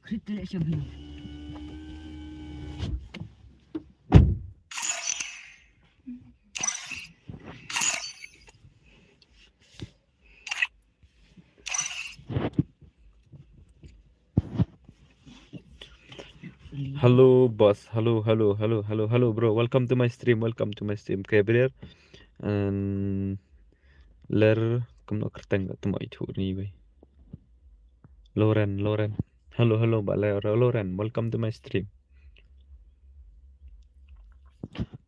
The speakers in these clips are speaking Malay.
Kritik siapa? Hello, boss. Hello, bro. Welcome to my stream. Gabriel. And ler kamu nak kerteng tak temu itu ni, boy. Loren. Hello, Mbak Loren. Welcome to my stream.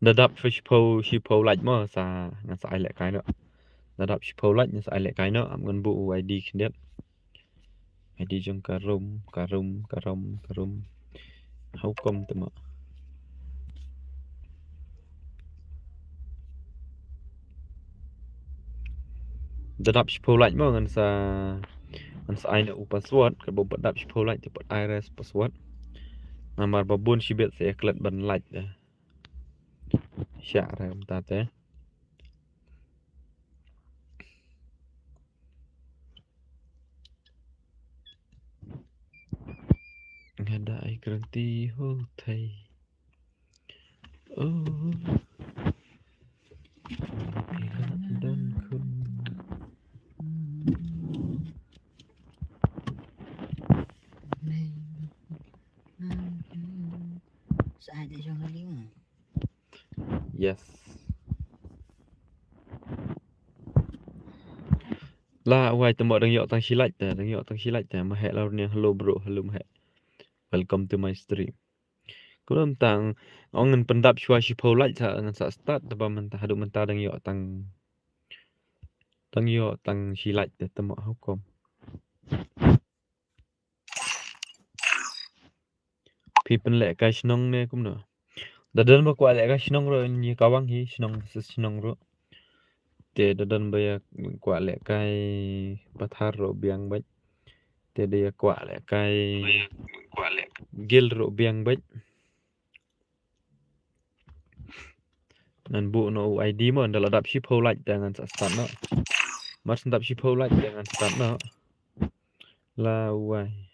Dadap shipo like mo sa ngan sa ilek kai no. Dadap shipo like ngan sa ilek kai no. Am ngan bu ID kendiat. ID jong karum. How come temu? Dadap shipo like mo ngan sa aina password ke bo dadap shipo like te iris password. Namar babun shibet saya klat ban like dah. Syak dah bentar teh. Ada ai kerenti ho thai. Oh. Dan kun. Saat dia jangan lima. Yes. Lah wai temo dang yok tang silat dah, mahek lawan ni hello bro, hello mahek. Welcome to my stream. Kurang tang ongen pendap shua shi polat sa ngan sa start taba mentah hadu mentah dang yok tang silat dah temo hukum. Pi pen lek kai snong ne kum no. Dadan ba kwa lek kai snong ro ni kawang hi snong ro. Te dadan ba ya kwa lek kai pathar ro biang baj. Te dia kwa lek kai gil ro biang baj. Nan bu no ID mo ndal adap shi polat dengan sa start no. Mas ndap shi polat dengan start no. La wai.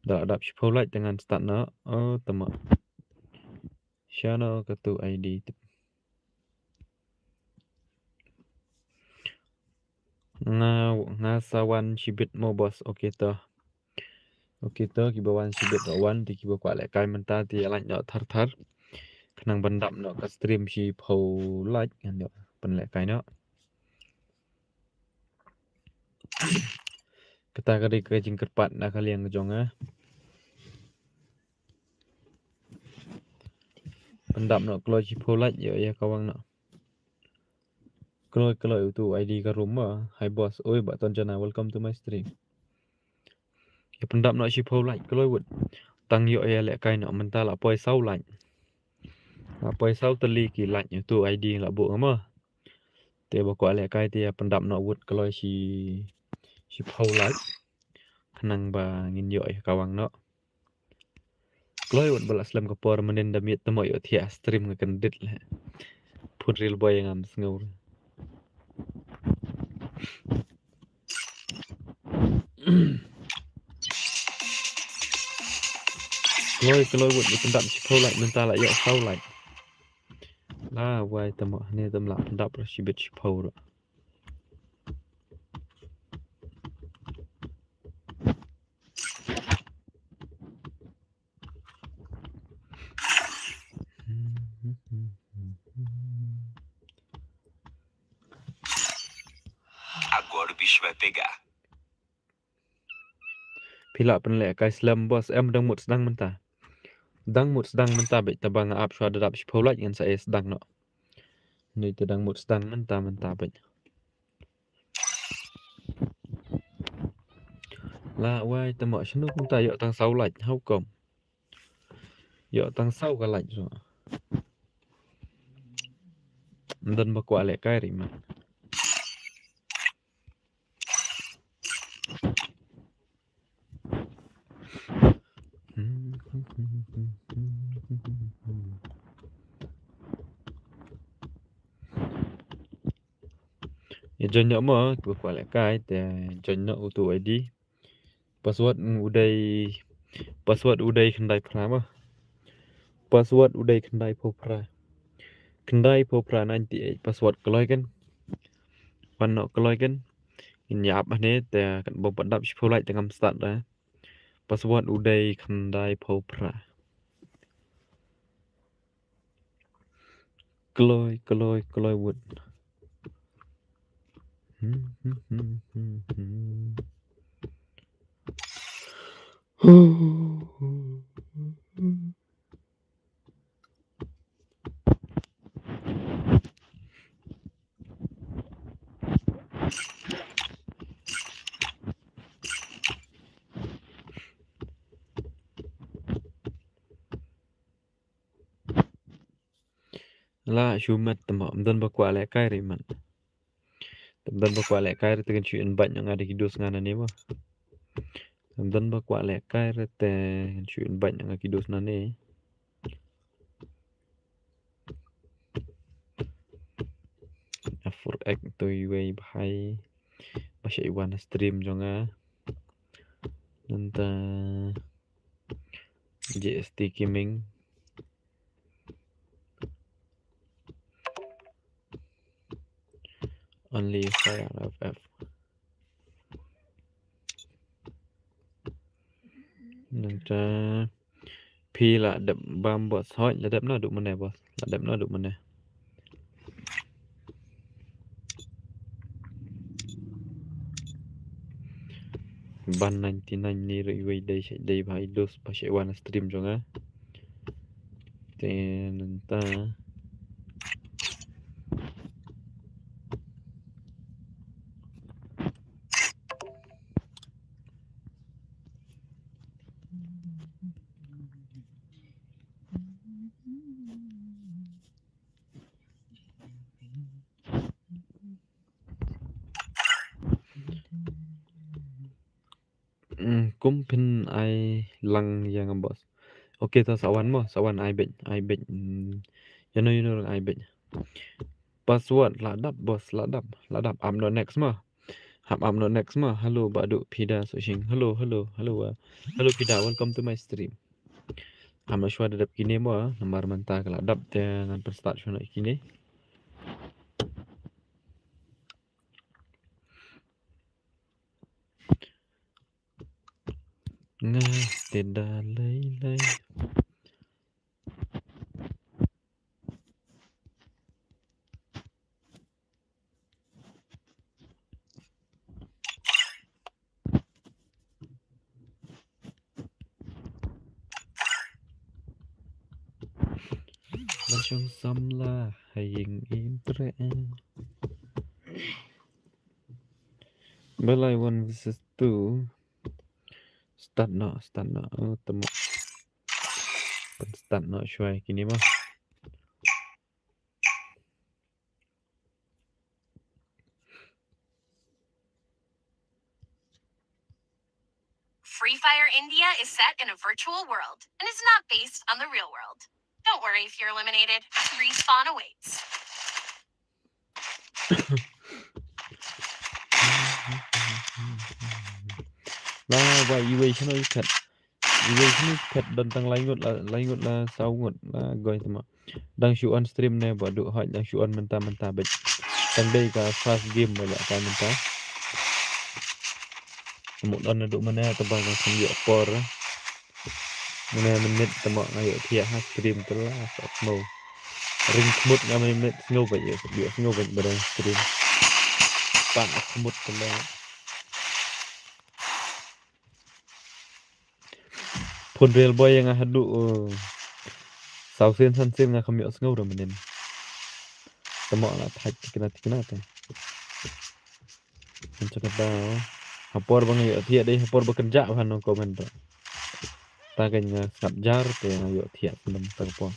Da adap shi polat dengan start no. Oh tama. Shano katu ID. Ngasawan shibit mo boss. Okey to. Kibawan shibit rawan di kiba kwa lek kai menta ti alak nyok thar. Kenang bandap no ka stream shi polat ngan yo pen lek kai no. Kita kali ke jingkerpat nak kalian ngejong ah. Pendap nak keluar cipolat ya kawang nak. Keluar itu ID ke rumah. Hi boss. Oi Mbak Tuan Jana, welcome to my stream. Ya pendap nak cipolat keluar wud. Tang yo ya lek kai nak mental lah poi sau lan. Lah poi sau teli ki lan tu ID lah bu ngama. Te ba ko lek kai te pendap nak wud keluar cipolat. Kenang ba ngin yo ya kawang nak. Keluar wud balas lam ke por menen damit temo yo tia stream ngekendit lah. Put real boy yang am sengaur. Keluar wud pendap cipolat mental lah yo sau lan. Lah wai temo ni tem lah pendap ra shibit cipau ro. Agora o bicho vai pegar. Pila penlek kai slam bos dang mut sedang mentah. Dang mut sedang mentah baik tabang ap shwa dadap cipolat ngan sa sedang no. Ni te dang mut sedang mentah baik. Lah wai temo shnu mentah yo tang sau laj hau kom. Yo tang sau ka laj so. Ndan ba kwa lek kai ri man. Ya join nhỡ mà của quả lại cái thì join nhỡ auto ID password uday khandai prama password uday khandai popra 98 password keloi kan wan no keloi kan nyap ane te kan bom padap shipolai tengam start dah password uday khandai popra keloi wood la shumat tamam dan bakwa le kai riman dan bakwa le kai dengan chuyện bệnh yang ada kidos ngana ne ma dan bakwa le kai te chuyện bệnh yang ada kidos nane afur ek to yui bahai masya iwan stream jonga nanta JST Kiming only fire FF nanta P là đậm bam boss hỏi là đậm nó đủ mình này boss là đậm nó đủ mình này ban 99 ni rồi đây bài dos pasal one stream jonga then nanta cũng pin ai lăng yang boss okay ta sawan ai bệnh you know ai bệnh password là đập am no next mà am no next mà hello badu pida searching hello pida welcome to my stream am no sure đập kini mà nomor mentah kalau đập dengan start show kini nga tidak lay langsung samla haying intre belai 1 versus 2 start no temu start no shuai kini mah Free Fire India is set in a virtual world and is not based on the real world. Don't worry if you're eliminated. Respawn awaits. Lah why evasion ikat dan tang laingut lah saungut lah goy tama dang show on stream ne ba du hot dang show on mentah bet tang dei ka fast game ba ka mentah một lần đủ mana tebang kan sing yo por mana menit tama ayo thia ha stream telah snow ring smooth ngam menit snow ba yo snow ba badang stream pan smooth telah pun real boy yang hadu sausen sansen nga kami snow ra menen tama la thaj kena ta mencak tao hapor bang yo thia dei hapor bekerja han komen tu ta kanya sabjar te yo thia nem terpo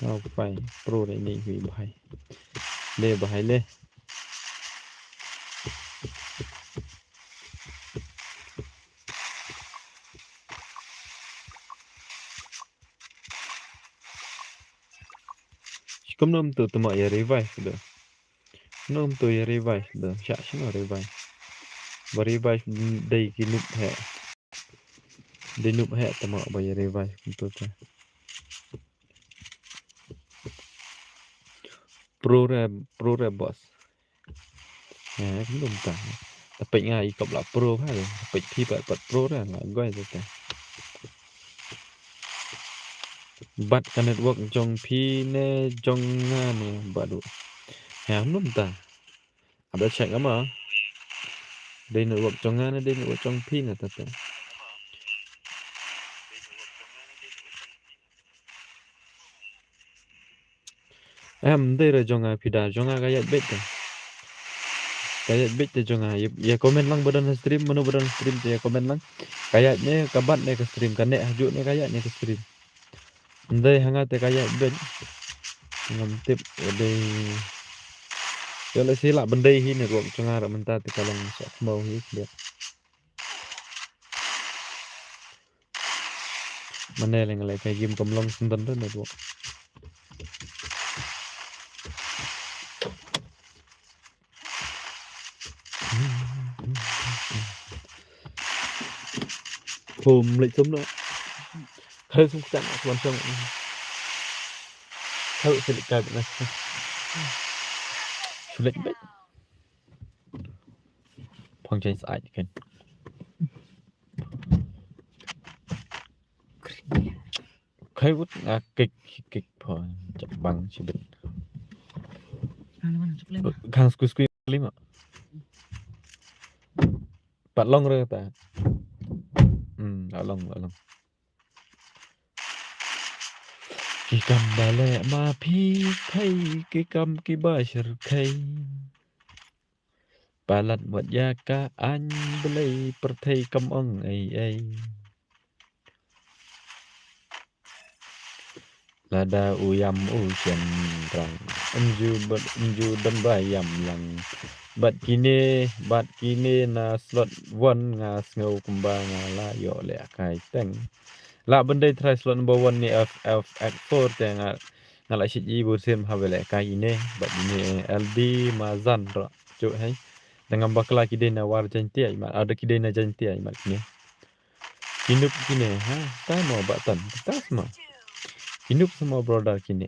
au pai pro dei ni hui bahai le Kom nom tu tama ya revive tu Nom tu ya revive dah. Syak sino revive. Revive day kinup he. Dinup he tama ba ya revive betul tu. Pro rap boss. Belum tak. Tapi ngai kop la pro hal. Tapi thi pat pro dah la goi tu ta. Bat ka network jong phi ne jong nga ne badu. Belum tak. Ada check ama. Day network jong nga ne day network jong phi ne ta ta. Day ra jong nga phi da jong nga gayat bet ta. Kayak bet je jonga ya komen lang badan stream menu badan stream ya komen lang kayaknya kabat ne ke stream kan nek hajuk ne kayaknya ke stream ndai hangat te kayak bet ngam tip de yo le sila bendai hi ne gok jonga ra menta te kalong sak mau hi dia mana leng le kai game kamlong sundan tu ne gok hôm lại sớm nữa hơi không chặn quan trọng hơi sẽ lại cài bị này chủ lệnh bet phong tranh sai kan khai vút kịch phò chậm bằng chỉ biết Mana cek lem. khang squeeze lima bạn long rồi ta long ki kam bale ma phi thai ki kam ki ba shir khai palat wat ya ka an belai perthai kam ong ai lada uyam usian rang enju dan bayam lang bat kini na slot 1 nga ngau kembang la yo le kai teng la bendai try slot number 1 ni F4 teng ngala shit yi bu sim ha le kai ini bat ini LD mazan ro cu hai dengan bakla kide na war janti ai ma ada kide na janti ai ma ni hidup kini ha ta mau batan ta semua hidup semua brother kini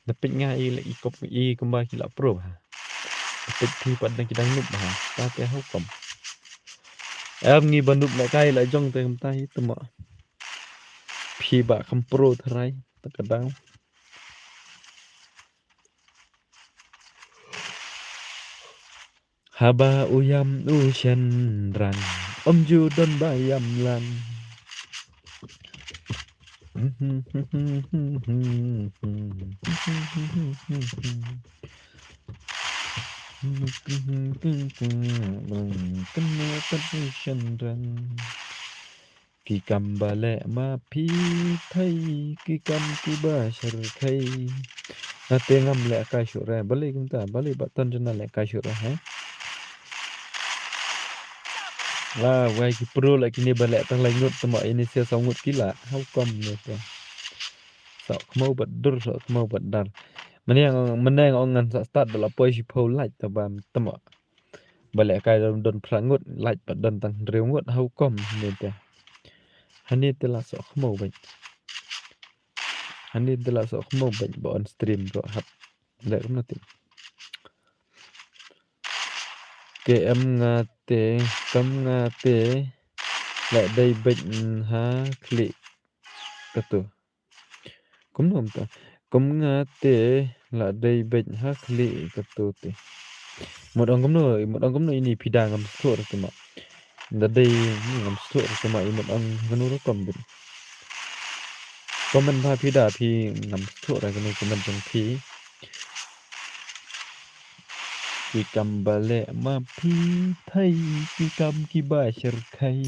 dapat ngai le ikop i kembang kila pro ha dapat thi padang kidang nup ha ta te hukum em ngi bandup la kai la jong te kam tai temo phi ba kham pro thrai ta kadang haba uyam usian rang ju don bayam lang ki kam bale ma phi thai ki kam ki ba shar khai na te ngam le ka shu ra bale kum ta bale ba tan jana le ka shu ra ha la wai ki pro la ki ne bale tang la ngut tama ini sia sa ngut kila hau kom ne ta sa khmau bat dur sa khmau bat dar meneng ongan sa start bala poi si phau lait ta bam tama bale kai don prangut lait bat dan tang reu ngut hau kom ne ta hani tela so khmau bai hani tela so khmau bai ba on stream ro hap le kum natin ke em ngate kam ngate le dai bai ha kli katu kum nom ta kum ngate la dai bai ha kli katu te một ông kum no ini pidang ngam sur tuma da dai ngam sur tuma i một ông ganu ro kom bin komen pha phi da phi ngam sur ra ganu komen jong phi ki kam bale ma phi thai ki kam ki ba shir khai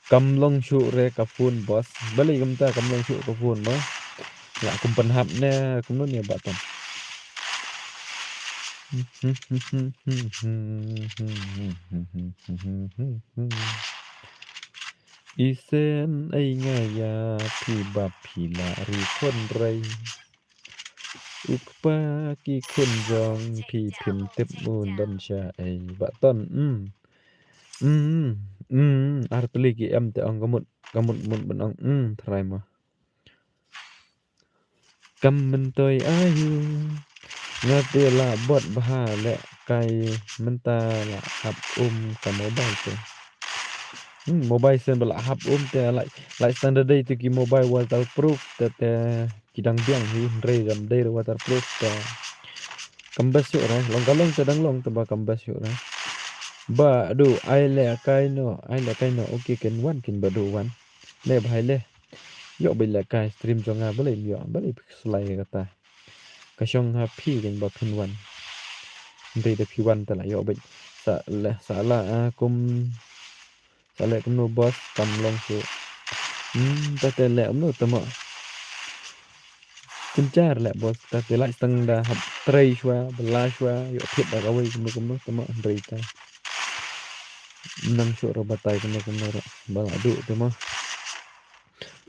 kam long shu re ka phun boss bale kam ta kam long shu ka phun ma la kum pan hap ne kum no ne ba tam isen ai nga ya phi ba phi la ri khon rai อุกปากี่คนจองพี่พิมพ์เต็บมูนดอนชาไอบะต้นอืมartli ki em te ong gamut mun ben ong try ma kam men toy ayu ngate la bot bha le kai menta la hap ka mobile te mobile sen bala hap te like standard day to ki mobile waterproof te kidang biang hi re gam day waterproof te kambas yo ra long kalong te dang long te ba kambas yo ra ba du ai le kai no okay ken wan kin ba du wan le bhai le yo bai le kai stream cho nga bale yo bale slide kata ka shong ha phi ken ba kin wan ndai de phi wan ta la yo bai sa la kum sa le kum no boss kam long su ta te le no ta ma kin char le boss ta te lai stang da hab trei shwa bala shwa yo phit da ga wai kum no ta ma ndai ta nang syo ro batai kum no ro ba du te ma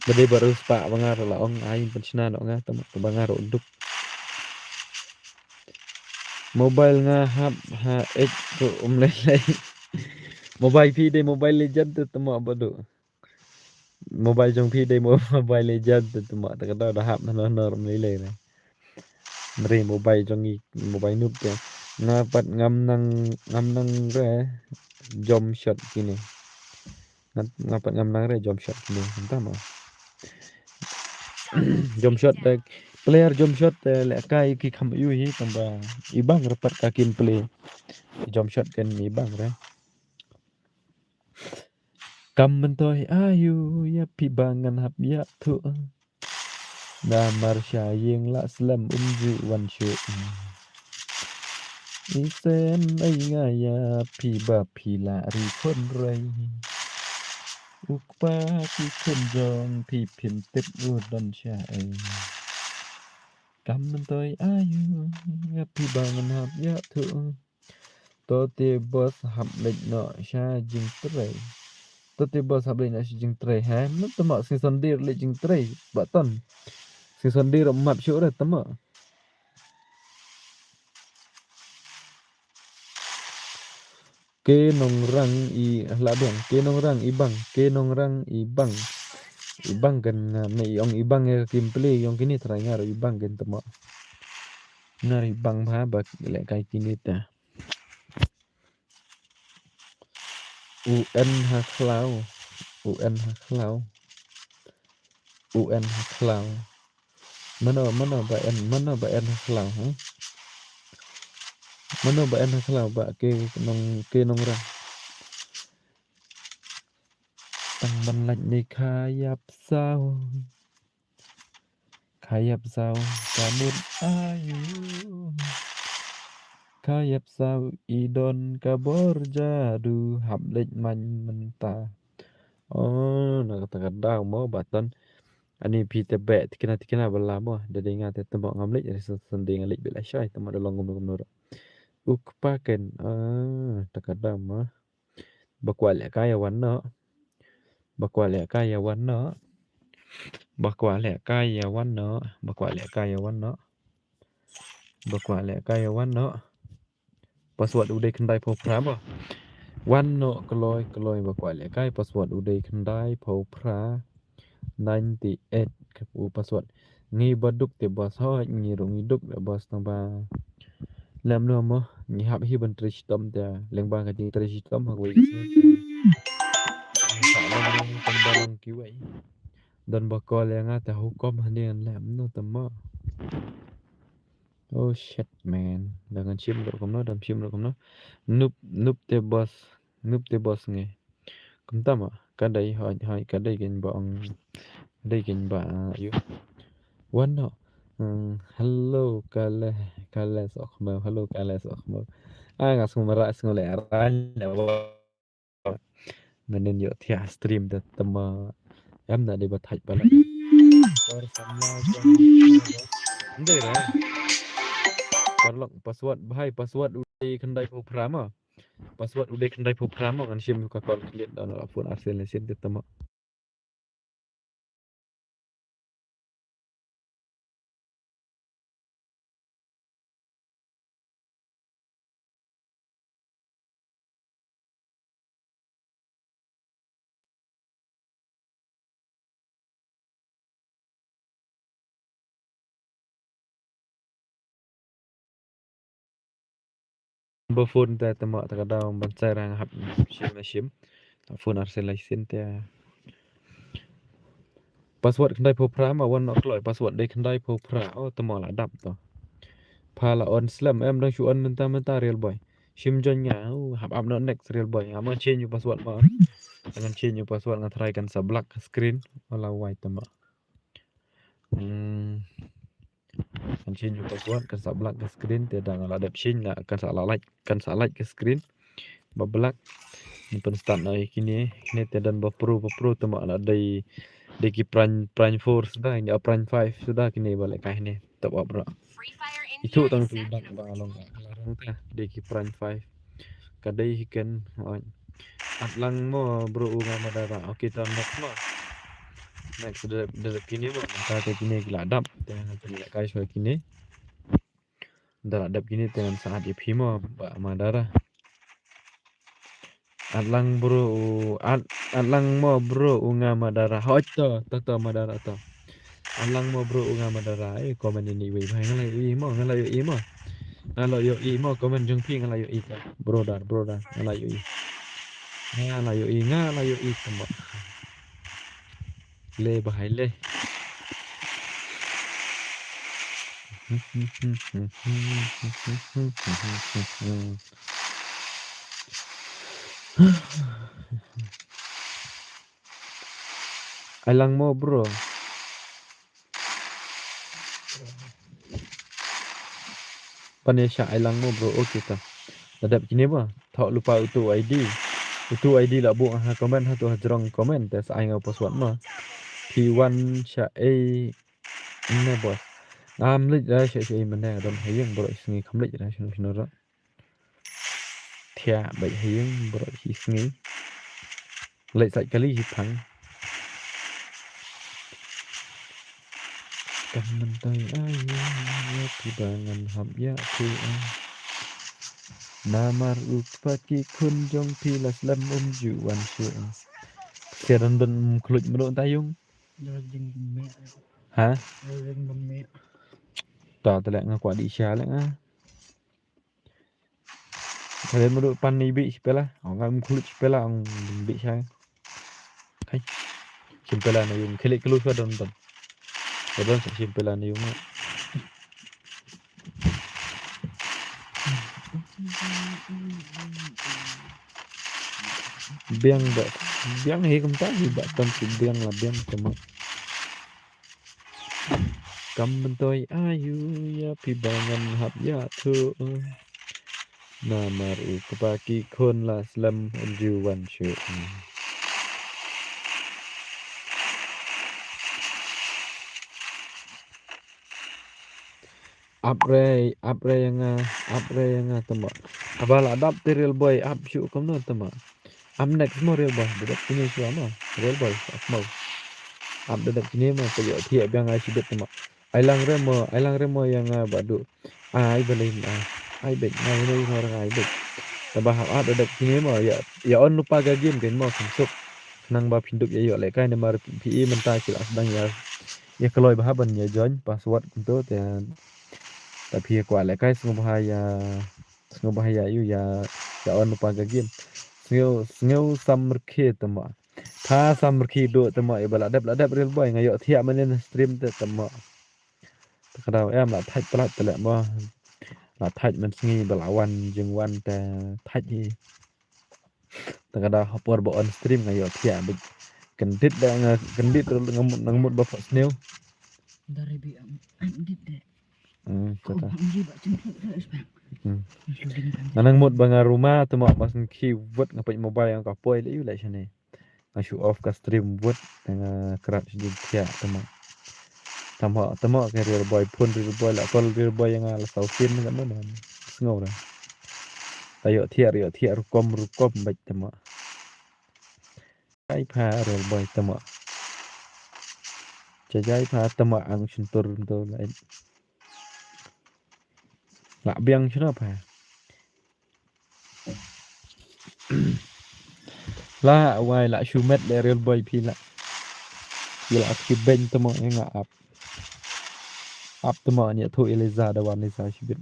bade baru spa bangar la ong ai pensiona no nga ta bangar uduk mobile nga hap ha ek ko umle lai mobile phi de mobile legend tu tama badu mobile jong phi de mobile legend tu tama ta kada da hap na nor mle le na mre mobile jong i mobile nup te nga pat ngam nang re jom shot kini nga pat ngam nang re jom shot kini tama jom shot de player jom shot le kai ki kham yu hi tamba ibang rapat kakin play jom shot kan ibang re kam mentoy ayu ya pibangan hap ya tu na marsha yeng la slam umju wan shu isen ai nga ya pi ba pi la ri kon rai ukpa ki kon jong pi pin tep u don sha ai kam mentoy ayu ya pibangan hap ya tu to te bos hap lek no sha jing trai to te bos hap lek no sha jing trai ha no tama sing sondir lek jing trai ba ton sing sondir map shu ra tama ke nong rang i la biang ke nong rang ibang kan me ong ibang ya kim play yong kini trai ngar ibang kan tama ngar ibang bha ba lek kai kini ta UN ha klau UN ha klau UN ha klau mana ba en ha klau ha mana ba en ha klau ba ke nong rang tăng ban lạnh đi khayap sao kamut ayu khayap sao idon kabor jadu hab lech man menta oh nak kata daw mo baton ani pi te be tikina bala mo dade ngate tembok ngamlik dari sende ngalik bela syai temo dolong ngomno ukpaken takada ma bakwal ya kaya wanno bakwal ya kaya wanno bakwal ya kaya wanno bakwal ya kaya wanno bakwal ya kaya wanno password udah kendai po prama wanno kloi bakwal ya kaya password udah kendai po pra 98 kapu password ngi baduk te bos ho ngi rongi duk le bos tamba lam no mo ngi hab hi ban trish tom te leng ba ka ti trish tom ha wei sa lam no tambarang ki wei dan bakol yang ata hukom hanian lam no tama oh shit man dengan chim do komno dam chim do komno nup te boss nge kom tama kadai hai kadai gen bong dai gen ba yu wanno hello kale sokmo hello kale sokmo nga sumara sngole aran menen yo thia stream da tama em na de bathai bala por samla ndai ra parlok password bhai password udai khandai po prama password udai khandai po prama kan sim ka kol kliat dan phone arsel sen de tama number phone ta tama ta kada ban sai rang hab shim ta phone arsel license ta password kendai popra ma wan nok loi password dei kendai popra oh tama la dap to pala on slam em dang chu on menta real boy shim jon nya hab am not next real boy am change your password ma dengan change your password ngan try kan sablak screen wala wai tama kan change your password kan sablak ke screen te dang ala dap change la kan sa like ke screen bablak ni pen start na kini ni te dan ba pro tama ala dai ki prime 4 sudah ini prime 5 sudah kini balik kah ni tak apa bro Free Fire itu India tang is tu set dak in a ba virtual long larang ta ki prime 5 kadai hiken atlang mo bro unga madara okay ta next de kini mo ta ke kini gila dap dengan penilai kai so kini dah dap kini dengan saat IP mo ba madara atlang bro atlang mo bro unga madara hoto toto madara to atlang mo bro unga madara komen ini we bhai ngalai yo i mo komen jeng pi ngalai yo i ta bro dar ngalai yo i tamo le bhai le alang mo bro panesha alang mo bro okay ta dadap kini ba tak lupa utu ID lah bu ha komen ha tu jrong komen te sai ngau password ma P1 sha a ne bos lik da sha mana don hayeng bro singi kamlik da shino ra thia bai hayeng bro singi lek sai kali hi phang kan mentai ayu tibangan hab ya tu namar upaki kunjong pilas lam juan shu siaran don kluj melo tayung Rajin bumi. ha Rajin bumi. ta telek ngakwa di sha lek ah kalian menurut pan ni bi sepela orang kulit sepela orang bi sha kai simpela na yung klik keluar ka don simpela na yung biang he kam ta hi ba tam biang la biang sama kam bentoi ayu ya pibangan hab ya tu namar upaki kon la slam juwan shu apre yang tama abala adap real boy up shu kam no tama am next mo real boy dedak kini shu ama real boy mau am dedak kini mo ko yo thia biang ai sidet tama ailang remo yang badu ai belin ai bet ngai noi orang ai bet tabah ada dedak kini mo ya on lupa ga game kan mo suk nang ba pinduk ya yo le kai nemar PE mentai kilas dang ya keloi bahaban ya join password itu tapi kwa le kai sung bahaya yu ya on lupa ga game ngeu summer kid tama tha summer kid do tama ibala dap real boy ngayo thia manen stream te tama kadau em la thaj plat tele mo la thaj man sngi balawan jeng wan te thaj hi kadau hopor bo on stream ngayo thia big kendit ngamut ba sneu Dari bi am dit deh. kata Amji ba cengkuk terus bang. nanang mut banga rumah tama pas ki wot ngapai mobile yang kapoi le yu la chane show off ka stream wot nga kerat jin thia tama ke real boy pun real boy la kol real boy yang ala sausin kan no ngau ra ayo thia rukom baik tama kai pha real boy tama jai pha tama ang suntur to lain la biang chuna pha la wai la shumet le real boy pi la ya ki ben tama nga up tama ni thu eliza da wan ni sa shibit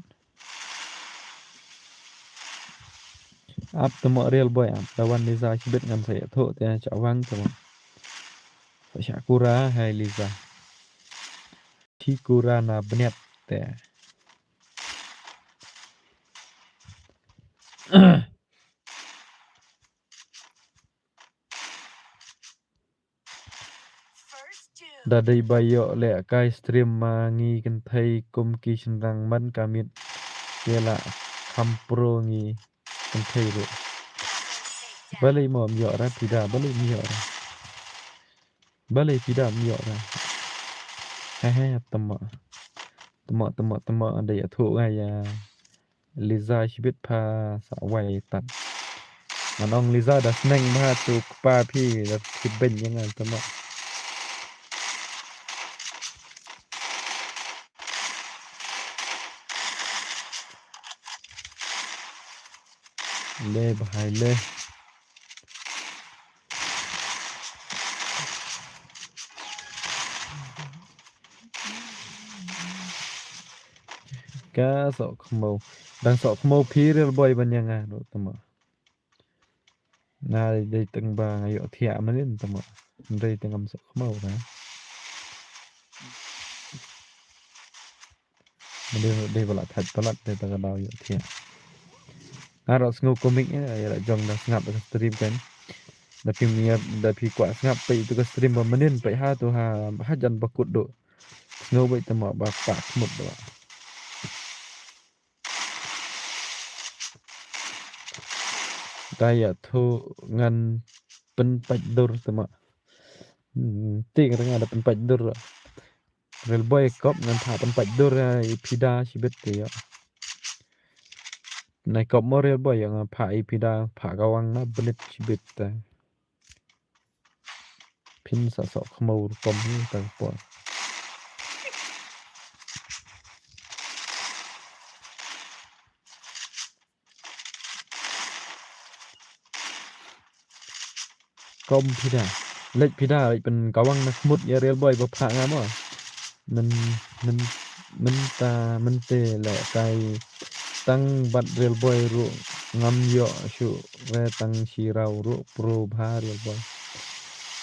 up temo real boy up lawan Liza Shibet ngam saya tho te chawang temo Shakura hai Liza Shikura na bnet te Dadai bayo le kai stream ma ngi kan thai kum ki shnrang man kamit yela kampro ngi kan thai ro balai mom yo ra pida balai mi yo ra balai pida mi yo ra he tama tama ada ya thu ga ya Liza Shibit pha sa wai tat manong Liza da sneng ma tu pa phi da khibben yang an tama le bahai le ka so khmo dang so khmo phi real boy ban yang a ro tama na dei teng ba ayo thia manin tama dei tengam so khmo ra dei bala that palat te ta daw yo thia aro sngo comic ya la jong da ngap da stream kan da premier da pi kwa ngap pe tu ka stream ba manin pe ha tu ha jan bakut do sngo bai tama ba pa smut do Kaya thu ngan penpaj dur tama tik nga ada penpaj dur real boy kop ngan tha penpaj dur pida Shibet te yo nai kop mo real boy yang pha pida pha gawang na belit Shibet ta pin sa so khmau kom ni ta po kom pida lek pidaเป็นgawang na smut ya real boy ba pha nga mo mình ta mình te la kai tăng bat real boy ru ngam yo shu ve tăng shi rau ru pro bha real boy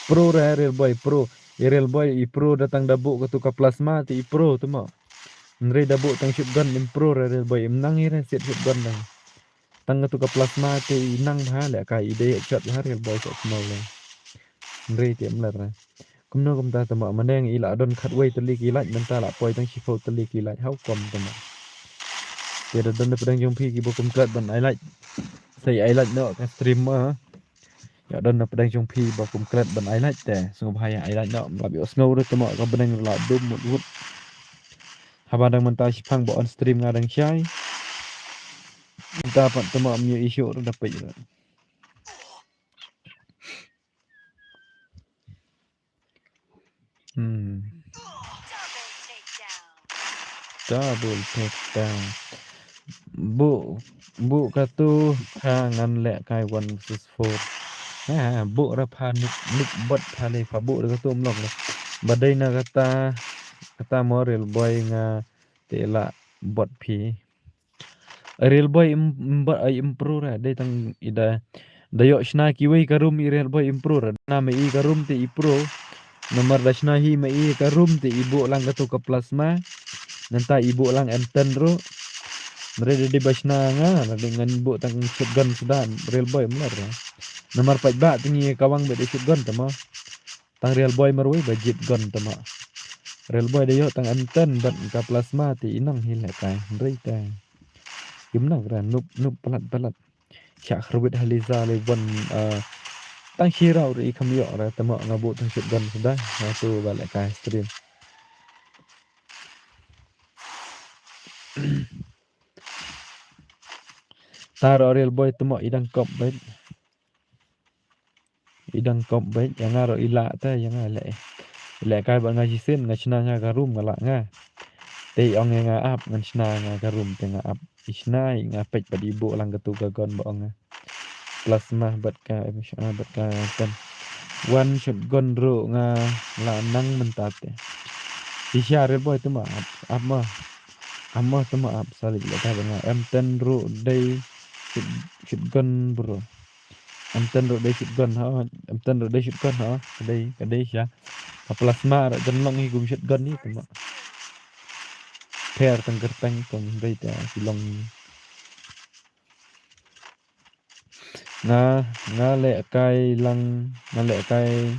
pro real boy pro real boy I pro datang dabu ke tu ka plasma ti I pro tu mo nre dabu tang shotgun im pro real boy im nang ira set shotgun nang tang ke tu ka plasma ti nang bha la kai ide shot ha real boy so mo le nre ti am la ra kumno kum ta tama maneng ila don khat wei tali ki laj men ta la poi tang shifo tali ki laj hau kom tama te da don pedang jong phi ki bokum klat ban ai laj sei ai laj no ka streamer ya don pedang jong phi bokum klat ban ai laj te sungguh bahaya ai laj no la bi osngau re tama ka pedang la dum mut wut haba dang men ta shipang bo on stream ngadang chai ta pat tama myo issue ru dapat je double takedown bu ka tu ha ngan le kai 1 vs 4 bu ra pha nik bot pha le pha bu ka tu mlok le badai na kata mo real boy nga te la bot phi real boy improve ra dai tang ida dayo shna ki wei karum real boy improve na me I karum te I pro nomor dashna hi me I karum te ibu lang ka tu ka plasma nanta ibu lang M10 ro mere di basna nga dengan ibu tang shotgun sudan real boy melar nomor paj ba tingi kawang be shotgun tama tang real boy marwai budget gun tama real boy de yo tang M10 ban ka plasma ti inang hile kai rei ta gimna ra nup palat kya khrbet haliza le wan tang shirau ri kham yo ra tama ngabu tang shotgun sudah tu balik kai stream taro real boy temo idang kop bet yang aro ila ta yang le kai ba ngaji sen ngachna nga garum ngala nga te ong nga ap ngachna nga garum te nga ap isna nga pej padi bu lang ketu gagon ba ong plasma bat ka kan one shotgun ro nga la nang mentate isya real boy temo ap amma temo ap salik le ta nga M10 ro dei shotgun bro. Amtan ro dai shotgun ha, amtan ro dai shotgun ha, kadai sya. Plasma ra janlong hi gum shotgun ni tama. Pair tang gertang tong dai ta silong. Nga le kai lang, nga le kai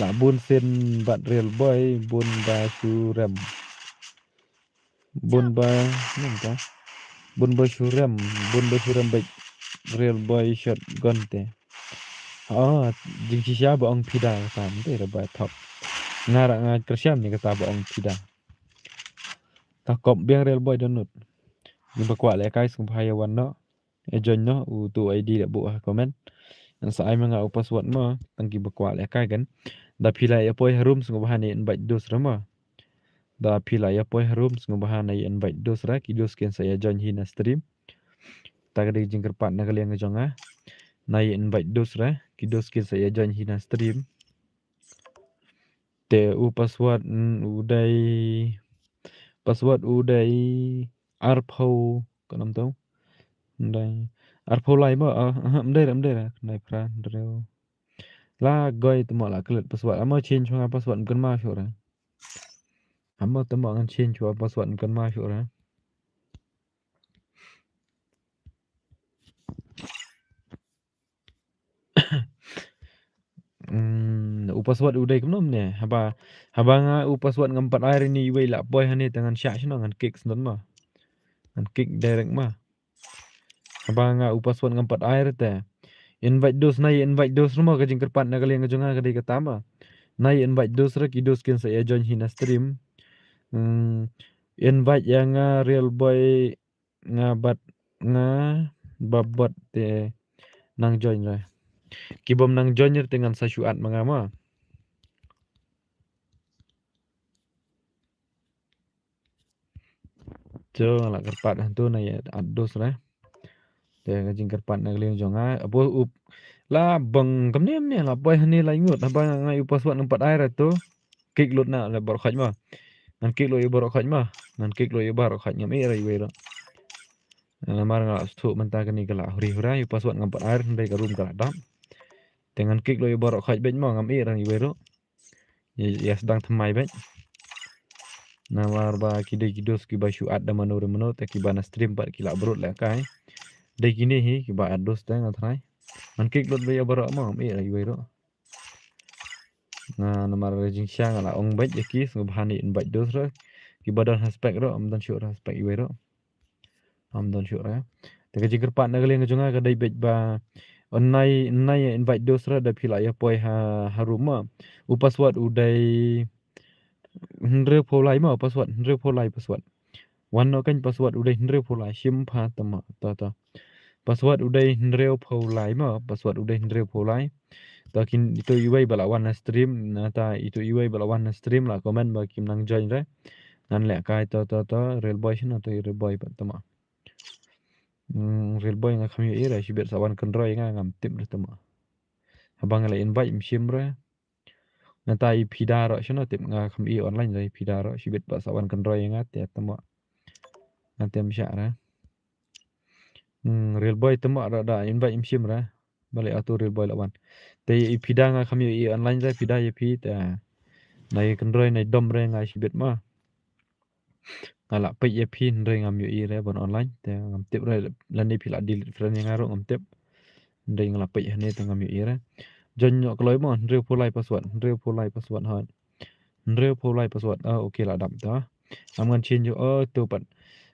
la bun sen bat real boy bun ba suram. Bun ba nem ta? Bun ba suram baik real boy shotgun te. Jing sisya ba ong pida tam te ra ba top. Nga kersyam ni kata ba ong pida. Ta kop biang real boy donut. Ni ba kwa le kai sung hayawan no. Join no tu ID dak bu komen. Yang sai manga password mo tangki ba kwa le kai kan. Da pila ya poi harum sung bahani invite dos rama. Da pila ya poi harum sung bahani invite dos ra ki dos ken saya join hina stream. Ta gade jingker pat na kalian ngejonga. Na invite dos ra ki dos ken saya join hina stream. Te password uday arpau kanam tau. Ndai arpau lai mo mdai nai pra ndreo. La goy temo la kelet password amo change nga password kan ma syura. Amo temo ngan change wa password kan ma syura. Password uday kenom ne haba nga password ngam 4 air ni wei la boy hane tangan syak sino ngan kick snon ma. Ngan kick direct ma. Haba nga password ngam 4 air te. Invite dos rumah ke jingker pat na kalian ngejonga kadai katama. Nai invite dos ra ki dos ken saya join hina stream. Invite yang real boy babot te nang join ra. Kibom nang join dengan sasyuat mangama. Jo la kerpat tu nai ados ra. Te jingker pat na kalian jonga apo la bang kamnem ne la boy hane la ingut haba ngai password 4 air tu kick lot na la bar khaj ma. Ngan kick lo i bar khaj ma. Ngan kick lo i bar khaj ngam e ra i wei ra. Mar nga stu menta kani kala huri hura password ngam 4 air ndai ka room kala dam. Dengan kick lo i bar khaj bet ma ngam e ra i wei ro. Ya sedang thamai bet. Na mar ba kidai kidos ki ba syuat da mano te ki bana stream pat ki la brut la kai. Dai kini hi ki ba ados ta ngatrai. Man kick lot be bar ma ngam e ra i wei ro. Nah, nomor rejing siang ala ong bet yaki subhani invite dos ra ki badan haspek ro am dan syuk haspek iwe ro am dan syuk ra te jingker pat na kalian ngejonga ka dai bet ba nai invite dos ra da pila ya poi haruma password udai ndre polai ma password wan no kan password udai ndre polai sim pha tama ta password udai ndre polai ma password udai ndre polai takin itu iwai balawan na stream nata itu iwai balawan na stream la komen ba kim nang join re nan le kai to real boy shin to real boy pat tama real boy nga khami ira shi ber sawan kontroy nga ngam tip re tama abang le invite mshim re nata I pida ro shin tip nga khami online re pida ro shi bet ba sawan kontroy nga te tama nanti msya re real boy tama ra da invite mshim re balik atur real boy lawan te pida nga kami I online ra pida ye pi ta nai kendroi nai dom re ngai sibet ma ngala pe ye pi ndroi ngam yu I re bon online te ngam tip re lani pila delete friend yang ngaro ngam tip ndroi ngala pe hane te ngam yu I re jon yo kloi mo ndroi pulai password ha ndroi pulai password okay la dam ta am ngan change tu pat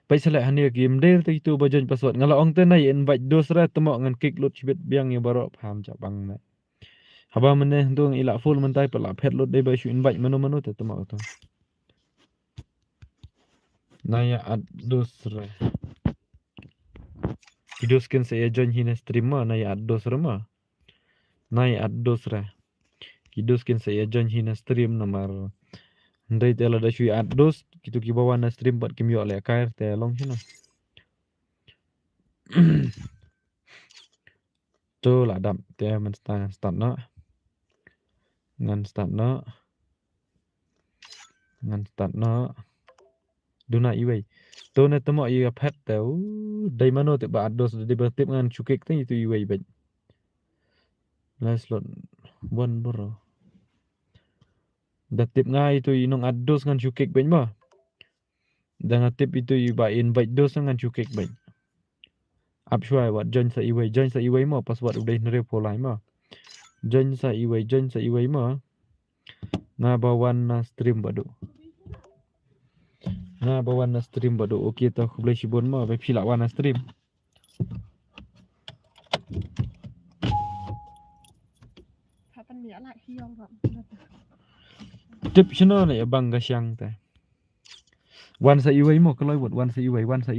pai selek hane game der te tu ba jon password ngala ong te nai invite dos ra temo ngan kick lot sibet biang ye baro pham cha bang na haba mene dong ila full mentai pala pet lot dei ba shu invite mano te tama to naya ados ra kidos ken saya join hina stream ma naya ados ra ma naya ados ra kidos ken saya join hina stream namar ndai tela da shu ados kitu ki bawa na stream pat kim yo le kair te long sino to la dam te man start na ngan start na Duna iway. To na tamo iya pet tau. Dai mano te ba ados de bertip ngan cukik te itu iway baik. Last lot one bro. Datip nga itu inong ados ngan cukik baik ma. Dan tip itu iba invite dos ngan cukik baik. Up shwai wat join sa iway ma pas wat udah nere polai ma. Join sa iway ma. Nga bawan na stream badu. Nga bawan na stream badu. Okey tau aku boleh shibon ma. Baik silak wan na stream. Kapan dia lại hiêu rồi. Tip chino na bang gasyang ta. Wan sa iway mo kaloi wat wan sa iway. Wan sa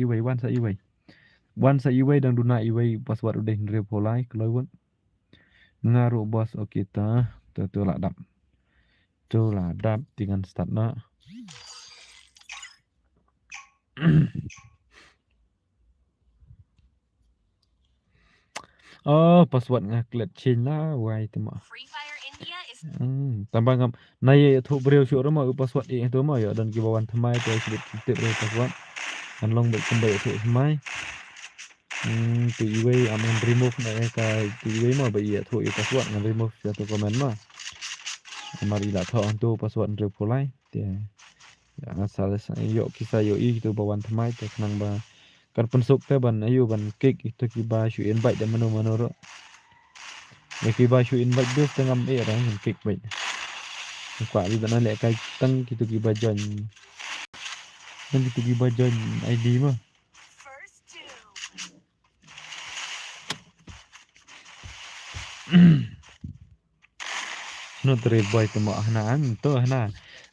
iway dan duna iway pas wat udah nere polai kaloi wat. Ngaruh bos okey ta. Tu ladap. Tu ladap dengan start na. Oh, pas wat ngaklet chin lah wai tu ma. Free Fire India is Tambah ngam nai thu breu shu rama pas wat e tu ma ya dan ki bawan thamai tu sebut tip breu pas wat. An long bet kembali thu thamai. Tu iway amen remove na ka tu iway ma ba ya thu pas wat ngan remove satu komen ma. Mari la tho tu pas wat breu polai. Dia ya asal yo kisah yo i tu bawan thamai tu nang ba kan pensuk te ban ayu ban kek itu ki ba shu invite dan mano ro. Ya ki ba shu invite dos tengam e ra ngan kek bai. Kwa li ban le kai tang kitu ki ba join. Dan kitu ki ba join ID ma. first two. No tre boy tu ma hna an to hna.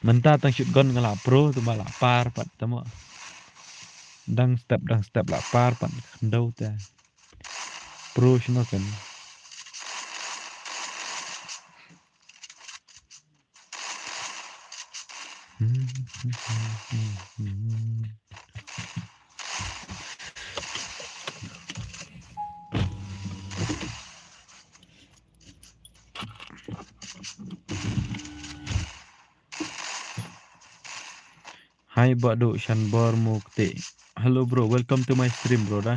Menta tang shoot gun ngala pro tu ba la par pat tu ma. Dang step la par pat ndau ta. Pro shno kan. Hai Badu Shanbor Mukti. Hello bro, welcome to my stream bro dah.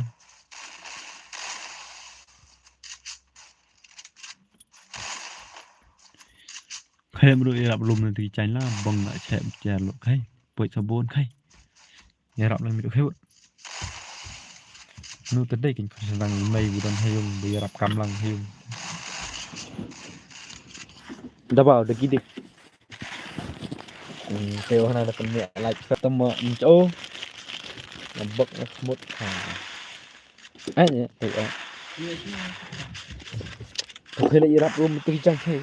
Khai bro ya rap lum nanti chain lah bong nak chat chat lo khai. Poi sabon khai. Ya rap lang mi khai. Nu tadi kin sedang mai budan hayung bi rap kam lang hayung. Dah bảo được cái đi. Kêu hana nak mẹ lại ketemu chỗ. Nambak nak mut. Ai ya. Khai lại rap lum tu chain khai.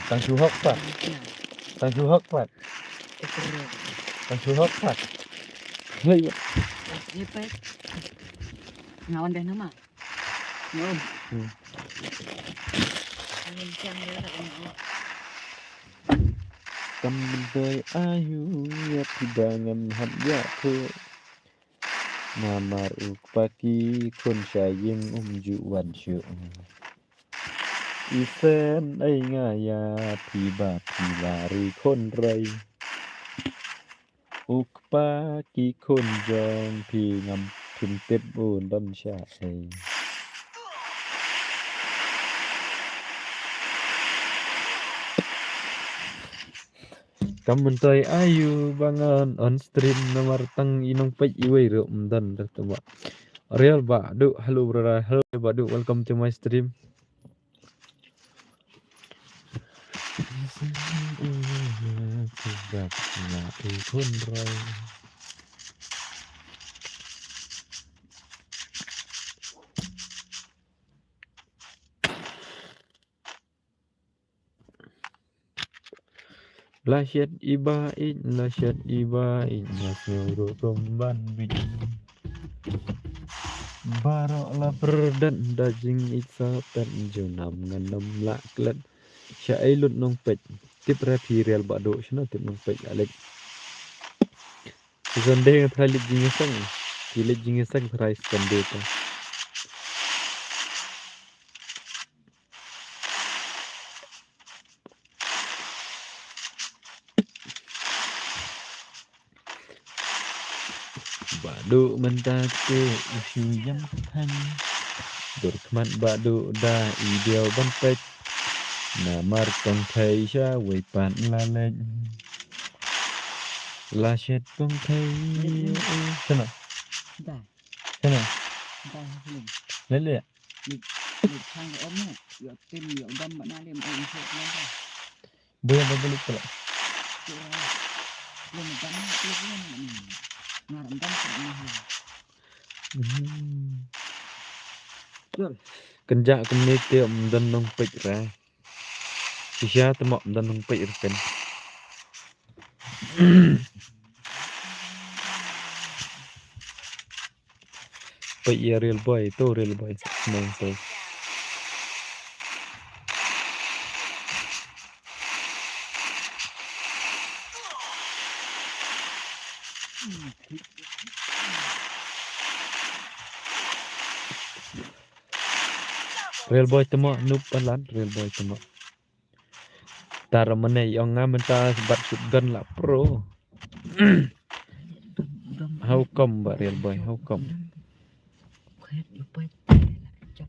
Tang chu hok pat. Tang chu hok pat. Tang chu hok pat. Lai. Lepet. Ngawan deh nama. Ngom. Anh chang dia nak ngom. Cầm đời ayu ya pidangan hadya thu. Namar ukpaki kun saying juwan syu. Isen ai ngaya piba pilari kon rai. Ukpaki kun jong pi ngam pin tip un dan sya ai. Kamu tay ayu bangan on stream nomor tang inong page iway ro dan terteba. Real Badu, hello brother, hello Badu, welcome to my stream. Lasyat ibain Nasnuru romban bin Baroklah perdan dajing isapan junam nganam laklan Syailut nong pej Tip rapi real bado Syana tip nong pej alik Sande thalit jingisang Kilit jingisang tharai sande ta Badu mentate usi yang thành Đột mặt badu da ideal ban pek Na mar tong thầy cha quay bạn la lên La chết tong thầy Thế nào? Entah. Thế nào? Entah belum. Lên lệ Được sang cái ốm này. Dựa tim dựa đâm bạn liêm ôm sợ lên thôi. Bây giờ balik pula Dựa ra. Liêm một đâm liêm lên. Ngarang đâm sợ lên. Dựa. Kenja community om dan nong pek ra Isya temok dan nong pek kan Pek ya real boy Nong to Real boy temok noob palan real boy temok Tar mane yang ngamenta sebat subgan lah pro How come ba real boy how come Khét lupa. Chop.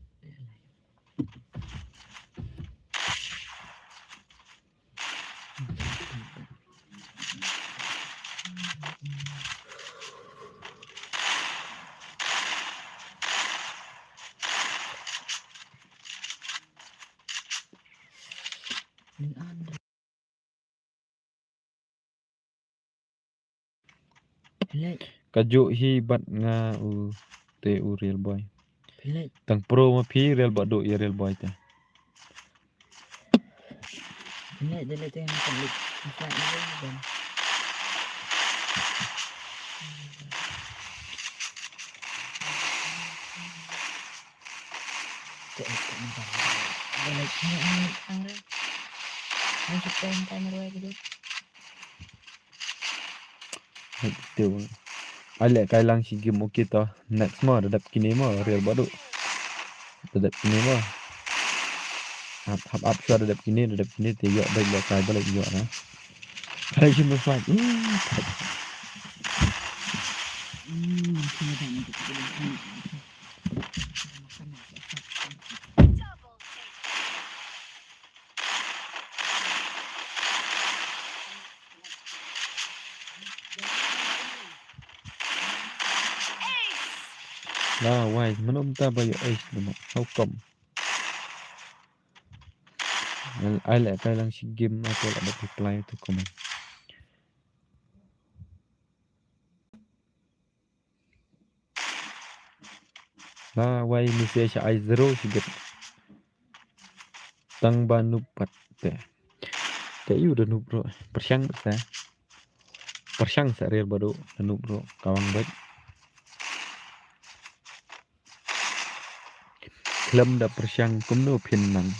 Nên ăn. Pilih. Kajuk hi bat nga u te u real boy Pilih. Tang pro ma phi real badu ya real boy ta Pilih dia tu yang macam lip. Macam ni dan. Tak macam. Dia lagi ni angre. Masuk time lagi tu. Betul. Alek kai lang si game okey tau. Next mah dadap kini mah real badu. Dadap kini mah. Up shot dadap kini te yok balik kai balik yok na. Kai cuma fight. Sini dah nak kita makan. Lah why manom ta bayo ace demo. How come? Alek kai lang si game aku lah dapat reply tu komen. Lah why message I zero sikit. Tang banu pat te. Te you udah noob bro. Persyang sa. Persyang sa real badu noob bro. Kawang baik. Klem da persyang kumno pinang.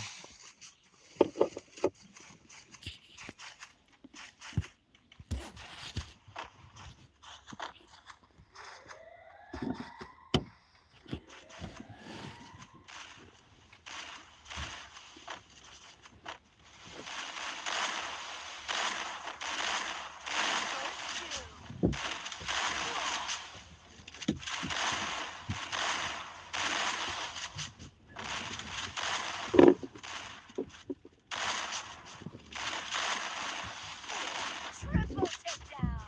Triple takedown.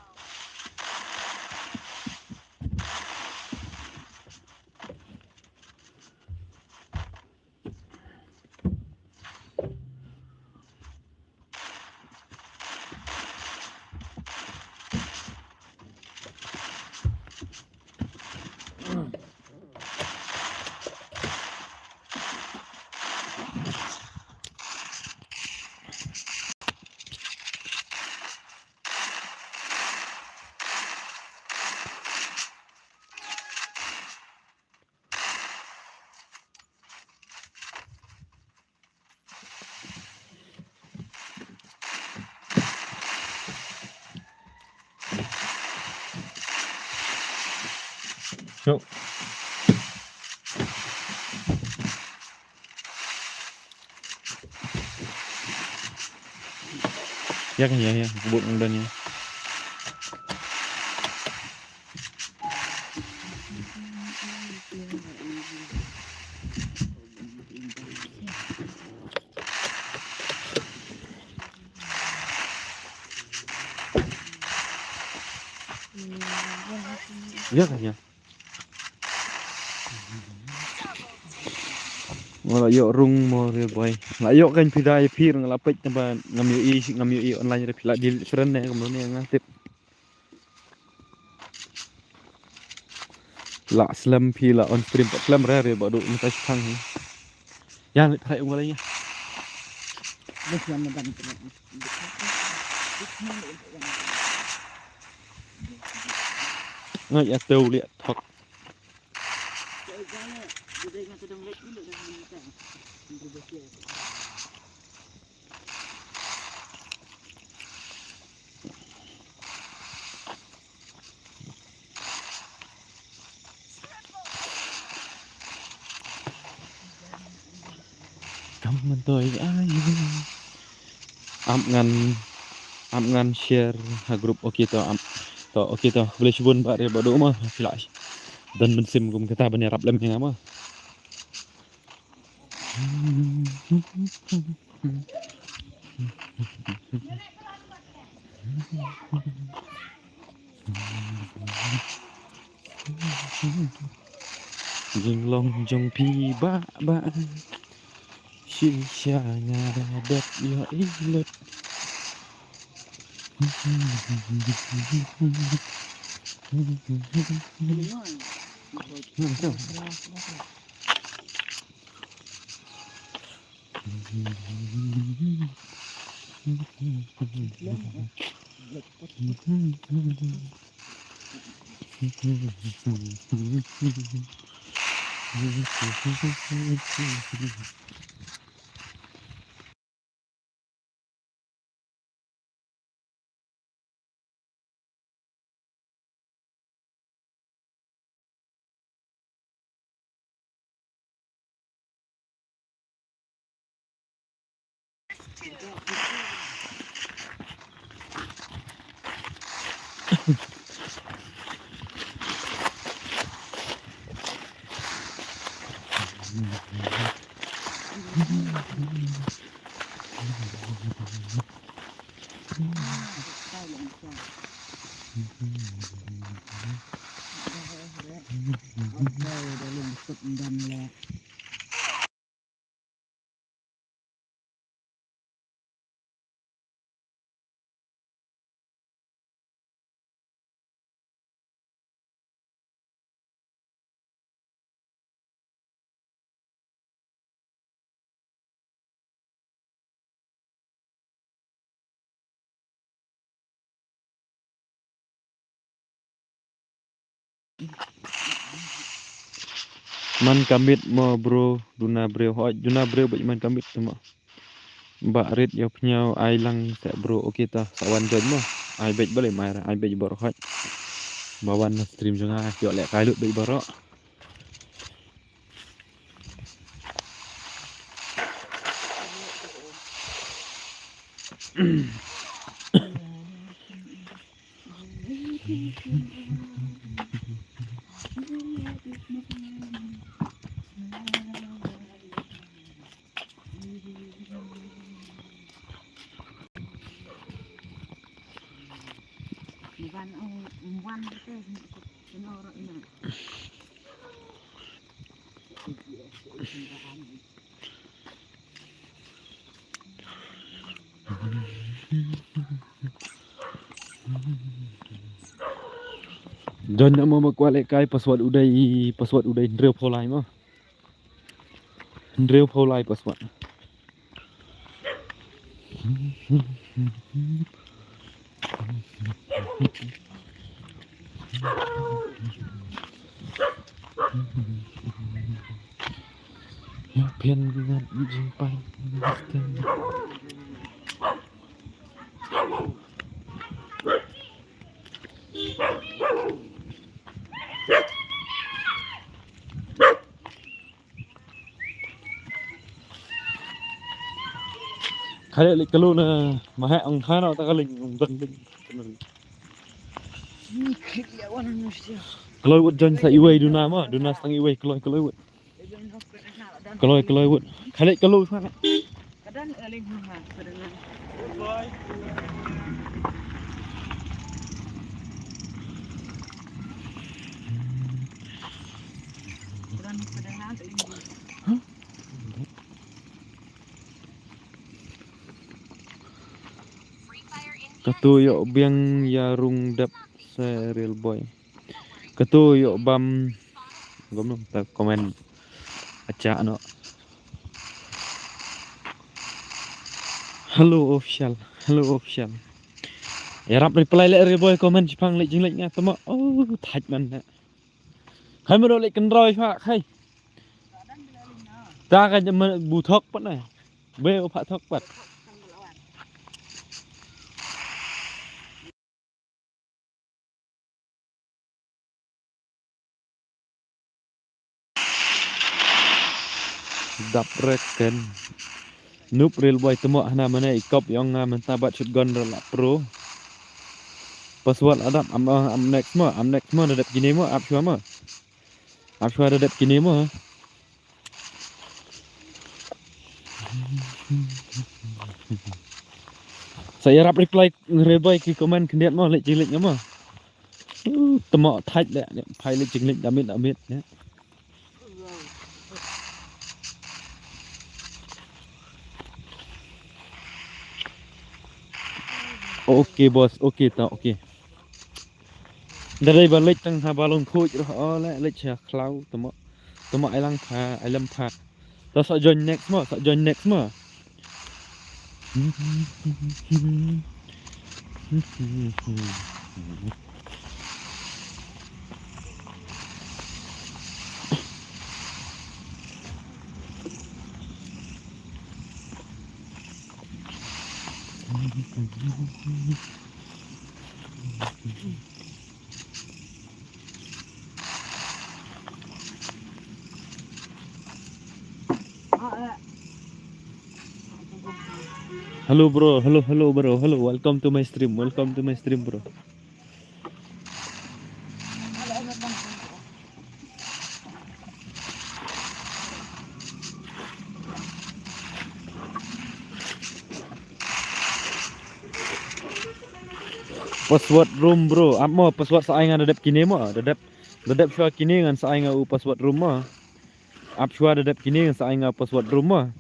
Yuk. Ya, buat mudah ni. Ya kayaknya. Wala yo rung mo re boy. La yo kan pidai pir ngelapet tempat ngambil i online re pila di friend ne kemudian ngatip. La slam pila on stream tak slam re badu minta sang. Ya try unggalnya. Bos yang makan itu. Ngai ya teu liat thok. Kamu tôi ai am ngan share ha grup oke to am to oke to boleh subun pak re badu mah flash dan bensim gum kita benerap lem yang ama jing long jong pi ba Shisha-nya dapat ya ilet. Man kamit mo bro duna bro bagi man kamit cuma mbak rit ya punya ai lang tak bro oke ta sawan jon mo ai bet boleh mai ai bet boro hot bawan stream juga yo lek kalut bet boro Jon nak mau makwalek kai password udai drill polai mah drill polai password ya pian dengan jumpai kaya lik kalau na mahal ang hana tak kaling undang ding kalau buat John sa iway duna mah duna sang iway kalau buat kalau buat kaya kalau sana Kadang eling mah kadang. Katuyok biang yarung dap serial boy. Katuyok bam gom ta komen aca no. Hello official. Hello official. Ya rap reply le real boy komen chipang le jing le nga tama. Oh thaj man na. Hai mo le kan roi pha khai. Ta ka bu thok pat na. Be o pha thok pat. Dap reken. Noob real boy temo hana mana ikop yang menta bat shotgun la pro. Password adap am next mo dadap gini mo up shua mo. Up shua dadap gini mo. Saya rap reply real boy ki komen kendiat mo lek cilik mo. Temo thaj le phai lek cilik damit ya. Okey bos, okey tak okey. Dari balik tang ha balon coach roh lek cha klau temo ai lang pha. Ta sa join next mo. Hello bro, hello bro, welcome to my stream bro. Password room bro, apa password saingan dadap kini mo, dadap shua kini ngan saingan password room mo. Ap shua dadap kini ngan saingan password room mo.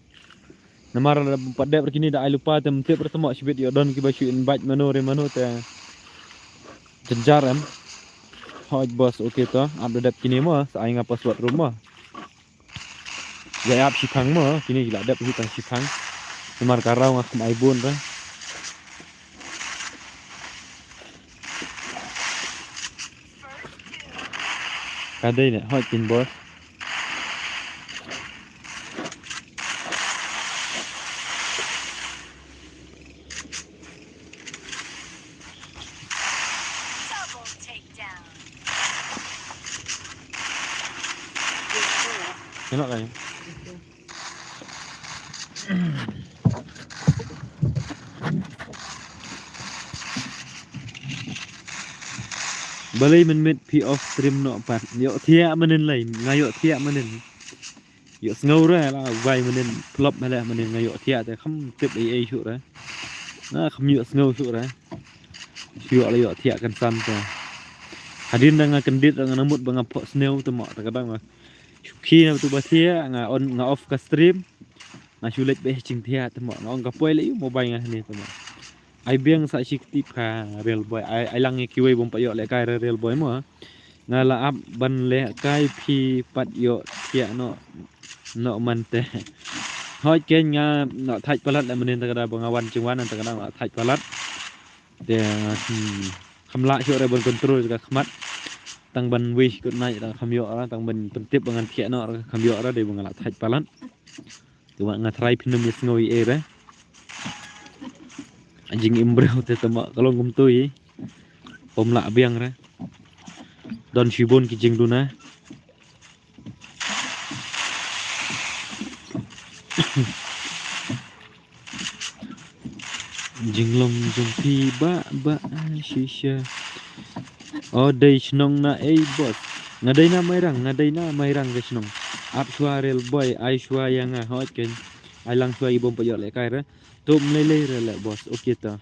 Namara da padap kini da ai lupa tem tip bertemu sibit yo don ki basu invite mano te jenjaran. Hoj bos okey to, ap dadap kini mo saingan password room mo. Ya ap sipang mo, kini gila dap hitang sipang. Namar karau ngak mai bun ra. Kadai ne hoj kin bos. Double takedown. Tengok lah ya. Balai men P off stream no pat. Yo thia menen lain, ngayo thia menen. Yo ngau ra la vai menen flop mala menen ngayo thia te kham tip ai chu ra. Na kham yo ngau chu ra. Yo la yo thia kan sam te. Hadin dang kendit dang namut bang apok sneu te mak kadang mah. Khi na tu ba thia nga off ka stream. Nga chulet be ching thia te mak ngong ka poi le mobile nga ni te mak. Ai biang sa sikti ka real boy ai lang kiwei bom pa yo le kai real boy mo ngala ap ban le kai phi pat yo tia no man te hoi ken nga no thaj palat le menin ta kada bangawan chingwan ta kada thaj palat de khamla chu re bon control ka khmat tang ban wish good night ta kham yo ra tang ban pentip bangan tia no kham yo ra de bangala thaj palat tu nga try pinum is ngoi e re anjing imbreu te tama kalau ngum tui pom la biang ra don shibon ki jing duna jinglong jong pi ba shisha oh dei snong na bos ngadai na mai rang ke snong ap suarel boy ai shua yang hot ken ai lang shua ibom pa yo le kai ra Tum lele rela bos, okey ta.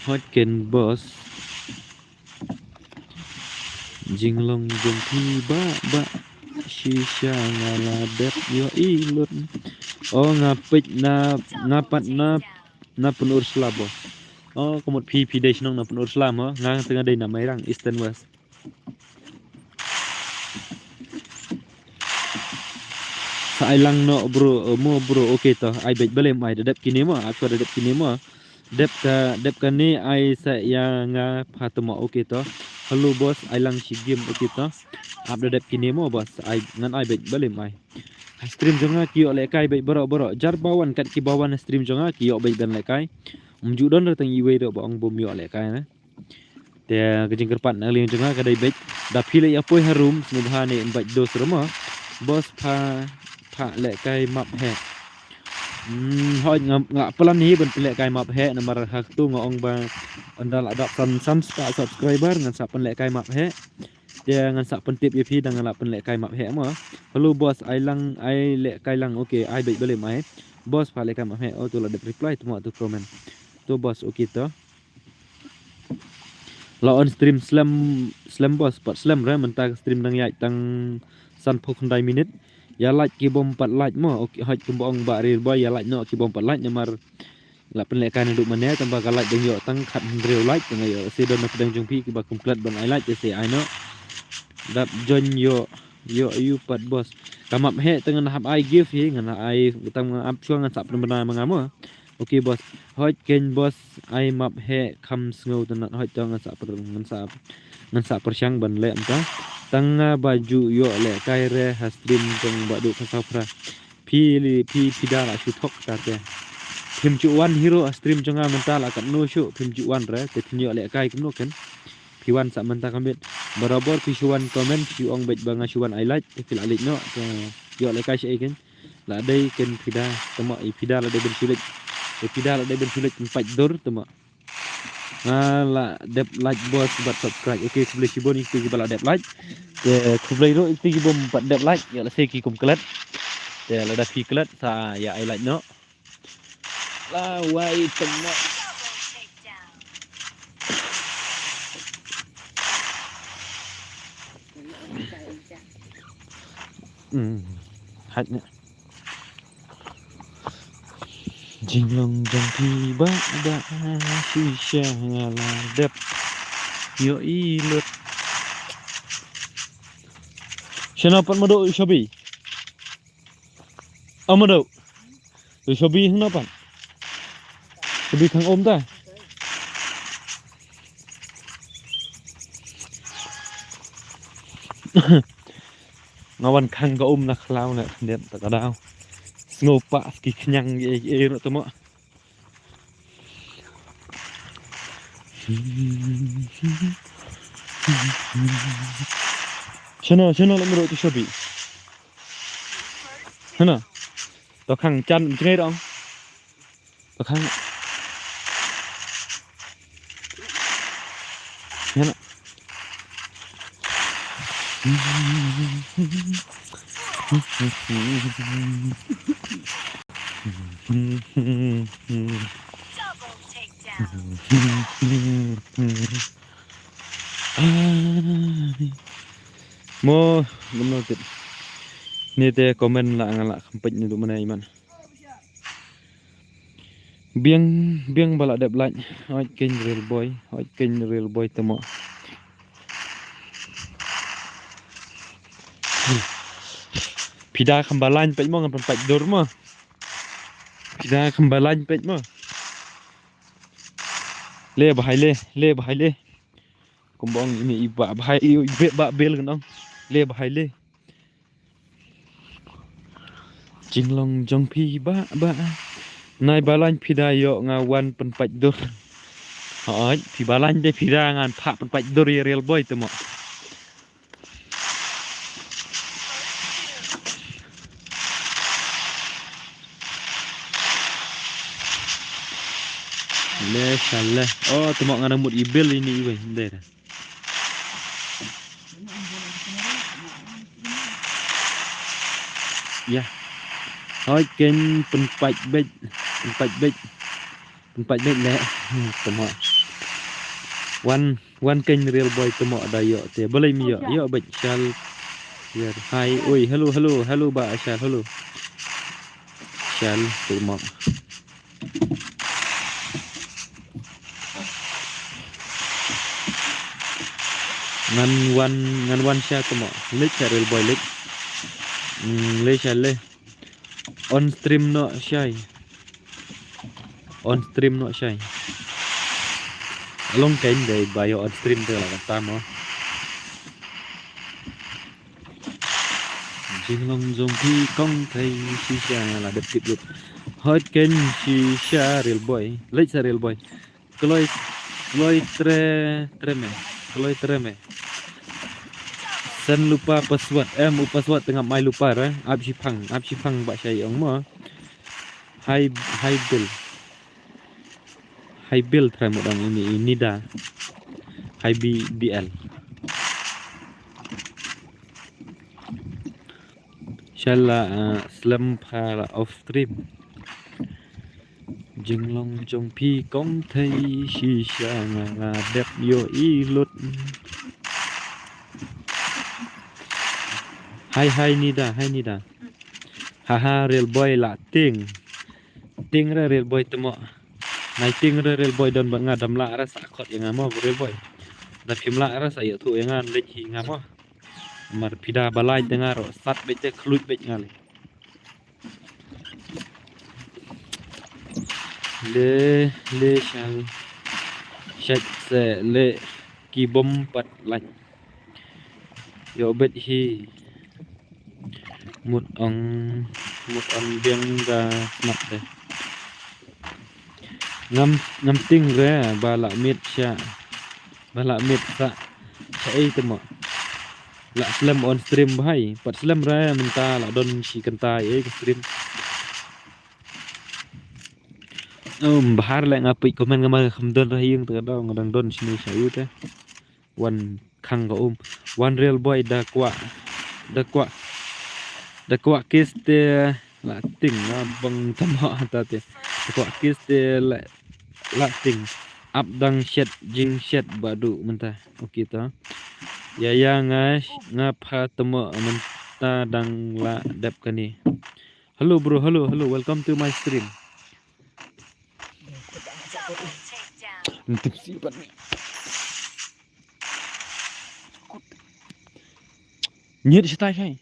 Hot ken bos. Jinglong jong pi ba shisha ngala dep yo ilun. Oh ngapit ngapat na penur sela bos. Oh komot pi dai senong na penur sela mo ngang tengah dai na mairang Eastern West. Sa ailang no bro mo bro okay to ai bet bale mai dedap kini mo aku dedap kini mo dep ka ni ai sa yang patuma okay to. Hello bos ailang si game okay to. Ab dedap kini mo bos ai ngan ai bet bale mai. Stream jonga ki oleh kai baik borok jar bawan kat ki bawan stream jonga ki ok baik dan lek kai umju don datang iwe do bang bom yo lek kai na te kejing kerpat na liang jonga kadai baik da pile ya poi harum semubhane baik dos rama bos pa lek kai map he hoi ngak pelan ni ben lek kai map he nomor hak tu ngong ba andal adap sam subscriber ngan sa pen lek kai map he dia ngan sak pentip EP dengan lak pen lek kai map he mo hello bos ai lang ai lek kai lang okay ai baik boleh mai bos pa lek kai map he oh tu la de reply tu mo tu comment tu bos okay to la on stream slam bos pat slam re mentang stream nang yai tang san phok ndai minute ya like ki bom 4 like mo okay hoj kumbong ba real boy ya like no ki bom 4 like nomor la pen lek kai nduk mane tambah ka like deng yo tang khat real like tang yo se don na pedang jungpi ki ba komplet ban ai like se ai no dap join yo pat bos kamap he tengen hap ai give he ngan ai tang ap chuang ngan sap benar mangamo okay bos hoj ken bos ai map he kham sngo tan hoj tang ngan sap persyang ban le amta tang baju yo le kai re stream tong badu khasapra pi pida la shu thok ta te phim chu wan hero stream jonga mental akan no shu phim chu wan re te yo le kai kum no ken Piwan sak mentah kambit barabor pisuan komen piuang bet banga suan highlight fil alik no yo le kai kan la dai ken pida tama pida la dai ben sulit pida la dai ben sulit 4 dor tama la dep like bos buat subscribe okay kubli sibon iki bala dep like te kubli ro iki bom 4 dep like yo la se ki kum klet te la da fi klet sa ya highlight no la wai tama hanya jinglong jang tiba da shisha ngala dep yo ilut Sinapan mo do Shobi amado Shobi hinapan Shobi kang om ta ngawan kang ga na khlaw na net ta daw ngopa ki knyang e ro to mo chano la mro to Shobi hana to khang chan ngai dong to khang hana Double takedown. Mo gumno tit ni te komen la ngala khampet ni du mana iman biang bala dep like hoj ken real boy temo pida kembalan pet mo ngan pet dor mo pida kembalan pet mo le bahai le kumbong ini iba bahai ibe ba bel kan le bahai le jinglong jong pi ba nai balan pida yo ngawan pen pet dor hoj pi balan de pida ngan pha pen pet dor real boy temo le salah oh temok ngan rambut ibel ini weh ndek ya hoi ken penpat bej le temok one ken real boy temok ada yo te boleh mi yo bej sal ya hai oi hello ba sal hello Shell tự mộng ngan one shot tự mộng lít share real boy lít lít share lít on stream no shy on stream no shy long kain để bio on stream từ là ta mà Jing long dòng thi công thầy shisha là đập kịp được hết kênh shisha real boy lấy sa real boy Kloy treme sen lupa password password tengah mai lupa rồi ap phang bak saya ông mà high bill try một đồng ini dah high BL Inshallah slam pha off stream Jing long trong phi công thấy shisha là đẹp yo y lút Hai nida haha real boy la ting ra real boy temo nai ting ra real boy don banga dam la rasa khot yang amo real boy da phim la rasa ya thu yang an lech hi ngamo mar pida balai dengar sat bete khlut bech ngali le shal se le ki bom pat lạnh yo bet hi một ông biếng ra mặt đây ngâm tinh ra ba lạ miệt sa chạy tụi mọi lạ slam on stream hay bật slam ra mình ta lạ don chỉ cần tai ấy cái stream bahar lại ngapi komen ngamar kham don ra hieng từ đó ngadang don sini sayu te one khang go one real boy da kwa kiss te la ting na bang tam họ ta te da kwa kiss te la ting up dang shed jing shed badu menta okay ta ya ngapa temo menta dang la dep kani hello bro hello welcome to my stream untuk siapa nih nyet sitai hay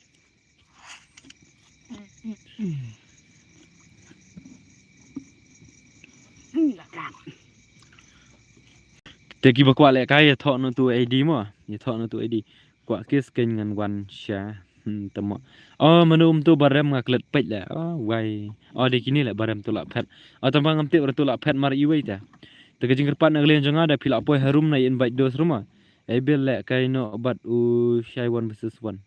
Teki bakwa le kai thọ nó tu ID mà thọ nó tu ID kwa kiss kênh ngan one share temo manum tu barem ngaklet pej la wai di kini le barem tu la phet tambang am te tu la phet mar iwei ta te ke jingker pat na glen jonga da phila poi harum na invite dos ruma bel le kai no bat u shai 1 versus 1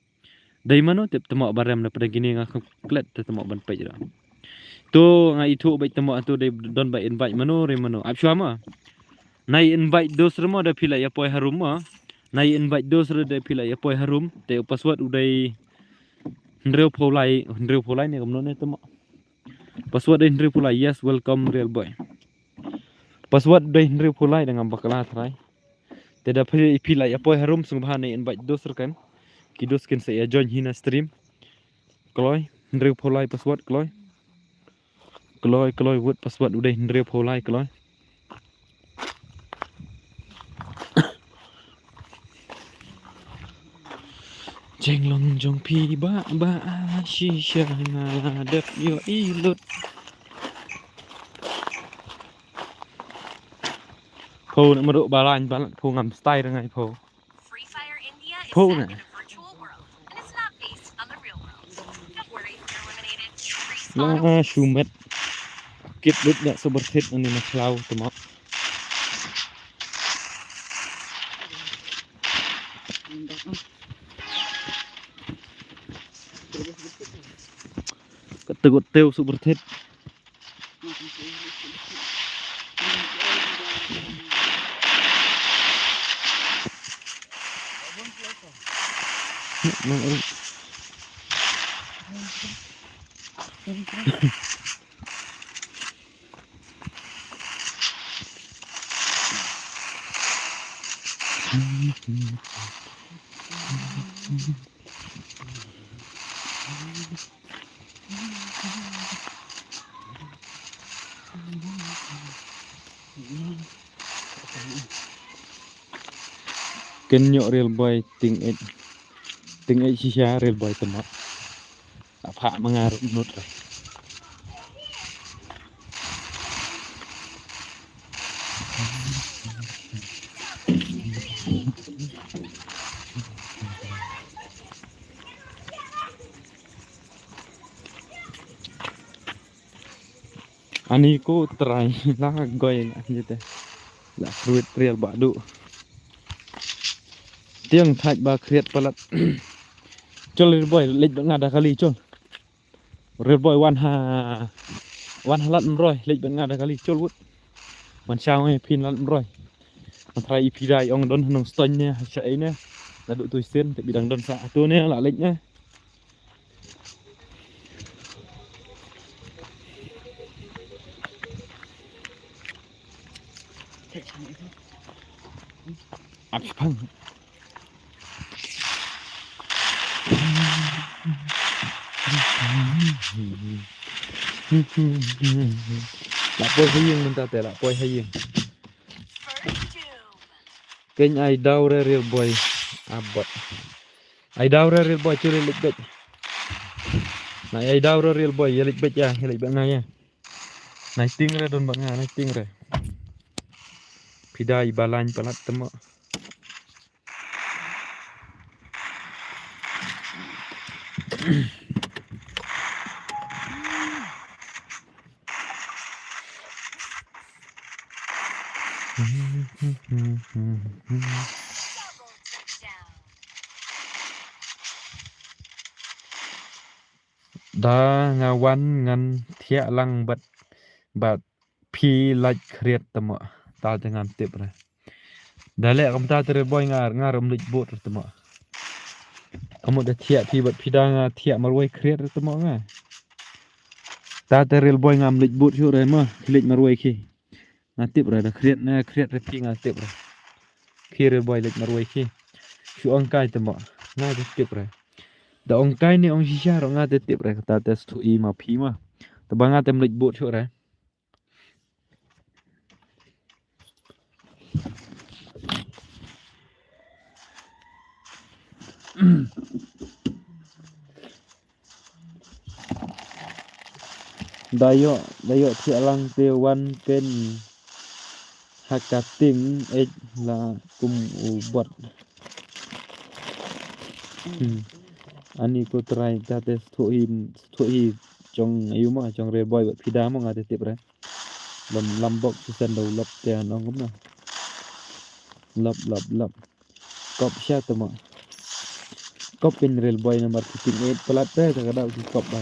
dai mano tep temo barem na pada gini ngaklet te temo ban pej ra tu ngai thu bai temo tu dai don ba invite mano re mano ap shama nai invite dos ruma da phila ya poi harum ma nai invite dos re da phila ya poi harum te password udai Ndreu polai ni kamno ne temo password dai ndreu polai yes welcome real boy password dai ndreu polai dengan bakala thrai te da phila ya poi harum sung bhane invite dos kan ki dos ken saya join hina stream kloi ndreu polai password kloi word password udai ndreu polai kloi Jeng long jong pi ba shisha na dep yo ilut po nak meruk balan po ngam style dengan po Free Fire India is Cool, set man. in a virtual world, and it's not based on the real world. Don't worry if you're eliminated. Respawn la awaits. shumet kit lut nek sebertit ini nak lau temak ketegut teu sebertit Kenyok real boy ting it shisha real boy temak. Apa mengarut nut lah. Ani ko try lah goy lah gitu. Lah fruit real badu. Tiang thaj ba kriat palat. Chol real boy lej ngada kali chol. Real boy wan halat mroy lej ngada kali chol wut. Man sao ai pin lat mroy. Man try ipi dai ong don nong ston nya sai nya. Là đội tuổi xuyên tại bị đằng đơn xạ tôi nè là lệnh nhá. Áp phăng. Là bôi hay yên mình ta tệ là bôi hay yên. Kênh ai đau ra real boy abot. Ai đau ra real boy chưa lịch bịch. Này ai đau ra real boy lịch bịch ya, lịch bạn ngay nha. Này ting ra don bạn ngay, này ting ra. Pidai balany palat temo. Da ngawan ngan thia lang bat pi like kriat temo. Ta dengan tip ra. Da lek kam ta tere boy ngar lik bot temo. Kamu da thia pi bat pi da nga thia marwai kriat temo nga. Ta tere boy ngam lik bot chu re ma lik marwai ki. Nga tip ra da kriat re pi nga tip ra. Ki re boy lik marwai ki. Chu ong kai temo. Nga da tip ra. Da ong kai ni ong shisha ro nga da tip ra ta tes tu i ma pi ma. Ta ba nga tem lik bot chu ra. Dayo thia lang te wan ken hakating ej la kum ubot. Ani ko try ta tes thu hi trong ayu ma trong real boy bat phida mo nga te tip ra. Lambok season đầu lop te nong ngom na. Lop. Kop sha temo. Kop ken real boy na marketing 8 pelat te kada si kop ba.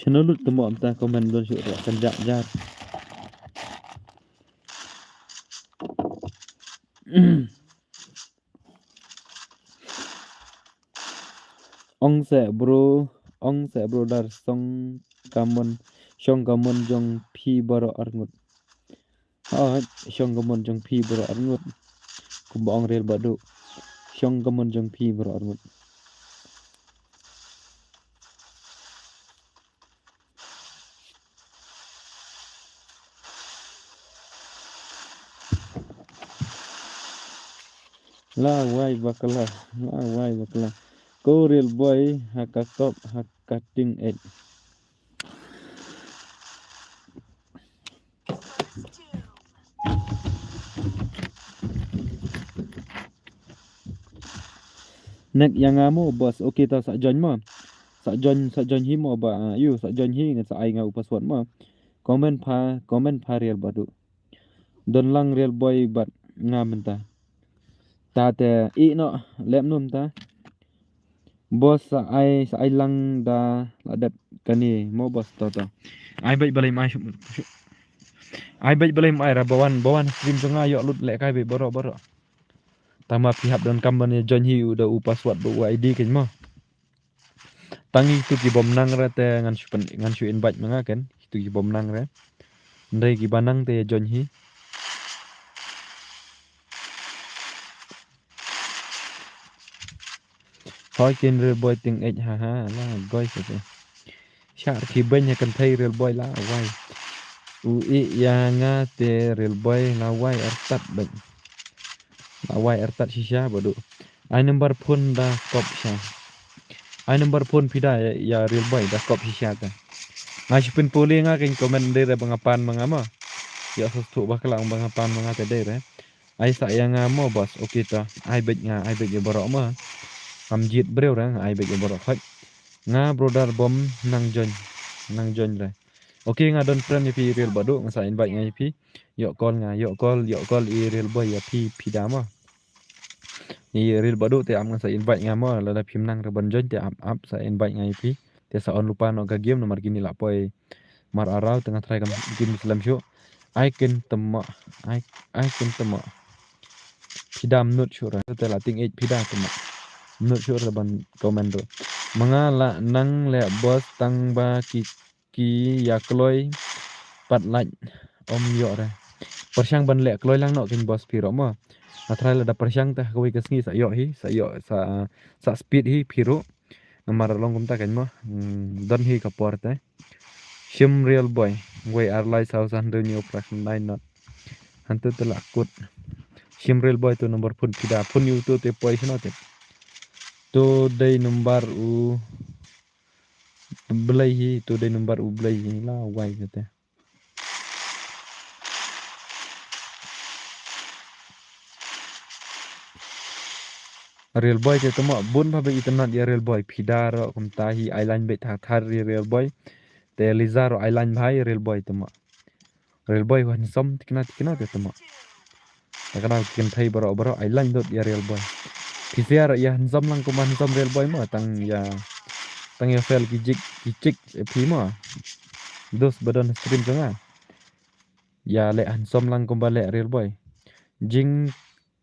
Senulut temo amta komen don syuk ra kanjak jar. Ong se bro dar song kamon jong pi baro arngut. Shong kamon jong pi baro arngut. Kumbang real badu. Shong kamon jong pi baro arngut. La wai bakala. Ko real boy hakakop hakating ed. Nek yang amo bos okay ta sak join ma. Sak join hi mo ba you sak join hi ngan sak ai ngau password ma. Comment pa real badu. Don lang real boy bat ngam ta. Ta te I no lem num ta. Bos sa ai lang da ladap kani mo bos ta. Ai bai balai mai ai bai balai mai ra bawan stream sunga yo lut lek kai be boro. tama pihak dan kamban join hi udah password bu ID kan mo tangi itu ki bom nang ra te ngan su invite manga kan itu ki bom nang ra ndai ki banang te join hi hỏi ken real boy ting h ha la goy se char ki ben ya kan thai real boy la wai u i ya nga te real boy la wai artat ben la wai artat shisha bodu ai number phone da kop sha ai number phone pida ya real boy da kop shisha ta ngasipin puli nga ken komen de re bangapan mangama ya sesu bakalang bangapan mangate de re ai sa yang mo bos okay ta ai bet nga ai bet ya borok ma jit breu ra ai bet ya borok khat nga brother bom nang join re okay nga don friend pi real badu nga sa invite nga pi yo call i real boy ya pi dama i real badu te am nga sa invite nga mo la da phim nang re ban join te up sa invite nga pi te sa on lupa no ga game nomor gini la poi mar arau tengah try kam game Islam show I can temo pidam nut syura te la ting 8 pida temo nut syura ban komando mangala nang le bos tang ba ki ya kloi pat lach om yo re persyang ban le kloi lang no kin bos piro mo atrai la da persyang ta koi kesni sa yo sa speed hi piro nomor long kum ta kan mo don hi kapor te shim real boy we are like 1000 new praction line not hantu telakut shim real boy tu nomor pun pida pun YouTube te poi sino te to day number u belai hi to day number u belai hi la wai kata real boy te temo bun ba be internet ya real boy pida ro kum ta hi island be thar real boy te lizaro island bhai real boy temo real boy wan som tikna te temo takana kin thai baro island dot ya real boy PCR ya hansom lang kuman hansom real boy mo tang ya fel kijik pi mo dos badan stream janga ya le hansom lang kumbale real boy jing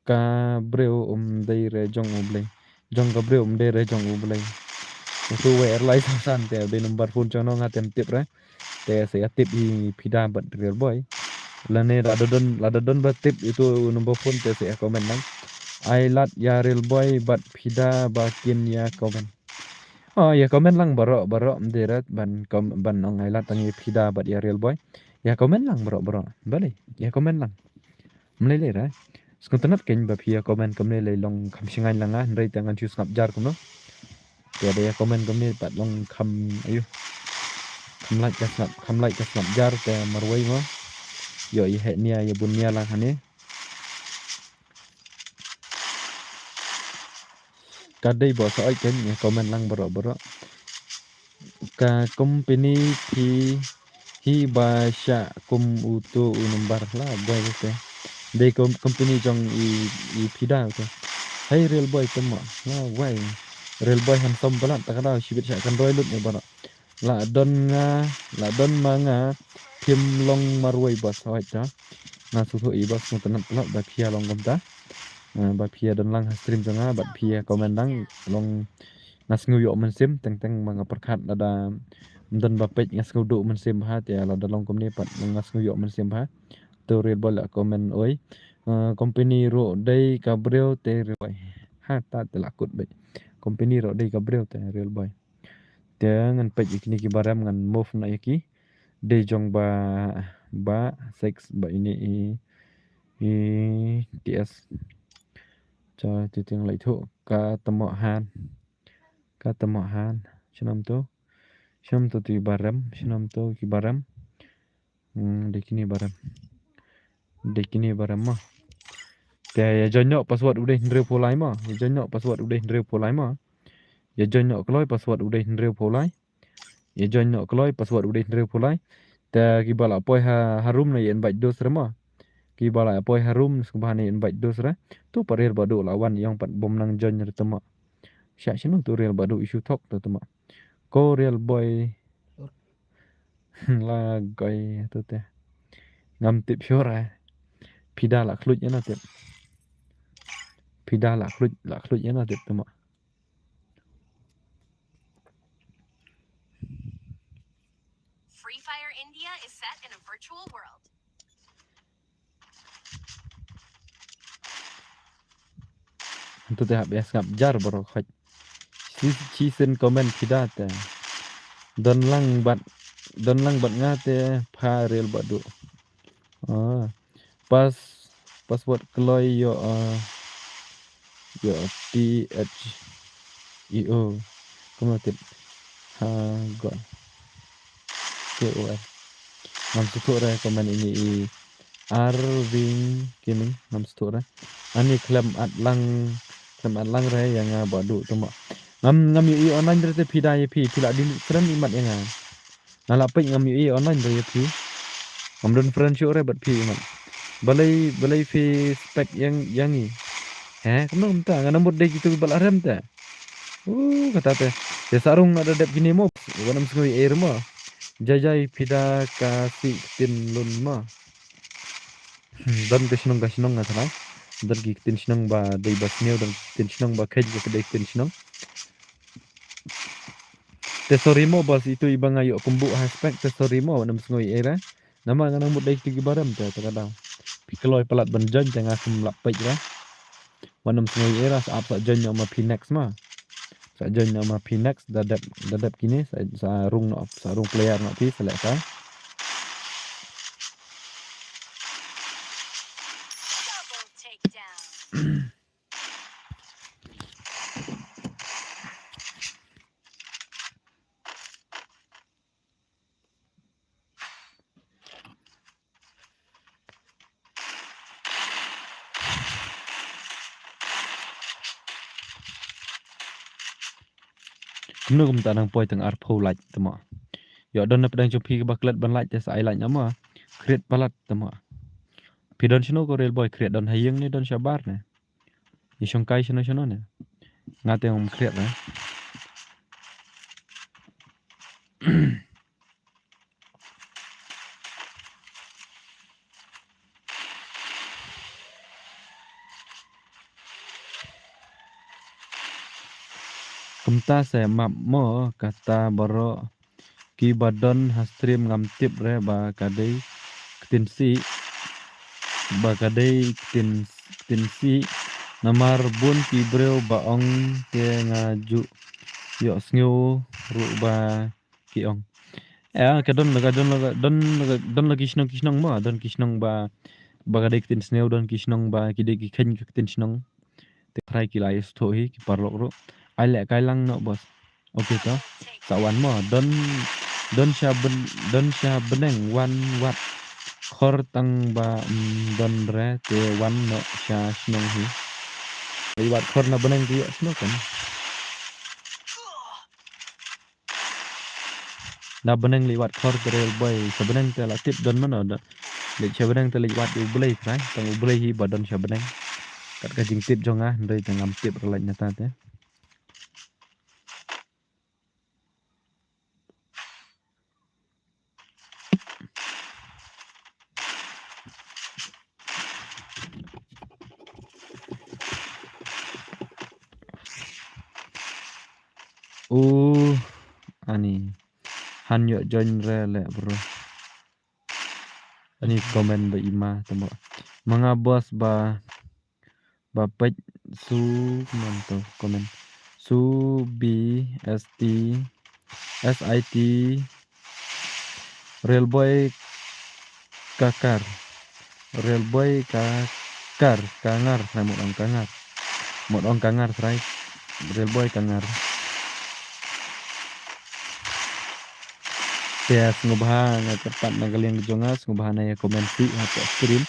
ka breu dei re jong ublei jong ka breu dei re jong ublei tu we airline san te de number phone chono ngatem tip re te se tip i pida bat real boy lane la don ba tip itu number phone te se comment nang I lat ya real boy but pida bakin ya komen oh ya komen lang baro mderet ban ong I lat tangi pida but ya real boy ya komen lang baro balik ya komen lang mlele ra skuntanat ken ba pia komen kamle long kham singan langa ndai tangan chu snap jar kuno ya de ya komen kamle pat long kham ayu kham like snap jar te marwai mo yo i he nia ya bunia lang hane kadai bo sa ken ya komen lang baro ka company hi ba sha kum utu number la boy te de company jong i pida te hey real boy temo la wai real boy handsome banget takada sibit sha kan roy lut ne bana la don manga phim long marwai bos hoi cha na su thu i bos mutan plot ba phia long gomta ba phia don lang stream janga ba phia comment lang long nas nguyo men sim teng mga perkhat ada don ba pej ngas ngudu men sim ha te la dalong komni pat ngas nguyo men sim ha to real boy la comment oi company ro dei gabriel te roi ha ta te la kut be company ro dei gabriel te real boy te ngan pej ikni ki baram ngan move na yaki de jong ba sex ba ini i ts cho titing lại thu ka tamo han shanam to ti baram shanam to ki baram dekini baram ma te ya jonyo password udah ndre polai ma ya jonyo password udah ndre polai ma ya jonyo kloi password udah ndre polai ya jonyo kloi password udah ndre polai te ki bala poi harum na yen baj dos rema ki bala poi harum subhane yen baj dos ra tu parir badu lawan yang pat bom nang jon tama sha shinu tu real badu issue tok tu tama ko real boy la goy tu te ngam tip syora pida la khlut yana te Pida lah klut ya na tip tama. Free Fire India is set in a virtual world. Untuk teh bias ngap jar bro khaj. Si sen komen pida te. Don lang bat ngate pha real badu. Pas buat keloy yo THEO kemudian gol TOR nam tutur komen ini Arvin kini nam tutur ani klaim atlang re yang badu tu mak ngam UI online dari pida ya pi pila di friend imat yang nalapik ngam UI online dari pi ngam don friend show re bat pi imat balai fi spek yang ni kamu entah ngana mud dek itu balaram ta kata teh ya sarung ada dep gini mo wanam sengoi air mo jajai pida kasih tin lun mo dan kesenong ngatana dan kitin senong ba dei basneu dan kitin senong ba kaj ke dei kitin senong tesorimo bos itu ibang ayo kumbu aspek tesorimo wanam sengoi air nama ngana mud dek tigi baram ta kadang pikeloi pelat benjan tengah semlapik wanam sengoi air saat jan sama Pinex mah sajen nama Pinex dadap kini sarung player nak pi selesai Double takedown. kena kum tanang poi teng arpo like tama yo don pedang jumpi ke baklet ban like te sai like nama create palat tama pidon sino ko real boy create don hayeng ni don sabar ne ni songkai sino ne ngate om create ne kumta saya map mo kata baro ki badon hastream ngam tip re ba kadai ketinsi ba kadai ketinsi namar bun ki breu ba ong te ngaju yo sngu ru ba ki ong kadon lagi kisnong mo don kisnong ba kadai ketin sneu don kisnong ba kidai ki khen ketin snong te try ki lai stoi ki parlok ru ai lek kai lang no bos okay to sawan mo don sha beneng wan wat khor tang ba don re te wan no sha snong hi liwat khor na beneng dia snong kan na beneng liwat khor terel boy sebeneng te latip don mana da le sebeneng te liwat u blai kai tang u blai hi ba don sha beneng kat ka jing tip jonga ndai tangam tip relai nyata te ani han yo join re le bro ani komen ba ima tamo mga bos ba pej su manto komen su BST SIT real boy kakar kangar saya mod ong kangar serai real boy kangar ya ngubah cepat nagaliang jongas ngubah na ya komen si atau stream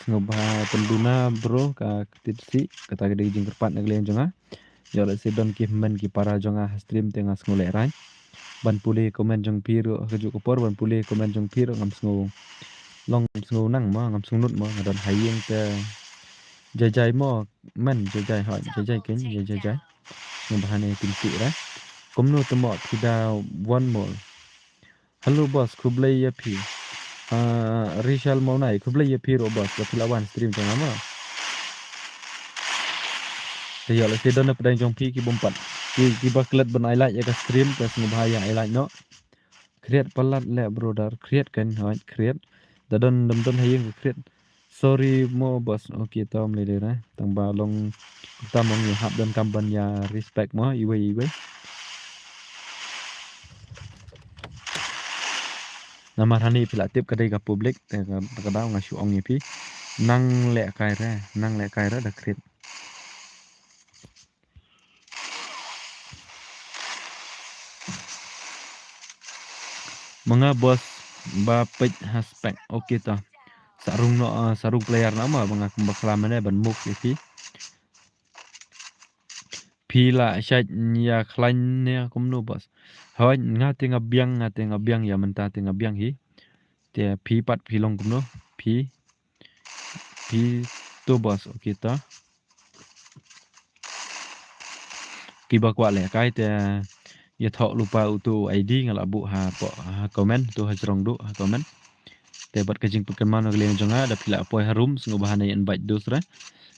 ngubah penduna bro ka ketitsi kata gede jing kerpat nagaliang jonga ya le sidon ki men ki para jonga stream tengah ngulek rai ban pulih komen jong piro kejuk kopor ban pulih komen jong piro ngam sngu long sngu nang ma ngam sngut ma ngadon hayeng te jajai mo men jajai ha jajai ken jajai ngubah na tingsi ra komno temo pida one more halo bos kublai ya pi Rishal mau naik kublai ya pi ro bos tapi lawan stream jangan ma Thì giờ là khi đó nó đang trong phi cái bom pat ki baklet ban highlight ya ka stream ka sing bahaya highlight no create palat le brother create kan hoy create da don hayeng create sorry mo boss okay tom le de na tang ba long ta mong ni hab don kamban ya respect mo iwe nama hani pila tip kadai ka public te ka daw nga shu ong ni pi nang le kai ra da create mga boss ba pej haspek okay ta sarung player nama mga kumbakla mana ban muk pi pila syait ya klan ne kumno bos hoy ngate ngabiang ya menta te ngabiang hi te pi pat pi long kumno pi tu bos kita kiba kwa le kai te ya thok lupa utu id ngala bu ha po comment tu ha jrong du ha comment te bat kajing pekeman ngleng jonga da pila poi harum sungo bahane invite dosra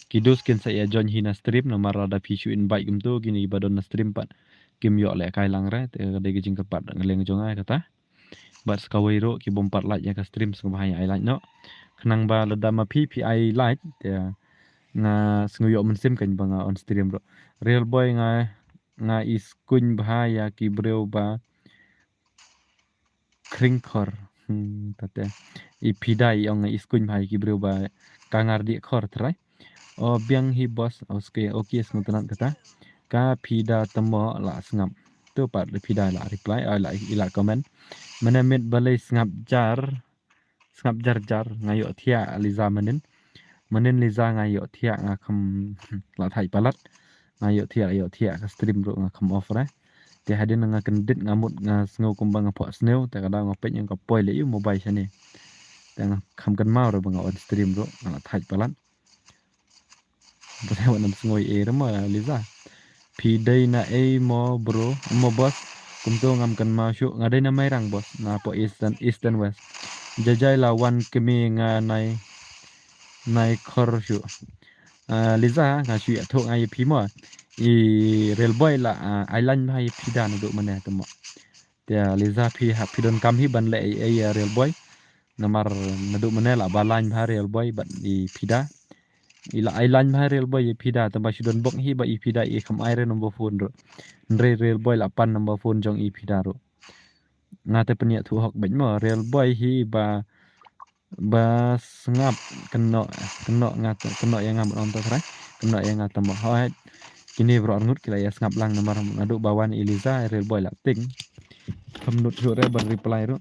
kidos ken saya join hina stream na marada pishu invite gum tu gini badon na stream pat kim yo le kai lang re te de gijing kepat ngeleng jonga kata bat skawai ro ki bom pat like ya ka stream sung bahaya I like no khnang ba lada ma ppi like te nga sungu yo men sim kan banga on stream ro real boy nga is kun bahaya ki breu ba kringkor tate ipidai ong is kun bahaya ki breu ba kangar di khor trai o biang hi boss okay smutanat kata ka pida temo la sngap tu pat le pida la reply la ila comment menemit balai sngap jar ngayo thia liza menen liza ngayo thia nga kham la thai palat ngayo thia ka stream ro nga kham off ra te hadin nga kendit ngamut nga sngo kumbang pho sneu te kada nga pet yang ka poi le yu mobile chane te nga kham kan mau ro bang on stream ro nga thai palat Bada wan ngoi e rama liza pi dai na e mo bro mo boss kumto ngam kan ma shu ngadai na mai rang boss na po eastern west jajai la wan kemi nga nai khor shu liza nga shu ya tho ngai pi mo i rail boy la island hai pi dan do mane tamo te liza pi ha pi don kam hi ban le e rail boy namar nadu mane la balan ha rail boy ban i pida ila island bhai rail boy phida tamba shudon bok hi ba phida e kham aire number phone ro rail boy la pan number phone jong phida ro ngate penia thu hok ben mo rail boy hi ba ngap keno yang ngam on to thrai keno yang ngata mo hoet kini bro ngut kila ya ngap lang nomor ngadu bawan Eliza rail boy la ting kham nut ro re ban reply ro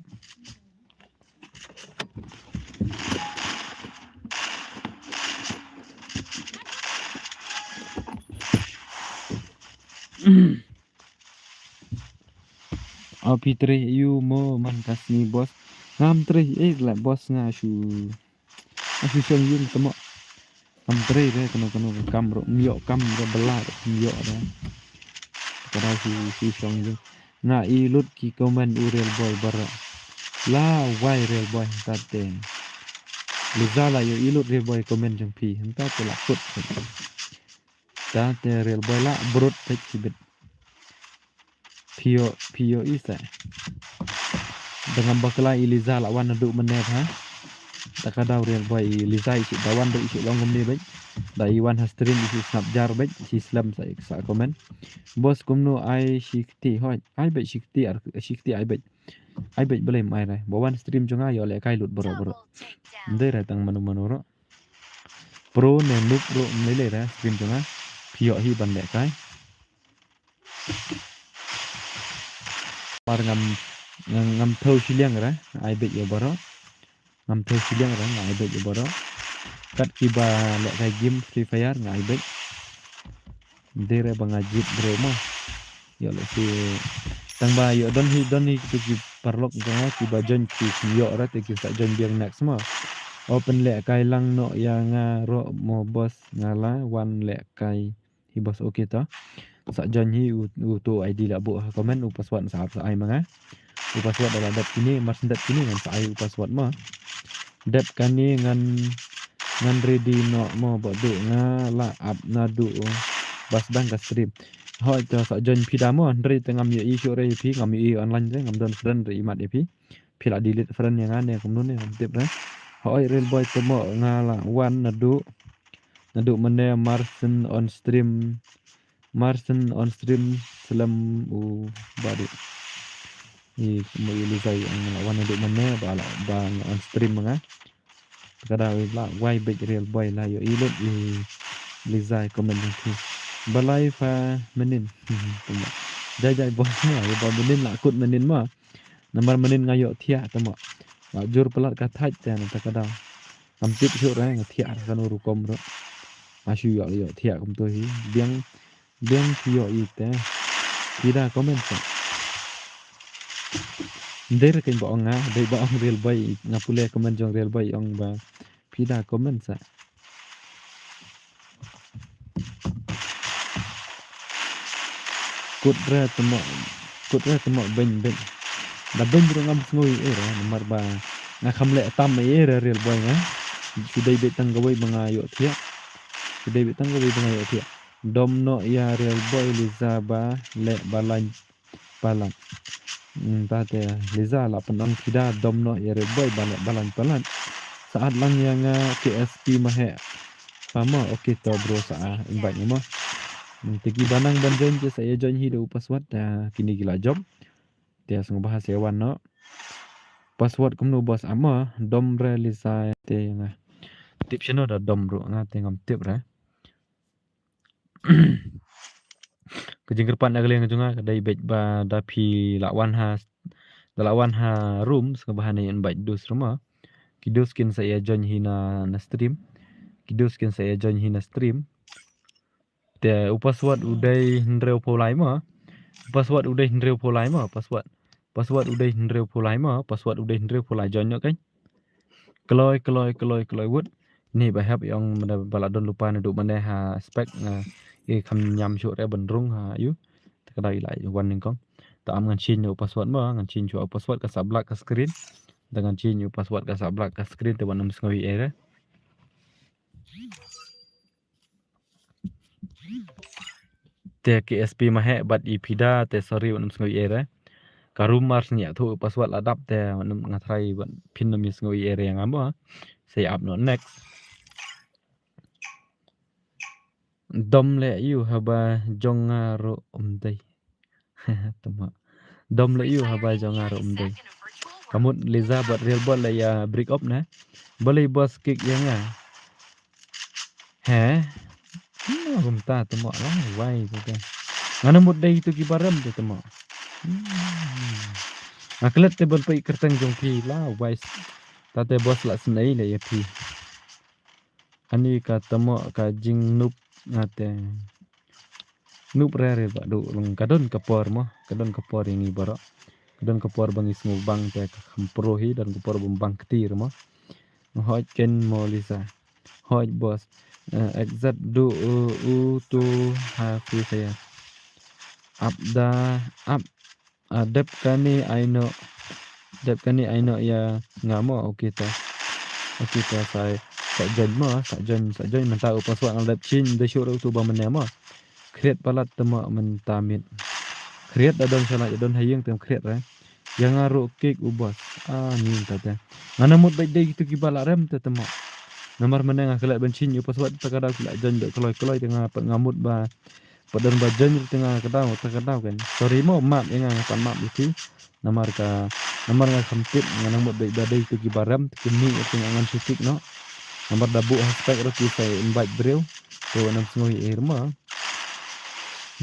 P3 you mo man kasni boss ngam 3 la boss nga shu song yung tamo ngam 3 re kono kam ro myo kam ro belar myo da kada shu song yung nga I lut ki comment u real boy bar la why real boy tate liza la yo ilut real boy comment jong pi henta te la kut tate real boy la brut te kibet Pio isa dengan bakla Eliza lawan nduk menet ha takada real boy Eliza isi dawan do isi longom ni baik da iwan ha stream isi snapjar baik isi slam sa komen bos kumno ai shikti hoy ai baik shikti ai baik boleh mai rai bawan stream jonga yo le kai lut boro ndai ra tang manu ro pro ne nuk ro mele ra stream jonga Pio hi ban le kai par ngam thau siliang ra ai bet yo baro ngam thau siliang ra ai bet yo baro kat kiba le kai game free fire ngai bet dere bangajit drama yo le si tangba yo don hi tu ki parlok ga kiba jon ki yo ra te ki sa jon biang next mo open le kai lang no ya nga ro mo boss ngala one le kai hi boss okay ta sa jon hi tu ID la bu comment u password sa ai manga u password dalam dap ini mas dap ini ngan sa ai u password ma dap kani ngan ready no mo bodu nga la up na du bas dang ka stream hoi to sa join pi damo ndri tengam ye isu re pi ngam i online re ngam don friend re imat pi pi la delete friend yang ane kum nun ngam tip re hoi real boy tomo ngala wan nadu mene Martin on stream selam u badi i mo ilizai ang wan nadu mene bala bang on stream nga kada la wai big real boy la yo ilut i lizai comment tu balai fa menin jai boy ya ba menin la kut menin ma nomor menin ngayo thia tamo ba jur pelat ka thai te na kada am tip chu ra nga thia kan ru kom ro asu yo thia kom to hi biang yo i te kira comment sa der ken ba nga dei ba ong real boy ngapule comment jong real boy ong ba pida comment sa kutra temo ben da ben ro ngam ngoi era nomor ba nga khamle tam era real boy nga sudai be tang gawai bangayo thia domno ya real boy liza ba le balan palang ta te liza la pandang pida domno ya real boy balan saat lang yang KSP mahe sama okey to bro sa invite mo tegi banang dan join je saya join hidup password kini gila job dia sung bahas hewan no password kumno bos ama dom realize te nga tip chino da dom bro nga te ngam tip ra kejingker pan agle ngajunga kadai bet ba dapi lawan ha room sung bahan invite dus rumah kidus kin saya join hina na stream te password udai ndreu polai ma password udai ndreu polai join yo kan kloi wut ni ba hab yang bala don lupa na du mane ha spec nga e kham nyam chu re benrung ha yu kadai lai wan ning kong ta am ngan chin yo password ma ngan chin chu password ka sablak ka screen dengan chin yo password ka sablak ka screen te wanam sngowi era te KSP mahe bat ipida te sorry wanam sngowi era karum mars nya thu password adap te wanam ngatrai pin nam sngowi era yang amo say up no next dom le yu haba jongaro umdai tama dom le yu haba jongaro umdai kamut liza bat real bot le ya break up na boleh boss kick yang he rumta tama lah wai tu ngana mut dai tu kibaram tu tama aklet te bol pai kertang jongki la wai tate boss la senai le ya pi ani ka tama ka jing nup ngate nup rare ba do kadon kapor ini baro kadon kapor bangis ngubang te kamprohi dan kapor bumbang ketir mo hoj ken mo lisa hoj bos exact do u tu hafi saya dep kani aino ya ngamo okey ta saya sa join mentau password ngal dep chin de syuru tu ba menema create palat tema mentamit create adon salah adon hayeng tem create ra yang aru kick ubas ni tata ngana mut baik dai gitu kibala rem te tema nomor meneng kelat bencin you password takada kelat join dek keloi tengah ngamut ba padan ba join tengah kadau kan sorry mo map yang ngapan map itu nomor nga kempit ngana mut baik dai itu kibaram kini tengah ngan susik no nomor dabu hashtag roki saya invite beliau tu nam ngoi irma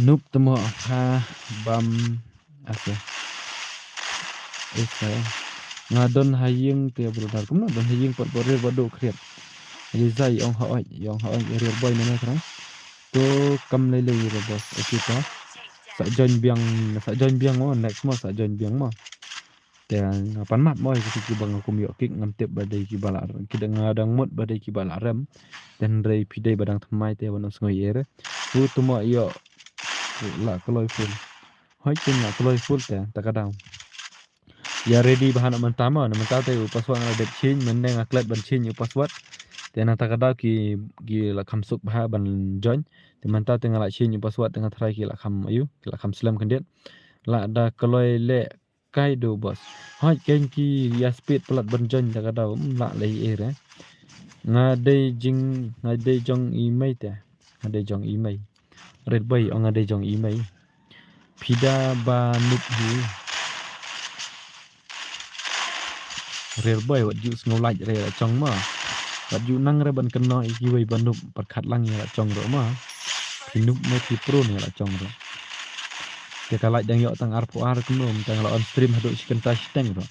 nup temo ha bam ase saya ngadon hayeng te brother kumna don hayeng pot bore bado kriat lizai ong haoi real boy mana sekarang tu kam lele re bos kita sa join biang mo next mo sa join biang mo te ngapan map moy ki bang aku yo kick ngam tip badai ki balar ki ngadang mut badai ki balarem dan rei pidai badang thamai te wono ngoi ere tu tumo yo la koloi full hoi kin la koloi full te takadang ya ready bahan mentama mentau te password ada change meneng aklat ban change password Tena takada ki la kham suk bah ban join te manta tengah la chin password tengah try ki la kham ayu ki la kham slam kendiat la da kaloi le kai do bos hoi ken ki ya speed pelat ban join takada la lei re ngade jong email te ngade jong email red boy ngade jong email pida ba nup hi real boy wat ju snow light re chong ma wat ju nang re ban keno iki wei banup perkhat lang ya chong ro ma pinup me pi pro ni la chong ro te kalai dang yo tang arpo ar kunom tang la on stream hadu chicken touch tang ro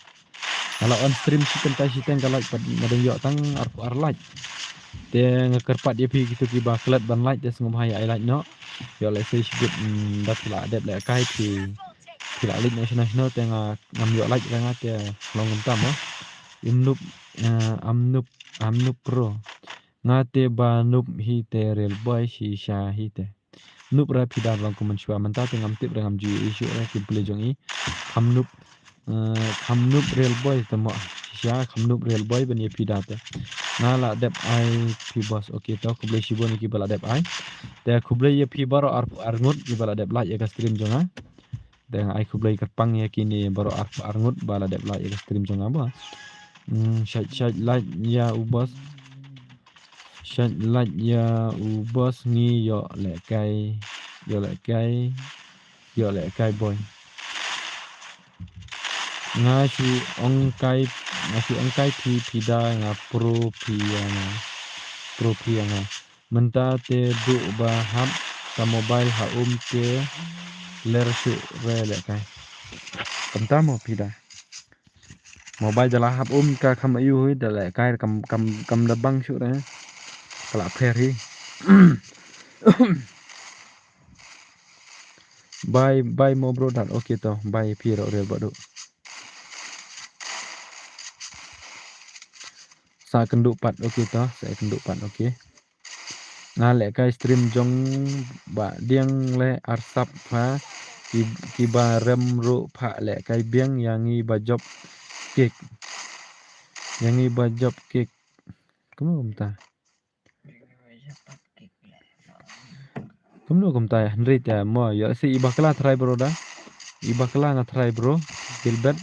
kalau on stream chicken touch tang kalai pad madang yo tang arpo ar light te ngekerpat dia pi gitu ki ba klat ban light te sngom hai ai light no yo le sei shibit dat la dep le kai pi la lit national te ngam yo light ranga te long tam mo imnup amnup pro ngate ba nup hi te real boy shi sha hi te nup ra pidar long kuman shwa manta te ngam tip ngam ju isu ra ki ple jong i khamnup real boy te mo sha khamnup real boy ban ye pidar te na la dep ai pi boss okay to kuble shibon ki bala dep ai te kuble ye pi baro arngut ki bala dep la ye ka stream jonga te ai kuble kerpang ye kini baro arngut bala dep la ye ka stream jonga ba Syat like ya ubos Syat like ya ubos ngi yo le kai boy ngashu ongkai pi pida nga pro pi nga menta te du ba hap ka mobile ha te ler su re le kai kamta mo pida mobile jala hap ka kham ayu hui da le kai kam da bang su re kala pher hi bye mo bro dan okay to bye pi ro re badu sa kenduk pat okay to sa kenduk pat okay nga le kai stream jong ba diang le arsap pha ki ba rem ro pha le kai biang yangi ba job kek kamu ta kamu kom ta Henry ta mo yo si ibakla try bro da ibakla nga try bro Gilbert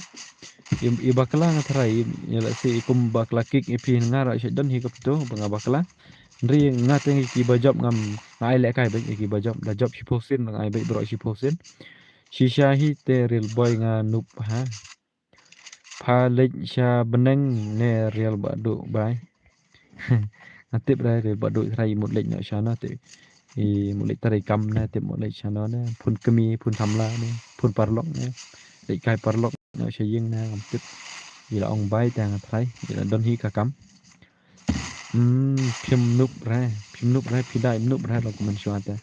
ibakla nga try yo si kum bakla kik ipi ngara shedon hi kapto banga bakla Henry nga tengi ki ba job ngam ai le kai ba ki ba job da job shi posin ngai ba bro shi posin shisha hi te real boy nga nup ha pha lek sha beneng ne real ba do bai atip ra real ba do trai một lek na sha na te một lek trai kam na te một lek sha na phun kemi phun thamla ne phun parlok ne lek kai parlok na sha ying na ngam tip vì là ông bai tang trai vì là don hi ka kam phim nup ra pidai nup ra lo man shwa ta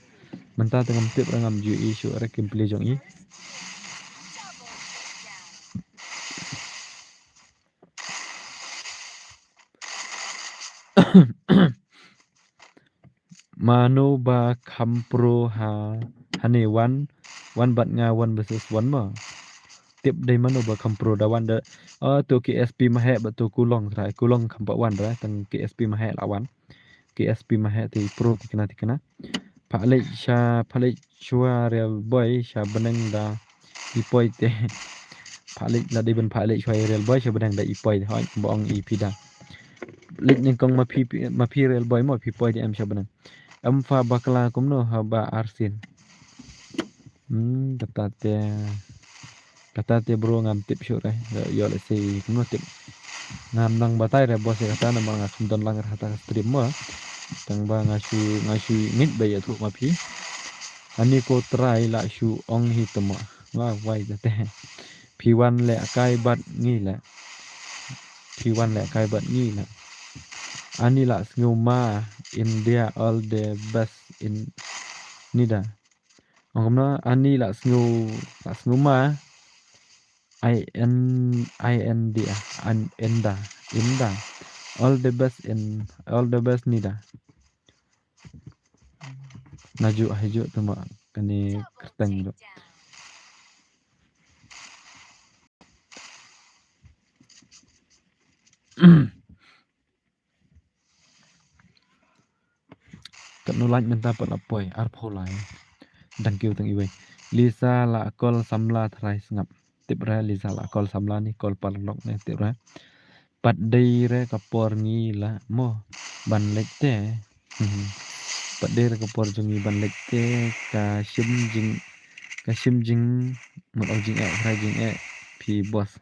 man ta ngam tip ra ngam ju isu ra kim ple jong i mano ba khampro hane one bat nga one versus one ma tip dai mano ba khampro da one da to KSP ma he ba to kulong khampa one ra tang KSP ma he la one KSP ma he ti pro tikana phale chua real boy sha beneng da ipoi te phale la de ben phale chua real boy sha beneng da ipoi hoi bong ipida lik ning kong ma phi real boy mo phi poi di em sha beneng fa bakla kumno ha ba arsin kata te bro ngam tip shu re yo le si kumno tip ngam nang batai re bos kata na mga kumdon lang hata stream mo tang ba ngasu ngit ba ya thu ma phi ani ko try la shu ong hi tama wa wai da te phi wan le kai bat ngi la ani la nguma India all the best in nida ngomna ani la nguma IND inda all the best nida naju haju tama kani kerteng do like mentah pat lapoi arpolai. Thank you tang iwe. Lisa la kol samla thrai ngap. Tip ra Lisa la kol samla ni kol parlok ni tip ra. Pat dei re kapor ngi la mo ban lek te. Pat dei re kapor jungi ban lek te ka shim jing một ông jing e thrai jing e pi boss.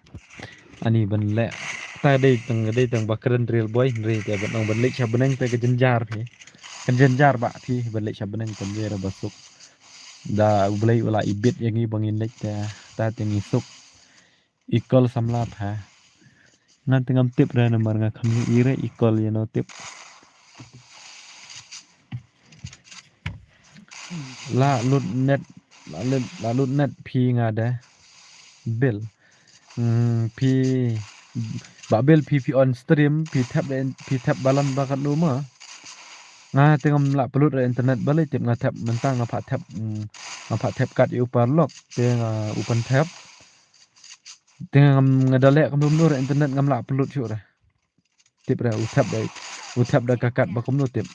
Ani ban lek ta dei tang bakran real boy re te ban ong ban lek chabeneng te ke jenjar he. Kan jenjar ba pi ban lek chabeneng kan re basuk. Da ulai ula ibit yang ni bangin lek ta tingi suk ikol samla ha ngan tengam tip ra namar nga khamni ire ikol tip la lut net pi nga da bill pi ba bill pi on stream pi tap balan bakat lu ma nga tengam la pelut ra internet balai tip nga tap mentang nga phat tap kat yu parlok te nga open tap tengam ngadalek kam nur internet ngam la pelut chu ra tip ra utap da kakat bakum nu tip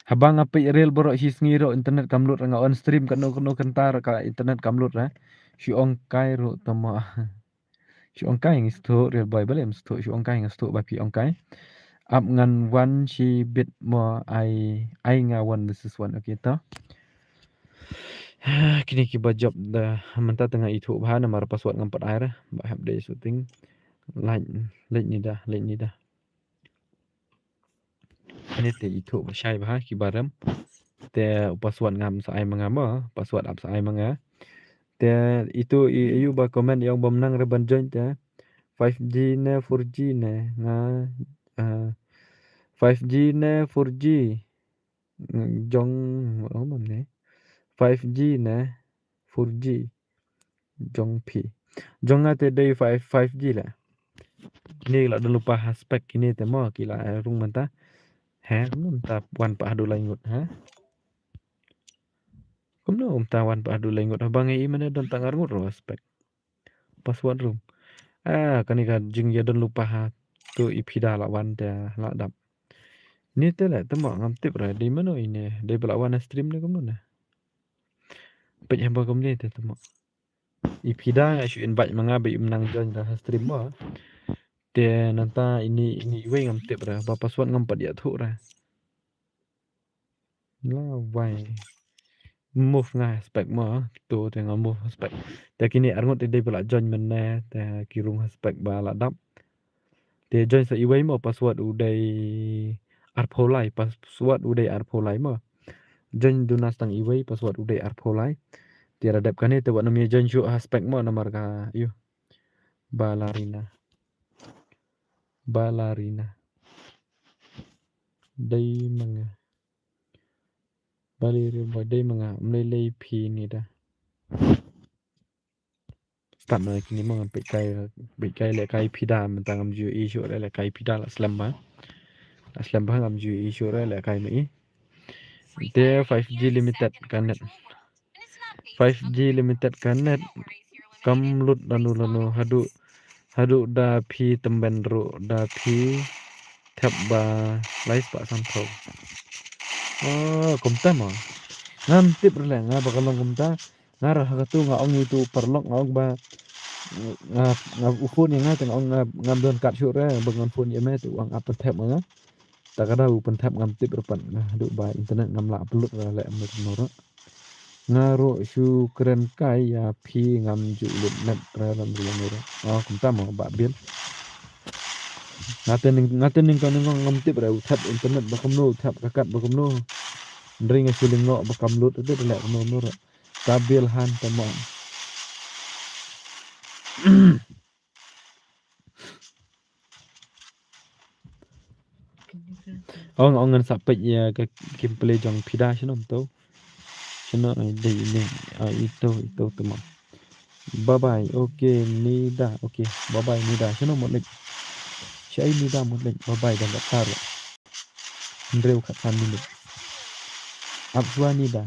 habang api real borok his ngiro internet kamlut nga on stream kan no kentar ka internet kamlut ra si ong kai ro tama si ong kai ngis to real boy balem sto si ong kai ngis to ba pi ong kai up ngan one si bit mo ai nga one this is one okay to kini ki job da menta tengah itu bahana mar password ngampat air ba have day shooting lek ni dah ini te itu syai bah ki baram te password ngam sai mangam password up sai manga te itu iu ba comment yang bomnang reban join te 5G ne 4G ne nga 5G ne 4G jong om ne 5G ne 4G jong pi jong ate day 5G la ni la dulu lupa spek ini te mo kila rung menta ha kum ta wan pa adu langut ha kum no tawan pa adu langut abang i mana don tangar ngut ro spek password room kani ka jing ya don lupa ha tu ipida la wan ta la dap ni te la temo ngam tip ra di mana ini di bela wan stream ni kum na pe hamba kum ni te temo ipida shu invite manga be menang join ra stream mo te nanta ini we ngam tip ra ba password ngam pa dia thu ra la wai move nga spek mo tu tengah move spek te kini arngot te bela join mena te kirung spek ba la dap te join sa iwai mo password udai arpolai password udai arpolai mo join dunas tang iwai password udai arpolai te radap kane te wat namanya join shu spek mo namar ka yu balarina dai manga Balir badai manga melelei pi ni dah. Start na kini manga pe kai le kai pida mentang am ju isu le kai pida la slam ba am ju isu le kai mai. Dia 5G limited kanet. 5G limited kanet kamlut lanu hadu da pi temben ro da pi tap ba lais pa sampo. Kumta mo ngam tip rela nga bakalong kumta ngara hakatu nga ong itu perlok nga ong ba nga ufun yang nga ong ngam don kat syure bangon phone yeme tu ang apa tap nga takada open tap ngam tip repan nga du ba internet ngam la upload ra le mer noro ngaro shu keren kai ya pi ngam ju net ra lam noro kumta mo ba bil ngaten ning kan ngam tip ra tap internet bakam no tap kakat bakam no ring suling no bakam lut itu le no kabil han tamam ong ngan sapet ya ke gameplay jong pida sino to sino dei ni itu tamam bye bye okay nida okay bye bye nida sino một lịch Syai nida một lịch bye bye dan tar ndreu khat san minit Abswa nida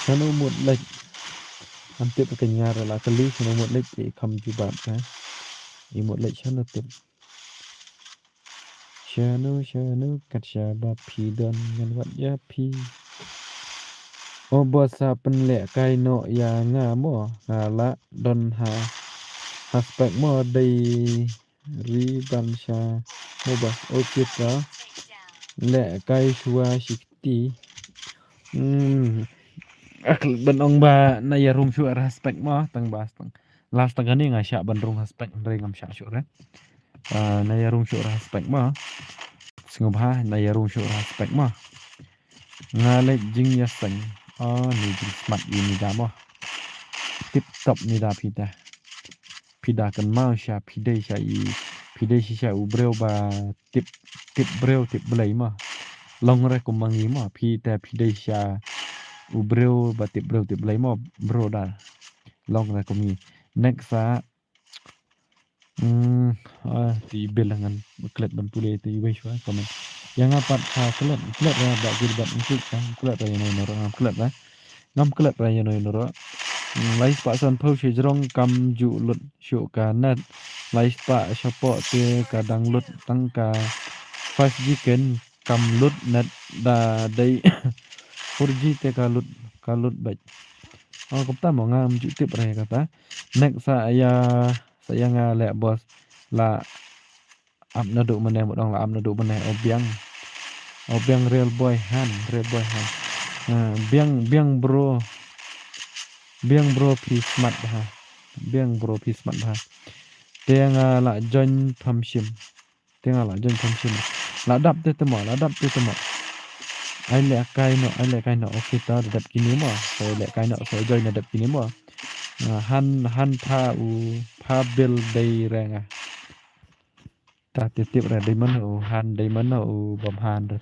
Sano một lịch Antip kenyar la kali sono một lệch để cầm chú bạn ha. Một lệch cho nó tip. Shanu kat shabab pi don ngan wat ya pi. Bosa penlek kai no ya nga mo la don aspek mo dei riban sha mo bas okey ta le kai shua shikti akal ban ong ba na ya rum shu aspek mo tang bas tang last tang ni nga sha ban rum aspek re ngam sha shu re na ya rum shu aspek mo singop ha na ya rum shu aspek mo ngale jing ya sang ni jing smart ini da mo tip top ni da pida kan mau sha pidai sha ubreu ba tip breu tip belai ma long re ko mangi ma pidai sha ubreu ba tip breu tip belai ma bro da long re ko mi next sa ti belangan klet ban pule ti wei shwa komen yang apat sa klet ra ba gil bat mukut klet ra no no klet ra ngam klet ra no no lai pa son phau che jrong kam ju lut shu ka nat lai pa shapo te ka dang lut tang ka 5G ken kam lut nat da dai 4G te ka lut bai ko ta mo ngam ju tip re ka ta nek saya nga le bos la ap na do mane mo dong la ap na do mane obiang real boy han biang bro pi smart ha tenga la join phamshim la dap te temo ai le kai no okay ta dap kini mo so le kai no so join dap kini mo han pha bil dei renga ta tip ra dei man han dei man bom han ra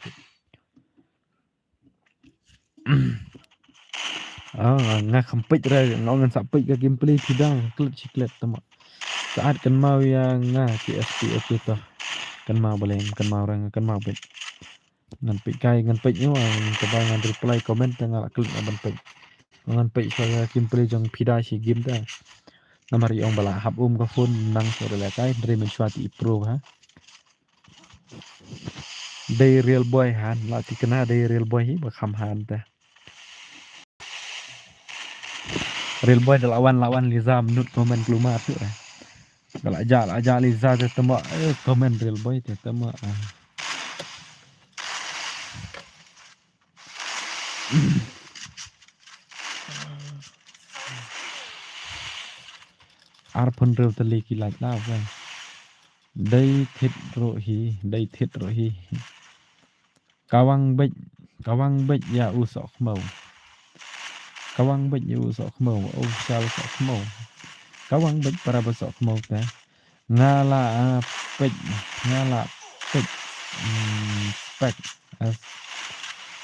nga khampit ra ngon sapit ka gameplay pidang klik chiklet tama saat kan mau yang nga CSP okay to kan mau boleh kan mau orang kan mau bet ngan pit kai ngan pit ni wang kebangan reply comment tengah klik aban pit ngan pit saya gameplay jong pida si game ta namari ong bala hap ka phone nang so le kai dre men swati pro ha day real boy han la ti kena day real boy hi ba kham han ta real boy lawan Liza menut komen keluar tu lah. Kalau ajak Liza tu tembak komen real boy tu tembak. Arpun real teli kilat lah kan. Day thit rohi. Kawang bej ya usok mau. Kawang bej yu sok mau shal sok mau kawang bej para besok mau ta ngala pej spek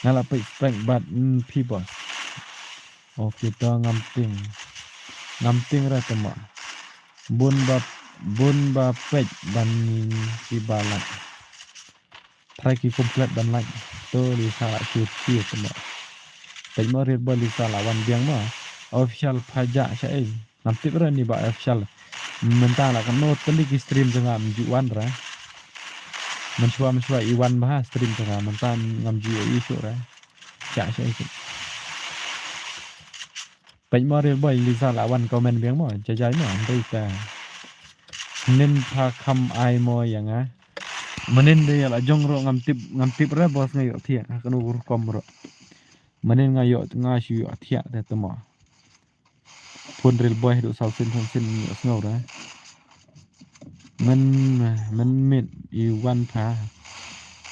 ngala pej spek bat pi bos kita ngam ting ra tama bun ba pej ban si balat trai ki komplit ban lagi to di salah cuci tama Tadi mau real boy Lisa lawan biang mah official pajak saya nanti berani ba official mentala kan no tadi ki stream tengah menjuan ra menshua iwan bah stream tengah mentan ngamju isu ra cak saya ikut tadi mau real boy Lisa lawan komen biang mah jajai mah andai ta nen pa kam ai mo yang menen dia la jong ro ngamtip ra bos ngayo thia kan ur kom ro menen ngayo ngasyu athia te tama pun real boy do sausin ngau ra men mit iwan pa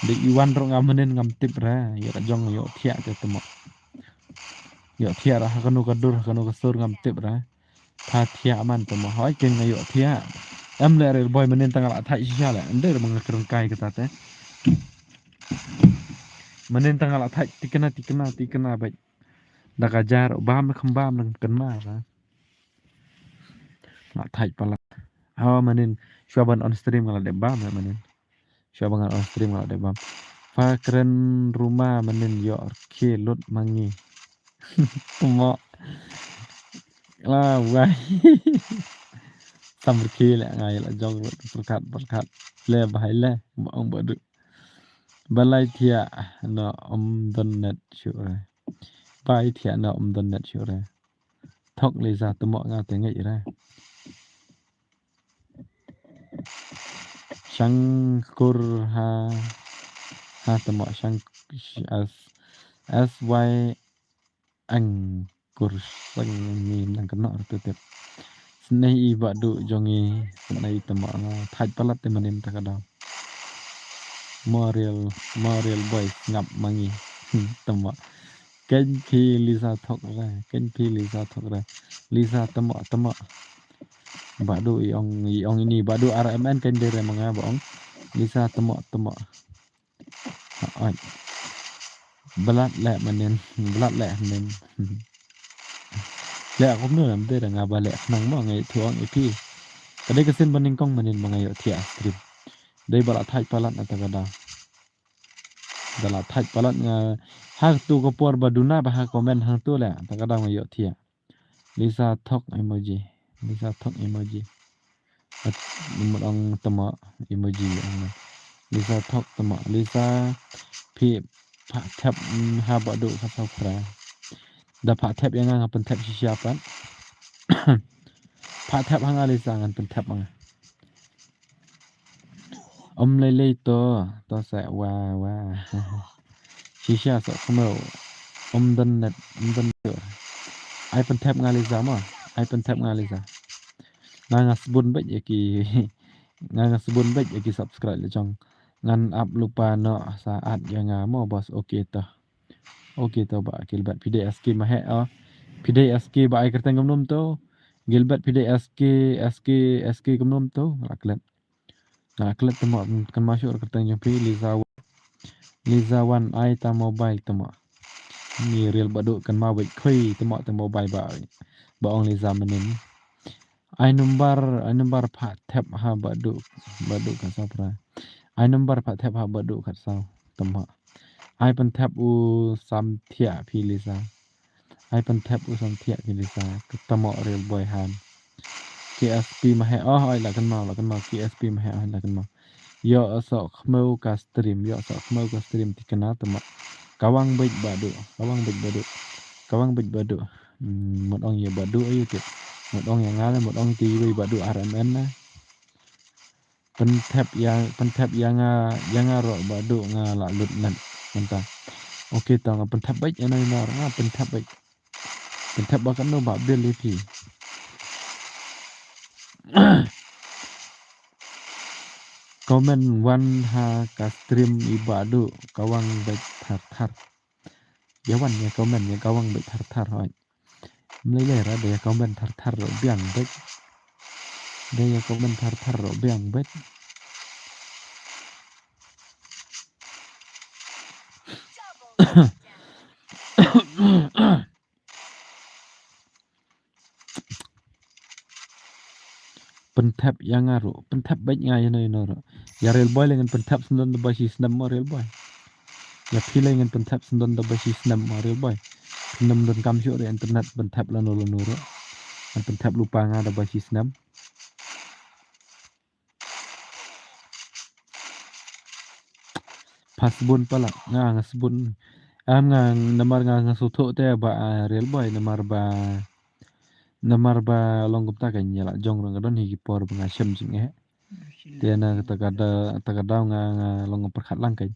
de iwan ro ngamenen ngam tip ra ya jong yo thia te tama yo thia ra kanu kadur kanu kasur ngam tip ra pa thia man tama hoi ken ngayo thia em le real boy menen tangala thai sha la nder mangakrong kai kata te menen tangala thai tikena baik dak ajar bam khambam nang kenma ra la thai pala menen shuaban on stream ngala de bam menen shuaban on stream ngala de bam fa keren rumah menen yo ke lut mangi mo lah wai sambil kile ngai la jong perkat le bahai le bong badu balai thia no don net sure bai thia no don net sure thok le za tamo nga te ngai ra sang kur ha tamo sang as y ang kur sang ni nang kena tu tep snei I badu jongi snei tamo nga thaj palat te manin takada Moral boy ngap mangi tamo ken phi Lisa thok ra ken phi Lisa thok ra Lisa tamo badu iong ini badu RMN ken dere manga bong Lisa tamo ai belat le manin le ko nu lam de nga ba le nang mo ngai thuang ipi kadai kesin baning kong manin mangai thia stream dei bala thai palat na takada dala thaj palat nga hak tu ko por baduna ba ha comment hang tu la takada nga yo thia Lisa thok emoji at mong tama emoji Lisa thok tama Lisa phi pha thap ha ba do kha sa khra da pha thap yang nga pen thap si siapan pha thap hang Lisa ngan pen thap nga lei to sa wa Shisha sa kamo don net ai pen tap nga Lisa ma ai pen tap nga Lisa nga sebun bet yaki nga sebun bet yaki subscribe le chong ngan up lupa no saat yang mo bos okay to ba Gilbert PDSK ma he PDSK ba ai kerteng gomnom to Gilbert PDSK gomnom to laklet temo kan masuk kerteng yang Lisa One ai ta mobile temo ni real badu kan ma wait khoi temo mobile ba ong Lisa menin ai number pha thep ha badu kan sapra ai number pha thep ha badu khat sao temo ai pen thep u sam thia phi Lisa ai pen thep u sam thia phi Lisa temo real boy han KSP ma he ai la kan ma KSP ma he ai la kan ma yo so khmau ka stream tikana tama kawang bait badu một ông ye badu ayu tip một ông yang ngala một ông ti wi badu RMN na pen tap yang ro badu nga la lut nan manta okay ta nga pen tap bait ana na nga pen tap ba kan no ba bel lipi comment one ha ka stream ibadu kawang bet thar ya wan ya comment ya kawang bet thar hoi mlele ra de comment thar ro biang bet de ya comment thar ro biang bet pentap yang aru pentap bet ngai no ya real boy lengan pentap sendon da bashi snam mo real boy ya pile lengan pentap sendon da bashi snam mo real boy nam don kam syo re internet pentap la no ro an pentap lupa nga da bashi snam pasbun pala nga sebun am nga namar nga sotho te ba real boy namar ba longgop ta kan nyala jong rang don hi por ba shem jing he tiana takada nga longgop perkhat lang kan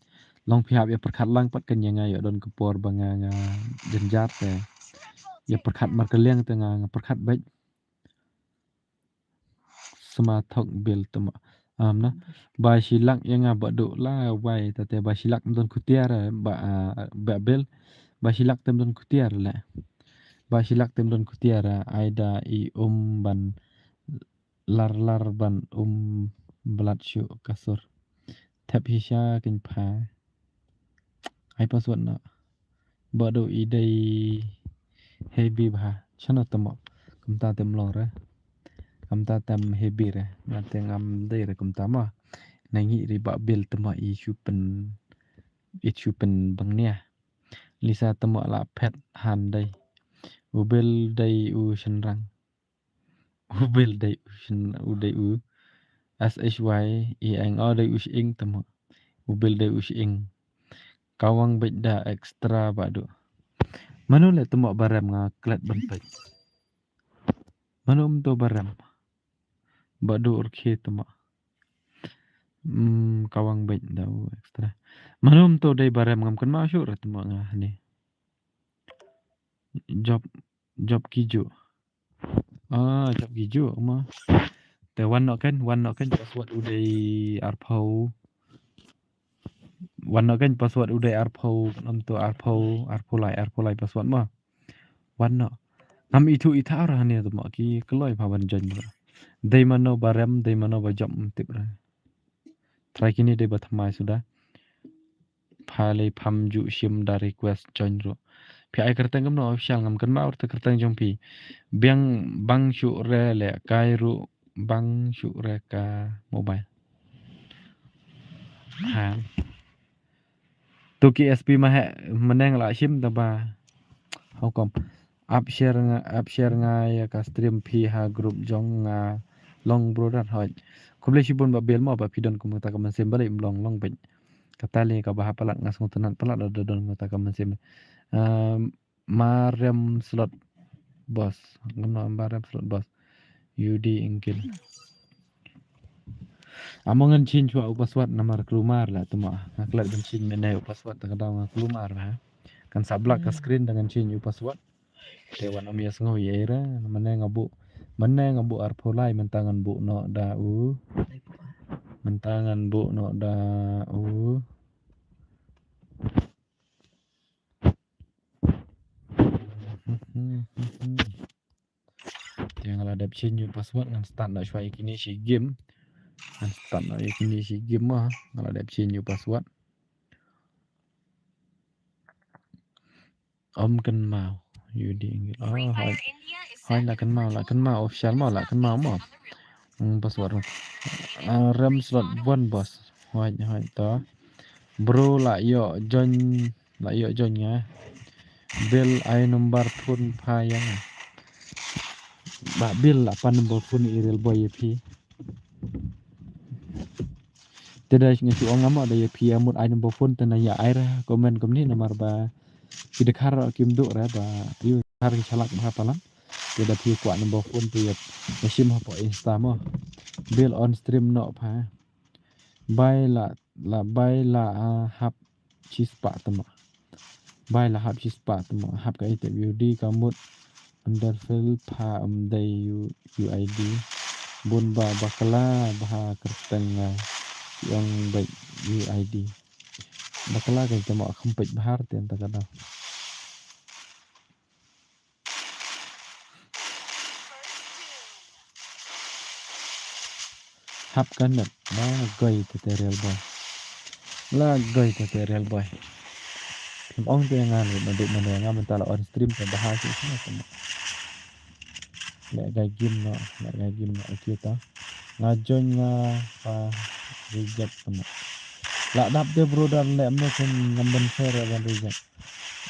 long pihak ya perkhat lang pat kan nga yo don kepor ba nga jenjar te ya perkhat mar kaliang te nga perkhat baik sama thok bil tama amna ba silak yang badu la wai tate ba silak don kutiar ba bel ba silak tem don kutiar la ba silak tem don kutiar aida I ban lar ban blat shu kasur thap hisha kin pha ai password na badu I dai heavy ba chana tamo kumta tem lo ra kamta tam heavy ra na tengam dei ra kumta ma nangi ri ba bil tama issue pen bangnia Lisa tama la pet han dai u bel dai u shenrang Ubil day ushin uday u SHY ENO day ushing tama. Ubil day ushing. Kawang beda ekstra badu. Manu le tama baram nga klat bantai. Manu to baram. Badu urke tama. Kawang beda ekstra. Manu to day baram ngam kan masuk tama nga ni. Job kijo. Job kijo ma. Te wan kan password uday arpau. Wan kan password uday arpau untuk arpau lai password ma. Wan nam itu ita arah ni tu mak ki keloi pawan jan. Dai mano baram dai mano bajam tip ra. Try kini dai batmai sudah. Phale phamju sim da request join ro. Pi ai kertang kam no official ngam kan ma urta kertang jong pi. Bang syu re le kai ru bang syu re ka mobile. Ha. Tu ki SP ma he meneng la sim ta ba. How come? Up share nga ya ka stream pi ha group jong nga long brother hoj. Kuble sibun ba bel ma ba pidon kum ta ka man sem balik long ben. Kata le ka bah palat ngasung tenan palat ada don ta ka man sem. Mariam slot bos. Ngono Mariam slot bos. Yudi ingkil. Amongan chin chua password namar kelumar lah tu mah. Ngaklat ben chin menai password ta kadang kelumar ha. Kan sablak ke screen dengan chin password. Dewan amias ngo yera menai ngabu arpolai mentangan bu no da u. Mentangan bu no da u. Yang ada change password ngan start nak shwai kini si game. Ngan start nak kini si game mah kalau ada change password. Om kan mau Yudi inggil. Hai lah kan mau official mau lah kan mau. Password. RAM slot 1 bos. Hai to. Bro lah yo join nya. Bill ai nomor phone payang. Ba bill lah pan nomor phone iril boy pi. Tidak ngisi orang ada ya pi amut ai nomor phone tanaya air komen ni nomor ba tidak har kim do ra ba yu har salak ma palan. Tidak pi kuat nomor phone tu ya mesim apa insta mo. Bill on stream no pa. Bai la hap chispa tama. Bai la hap chispa tama. Hap ka itu di kamut underfill pa day UID bun ba bakala bah kerteng yang baik UID. Bakala kan tama kempet bahar ten ta kada. Hap kan na gay tutorial boy. La gay tutorial boy. Ong tu yang nganu manduk mana mentala on stream ke bahasa semua sama. Lek gay game no kita. Ngajon nga pa reject sama. La dap de bro dan lek me kan ngamban share dan reject.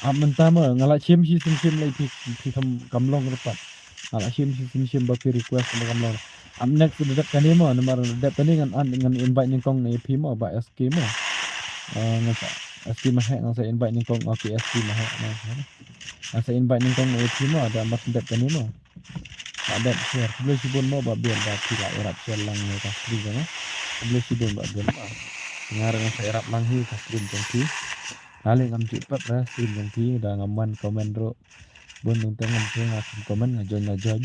Mentama ngala sim lai pi kamlong repat. Ngala sim ba pi request kamlong. Next dedak kan mo nomor dedak tani dengan invite ning kong ni pi mo ba SK mo. Ngasa SK mah ngasa invite ning kong SK mah. Ngasa invite ning kong pi mo ada mas dedak kan mo. Ada share boleh sibun mo ba biar ba pi la erap share lang ni ka stream kan. Boleh sibun ba biar ba. Ngarang ngasa erap lang hi ka stream kan pi. Kali ngam cepat ra stream kan pi da ngaman komen ro. Bun tentang ngam komen ngajon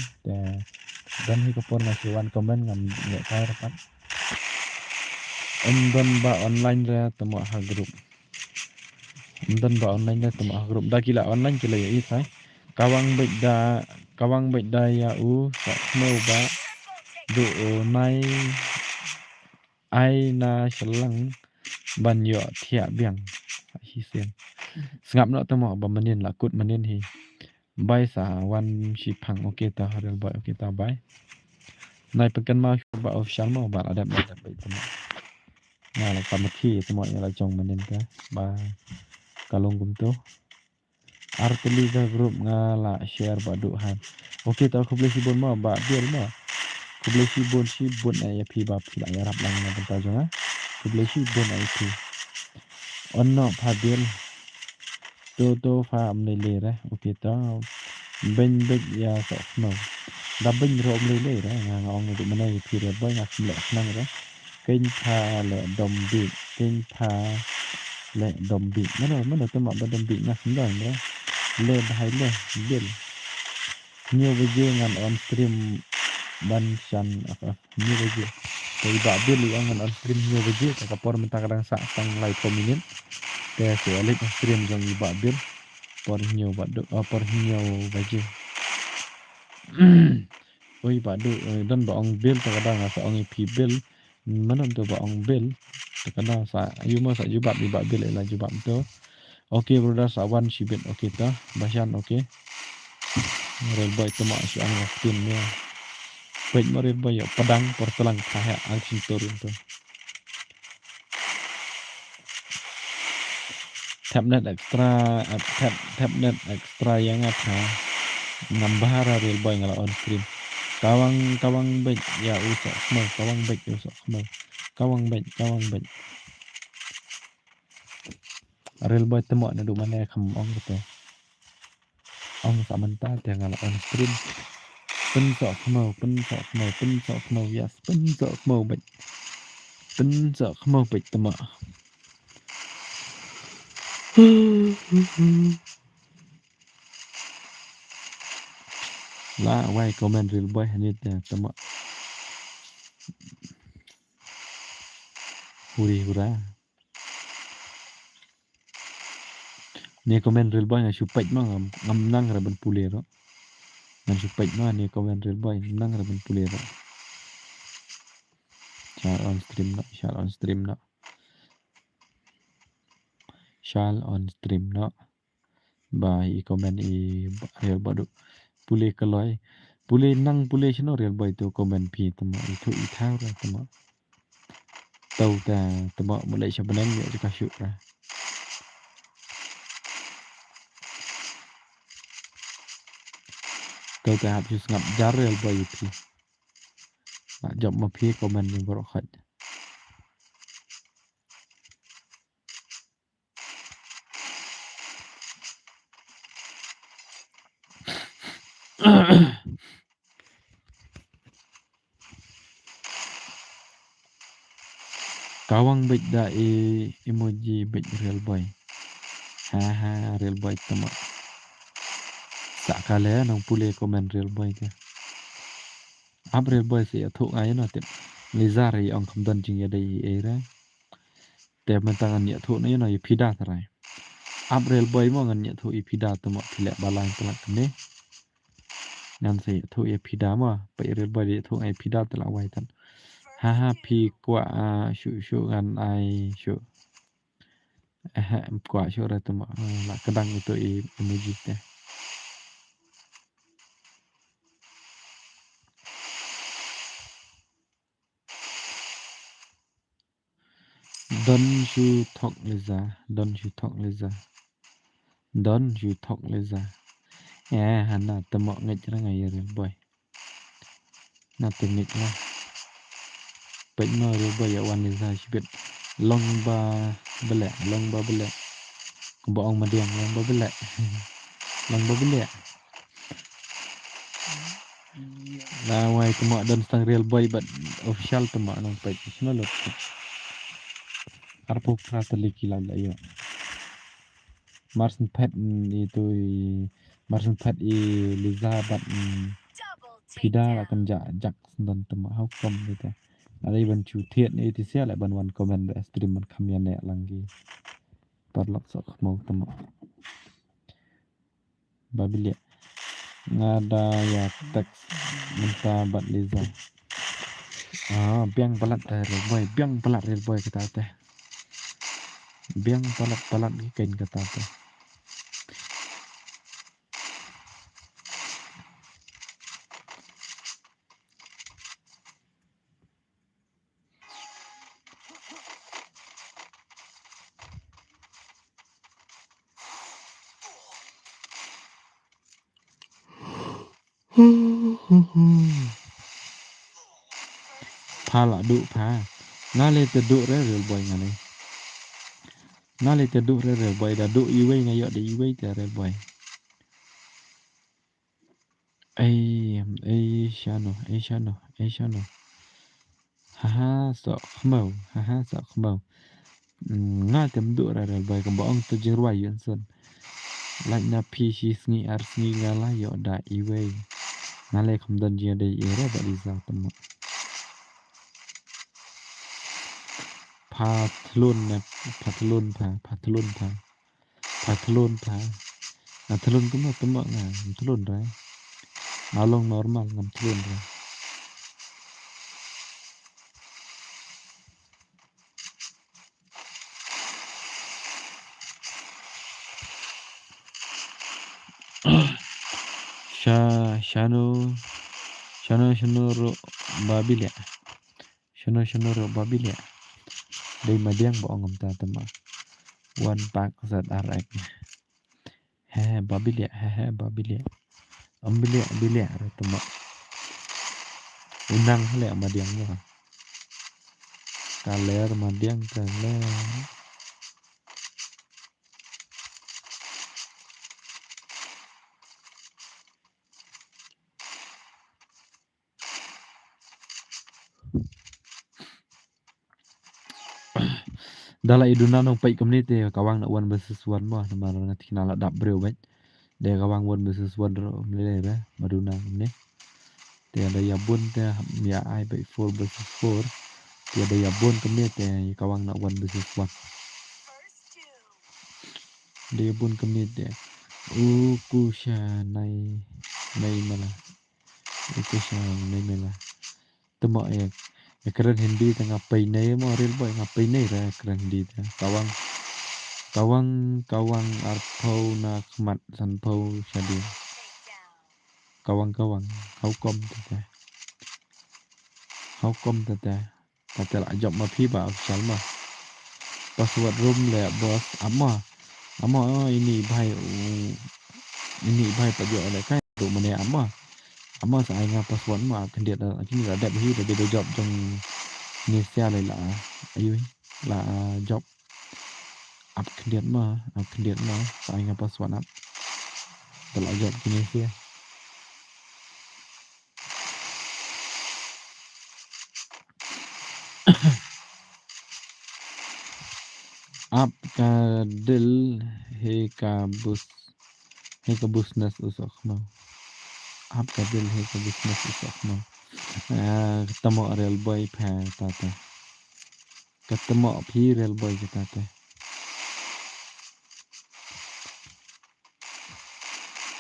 dan hi kapon nasiwan komen ngam nek kai rapat. Endon ba online ra temu ha grup. Endon ba online ra temu ha grup. Da kila online kila ya isai. Kawang beda ya sak mau ba do nai ai na selang ban yo thia biang hi sen. Sengap no temu ba menin lakut menin hi. Bai sa wan si phang okay ta harel boy okay ta bai. Nai pekan ma ba official ma ba ada bai temu. Nah la pamati temu ya la jong menin ka ba kalong gum tu. Arteli ka group ngala share ba du han. Okay ta aku boleh sibun ma ba biar ma. Kublai shi bon ay pi bab pi la rap lang na benta jonga. Kublai shi bon ay pi. Onno phabil to pha amle le ra. Okay ta ben ya so no. Da ben ro amle le ra nga ong du manai pi re boy nga le nang ra. Kênh pha le dom bị kênh pha le dom bị nó tôi bảo dom bị nha xin rồi nữa le bahai le bil nhiều video ngan on stream ban chan nhiều video dari bak bil yang ngan on stream nhiều video tak kapor mentang kadang sak tang live kominin ke alik on stream jong bak bil por nhiều bak do por nhiều video oi bak do dan bak ong bil tak kadang asa ong ip bil mana tu bak ong bil kadang sa you mah sa jubab di bak bil la jubab tu. Okay brother sawan sibit okay ta bahan okay. Rel boy tu mak si ang tin ni. Baik rel boy padang portelang kahya action turun tu. Tabnet extra yang apa nambah rel boy ngala on screen. Kawang baik ya usah semua kawang baik usah semua. Kawang baik. Real boy temo na du mana kham ong kata. Ong sa manta te ngala on stream. Pen so khmau yes. Pen so khmau baik temo. La wai comment real boy ni te temo. Hura. Ni comment real boy nga supait ma ngam nang ra ban pule ro. Ngan supait ma ni comment real boy nang ra ban pule ro. Share on stream no. Ba I comment I real boy pule kaloi. Pule nang pule chino real boy tu comment pi temo itu I thau ra temo. Tau ta temo mulai sabanan ya ka syuk ra. Tau ta habis ngap jar real boy pi. Nak job ma pi comment ni borok khat. Kawang baik da emoji baik real boy. Ha real boy temo. Sak kale nang pule komen real boy ke. Ab real boy si athuk ai no tip. Lizar I ong kamdan jing ya dai era. Te mentangan ya thuk no ya pida tarai. Ab real boy mo ngan ya thuk I pida temo pilek balang telak kene. Ngan si thuk ya pida mo pa real boy ya thuk ai pida telak wai tan. Ha pi kwa syu ngan ai syu. Kwa syu ra temo la kadang itu emoji te. Don't you talk Liza. Ya, hana temo ngej ra ngai real boy. Na teknik lah. Baik no real boy ya wan Liza sibit. Long ba belak. Kumbang madiang long ba belak. Lah wai temo dan stang real boy but official temo nang page semua lot. Arpo prata leki la yo. Marsen pet itu Marsen pet Liza but pida akan jak dan temo how come gitu. Ada ban chu thiet ni ti sia lại ban wan comment be stream man kham ya ne langgi. Parlok sok mau temo. Babilia. Ngada ya teks minta bat Liza. Biang palat real boy kata teh. Biang palat ni kain kata teh. Pala duk pa. Ngale teduk re real boy ngane. Ngale teduk re real boy da duk iwe ngayok de iwe te real boy. Shano. Haha so khmau. Haha so khmau. Nga tem duk re real boy kan boong tu jing ruai yun son. Like na pi shi sngi ar sngi ngala yok da iwe. Ngale kham dan jia de ire ba di za temo. Pathlun na pathlun pa. Thlun kuma temo nga thlun ra. Along normal ngam thlun ra. Shano ro babilya. Shano ro babilya. Đây mà điang bỏ ngầm ta tầm one pack giật arek. Babilya. Ambilya rồi tầm unang hale mà điang mo. Kaler mà điang kaler. Dala iduna nong pai community kawang nak one versus one mo nama ngati kinala dap breu bet. Dia kawang one versus one ro mele be maduna ne. Dia ada yabun te ya ai bai 4 versus 4. Dia ada yabun community kawang nak one versus one. Dia yabun community. Ukusha nai mala. Temo keren Hindi tengah pai nei mo real boy ngapai nei ra keren Hindi ta kawang arpau na khmat san pau shadi kawang kau kom ta la job ma phi ba official ma password room le boss amma ini bhai pajo le kai tu mane amma sa ai nga password ma kandiat kini ada hi de job trong Indonesia lại là job up kandiat ma sa ai nga password up là job Indonesia up ka dil he ka busnas usok ma up ka dil he ka busnas usok ma ketemu real boy pa tata ketemu phi real boy tata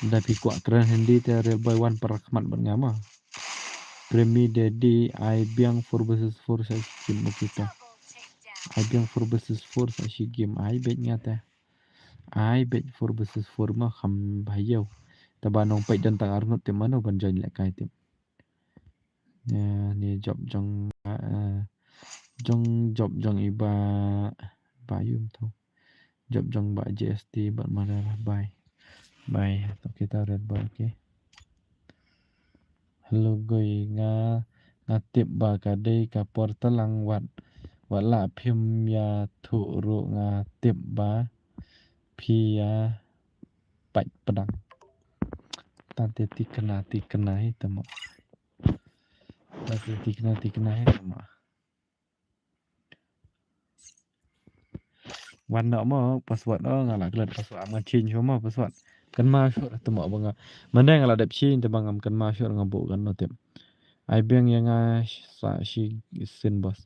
dah pi kuat keren Hindi te real boy one per khmat ban ngama premi dedi ai biang 4 versus 4 sa game kita ai biang 4 versus 4 sa game ai bet ngata ai bet 4 versus 4 ma kham bhaiyo tabanong pai dan tang arngot te mano ban join le kai te ni job jong iba bayum tu job jong ba GST ban mana bye to kita red boy okay hello goi nga tip ba ka dei ka portalang wat la phim ya thu ru nga tip ba phi ya pai padang tante tikna hi tamo tante tikna hi tamoวันเนาะมอ password เนาะงาละกลัด password มันชินชัวมอ password กันมาชัวตะหมอบังมันได้งาละเด็บชินแต่บางกันมาชัวงาบุกันเนาะเต็มไอเบียงยังsa shi sin bos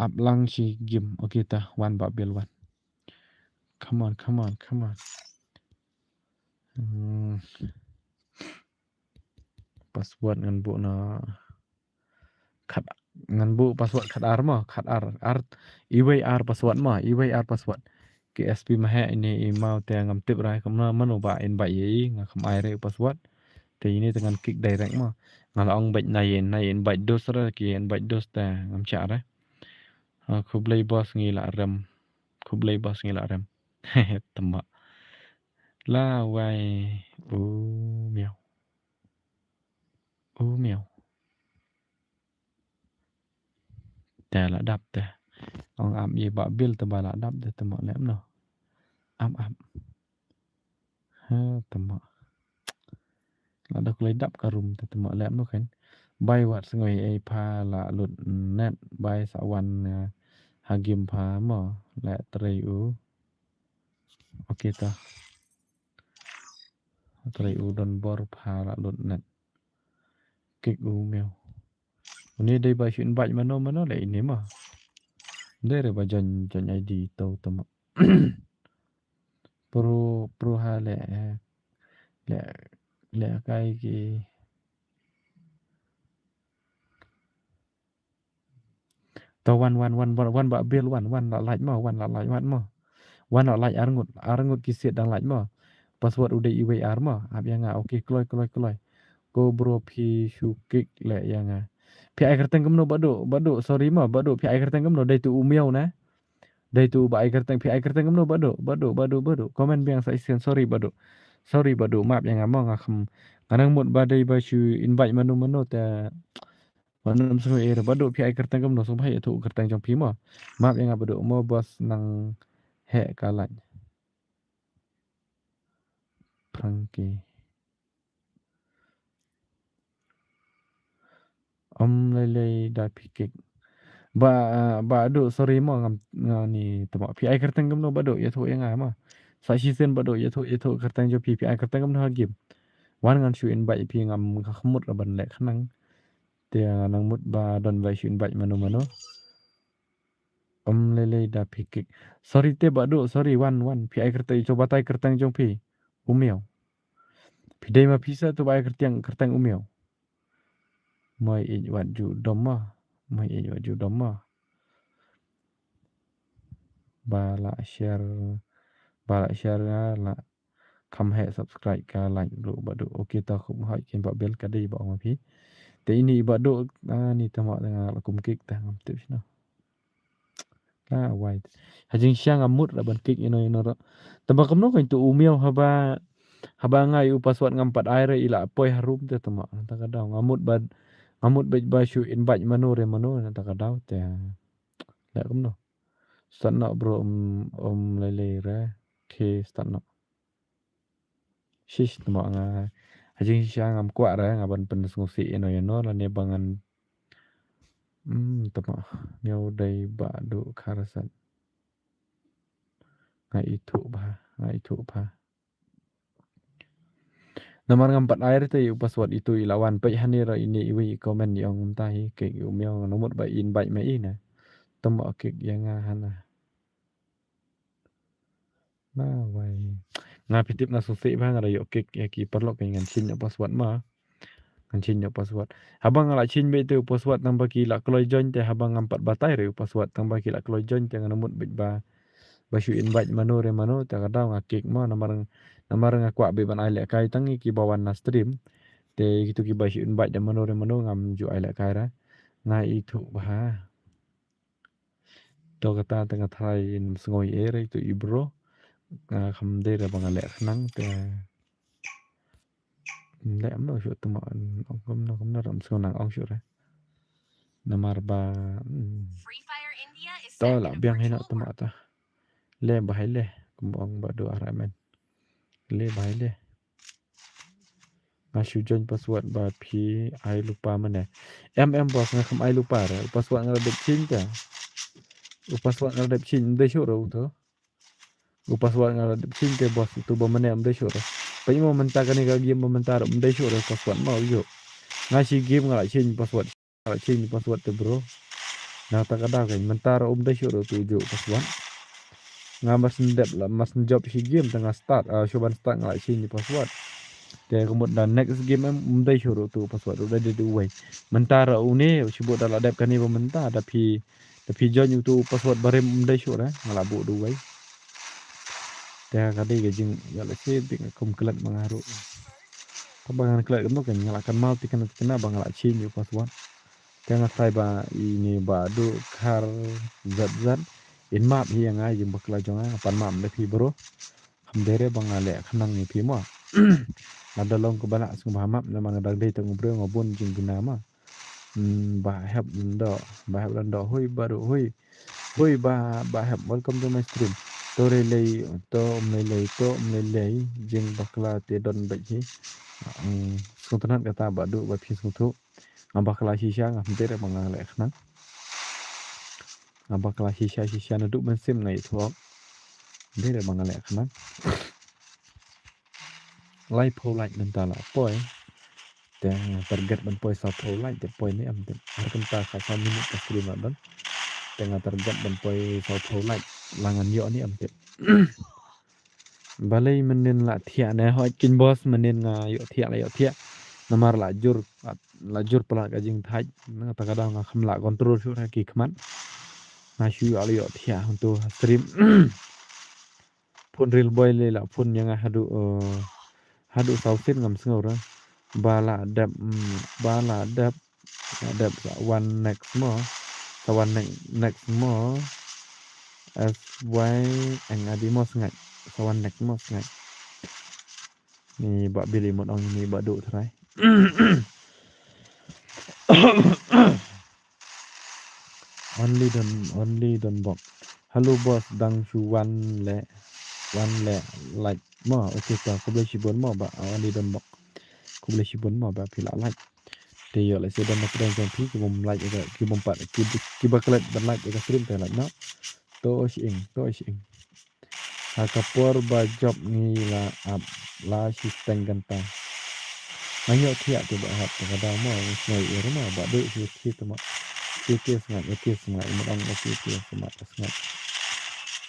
up lang shi gim okay ta one babil one come on password ngan bu na khat ngan bu password khat ar ma khat ar iway ar password ma iway ar password KSP ma he ini email te ngam tip rai kam mano ba in ba yi nga kham ai re password te ini dengan kick direct ma ngala ong bet nai in ba dos ra ki in ba dos ta ngam cha ra khublai boss ngi la rem tama la wai mèo แต่ละดับแต่องอับยีบะบิลตะบาละดับแต่ตะหมอแหลมเนาะอับเฮ้อตะหมอละดักเลยดับกระรุมแต่ตะหมอแหลมเนาะเห็นใบวัดสงวยไอพาละหลุดแน่นใบสะวันหากิมพาหมอและตรีอูโอเคตาตรีอูดอนบอร์พาละหลุดแน่นกิกอูเมียววันนี้ได้ใบชุนใบมาโนเลยini mahได้เลยใบจันไอดีโตตะหมอ pro ha le kai ki to wan ba bil wan la laj mo wan la laj wan mo wan la laj arngut ki sit dang laj mo password udah IWR mo ab yang oke kloy ko bro pi shukik le yang pi ai kerteng kemno bado sorry mo bado pi ai kerteng kemno dai tu umiau na dai tu ba ai kerteng pi ai kerteng kemno bado komen biang sai sen sorry bado maaf yang ngamo ngakam kanang mut badai basu invite manu ta manum semua era bado pi ai kerteng kemno so bhai tu kerteng jong pi mo maaf yang bado mo bos nang he kalan prangki om lele da pikik ba ado sorry mo ni tamo pi ai kerteng kemno bado ya tu yang ma sa season bado ya tu kerteng jo pi ai kerteng kemno hagim wan ngan su invite pi ngam khmut ban le khnang tia nang mut ba don vai su invite manu om lele da pikik sorry te bado sorry wan pi ai kerteng coba tai kerteng jong pi umiau pi dai ma pisa tu ba ai kerteng umiau mai i wat ju domma ba la share la kham he subscribe ka like ru badu okay ta khum hai kin ba bel ka dei ba ma phi te ini badu ni ta ma nga la kum kik ta ngam tu sino la wai hajing siang amut la ban kik ino ro ta ba kam no kan tu umiau haba ngai u password ngam pat aire ila poi harum te ta ma ta ka daw ngamut ba shu invite mano ta ka daw te la kam no start no bro om lele ra ke start no shish tamo nga hajing siang am kwa ra nga ban pen ngsi ino la ne bangan tamo miau dai ba do kharasan nga itu ba nomor ngam pat air te password itu ilawan pe hani ra ini iwi komen yang tai ke miau nomor ba invite me ina tamo ke yang hana na wai nga pitip na susi bang ra yo kik ya ki perlo ke ngan chin password ma ngan chin password habang la chin be tu password nang baki la kloy join te habang ngam pat batai re password nang baki la kloy join te ngan nomor bit ba shu invite mano ta kada nga kik ma namar nga kwa be ban ai le kai tangi ki bawan na stream te gitu ki ba shu invite de mano ngam ju ai le kai ra nga itu ba to kata tengah thai ngoi ere itu ibro kham de ra bang le khnang te le am no shu tuma kom no ram so nang ong shu ra namar ba Free Fire India is to set la in a biang hena virtual tuma world. ta le ba hai le kumbang ba do aramen le ba hai le masuk join password ba pi ai lupa mana bos ngam ai lupa ra password ngara dep chin ta password ngara dep chin de shu ro to password ngara dep chin te bos tu ba mana de shu ro pa mo menta kan ga game menta ro de shu ro password mau yo ngasi game ngara chin password te bro na ta kada kan menta ro de shu ro tu jo password ngamas ndep la mas job si game tengah start coba start ngara chin password te kemudian next game mudai shuru tu password udah di way mentara une sebut dalam dep kan ni mentara tapi join itu password bare mudai shuru ngalabu du way te kadi gajing ya la si ting kum kelat mengaruh kebangan kelat kamu kan ngalakan mau tikan kena bang ngalak chin you password te ngasai ba ini ba du kar zat in map hi yang ai jim bakla jonga pan map de pi bro hamdere bang ale khanang ni pi mo ada long ke bana sung mahamap na mga dagday tang ubro ngobon jing ginama Bài học lần đỏ hui ba độ hui ba học welcome to my stream. To relay to melay jeng bakla te don baji. Suntunan kata badu ba phi suntu. Bakla shisha ngam tere mangang lek na. Bakla shisha na du mensim ngai thuak. Tere mangang lek na. Lai po like mentala poi. Te target ban poi sa po like te poi ni am te. Harkan ta sa minit ta stream ban. Tengah target ban poi sa po like langan yo ni am te. Balai menin la thia ne hoi kin boss menin nga yo thia namar lajur pala ka jing thai na ta kadang nga khamla control shu ra ki khman na shu ali yo thia untuk stream pun real boy le la pun yang hadu sausin ngam sngau ra bala dap sa one next more as why ang adimos ngai sa one next more ngai ni ba bili một ông ni ba độ thôi only don bok hello boss dang chu one le like mo okay ta ko ble shibon mo ba only don bok ko ble shibon mo ba pila like te yo le se dan nak dan jong pi ko bom like ga ki bom pat ki ba klet ban like ga stream te la no to ing ha kapor ba job ni la ab la shi tenganta Ayo tiap tu buat hap kadang mau sengai rumah buat duit sikit tu mak. Sikit sengai orang sikit semak sengai.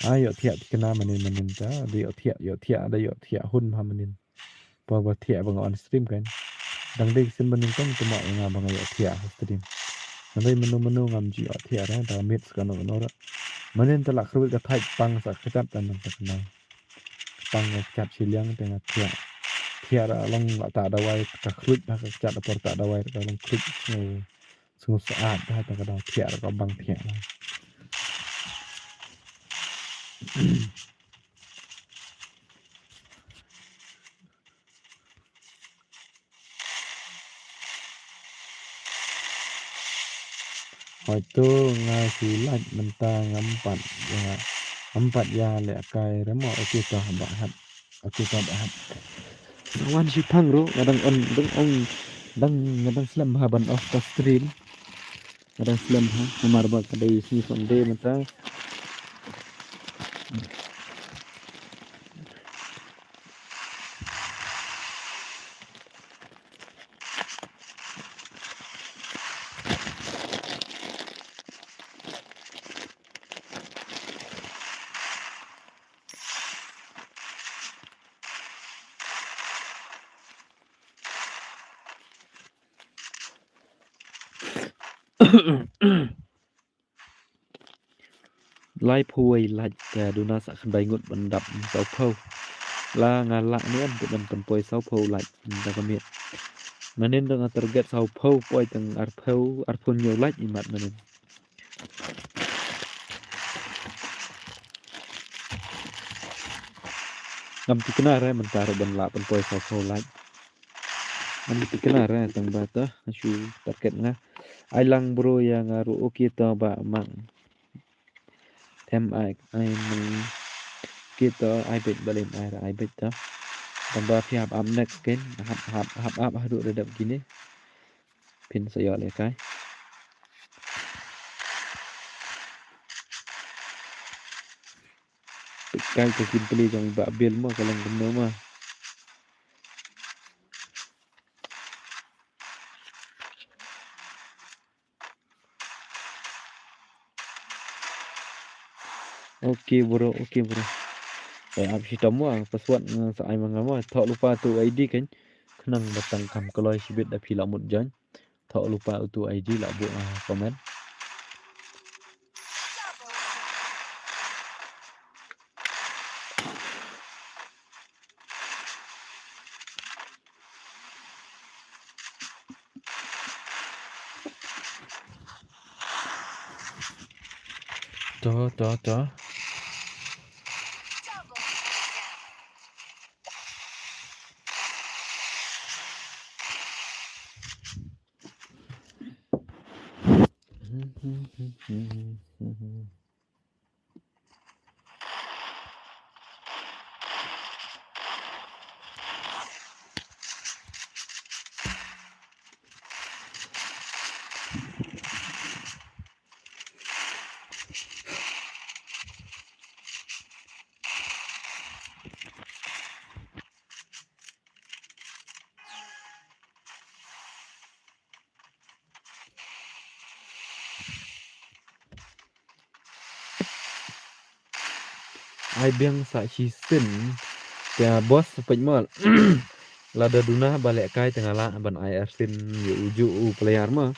Ayo tiap kena menin ta, yo tiap ada yo tiap hun ha menin. Buat tiap bang on stream kan. Dang dek sen menin kan tu mak ngam bang yo tiap stream. Nanti menu ngam ji yo tiap dah dah mix kan no. Menin telak kerut ke type pang sak kecat dan tak kenal. Pang kecat siliang tengah tiap. Tiara long tak ada wai tak klik dah cat atau tak ada wai kalau klik sungguh saat dah tak ada tiara kau bang tiara hồi tu ngay sulat mentang empat ya le kai remo oke tah bahat kawan si pang ro kadang kadang slam haban off the stream kadang slam ha kamar ba kadai si sonde mata lai phui lai ta duna sa khan bai ngut ban dap sau phau la ngalak ni am ban pan poi sau phau lai ta ka miet manen dang target sau phau poi tang ar phun nyo lai imat manen ngam ti kena ra man tar ban la pan poi sau phau lai ngam ti kena ra tang ba ta shu target nga ai lang bro yang aru okay ta ba mang thêm ai mình kita ai bet balik ai bet ta tambah pihak up next kan hap hadu redap gini pin saya le kai kai ke kin peli jong ba bil mo kalang kena mah okay bro ab si tamu password sa ai mangama thok lupa tu ID kan kenang batang kam kalau sibit da pila mut jan thok lupa tu ID la bu komen to Ai biang sa chisin tia bos pejmal lada duna balik kai tengah la ban ai arsin yu uju u player ma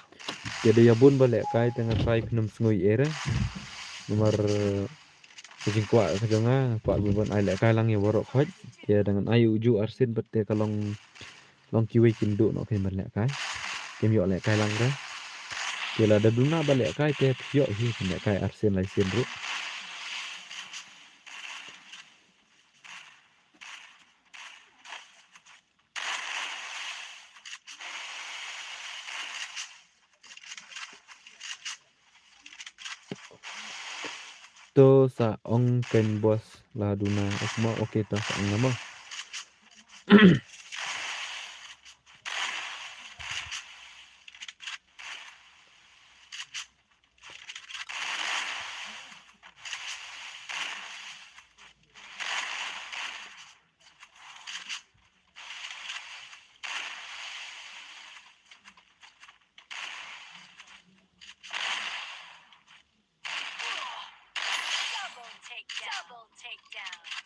jadi ya bun balik kai tengah try penum sngui era nomor kucing kuat kajonga kuat ban ai lek kai lang ya borok khoj dia dengan ai uju arsin bet dia kalong long kiwi kindu no kai ban lek kai kem yo lek kai lang ra dia lada duna balik kai dia yo hi lek kai arsin lai sin ru to sa ong ken bos la duna okma oke to sa ong nama Double takedown.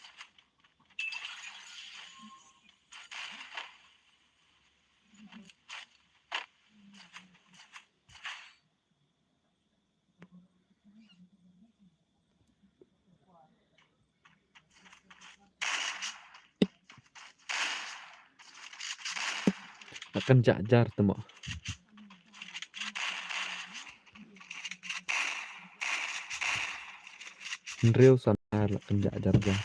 akan jajar temo Real sanar akan jajar ja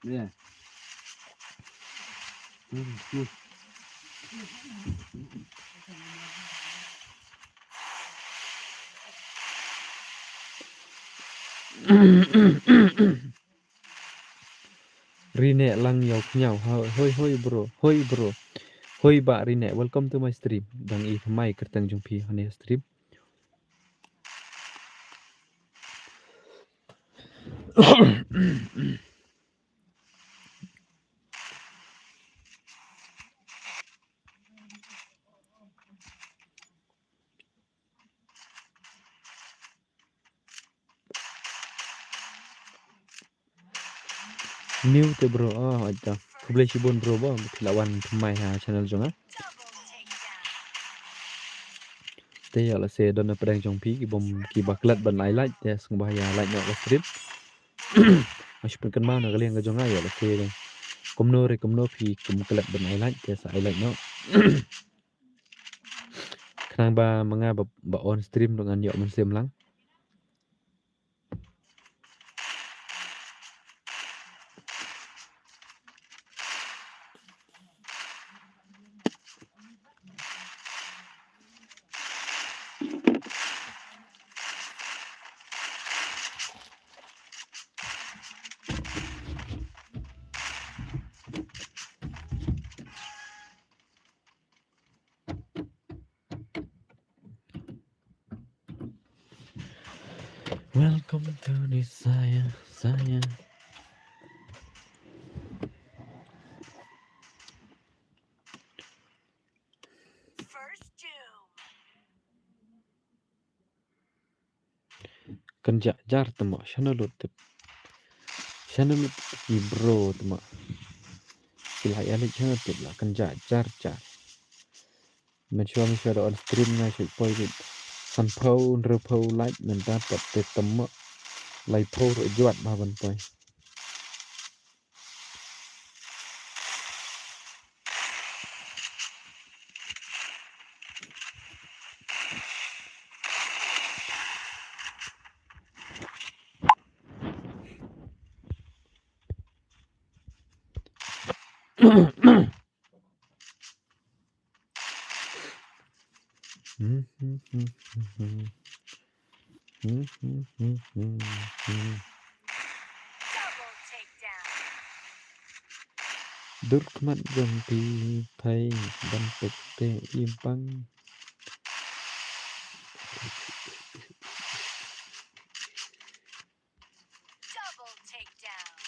ya Rine lang yaw nhau hoi bro hoi ba Rine welcome to my stream dang I mai kertang jumpi hone stream new te bro aja kublai sibon bro ba lawan mai ha channel jonga te ya la se don pedang jongpi ki bom ki baklat ban lai lai te sung bahaya lai no stream masih pen ma na galeng ga jonga ya la se komno pi kum klat ban lai lai te sa lai no Kenang ba mga ba on stream dengan yok men sim lang welcome to this saya First doom. kan jajar temo channel lut ki bro temo sila ya le channel tip la kan jajar jar men sure on stream na choi poi dit san phau nre phau like men ta pat te temo lai phau ro juat ba ban poi Double takedown. Durkmat ganti thai ban pek te im pang Double takedown.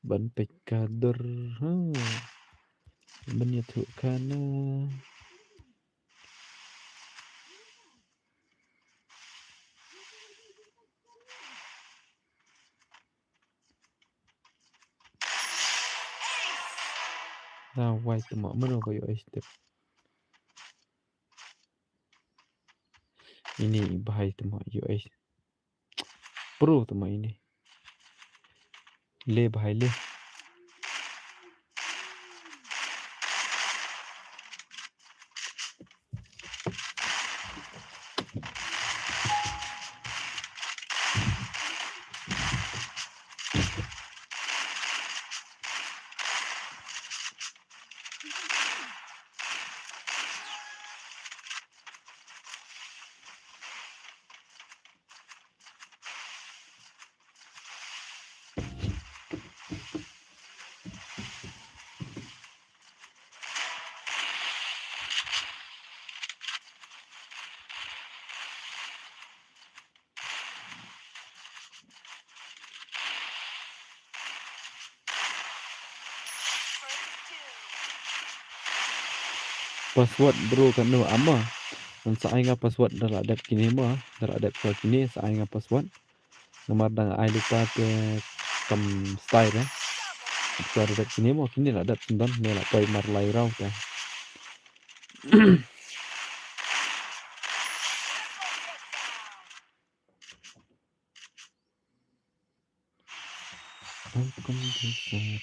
ban pek kader ha ban ya thu kana na wai temo mano ko yo step ini bahai temo US pro temo ini le bahai le password bro kan no ama dan sai nga password dala adap kini ma dala adap ko kini sai nga password nomor dang ai lupa te kam style ya suara adap kini mo kini la adap sindan ne la toy mar lai rau ta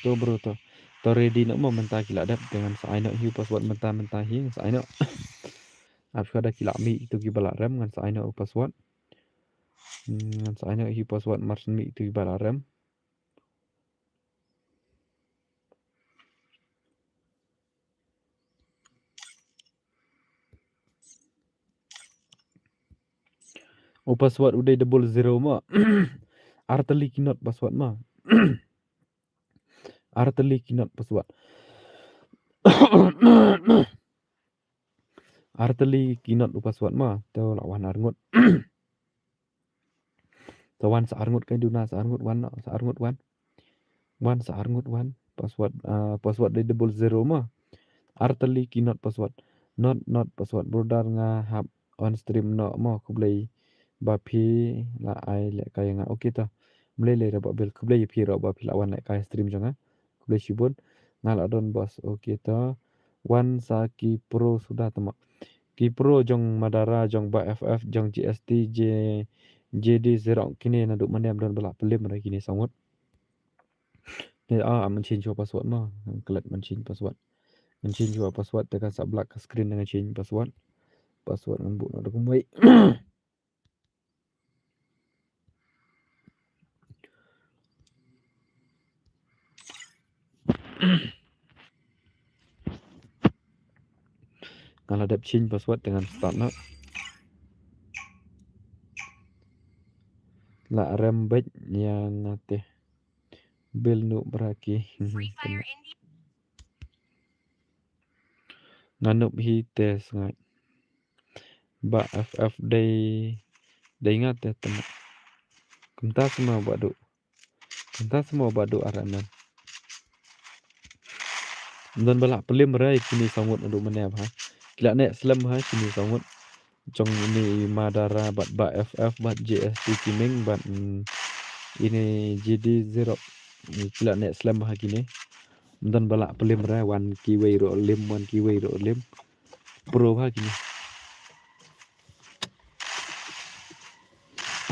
to bro to ready nak mo mentah kila adap dengan sai nak hiu password mentah hi sai nak ap kada kila mi itu ki bala ram ngan sai nak password ngan sai nak hiu password mar mi itu ki bala ram password udah double zero ma arteli kinot password ma arteli kinot password arteli kinot password ma to lawan arngut tawan saarngut kai duna saarngut wan password password de double zero ma arteli kinot password not password brodar nga hab on stream no ma kublai ba phi la ai le kai nga okay ta mle le ra ba bel kublai phi ra ba phi la wan le kai stream janga kublai shibun ngal adon bos okay ta wan sa ki pro sudah tama ki pro jong madara jong ba ff jong gst j JD zero kini na duk mandam don bala pelim ra kini sangot ne man change password ma kelat man change password tekan sablak ke screen dengan change password ngan bu na duk mai kalau ada change password dengan start na la rembet yang nate bel nu beraki Free Fire India. nganup hi tes ngai ba ff day ingat ya teman kenta semua badu aranan dan balak pelim rai kini sangut untuk menep ha kila nek slam ha kini sangut jong ini madara bat ba ff bat jst kiming bat ini jd zero kila nek slam ha kini dan balak pelim rai wan kiwei ro lim pro ha kini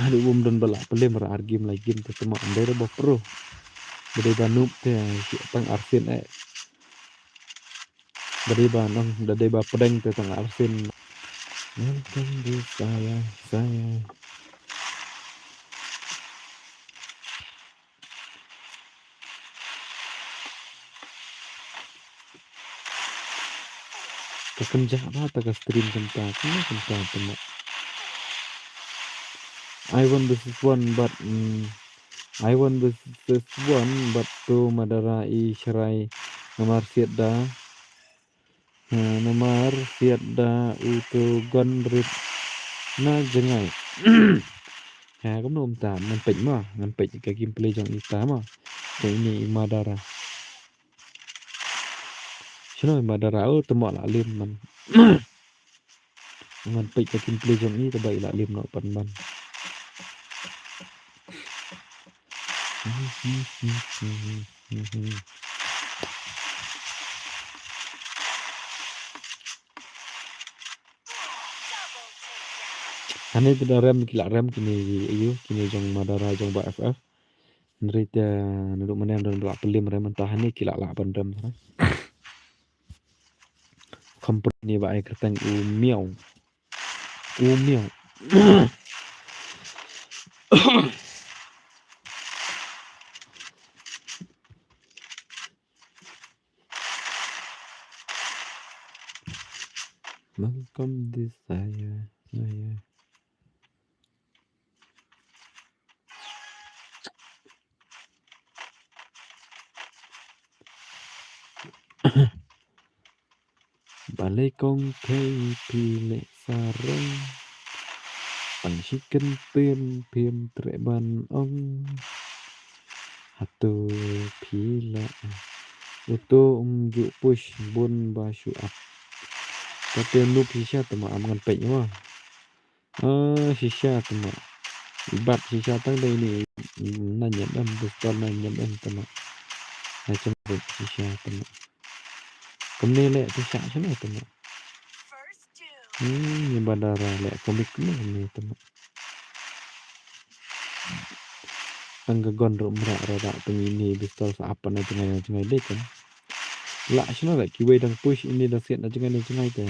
aduh bom dan balak pelim ra argim lagi game tetema andere bo pro bede banup te tang arfin bede banong dade ba pedeng te tang arfin nonton di saya Kekenjak apa ke stream kenta temak. I want this one but to Madara I Sharai nomor siada nomor siada utu gonrit na jengai ha cũng nôm tạm ngân pịnh cái gameplay trong y tá mà cái ini Madara Sino Madara temo la lim man ngân pịnh cái gameplay trong y ta la lim no pan ban Ane tidak rem kini jong Madara jong ba FF Nerita nuduk menem dan belak pelim rem entah ni kila lah pan rem company ba ai kertang miau Welcome this saya balai kong thei pile sarang pangsiken pem treban ong hatu pila uto umju push bun basu up tapi nu shisha tama amangan penya shisha tama ibat shisha tang dai ni nanya dan besar nanya dan tama macam shisha tama kemne le shisha sana tama ni Madara le komik ni tama angga gondro merak rada pengini pistol apa na jengai dek kan la sino la kiwe dang push ini dah set na jengai te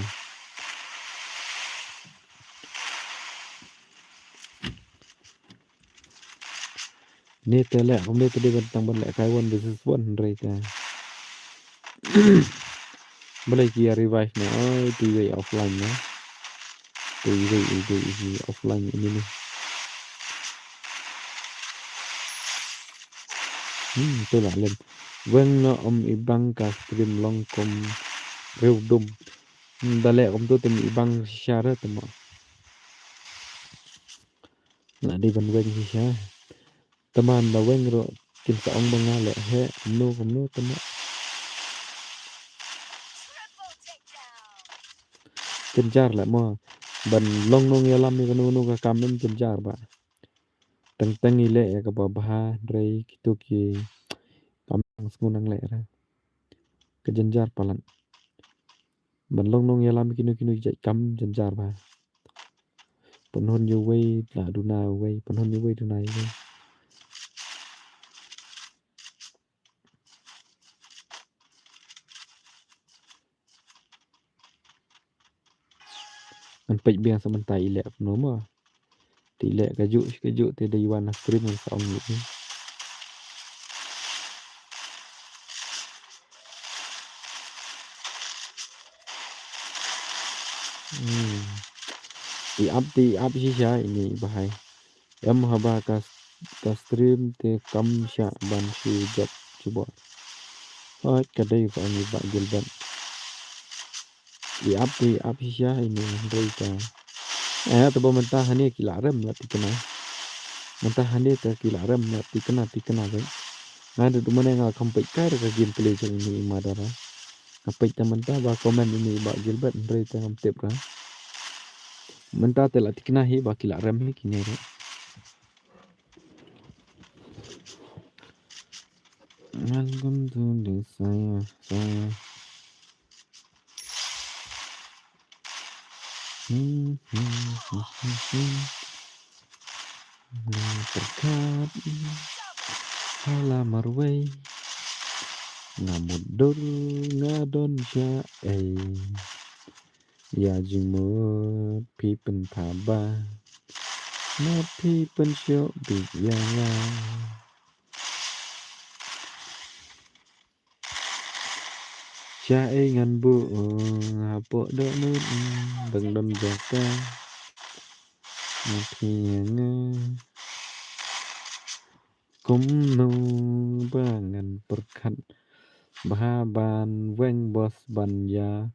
ni tele komne tadi bentang ban le kaiwan this one right boleh kia revive na two-way offline na two-way offline ini nih tôi lại lên vâng nó ibang cả stream long com rêu đum đã lẽ ông tôi tìm ibang xa đó tầm lại đi vần vâng thì xa tầm anh đã vâng rồi kinh sợ ông bằng nga lẽ hết ông nô tầm chân jar lại mà bần long nông nghe lắm cái nô cái cam lên chân jar bạn teng ile ka babaha drai gitu ki kamang semunang le ra ke jenjar palan ban long nong yalam kinu jai kam jenjar ba penhon yu wei la duna wei penhon yu wei duna wei an pek biang sementai ile no ma ti ile kaju te dai wan stream an saong ni di up shisha ini bahai em haba ka stream te kam sha ban shi jat coba kadai fa ni ba gilban di up shisha ini dai ka to mentah hani kila rem la tikena mentah hani ta kila rem la tikena dai na du mana nga kampai ka ka gameplay jang ini Madara kampai ta mentah ba komen ini ba gilban dai ta ngam tep ka mentah te la tikena hi ba kila rem hi kini re welcome to the saya terkat halamar wei ngamudur ngadon sya ya jimut pi pen thaba na pi pen syo bi yang Chai ngan bu hapok do nun deng don jaka Mapianga kum nu bangan perkat bahaban weng bos banya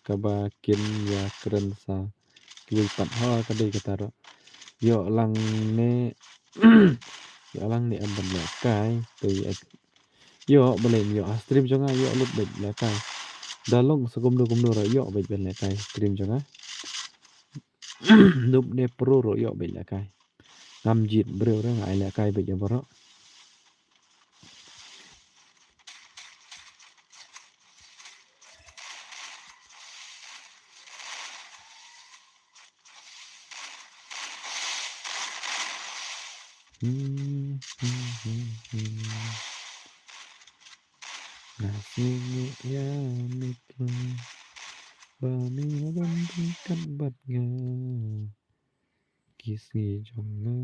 kabakin ya kerensa kilipat ho kadai kataro yo lang ne yo lang ne amban la kai tu yo boleh yo stream jonga yo lut bet la kai dalong segum do ra yo bet ben la kai stream jonga nup ne pro ro yo bet la kai ngam jit bro ra ngai la kai bet baro Nasinya ya mikro bami kan batnya kisi jonga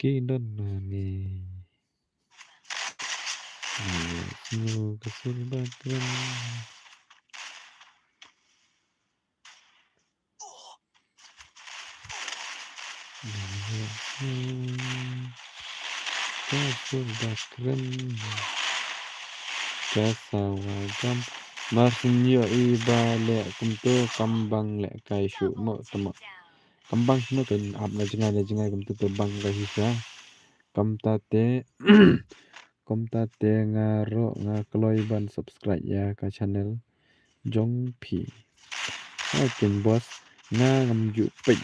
kidan nani Ayo kesul batran kesul batran kasawagam marsinyo ibale kumto kambang le kai shu mo tama kambang no kan ap na jengai kumto bang kai hisya kamtate komtate ngaro ngakloi ban subscribe ya ka channel jong pi kin bos ngamju pej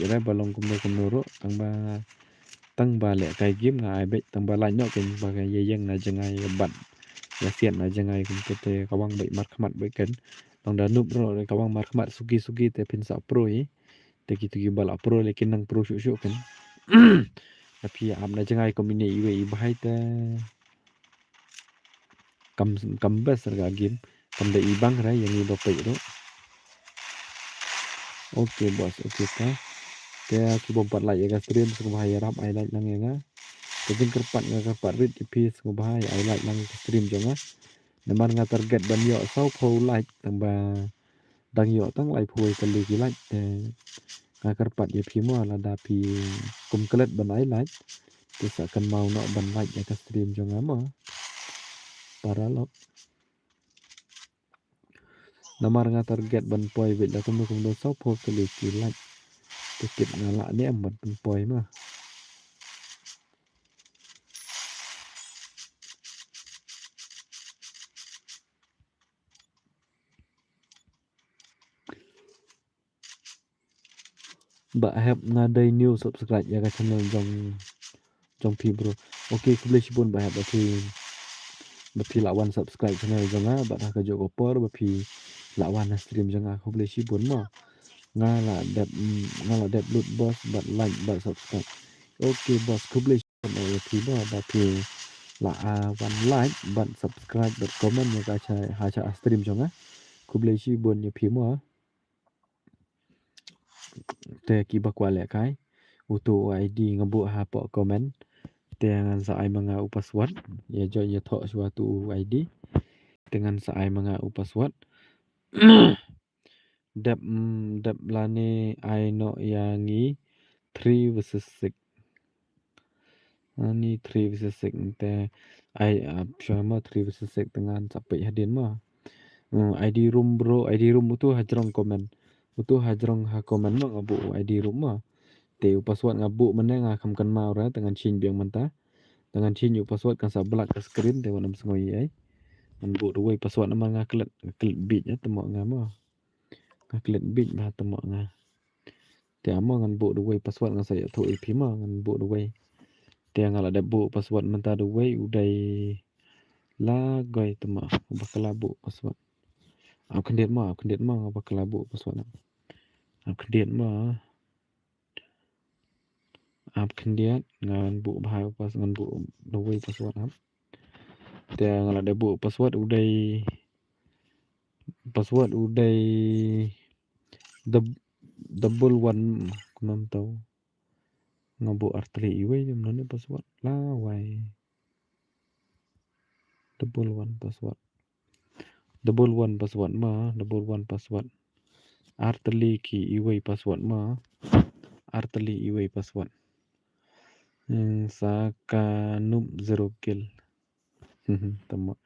re balong kumno ro tang ba le kai gim ngai bet tang ba lai no kin ba ga yeng na jengai ban ya sian na jengai kumto te kawang bet mar khmat bet ken tang da nup ro kawang mar khmat sugi te pin sa pro yi te gitu bala pro lekin nang pro shu kan tapi am na jengai komine iwe bahai te kam bes ga game kam da ibang ra yang ido pe ro oke bos oke ta te aku bompat like ya stream sung bahaya rap ai like nang ya tapi kerpat rit ip sung bahaya ai like nang stream jonga namar nga target ban yo sau po like tamba dang yo tang like poi kali ki like te nga kerpat ya pi mo la da pi kum kelet ban ai like te sa kan mau no ban like ya stream jonga mo para lo namar nga target ban poi bet la kum do sau po kali ki like tikit ngala ni amat ban poi mah Mbak have ngadai new subscribe ya ka channel jong pi bro okay ku boleh sibun mbak have bapi lawan subscribe channel jonga mbak ka jo opor bapi lawan stream jonga ku boleh sibun mo ngala dep loot bos but like but subscribe okay bos ku boleh sibun ya pi mo bapi one like but subscribe but comment ya ka ha stream jonga ku boleh sibun ya pi mo te ki bakwa le kai utu ID ngabu ha po comment dengan saai mga password ya jo ya tho suatu ID dengan saai mga password dep lane I know yangi 3 versus 6 ani 3 versus 6 te I shama 3 versus 6 dengan sampai hadin mah ID room bro ID room itu hajrong comment itu hajrong ha comment mah ngabu ID room mah te password ngabu meneng akam kan mau ra dengan chin biang mentah dengan chin yu password kan sa black ke screen te wanam sngoi ai man bu do password nama ngaklet bit ya temo ngama ngaklet bit ba temo nga te amo ngan bu do password ngan saya thu ip ma ngan bu do te ngala da bu password mentah do udai la goi temo bakala bu password au kendet ma bakala bu password au kendet ma ap kendiat ngan bu bahai pas ngan bu do password ap te ngala da bu password udai double one kunam tau Ngabo arteri iwe mana password lawai. Double one password ma double one password. Arteli ki iwe password ma arteli iwe password. Saka noob 0 kill. Tama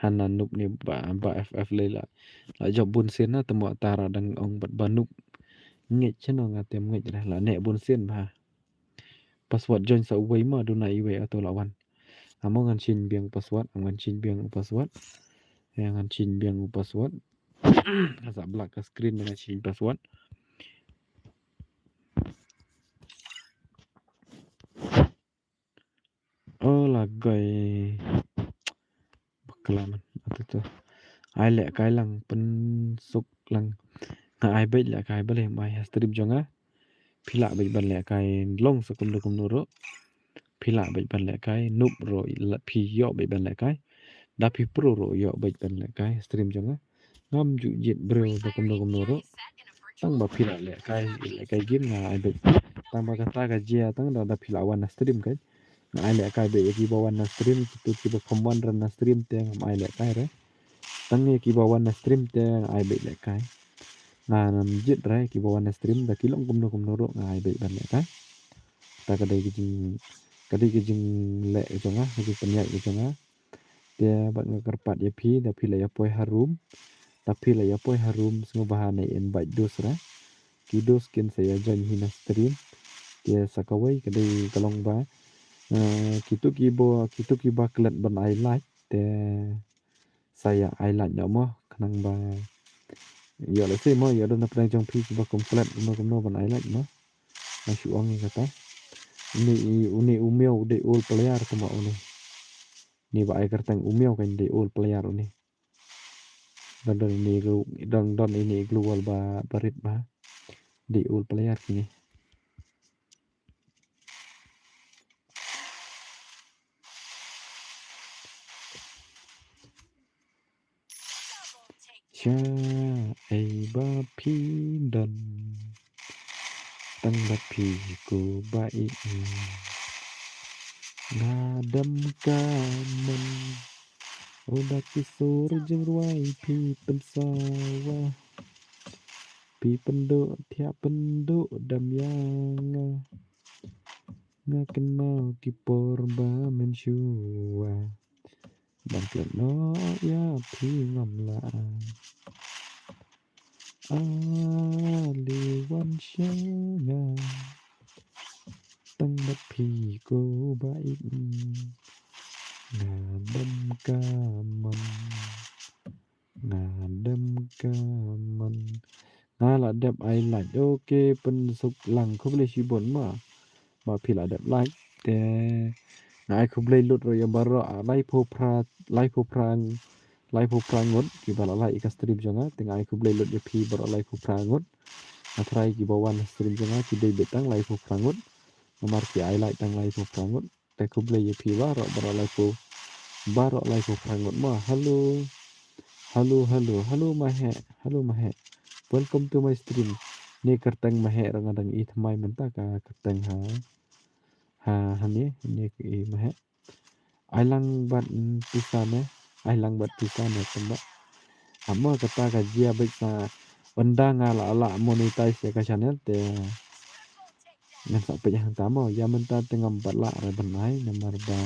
hana noob ni ba FF le la job bun sen na tama tara dang ong bat banub ngej chano ngatem ngej lah la nek bun sen ba password join sa uwei ma duna iwe atau lawan amo ngan chin biang password ngan chin biang password ngan chin biang password asa black screen dengan chin password oh lagai bakalaman atau tu ai lek kai lang pen suk lang ai bet lek kai boleh mai stream jonga phila bet ban lek kai long sakum do kum ro phila bet ban lek kai nup ro la phi yo bet ban lek kai da phi pro ro yo bet ban lek kai stream jonga ngam ju jet bro do kum ro tang ba phila lek kai game nga ai bet tang ba kata ka jia tang da phila wan stream kai ai lek kai bet ki ba wan stream tu ki ba command ran stream te ngam ai lek kai re tang ni ki ba wan stream te ai bet lek kai nam jet re ki ba wan stream da ki long kum no ro ai bet ban lek kai ta ka dai ki jing le jonga ki penyak ki jonga dia bat ngekerpat ya pi da pi la ya poi harum tapi la ya poi harum semua bahan en bat dos ra ki dos kin saya join hina stream dia sakawai ka dai kalong ba kitu ki ba klat ban ai like te saya ai like nya mo kanang ba yo le se mo yo don pedang jong pi ba komplet no ban ai like mo masuk ong ni kata ini umeo de all player sama ini ni ba ai kertang umeo kan de all player ini dan ini don ini global ba barit ba de all player kini cha ai ba pi don tang ba pi ku ba i ngadam kaman udah kisur jeng ruai pi pensawa pi penduk tiap penduk dam yang ngaken mau kipor ba mensyua bangkit no ya pi ngamla aliwan syanga tang ba pi ku baik ngadem kaman la dep ai like okay pen suk lang khu boleh sibon ma ba phila dep like te ngai khu boleh lut ro ya baro lai pho prang ngot ki bala lai ka stream jonga te ngai khu boleh lut ya phi baro lai pho prang ngot atrai ki bawan stream jonga ki dei betang lai pho prang ngot nomor ki ai like tang lai pho prang ngot te khu boleh ya phi baro lai pho prang ngot ma hello mahe welcome to my stream ni kertang mahe rangadang i thamai menta ka kertang ha ni ki mahe ailang bat pisane tamba amma kata ka jia baik sa benda ngala monetize ya ka channel te ngan sa pe yang tamo ya menta tengam batla ra banai nomor ba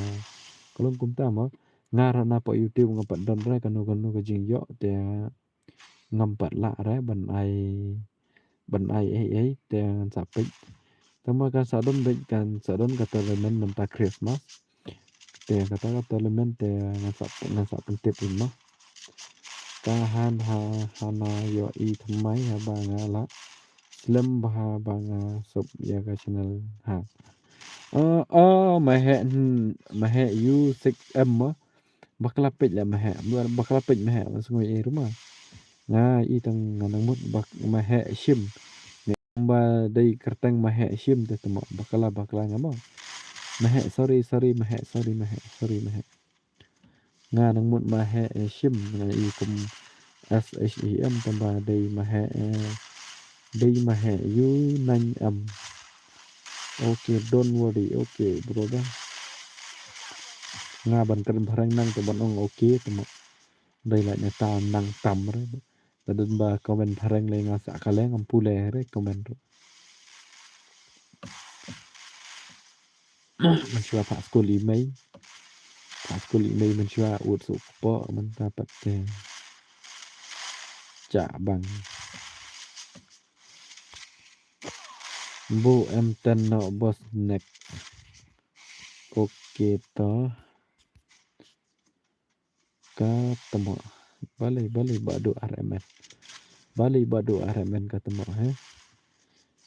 kolom kumta mo ngara na po YouTube ngapat don ra kanu ka jing yo te ngampat la ra ban ai te sapik tama ka sadon bet kan sadon kata lemen menta Christmas te kata lemen te ngasap pentip ima ka hana yo i thamai ha bangala slim ba banga sob ya ka channel ha mahe you 6m baklapit la mahe baklapit mahe masngoi rumah nga itang nganang mut bak mahe shim ba dai kertang mahe shim te tamo bakala ngamo mahe sorry mahe nga nang mut mahe shim nga ikum SHEM tambah dai mahe yu 9m Okay, don't worry. Okay, brother. Nga ban kan barang nang to ban ong okay to mo. Đây là nhà ta nang tam re. Ta den ba comment barang le nga sa kale ngam pule re comment ro. Man shua pak school email. Pak school email man shua ut su po man ta pat cha bang. Bu em ten no bos neck. Okay to. Ka temo. Balik badu RMN. Balik badu RMN ka temo he.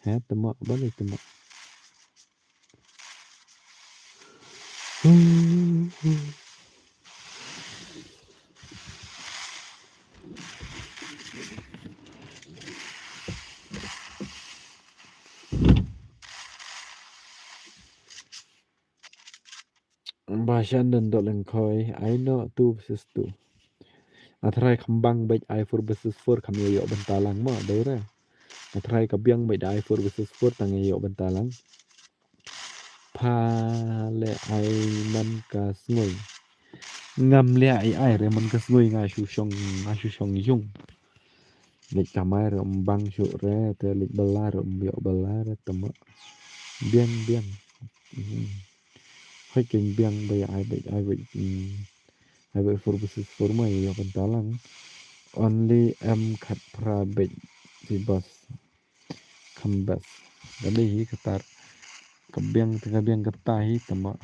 He temo balik temo. Bahasa dan dolen koi, I know tu versus tu. Atrai kembang baik I4 versus 4 kami yok bentalang mo daerah. Atrai kabiang baik I4 versus 4 tang yok bentalang. Pa le I man ka sngoi. Ngam le I re man ka sngoi nga shu shong yung. Lek kamai re bang shu re te lek belar yok belar temo. Biang. Hoi keng biang baik I baik 4 versus 4 mo yok bentalang. Only M kat prabek di bos kambas. Jadi ketar kebiang ketahi tema.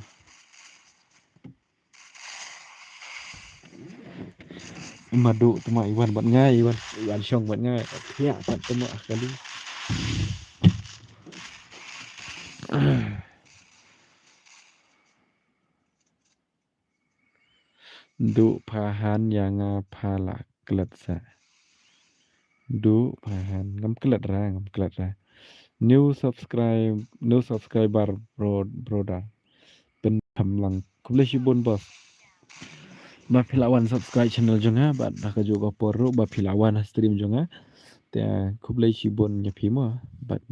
Madu tema Iwan buat ngai Iwan Syong buat ngai. Ya tak tema kali. Du pahan yang pala kelat sa. Du pahan ngam kelat ra. New subscriber brother. Pen pamlang kublesi bon bos. Ba philawan subscribe channel jonga ba nak juga poru ba philawan stream jonga. Te kublesi bon nya phima bat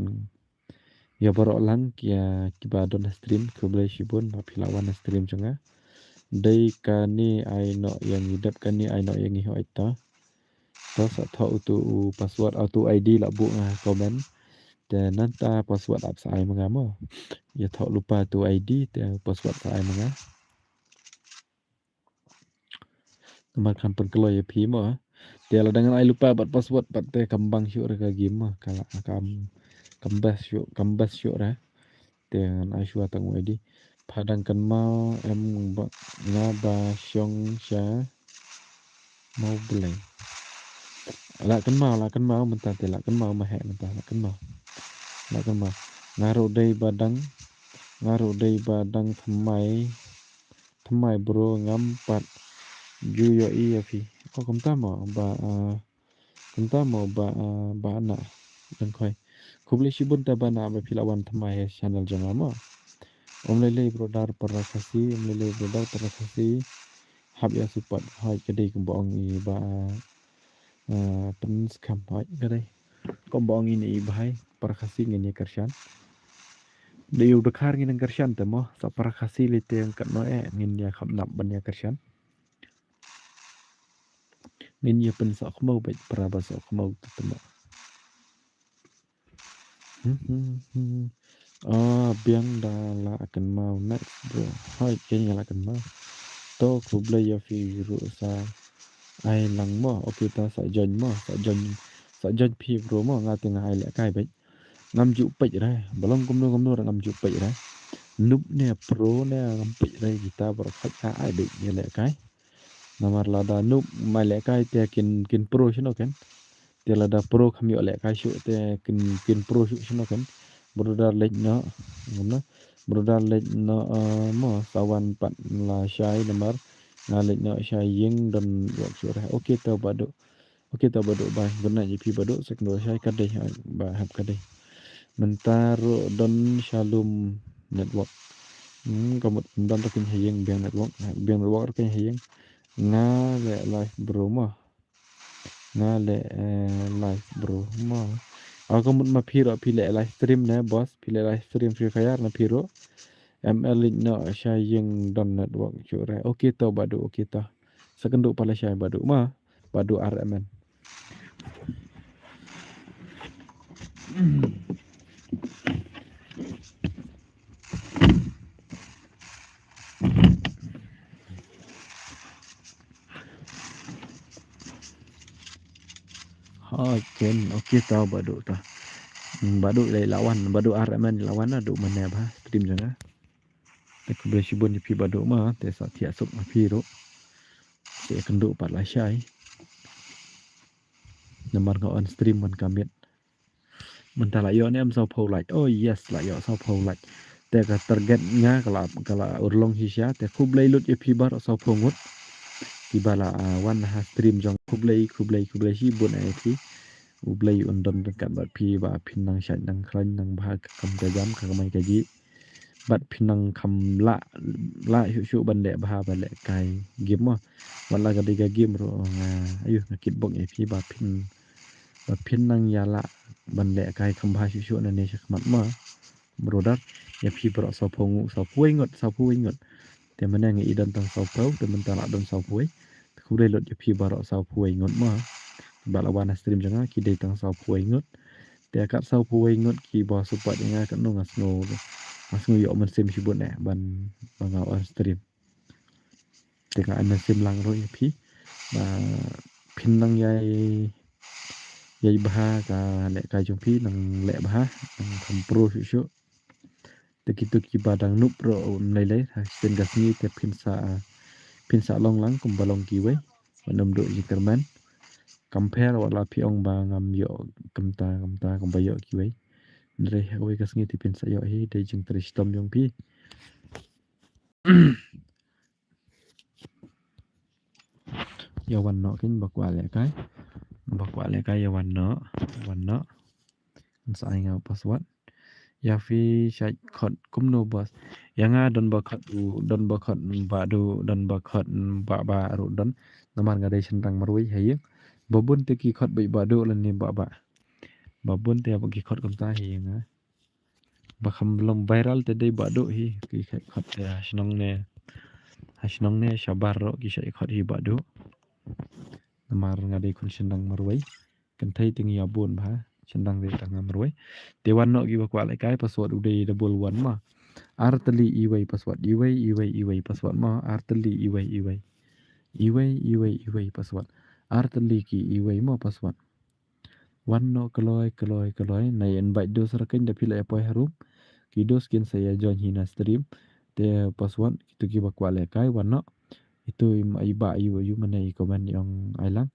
ya borok lang ya kiba don stream kublesi bon ba philawan stream jonga. Dai kani ai no yang hidap kani ai no yang iho ita. To sa tho tu password auto ID la bu nga comment. Dan nanta password app sai mengamo. Ya tho lupa tu ID te password sai menga. Makan pengkelo ya phimo. Dia la dengan ai lupa bat password bat te kambang syuk reka game kala kambas syuk ra. Dengan ai syua tang ID. Padang kan mau em ngaba syong sya mau beli. La kan mau mentah te la kan mau mahe mentah la kan mau. Ngaruh dai badang thamai bro ngampat juyo iya fi. Oh kamta mo ba anak dan koi. Kubli shibun ta ba na ba philawan thamai channel janga mo. Om lele brodar parakasi hab ya support hai kedai kembang i ba pen skam hai kedai kembang ini bahai parakasi ngene karshan. Dia udah kar ngin karshan temo sa parakasi lite yang kat no ngin ya khap nap ban ya karshan. Ngin ya pen sa khmau baik paraba sa khmau temo. Biang dah la akan mau next bro. Hai kayaknya la akan mau. To kublai ya fi sa ai lang mo. Okay ta sa join pi bro mo nga tengah ai lek kai baik. Ngam ju pej ra. Belum kumno ngam ju pej ra. Noob ne pro ne ngam pej ra kita berkat ai baik ya lek kai. Namar lada noob mai lek kai te kin pro sino kan. Te lada pro kami lek kai syuk te kin pro syuk sino kan. Brodar lek no ngomno brodar lek no mo sawan pat la syai namar ngalek no syai yeng dan wak syurah. Okay ta badu ba guna jipi badu sekno syai kadai ba hab kadai. Mentaro don shalom network. Kamut dan takin hayeng biang network takin hayeng ngale live bro mo Aku mau piro pilih live stream na bos, pilih live stream Free Fire na piro. ML no Shaying Don Network cure. Oke to badu oke to. Sekenduk pala Shay badu mah. Badu RMN. Oke to badu to. Badu lai lawan, badu RMN lawan adu mana bah stream jana. Te kubre shibun di pi badu mah te sa tia sok ma piro. Se kenduk pala Shay. Namar ka on stream man kamit. Mentah lah yo ni am sau pau like. Oh yes lah yo sau pau like. Te ka target nga kala urlong hisya te kublai lut ye pi bar sau pau ngut. Kibala wan ha stream jong kublai shibun ai pi. Ublai undon dekat bat pi ba pinang syat nang kran nang bah kam kajam ka mai kaji. Bat pinang kam la syu bande bah bale kai game mah. Wala ka diga game ro ayuh ngakit bok ye pi ba pinang yala bande kai kam bah syu na ne syakmat mah. Brodar ya pi bro sau pongu sau puingot te mana ngi idan tang sau pau te mentala don sau pui kublai lot ya pi baro sau puingot mah. Bala wana stream janga ki dei tang sau puingot te akat sau puingot ki bo support nga kan no ngasno yo men sim sibut ne ban banga on stream te ka an sim lang ro ya pi ba pinang yai bah ka le ka jong pi nang le bah nang kam pro syu te kitu ki badang nup ro lai sen gasni te pinsa long lang kum balong ki we manam do jikerman compare wala pi ong ba ngam yo kamta kum bayo ki we ndre we gasni ti pinsa yo hi de jing tristom yong pi yo wan no kin bakwa le kai yo wan no sai nga password ya fi shai khot kumno bos yanga don bakhat ba do don bakhat ba ru don namar ga dei sentang marui hayeng babun te ki khot bai ba do lan ni ba babun te ba ki khot kam ta hayeng ba kham lom viral te dei ba do hi ki khot ya shnong ne shabar ro ki shai khot hi ba do namar ga dei kun sentang marui kan thai ting ya bun ba sendang de tang marui te wan no gi bakwa lai kai password ude double one ma artali iway password iway password ma artali iway password artali ki iway ma password wan no kaloi nai invite dos rakin da pila apoy harum ki dos kin saya join hina stream te password itu ki bakwa lai kai wan no itu iba ayu mana i comment yang ailang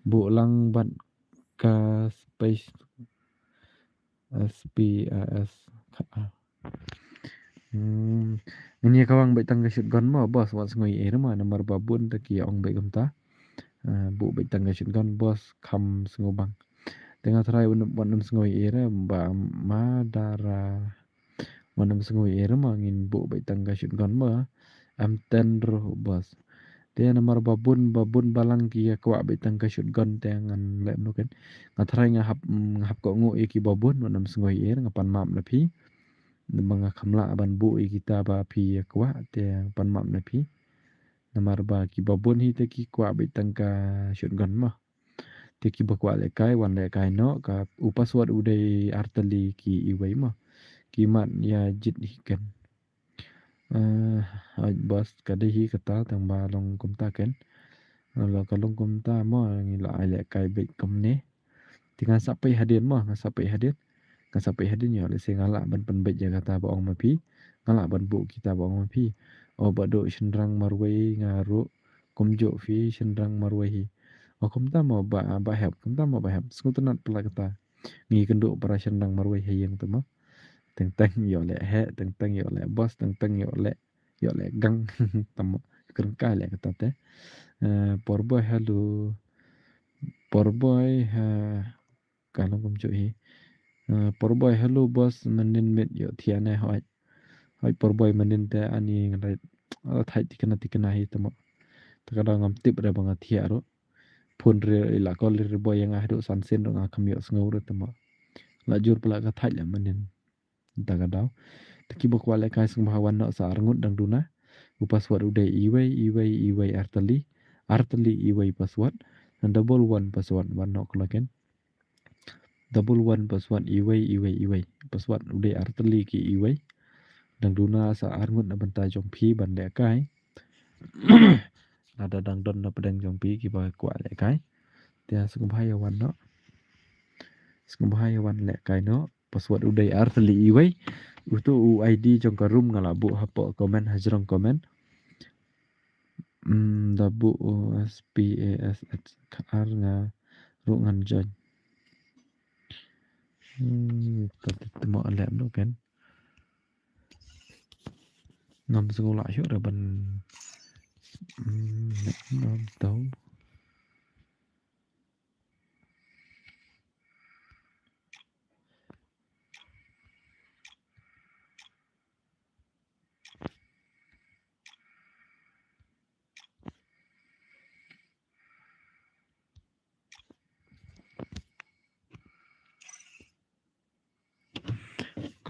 bu lang ban ka space SPS ini kawang bai tang shoot gun ma bos wat ngoi ma nomor babun ta ki ong bai gamta bu bai tang shoot gun bos kham sngobang tengah try wanam ngoi ba madara wanam ngoi ma ngin bu bai tang shoot gun ma am 10 ro bos te nomor babun balang ki kwa bai tang shoot gun te ngan le no kan ngatrai ngahap ko ngo ki babun wanam ngoi ngapan map na pi banga khamla ban bu kita ba pi kwa te pan map na pi namar ba ki babun hi te ki kwa bai tang ka shoot gun ma te ki ba kwa le kai wan le kai no ka upaswad ude artali ki iwai ma ki mat ya jit hikan bos kada hi kata tang ba long kumta ken lo ka long kumta mo ngi la ai le kai bai kam ne tinga sapai hadin mo sapai hadin yo le se ngala ban pen bai jaga ta ba ong ma pi ngala ban bu kita ba ong ma pi o ba do shinrang marwai ngaru kumjo fi shinrang marwai hi o kumta mo ba hab skutunat pala kata ngi kendo para shinrang marwai hayeng tu mo teng yo le he teng yo le bos teng yo le gang tamo keren kali kata te porboy hello porboy kalau kumjo hi porboy hello bos menin mit yo thiane hoi porboy menin te ani ngai thai tikana hi tamo takada ngam tip re banga thiaro phun re la kol re boy yang adu sansen nga khamyo sngo re tamo lajur pula ka thai la manin ta ka dau taki bokwa le kai sung bhawan no sa arngut dang duna password udah iway artali iway password dan double one password one kelaken double one password iway password udah artali ki iway dang duna sa arngut na bantai jong phi ban le kai ada dang don na pedang jong phi ki ba kwa le kai tia sung bhayawan no sung bhayawan le kai no password udah artali iway itu UID jong karum ngala bu hapo komen hajrong komen dabu SPASR nga rungan jan tadi mo alam no kan ngam sekolah syuk raban ngam tahu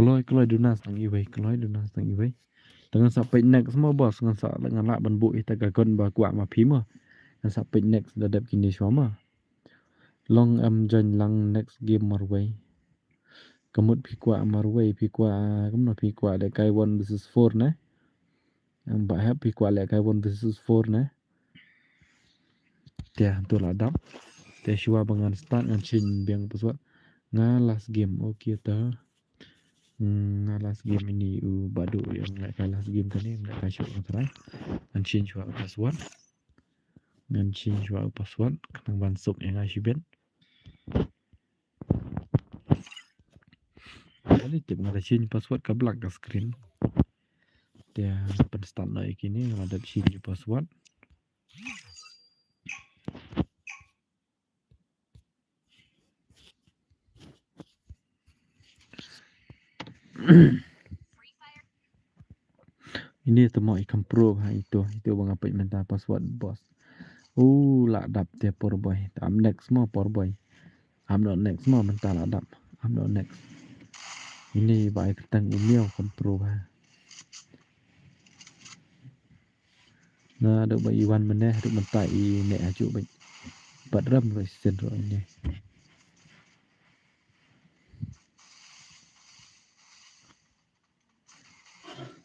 Keloi dunas tang iway dengan sampai next semua bos dengan lak ban bu ita gagon ba kwa ma phima dengan sampai next dadap kini sama long jan lang next game marway kamut phi kwa marway phi kwa kamno phi kwa de kai 1 versus 4 na ba hap phi kwa le kai 1 versus 4 na tia tu la dap tia shua bangan start ngan chin biang password nga last game okay ta last game ini badu yang nak last game tadi nak kasih orang terai ngan change password kanang bansuk yang ngasih ben kali tip ngada change password ka black ka screen dia pen start naik ini ada change password ini temo ikan pro itu bang apa minta password bos lah dap dia por boy am next mo por boy am not next mo minta lah dap am not next ini baik tentang email kan pro nah ada bayi wan meneh ada minta i nek aju baik badram rồi sen rồi ini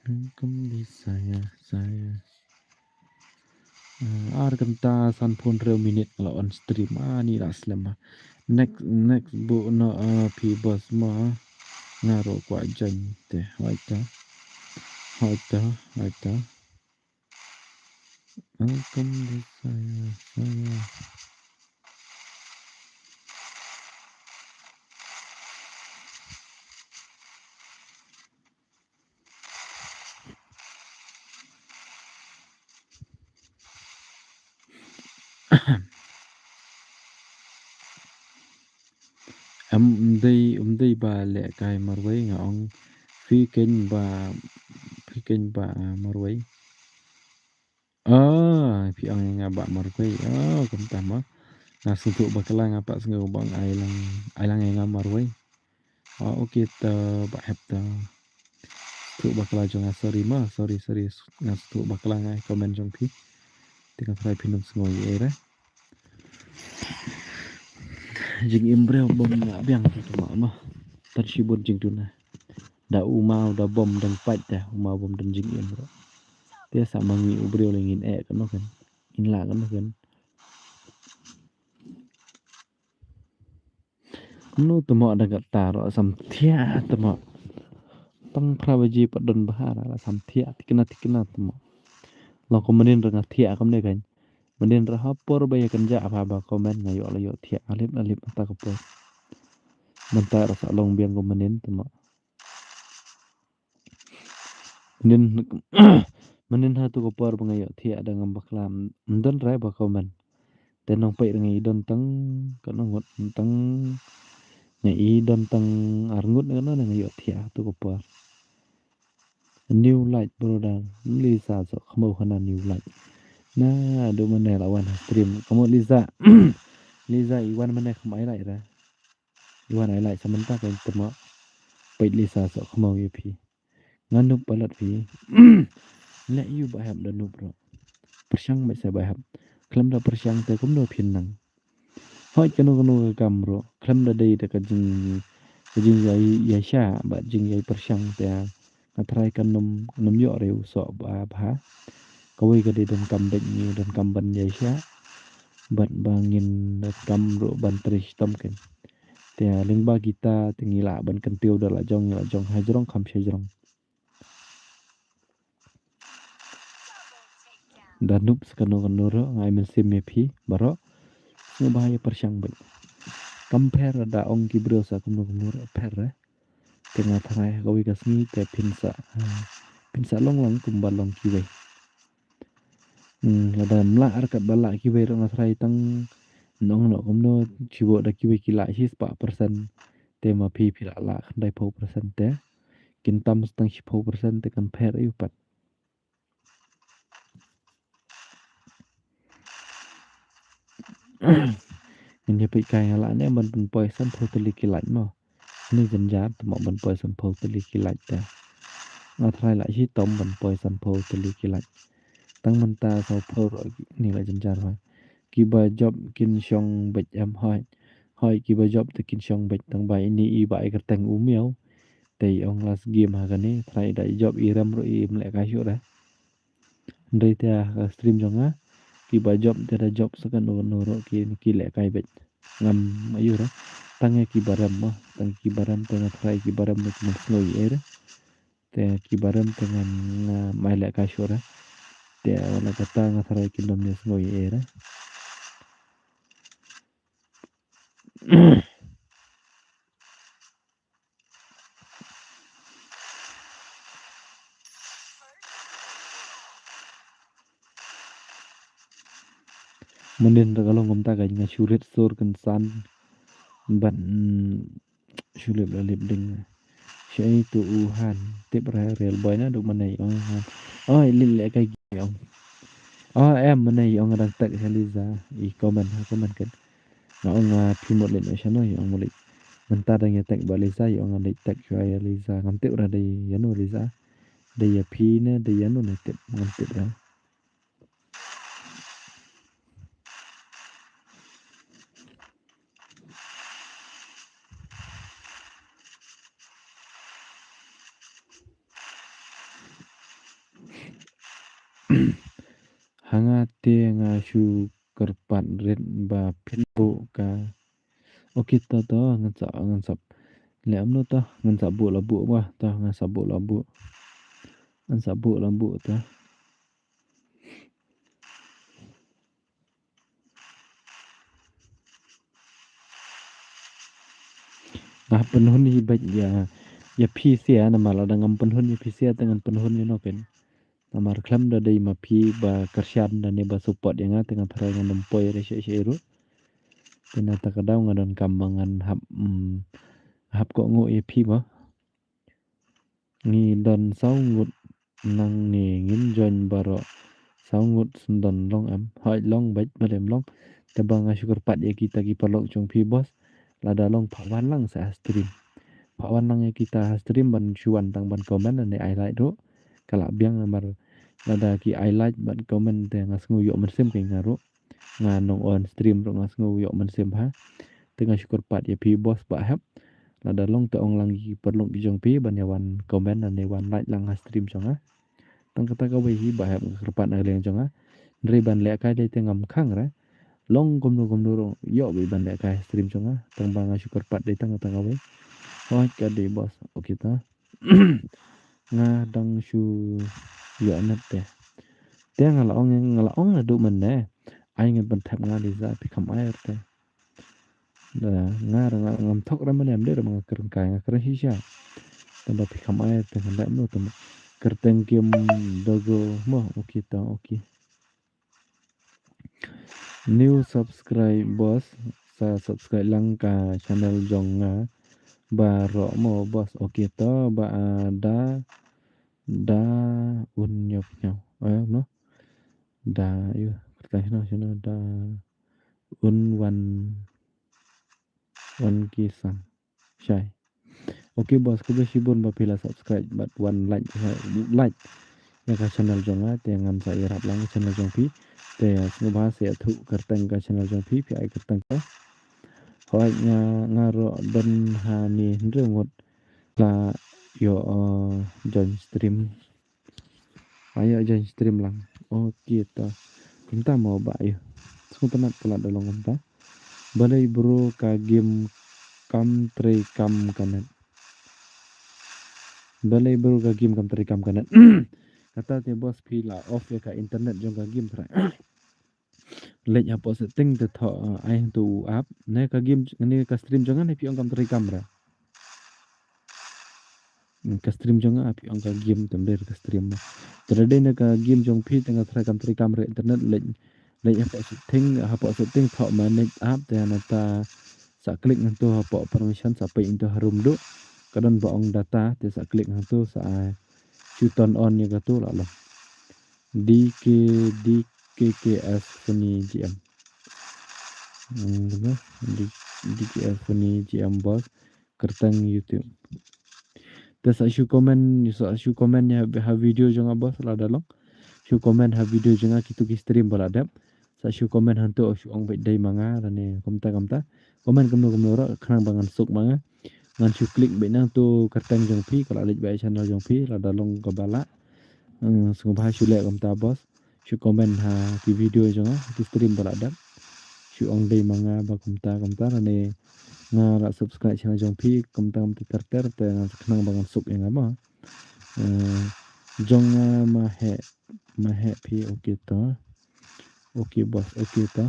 kembali saya kenta sanpun real minute kalau on stream ni lah selama next bu no pi bos ma ngaro kwa jan te waita kembali saya umdai ba le kai marway nga ong phi ken ba marway phi ong nga ba marway kam tama nga suntuk bakalang apa senga bang ailang nga marway okay ta ba hep ta tu bakala jong sorry nga suntuk bakalang ai comment jong phi tinggal try pinum sengoi era jing imbrel bom nga biang tu ma tarsibun jing tuna da umau da bom dan pat dah umau bom dan jing imbrel dia sama ngi ubrel lingin kan kan inla kan nu temo ada taro sam thia temo tang prawaji padon bahara sam thia tikna temo lo komenin ranga thia kam ne kan mendin rahapor baya kenja apa komen ngayo layo thia alip ta ko mentar rasa long biang komenin temo mendin hatu ko por bangayo thia dengan baklam ndon rai ba komen dan nong pai ngai don tang kanong ngot tang ngai don tang arngut kana ngayo thia tu ko por new light broda Lisa so khamo khana new light na do mane lawan stream kamu Lisa iwan mane khamai lai ra Iwan ai lại sementar kan tema pait lisa so khmau ye phi nganup balat phi le yu ba ham da nup ro persyang ba sa ba ham klam da persyang te kum no phin nang hoi kanu kam ro klam da dei da ka jing ya sha ba jing ya persyang te ngatrai kan num yo reu so ba ba kawai ka de dan kam dek ni dan kam ban ya sha ban bangin kam ro ban trish tam ken te ling ba kita tingila ban kan tiu da la jong hajrong kham shajrong danup skano ro ngai men sim me phi baro bahaya persyang baik compare da ong ki bro sa kuno per tengah tharai kawi kasmi te pinsa long long kumbal long ki bai ada mla arkat bala ki bai rong tharai tang nong no kumno chibo da ki bai ki la his pa persen te ma phi phi la khandai po persen te kin tam stang shi po persen te compare yu pat in ye pai kai ala ne man pun poi san po te li ki la mo ni jan ja mo man poi san po te li ki la te nga tharai la hi tom man poi san po te li ki la tăng mình ta sau phô rồi ni là chân char rồi ki ba job kin shong bech em hoi hoi ki ba job te kin shong bech tang bai ni i bai ka tang u miao te ong las game ha gane try dai job i ram ro i mle ka shu da ndai te stream jong a ki ba job te da job sa kan no ro ki le kai bech ngam ayu ra tang ki baram mo tang ki baram te na try ki baram mo kin snoi er te ki baram te ngan mai le ka shu ra te wala kata nga try ki dom nes ngoi er Mending kalau ngom ta kanya sulit sur kan san ban sulit la lip ding syai tu uhan tip ra real boy na duk manai ong oh lil le kai ong oh em manai ong đang tak Liza i comment kan na ong phi một lên ở channel ong mulik menta dang ya tak ba Liza ong dai tak chai Liza ngam tip ra dai yano Liza dai ya phi ne dai yano ne tip ngam tip ra hanga te nga shu kerpat red ba pinbo ka oke ta to ngan sap le amno ta ngan sap bu la bu ba ta ngan sap bu la bu ngan sap bu la bu ta ngah penhun ni baj ya phi sia na mala dangam penhun ya phi sia dengan penhun ni no pen amar klam da dai ma phi ba karsyan da ne ba support yang tengah thara ngan nempoi re she ru tena ta kadau ngadon kambangan hap ko ngo e phi ba ngi don sau ngut nang ni ngin join baro sau ngut sundon long am hoi long baj balem long te bang syukur pat ya kita ki palok chung phi bos lada long phawan lang sa stream phawan lang ya kita stream ban chuan tang ban comment ne ai like ro kala biang amar lada ki I like ban comment te ngas ngu yo men sim ke ngaro nga nong on stream ro ngas ngu yo men sim ha tengah syukur pat ya phi bos ba hap lada long te ong lang ki perlong ki jong pi ban ya wan comment ne wan like lang stream chong ha tang kata ka wi hi ba hap kerpat na leng chong ha ndri ban le ka de te ngam khang ra long gom ro yo bi ban le ka stream chong ha tang bang syukur pat de tang kata ka wi hoi ka de bos oke ta nga dang shu yo nat te ngala ong na du men ne ai ngen ban thap nga Liza pi kham ai te da nga ngam thok ra men em de ma kern kai nga kern hi sha ta pi kham ai te ngam no to kerteng kim dogo mo oke ta oke new subscribe bos sa subscribe lang ka channel jong nga ba ro mo bos oke to ba da un nyop nhau no da yu kerteng no da un wan kisang Syai. Okay bos, ku besibun bapila subscribe but one like ya ka channel jonga te ngam sa irap lang channel jong pi te ngubah se thu kerteng ka channel jong pi ai kerteng ka hoi ngaro don ha ni nrengot la yo join stream ayo join stream lang. Oh kita kita mau ba ayo su penat pula dolong kita balai bro ka game kam tre kam kanan balai bro ka game kam tre kam kanan kata te bos pila off ya ka internet jong ka game tra lệnh apa setting te tho ai tu app ne ka game ne ka stream jangan ne pi ong kam tre kamera ka stream jangan api ong ka game tember ka stream terade ne ka game jong pi tengah tra kam tre kamera internet lệnh apa setting tho manage app te nata sa klik ngantu apa permission sampai into harum do kadon ba ong data te sa klik ngantu sa chuton on ya ka tu la DKS Funny GM DKS Funny GM bos kertang YouTube terus asyuk komen ya ha video jonga bos la dalong syuk komen ha video jonga kitu ki stream baladap sa syuk komen hantu asyuk ong baik dai manga rane komta komen kemno ro khnang bangan suk manga ngan syuk klik baik nang tu kertang jong pi kalau alik baik channel jong pi la dalong ka bala sungguh syulek komta bos syuk komen ha ki video jonga ki stream baladap syuk ong dai manga ba komta rane nga subscribe channel jong pi komta ter te khnang bangan suk yang ama jong mahe pi okay to okay bos okay to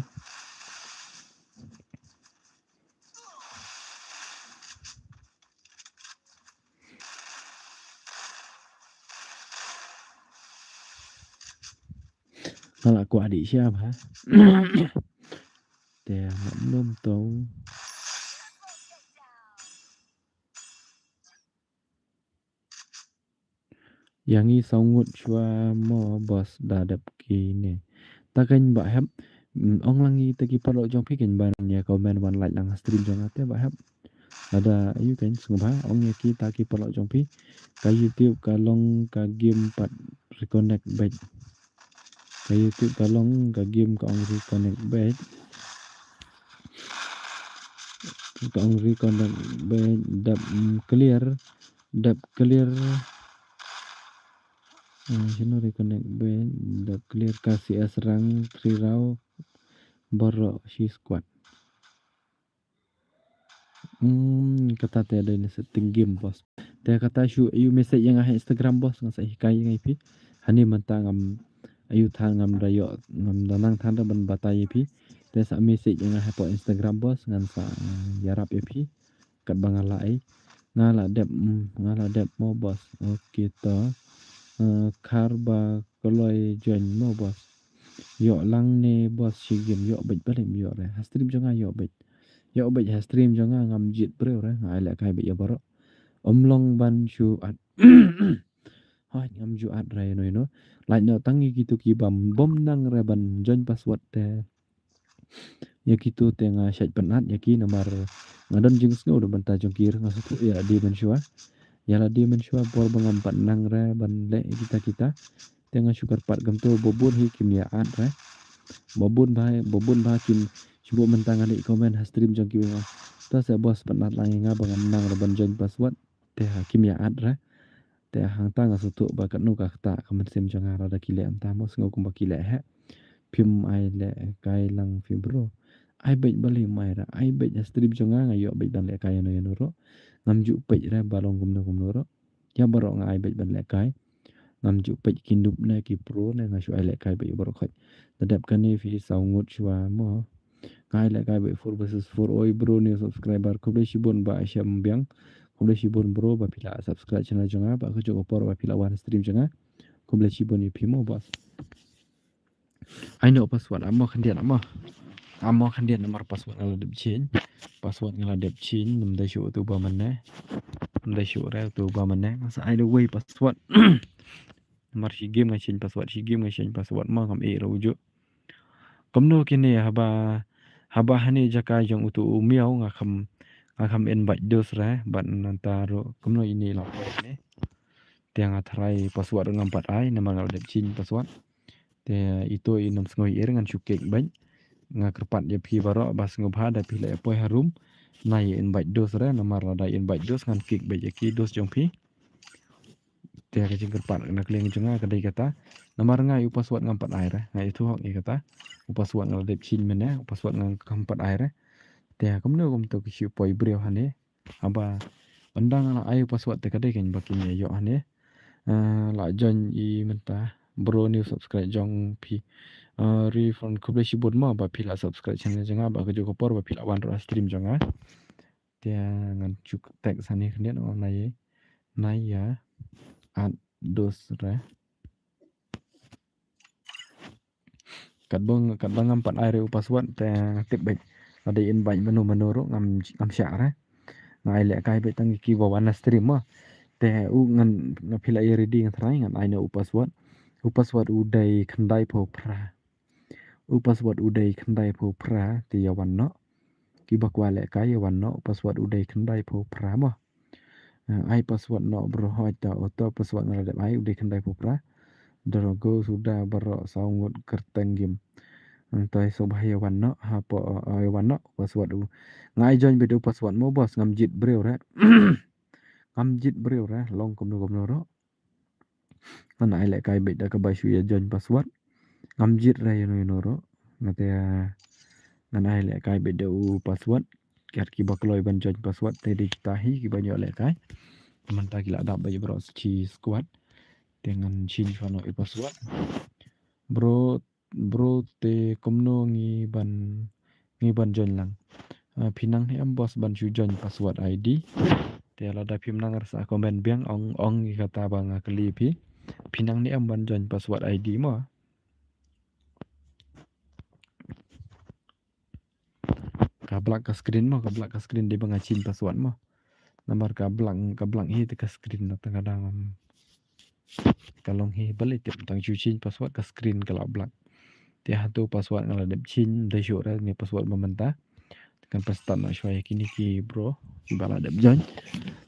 kalau aku adik siapa te belum tahu yang i songut chua mo bos dadap kini takan ba hab ong langi tagi palo jong pi ken ban ya komen one like lang stream jong ate ba hab ada ayu kan sungba ong ya ki taki palo jong pi ka YouTube kalong ka game pat reconnect back ka YouTube kalong ka game ka ong reconnect back ka ong reconnect back dap clear sino reconnect back dap clear kasih asrang 3 raw boro si squad kata te ada ni setting game bos te kata shu you message yang Instagram bos ngasa hikai ngai pi hani mantangam ayu thangam rayo ngam danang thanda ban batai pi te sa message yang ha po Instagram bos ngan sa yarap pi kat bangalai ngala dep mo bos okay to karba koloi join mo bos yo lang ne bos si game yo bet balim yo re stream jonga yo bet stream jonga ngam jit bre re ngai la kai bet yo baro omlong ban shu at hai ngam ju at re no lai no tangi gitu ki bom nang re ban join password te ya gitu te nga chat penat ya ki nomor ngadon jing sngo do banta jongkir ngasutu ya di men shua ya la di men shua bor bangam pat nang re ban le kita tengah syukar pat gamto bobun hi kimiaan re bobun ba kim cuba mentang alik komen ha stream jong ki ta se bos penat lang nga bangam nang re ban join password te ha kimiaan re te hang tang asutu ba kat nu ka ta kamen sim jong ara da kile am ta mos ngau kum ba kile he phim ai le kai lang phim bro ai bet bali mai ra ai bet stream jong nga yo bet dan le kai no yo ro ngam ju pe re balong kum no ro ya baro nga ai bet ban le kai ngam ju pe kindup ne ki pro ne nga shu ai le kai be baro khoi dadap kan ni fi saungut shwa mo kai le kai be 4 versus 4 oi bro ne subscriber ko be shibon ba syam biang ko be shibon bro ba pila subscribe channel jonga ba ko jo por ba pila wan stream jonga ko be shibon ni pimo bos I know password amo khandian nomor password ngala dep chin password ngala dep chin num da shu tu ba manne nda shu ra tu ba manne masa I the way password nomor si game nga change password ma kam e ro ju komno kini haba hani jaka jong utu miao nga kham akan invite dos ban nantaro kumno ini lah ne tiang atrai password dengan 4 ai nama ngal dep chin password te itu inam sngoi ngan cukek ban ngakerpat dia pi baro bas ngobha da pi le poi harum na invite dos nama da invite dos ngan kik ba ki dos jong pi te ka jing kerpat na kleng jonga kadai kata nama nga yu password ngam 4 ai ngai itu hok kata password ngal dep chin mene password ngan 4 ai te kumno kum to ki poi breu hane aba pandang na ayu password te kadai kan bakin ya yo hane la join I menta bro new subscribe jong pi refund kuble shibut ma ba pila subscribe channel janga ba ko joko por ba pila wan ro stream jonga tia ngan chuk tag sani khne no nai ya at dos kat bang ngam 4 ai re password te tip baik ada invite menu ro ngam sya ngai le kai be tang ki wa wan stream ma te u ngan phila I ready ngan thrai ngan ai no password udai khandai pho phra password udai khandai pho phra ti yawan no ki bakwa le kai yawan no password udai khandai pho phra ma ai password no bro hoi ta auto password ngal de ai udai khandai pho phra dorogo sudah baro saungut kerteng game antai sobah yawan no ha po yawan no password u ngai join bedo password mo bos ngam jit breu re amjit breu long komno ro ana ai le kai be da ka ba shu ya join password amjit no ro ngate ngana ai le kai be da u password kat ki bakloi ban join password te di tahi ki banyo le kai manta ki la da ba bro chi squad dengan chin fano I password bro te komno ngi ban join lang pinang he am bos ban shu join password ID tiala da phim nang rasa komen biang ong kata bang kali pi pinang ni am ban join password ID mo kablak ka screen di bang chin password mo nomor kablang hi te ka screen na kadang kalong hi balik tip tang chu chin password ka screen kalau blak ti hatu password ngala dep chin de shu ra ni password mementa kan pastan na shwai kini ki bro bala dep join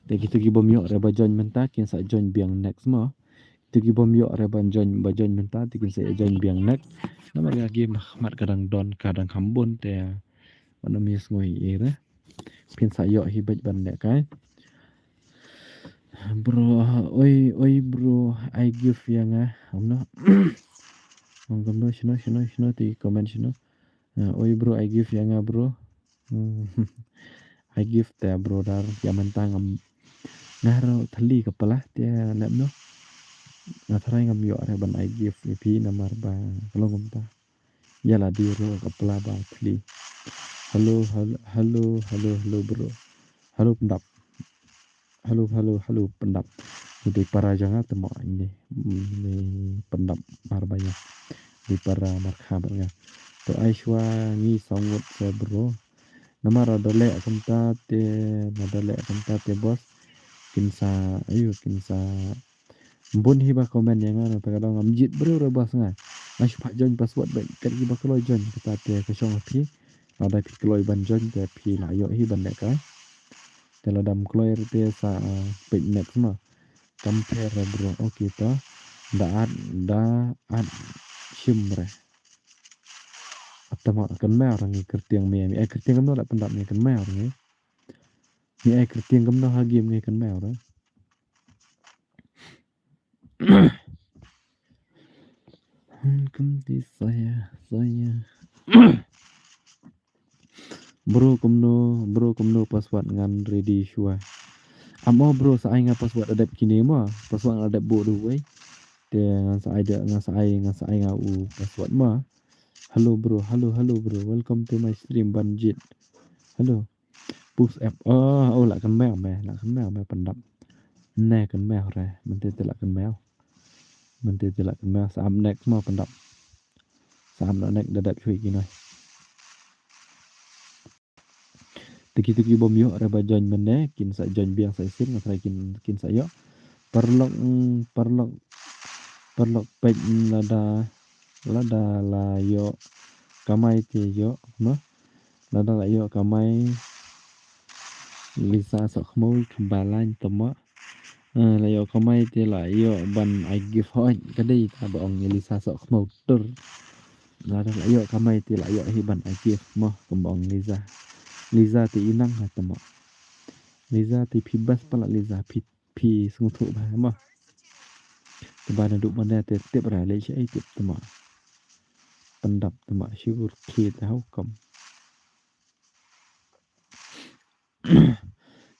te gitu ki bom yo re ba join menta kin sa join biang next mo tu ki bom yo re ba join menta ti kin sa join biang next nama ga gi mat kadang don kadang kambon te mana mis ngoi ire pin sa yo hi baj ban le kai bro oi bro I give yang amno ngomno shino ti comment shino oi bro I give yang bro I give te bro dar yaman tangam ngaro thali kapala te napno ngathrai ngam yo are ban I give pi namar ba kalongom ta yala di ro kapala ba thali halo bro halo pendap halo pendap di para jangan temo ini pendap marbanya di para markhabarnya to aishwa ngi songut se bro namara dole akamta te bos kinsa bun hiba komen yang ana tagadang amjit bro re bos nga ash pa join password ba kan hiba kalo join kita te kasong api ada pi kalo ban join te pi la yo hi ban ka tela dam kloir te sa page next ma compare bro okay to da ad shimre atama kan ma orang ni kertiang mi kertiang kamno la pendap ni kan ma orang ni kertiang kamno hagim ni kan ma orang kunti saya bro komno password ngan ready shua amo bro sa ai nga password adap kini ma password adap bo du wei te ngan sa ai nga u password ma halo bro welcome to my stream banjit halo push app la kan mèo me pendap ne kan mèo re men te la kan mèo sa am next ma pendap sa am next dadap chui kinoi tiki bom yo re ba join mene kin sa join biang sa sim ngasai kin sa yo perlok page lada la yo kamai te yo no lada la yo kamai Lisa sok khmoi khambalan tamo la yo kamai te la yo ban I give hoi kadai ta ba ong Lisa sok khmoi tur la la yo kamai te la yo hi ban I give mo kambong Lisa ti inang ha tamo Lisa ti phi bas pala Lisa phi sung thu ba mo te ba na du mana te tip ra le ai tip tamo pendap tamo syukur ki ta hau kam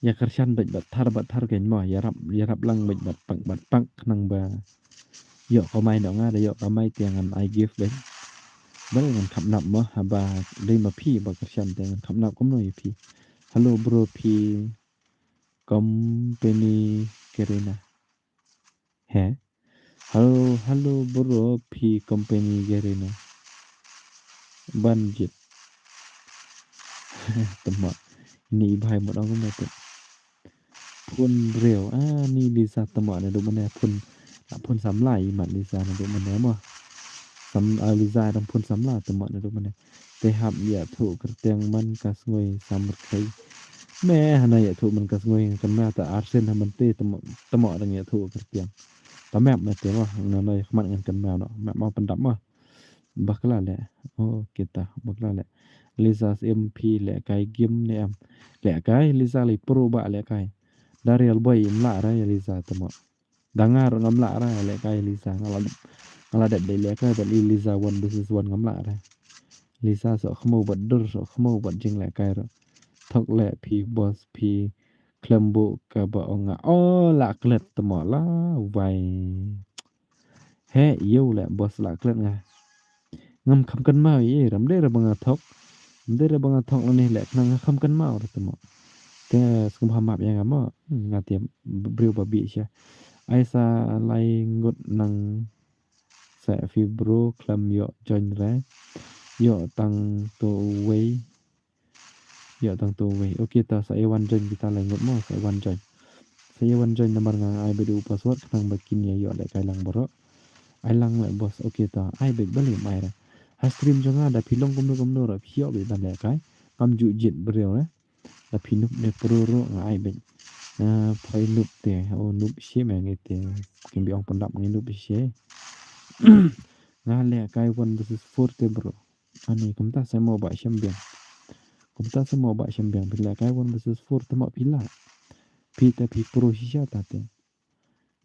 ya kershan bat thar ken mo ya rap lang bat pang nang ba yo kamai no nga yo kamai tiangan I give ben bal ngan khap nap mo ha ba le ma phi ba kershan tiangan khap nap kom no phi hello bro phi company Garena he hello bro phi company Garena banjit tama ni bhai một ông mà tự phun rều ni Lisa tama này đúng không nè phun sắm lại mà Lisa này đúng không nè mà sắm Lisa đang phun sắm lại tama này đúng không nè te hab ya thu kertiang man kas ngoi samar kai me hana ya thu man kas ngoi kan na ta arsen man te tama đang ya thu kertiang ta map mà te mà nó này khamat ngan kan ma no map mau pendam mà bakla le kita bakla le Lisa MP le kai game ne am le kai Lisa le pro ba le kai dari al boy imla ra ya Lisa tama dangar ngamla ra le kai Lisa ngala dat de le kai ba Lisa one versus one ngamla ra Lisa so khmo bad dur so khmo bad jing le kai ro thok le phi boss phi klembo ka ba onga la klet tama la vai he yêu le boss la klet nga ngam kham kan ma yi ram de ra banga thok de ra banga thok ni le nang kham kan ma ra tama te skum ha map yang ama ngatiam brio babi sha aisa lai ngut nang sa fi bro klam yo join ra yo tang to wei okay ta sa wan join kita lai ngut mo sa wan join nomor ngang ai bedu password nang bakin ya yo le kai lang boro ai lang le boss okay ta ai be bali mai ra ha stream jonga da philong komno ra phio be ban le kai kam ju jit brio ra da phinup de pro ro ai be phai nup te nup she me nge te kim bi ong pandap nge nup she nga le kai 1 versus 4 te bro ani kumta sa mo ba champion bila kai 1 versus 4 te mo pila pi pro shisha ta te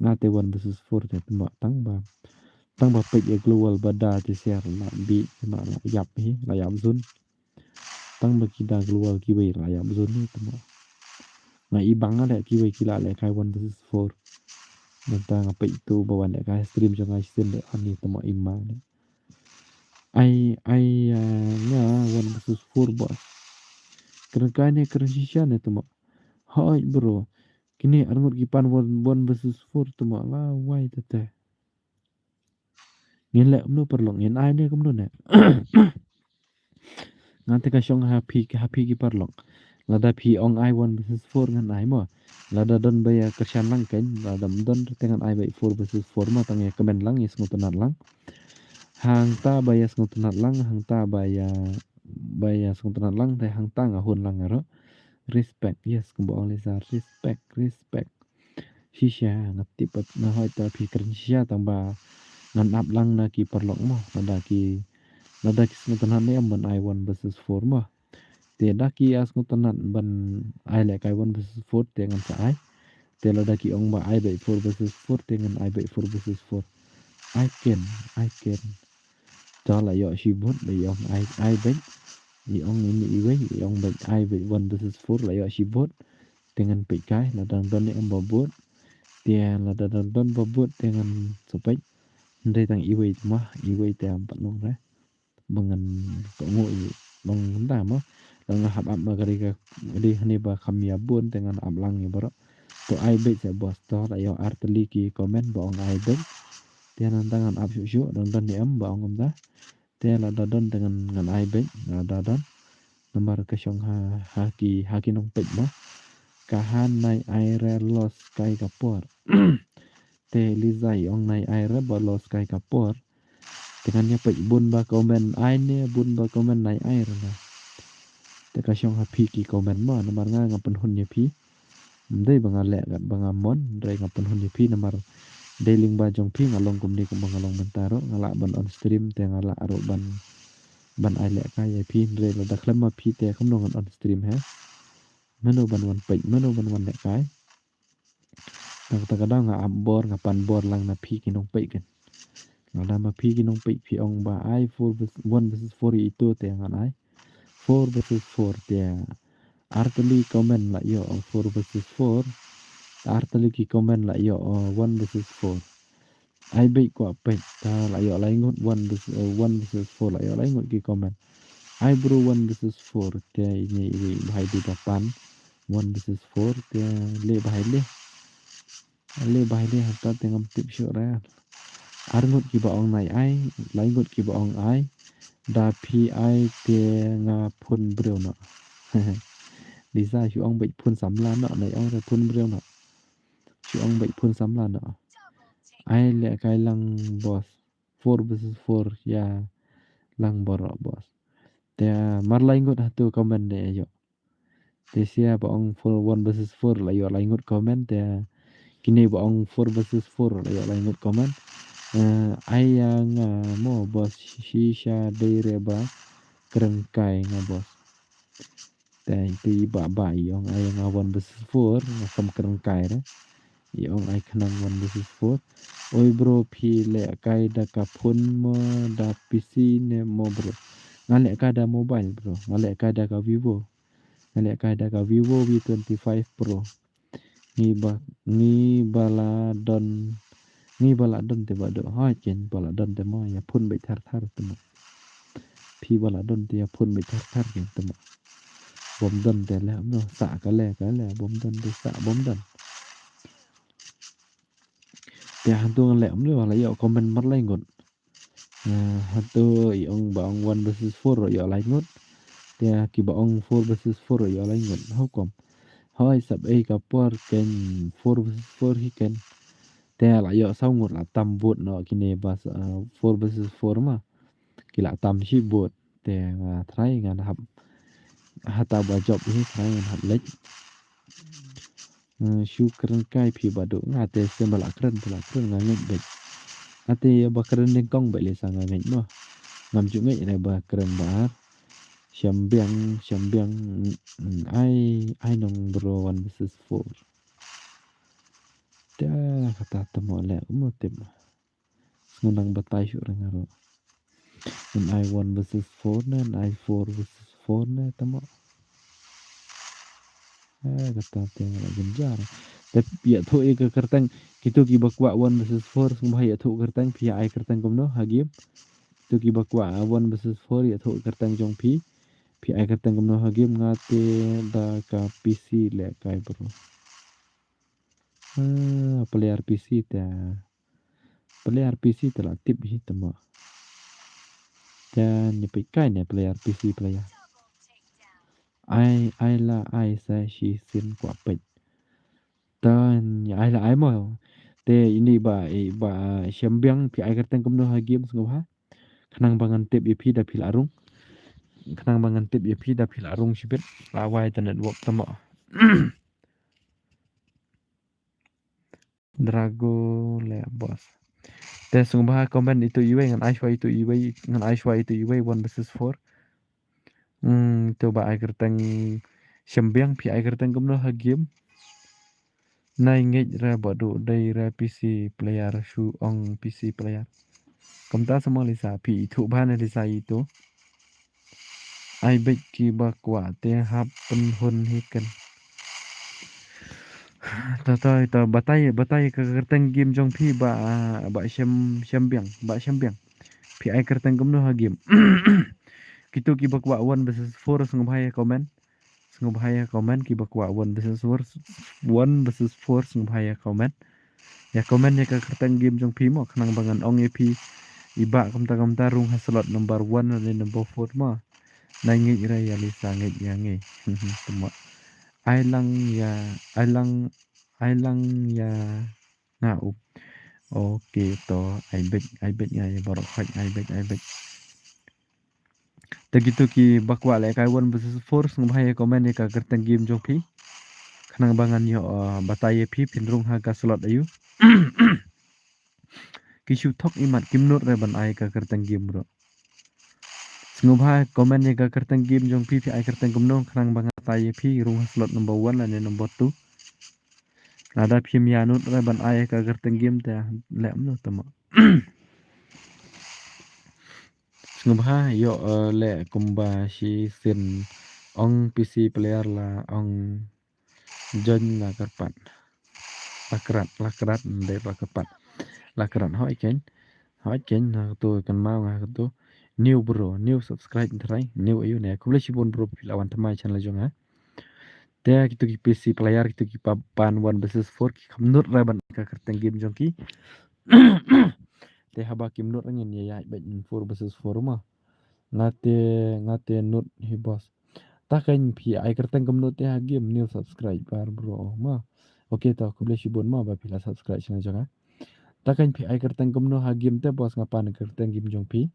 nga te 1 versus 4 te mo tang ba pe ya global bada te share la bi ma la yap hi la yap zun tang ba kita global ki bai la yap zun ni te mo nga ibang ada ki bai kila le kai 1 versus 4 nanta nga pe tu ba wan le kai stream jo nga sin le ani te mo imma ne ai nga 1 versus 4 boss keren shisha ne te mo hai bro kini arngot kipan 1 versus 4 te mo la wai te ngin le umno perlong ngin ai ne kumno ne ngante ka shong happy ki perlong lada phi ong I 1 versus 4 ngan ai mo lada don baya kesyan lang ken lada don tengan ai bai 4 versus 4 ma tang ya kemen lang is ngutunat lang hang ta baya ngutunat lang hang ta baya ngutunat lang te hang ta ngahun lang ro respect yes kumbo ong lisa respect shisha ngati pat na hoi ta phi kern shisha tang ba ngan ap lang na ki perlong mo lada ki ngutunat ne am ban I 1 versus 4 mo te daki as ngutunat ban ai le kai 1 versus 4 te ngan sa ai te la daki ong ba ai bai 4 versus 4 te ngan ai bai 4 versus 4 I can cho la yo shi bot le ong ai bai ni ong ni i bai ong bai ai bai 1 versus 4 la yo shi bot te ngan pe kai la dan don ne am ba bot te la dan don ba bot te ngan so pai ndai tang i bai te am pa nong ra bangan ko ngoi bang nda mo lang hab am magari ka di hani ba khamia bun dengan ablang ni bro to ai be se bos to la yo arteli ki comment ba ong ai be tian tangan ap shu dan dan ni am ba ong da te la da don dengan ngan ai be la da don nomor ke shong ha ki nong pe mo ka han nai ai re los kai kapor te lizai ong nai ai re ba los kai kapor dengan nya pe bun ba komen ai ne bun ba komen nai ai re na แต่ก็ช่องฮับพี่กี่คอมเมนต์มาน้ำมันง่ายกับเป็นหุ่นยพี่ได้บางอันแหละกับบางอันมอนได้กับเป็นหุ่นยพี่น้ำมันได้ลิงบาจงพี่งาลงกลุ่มนี้กับบางลงบันตารุงาละบันออนสตรีมแต่งาละรุบันไอแหละกายพี่ได้เราดักเล่มมาพี่แต่คำนวณออนสตรีมฮะเมื่อโนบันวันปิดเมื่อโนบันวันแหละกายแต่ก็ได้งาอับบอร์งาปันบอร์ลังนะพี่กินองไปกันเราได้มาพี่กินองไปพี่องบาไอ4 versus 4 itu แต่งานไอ4 versus 4 dia artily comment lah yo 4 versus 4 artily ki comment lah yo 1 versus 4 ai baik kwa pet ta lah yo lai ngot 1 versus 4 lah yo lai ngot ki comment ai bro 1 versus 4 dia ini bahai di depan 1 versus 4 dia le bahai le hatta tengam tip syok ra ar ngot ki ba ong nai ai lai ngot ki ba ong ai da pi ai te nga phun breu no lý ra chú ông bệnh phun sắm lan nọ này ông là phun riêng nọ chú ông bệnh phun sắm lan nọ ai lẽ cái lăng boss 4 versus 4 ya lăng borok boss te mar lai ngot hatu comment de yo te sia ba ong 1 versus 4 la yo lai ngot comment te kini ba ong 4 versus 4 la yo lai ngot comment ai yang mo boss shisha de reba kerengkai nga bossแต่ตีบ่าบ่ายยองไอ้งาวันเบสฟอร์คำกระงไก่นะยองไอ้ขนังวันเบสฟอร์โอ้ยบรพีเละไก่ดากาพุนมาดาพีซีเนี่ยโมบรงานเละไก่ดาโมบายบรงานเละไก่ดากาวิโวงานเละไก่ดากาวิโว V25 Pro ni baladon te bado ha chen baladon te mo ya phun be thar temo phi baladon te ya phun be thar temo bom đần để làm nó xả cái lẻ bom đần để xả bom đần để hàng tuần lẻm nữa là yêu comment mất lại ngột hàng tuần ông bảo ông 1 versus 4 rồi yêu lại ngột để khi bảo ông 4 versus 4 rồi yêu lại ngột không còn hỏi sắp ấy gặp por ken 4 versus 4 hi ken để lại yêu sau ngột là tam vụt nó khi này bas 4 versus 4 mà khi là tam chi vụt để thay ngàn hấp hata ba job ini sekarang hat lek shu keren kai phi badu ngate sembala keren ngangit bet ate ba keren ning kong bet le sang ngangit no ngam ju ngai ne ba keren ba syambiang ai nong bro 1 versus 4 ta kata temo le umotim ngunang batai shu rangaro and I 1 versus 4 and I 4 versus 4 na tamo kata tengok genjar tapi ya thu ke kertang kitu ki bakwa 1 versus 4 sung bahaya thu kertang pi ai kertang komno hagim tu ki bakwa 1 versus 4 ya thu kertang jong pi ai kertang komno hagim ngate da ka PC le kai bro player PC telah tip hi tamo dan nyepi kai ne player PC player ai là ai sa shi sin kwa pet dan ai là ai mo te ini ba syambiang pi ai kertang komno hagim sungguh ha kenang bangan tip pi da pil arung kenang bangan tip pi da pil arung sibet lawai ta network tamo Drago le boss te sungguh ha comment itu iwe ngan aishwa itu iwe 1 versus 4 tu ba ai kertang syambiang pi ai kertang komno hagim nai ngej ra bodo dai ra PC player shu ong PC player komta semua lisa pi thu bana lisa itu ai bet ki bakwa te hap pen hun hiken ta batai ke kertang game jong pi ba syambiang pi ai kertang komno hagim kitu ki bakwa 1 versus 4 sungguh bahaya komen ki bakwa 1 versus 4 sungguh bahaya komen ya komen ya ke kertang game jong pi mo kenang bangan ong ep iba kamta rung haslot number 1 dan number 4 mo nangi ira ya lisa ngej yangi temo ai lang ya ngau okay to ai bet ya barok ai bet Tegitu ki bakwa le kai 1 versus 4 sung bahaya komen ka kerteng game jong pi. Kanang bangan yo bataye pi pinrung ha ka slot ayu. Kishu thok imat kimnut re ban ai ka kerteng game bro. Sung bahaya komen ka kerteng game jong pi ai kerteng kumno kanang bangan bataye pi rung ha slot number 1 la ne number 2. Ada pi mianut re ban ai ka kerteng game te lem no tama. Ngubha yo le kumba si sin ong PC player la ong join la karpat lakrat de lakrat hoi ken na tu kan mau nga tu new bro new subscribe trai new ayu ne kumle si bon bro pilawan tamai channel jong ha te kitu ki PC player kitu ki pan 1 versus 4 ki kamnut ra ban ka kerteng game jong ki te haba kimnut ngin ya 4 versus 4 ma ngate nut hi boss takan pi ai kerteng kamnut ya game new subscribe bar bro ma oke ta ko boleh sibon ma ba pila subscribe channel janga takan pi ai kerteng kamno ha game te boss ngapan kerteng game jong pi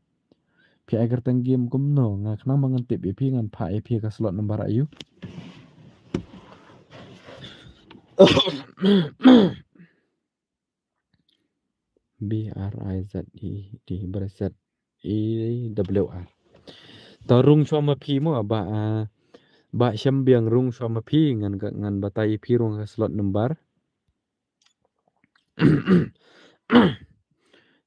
ai kerteng game kumno nga khna mangan tip pi ngan pha pi ka slot number ayu BRIZE di bereset EWR tarung sama pi mo ba syambiang rung sama pi ngan batai pi rung slot number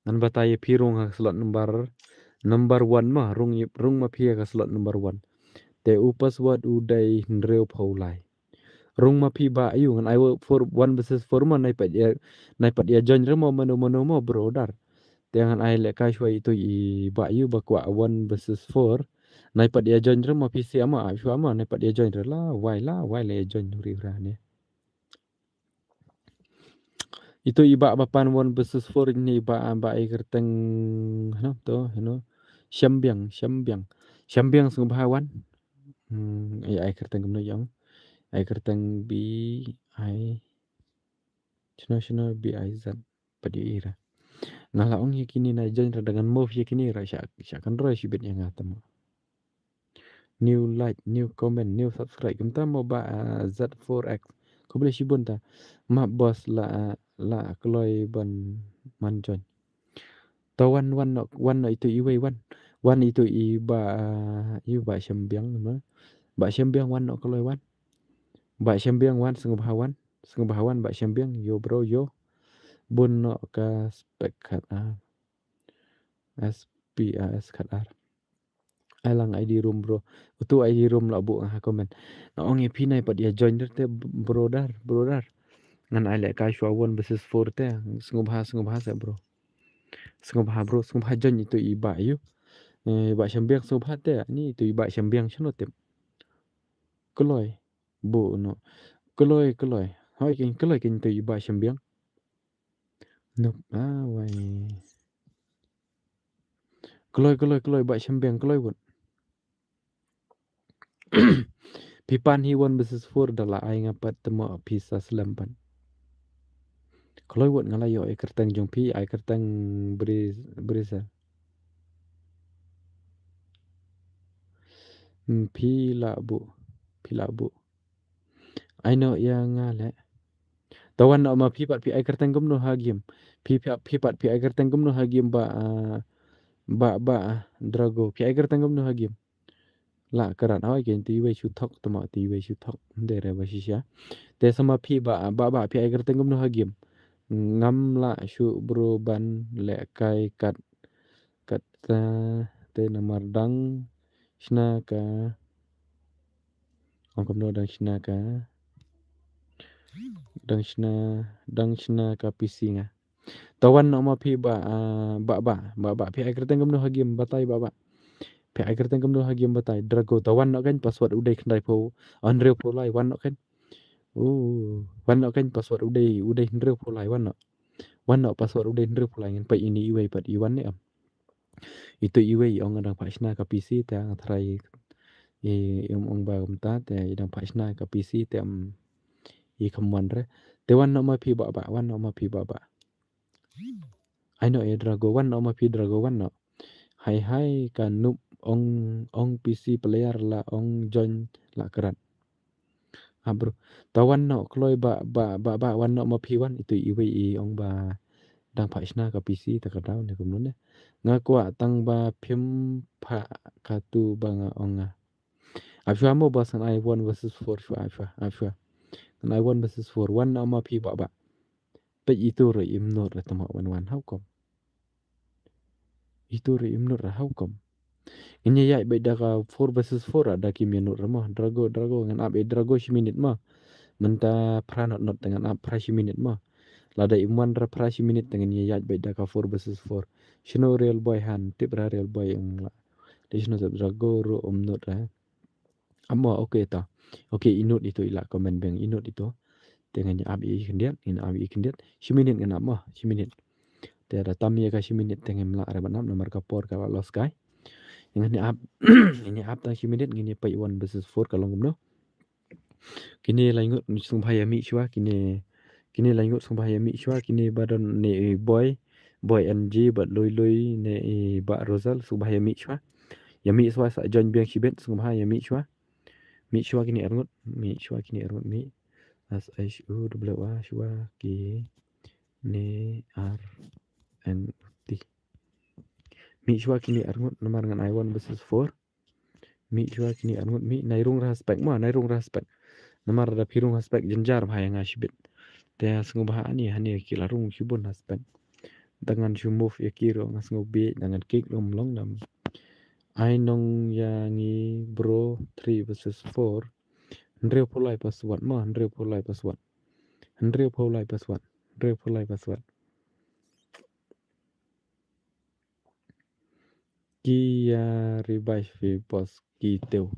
ngan batai pi rung slot number 1 mah rung ma pi ka slot number 1 te upas wat udai ndreu paulai rung ma pi ba ayu ngan I work for 1 versus 4 ma nai pat ya join remo mano mo bro dar jangan ai le ka shwai tu i ba ayu ba kwa 1 versus 4 nai pat ya join remo PC ama shwa ma nai pat ya join la wai le join ri ra ne itu iba bapan 1 versus 4 ni ba ai kerteng no to syambiang sung bahawan ai kerteng no yang ai kerteng bi ai chino bi ai zat padi ira ngala ong yakini na join dengan move yakini ra sya kan ro si bet yang atam new like new comment new subscribe kita mau ba Z4X ko boleh sibun ta ma bos la kloi ban man join to one itu iwe one itu ba syambiang ma ba syambiang one no kloi one ba syambiang one sung bahawan ba syambiang yo bro yo bun no ka spek kat SPAS kat ar alang ID room bro tu ID room la bu ha komen na ong pi nai pat dia join te brodar ngan ai le ka shwa 1 versus 4 te sung baha sa bro sung baha join itu iba yu ba syambiang sung baha te ni itu iba syambiang chno te kloi bu no kloi hoi kin tu iba syambiang nup wai kloi ba syambiang kloi bun pipan hi 1 versus 4 dala ai ngapat temo pisa selampan kloi bun ngalayo ai kertang jong pi ai kertang brisa pila bu I know yang ngale tawan no ma pi pat pi ai kertang gum no ha game pi pat pi ai kertang gum no ha game ba drago pi ai kertang gum no ha game la karan ai gen ti we shu thok tama ti we shu thok de re ba shisha te sama pi ba pi ai kertang gum no ha game ngam la shu bro ban le kai kat te namar dang shna ka ongkom no dang shna ka PC nga tawan no ma pi ba pi ai kertang gum no ha game batai ba pi ai kertang gum no ha game batai drago tawan no kan password udai kndai po onreu po lai wan no kan wan no kan password udai ndreu po lai wan no password udai ndreu po lai ngan pa ini iwe pat iwan ne am itu iwe ong adang pasna ka PC ta thrai ong ba ta te idang pasna ka PC te i khamwan re te wan no ma pi ba ai no e drago wan no ma pi drago wan no hai ka nup ong PC player la ong join la kerat. Bro. Tawan no kloi ba wan no ma P1 itu iwe ong ba dang pa isna ka PC ta ka daw ne kumno ne. Nga kwa tang ba phim pha ka tu ba nga ong nga. Afwa mo ba san I1 versus 4 afwa. San I1 versus 4 wan no ma P ba. Pe itu re imno re tama wan how kom. Itu re imno re how kom. Inya yai beda ka 4 versus 4 ada kim yanut remah drago ngan ab drago minute mah menta pranot not dengan ab pra minute mah lada iman ra pra minute dengan yai beda ka 4 versus 4 shino real boy han tip ra real boy yang la de shino drago ro not ra amma okay ta okay inut itu ila komen bang inut itu dengan ab kendiat in ab kendiat minute ngan ab mah minute ada tamia ka minute dengan la ra banam nomor kapor ka los kai ini ab tang minute ngini pai 1 versus 4 kalau ngomno kini langut sung bahaya mi shwa kini langut sung bahaya mi shwa kini badon ne boy NG bat loi ne ba Rosal sung bahaya mi shwa ya mi shwa sa join biang shibet sung bahaya mi shwa kini arngut mi as u w a shwa ki ne r n t mi shwa kini arngut nomor ngan I1 versus 4 mi shwa kini arngut mi nairung respect nomor ada pirung aspek jenjar bahaya ngasibit te sengubah ani hani kilarung shibun aspek dengan shumuf ya kiro ngasngobi dengan kick long dam ainong yangi bro 3 versus 4 ndreu polai paswat ma ndreu polai paswat kia revive vi pos ki teu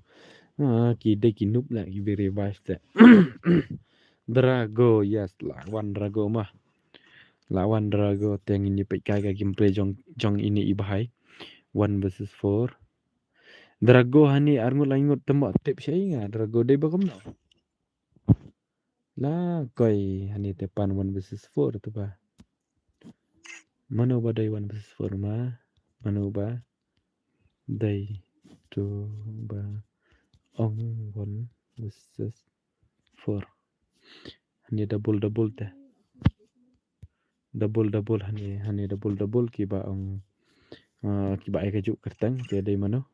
ki de ki nup la ki revive te Drago yes lawan Drago mah lawan Drago teng ini pekai ka gameplay jong ini ibahai 1 versus 4 Drago hani arngut langut temak tip syai nga Drago dei bakom no la koi hani tepan 1 versus 4 tu ba mano ba dai 1 versus 4 ma mano ba dai tu ba ong 1 versus 4 hani double teh double hani double ki ba ong ki ba ai kajuk kertang ke dai mano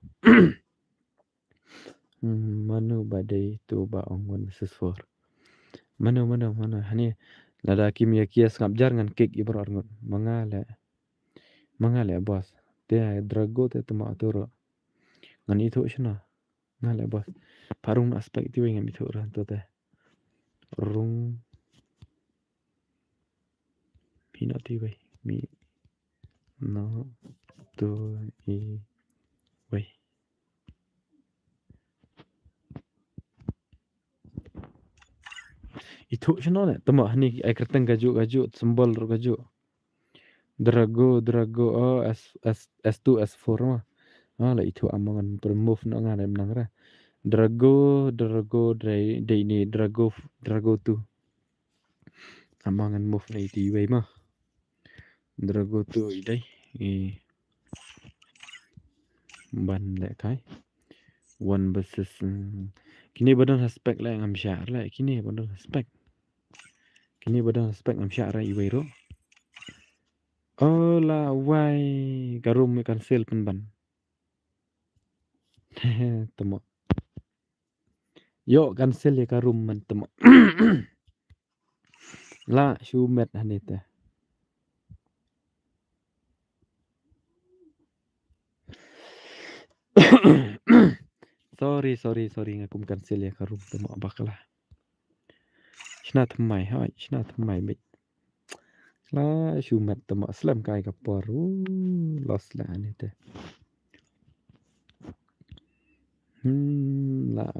mano ba dai tu ba ong 1 versus 4 mano hani lada kimia kias ngabjar ngan kick ibro arngut mangale bos te Drago te tuma turo ngan itu shna ngale bos parung aspek ti ngan itu ra to te rung pina ti wei mi no to i wei itu shna ne tuma hani ai kertang gaju sembol ro gaju Drago S2 S4 mah la itu amangan permove no ngale menang ra Drago dai ni Drago 2 amangan move na itu wei mah Drago 2 idai ban le kai 1 versus kini badan aspek la ngam syar la kini badan aspek ngam syar ra iwei ro oh la wai garum cancel pen ban temo yo cancel ya karum man temo la shumet hanita sorry ngakum cancel ya karum temo baklah shna thamai bit la shumet temo slam kai kapor los la hanita la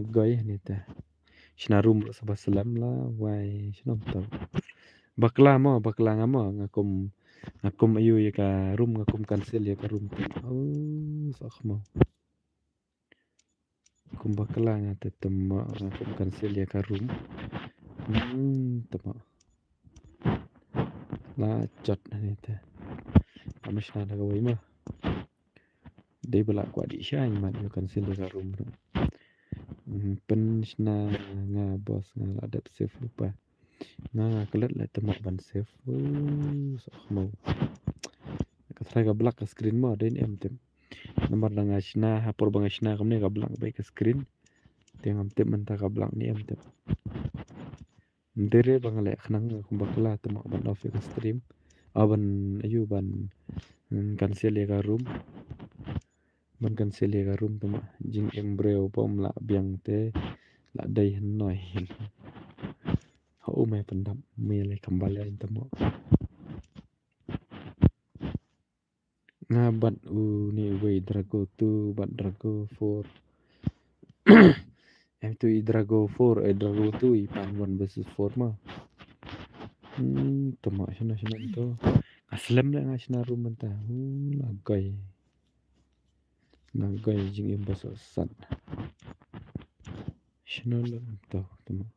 goy hanita shna rum sabah salam la wai shna tahu bakla ngamo ngakum ayu ya ka room ngakum cancel ya ka room sakhmo kum bakla ngate temma ngakum cancel ya ka room temma la chat nete amishna daga wai ma Day balak kwa di syai mat yo cancel ka room tu. Pen sna nga bos nga adap save lupa. Nga kelet la temat ban save. So mau. Ka try ka black ka screen mo den em tem. Nomor nga sna hapor bang sna kamne ka black baik ka screen. Tengam tem menta ka black ni em tem. Dere bang le khnang kumbakla temak ban off ka stream. Aban ayu ban cancel ka room. Ban cancel ka room temak jing embryo pom la biang te la dai noi. Ho mai pendam mele kembali ain temak. Nga bat ni way drago 2 bat drago 4 M2 drago 4 drago 2 pan 1 versus 4 mah temak sana tu aslam dah ngasna room mentah nagai jing im baso san sana lah tu temak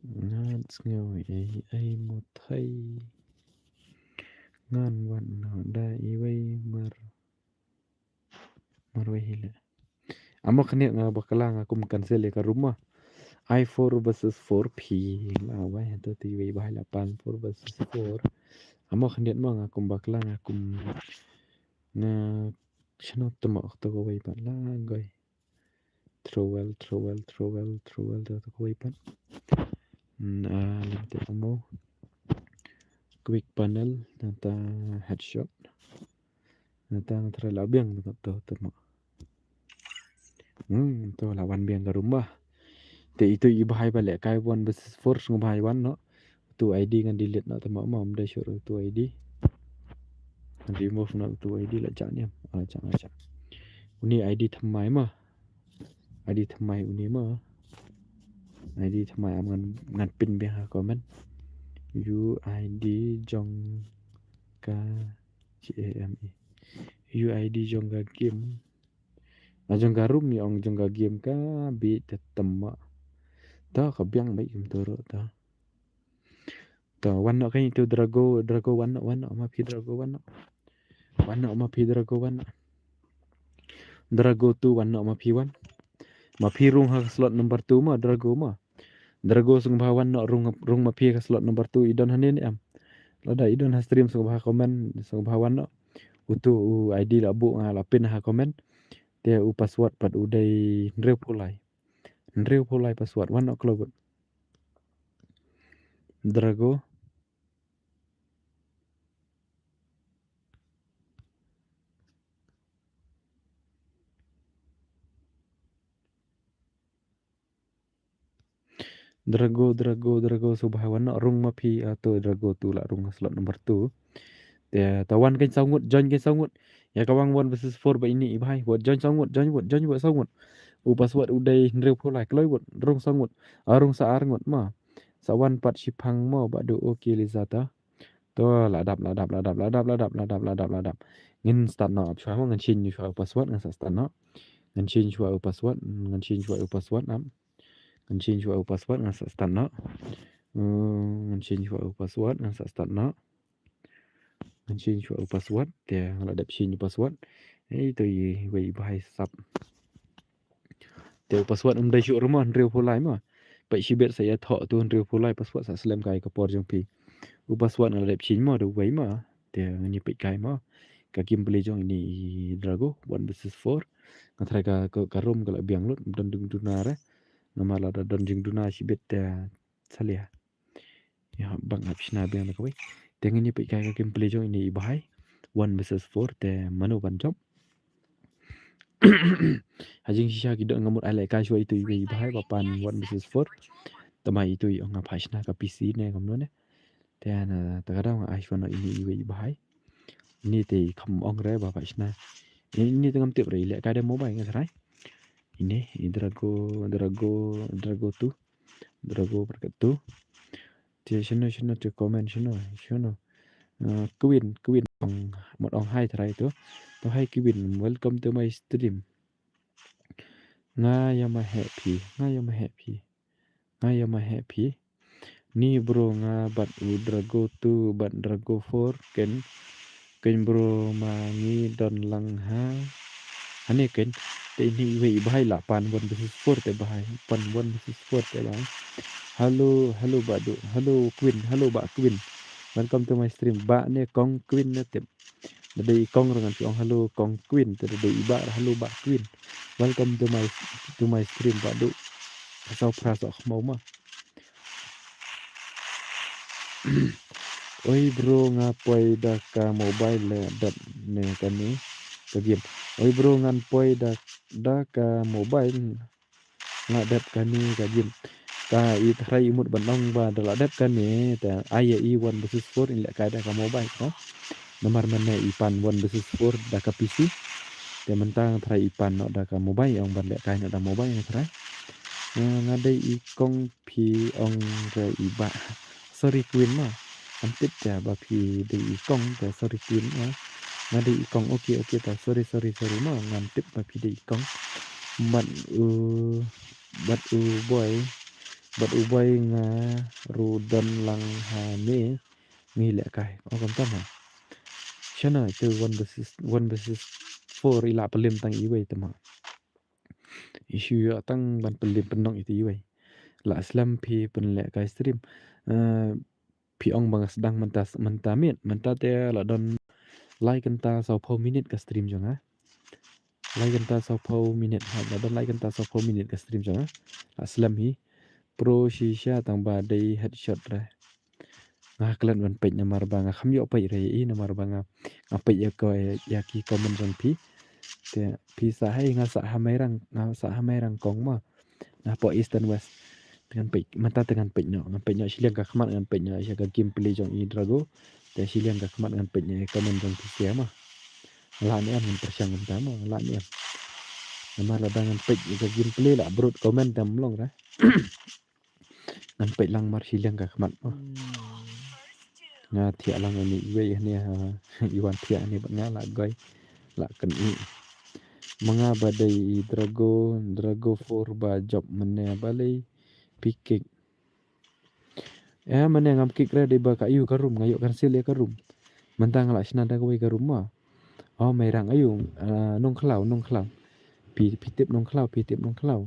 ngan ngau ai một thai ngan wan da i way mar way hile amo khne nga bakala nga kum cancel ka rumah i4 versus 4p la way to ti way bahai la pan 4 versus 4 amo khne ma nga kum bakala nga kum nga shano tama to ko way pan la goy trowel to ko way pan limte amo quick panel nata headshot nata tra la biang to tama to lawan biang ke rumah te itu ibahai balik kai 1 versus 4 sung bahai 1 no tu ID ngan delete no tama mam dah syur tu ID ngan remove no tu ID la cak ni cak uni ID thamai mah ID thamai uni mah ID thamai am ngan pin be ha comment UID jong ka GAME UID jong ka game jong ka room ni ong jong ka game ka bi tetama ta ka biang baik toro ta wan no kan itu drago wan no ma pi drago wan no ma pi drago wan drago tu wan no ma pi rung ha slot number 2 ma drago sung ba wan no rung ma pi ka slot number 2 idon hanin am lada idon ha stream sung ba comment sung ba wan no utu ID la bu nga la pin ha comment dia password pat udai nreu pulai password wan no klogot drago subah wan no rung ma pi atau drago tu la rung slot number 2 dia tawan kan sangut join kan sangut ya kawang 1 versus 4 ba ini bhai buat join sangut password udai nreu pulai kloi buat rung sangut rung saar ngut ma sawan pat shipang mo ba do okay lizata to ladap ngin start no chwa mo ngin chin chwa password ngin start no ngin chin chwa password am ngin chin chwa password ngin start no ngin chin chwa password ngin start no ngin chin chwa password dia ladap chin password tu way bahai sap te password dai syu rumah nreu pulai ma pai sibet saya thok tu nreu pulai password sa slam kai ka por jong pi password ladap chin ma do way ma dia ngani pai kai ma ka gameplay jong ini drago 1 versus 4 ngatra ka room ka biang lut don dung dunare namala da don jing duna sibet salia ya bang apsna biang ka wei te ngani pai kai ka gameplay jong ini bahai 1 versus 4 te manu ban job hajing shisha kidok ngamut alai ka shwa itu ibai bahai papan 1 versus 4 tamai itu nga phashna ka PC ne kamno ne te na takadang iPhone ini ibai bahai ini te kham ong re ba phashna ini tengam tip re le ka de mobile ngai sarai ini drago berkat tu te shino te comment shino Queen một ông hai thrai tu to hai Queen welcome to my stream nga ya ma happy Ni bro nga bat Drago 2 bat Drago 4 ken bro mangi don lang ha. Ani ken te ni we bahai la pan 1 versus 4 te bahai pan 1 versus 4 te bahai. Halo Badu, halo Queen, halo Mbak Queen. Welcome to my stream. Mbak ni Kong Queen ni tip. Dari Kong dengan si halo Kong Queen, dari Iba halo Mbak Queen. Welcome to my stream Badu. Asal perasa mau mah. Oi bro ngapai dah ka mobile le dat ne kan ni ke game. Oi bro ngapai dah ka mobile ngadat kan ni ke game. Ka itrai imut bandong ba daladat kan ni ta ai 1 versus 4 in lek ka dah ka mobile ha. Nomor mana ipan 1 versus 4 dah ka PC. Te mentang trai ipan no dah ka mobile yang ban lek ka no dah mobile ni trai. Ngadai ikong pi ong re iba. Sorry Queen mah. Ampit ya bapi di ikong ta sorry Queen mah. Ngadai ikong okey ta sorry mah ngantip bapi di ikong. Bat boy nga rudan lang ha ni ngilek kai. Oh kam ha. Shana itu 1 versus 4 ila pelim tang iway tama. Isu ya tang ban pelim penong itu iway. La slam pi penlek kai stream. Pi ong bang sedang mentamit mentate la don like enta 20 minit ke stream jong ha. Like enta 20 minit ha la don like enta 20 minit ke stream jong ha. La slam hi pro shisha tang ba dei headshot ra. Ngah klan ban pej namar bang kham yo pej re i namar bang ngapej ya ko ya ki komen jong pi. Te pi sa hai nga sa hamerang kong ma. Nah po east and west. Dengan pej mata dengan pejnya siliang ka khmat dengan pejnya ya ka gameplay jong i Drago te siliang ka khmat dengan pejnya komen jong PC mah la ni an persyang utama la ni nama la dengan pej ka gameplay la brut komen tam long ra nan pej lang mar siliang ka khmat mah nga thia lang ni we ni iwan thia ni nga la goi la kan i mga badai Drago 4 ba job mene balai pikik mana ngam kik ra de ba ka yu ka room ngayo kan sil ka room mentang la sna da ka rumah oh merang ayu nong khlau pi tip nong khlau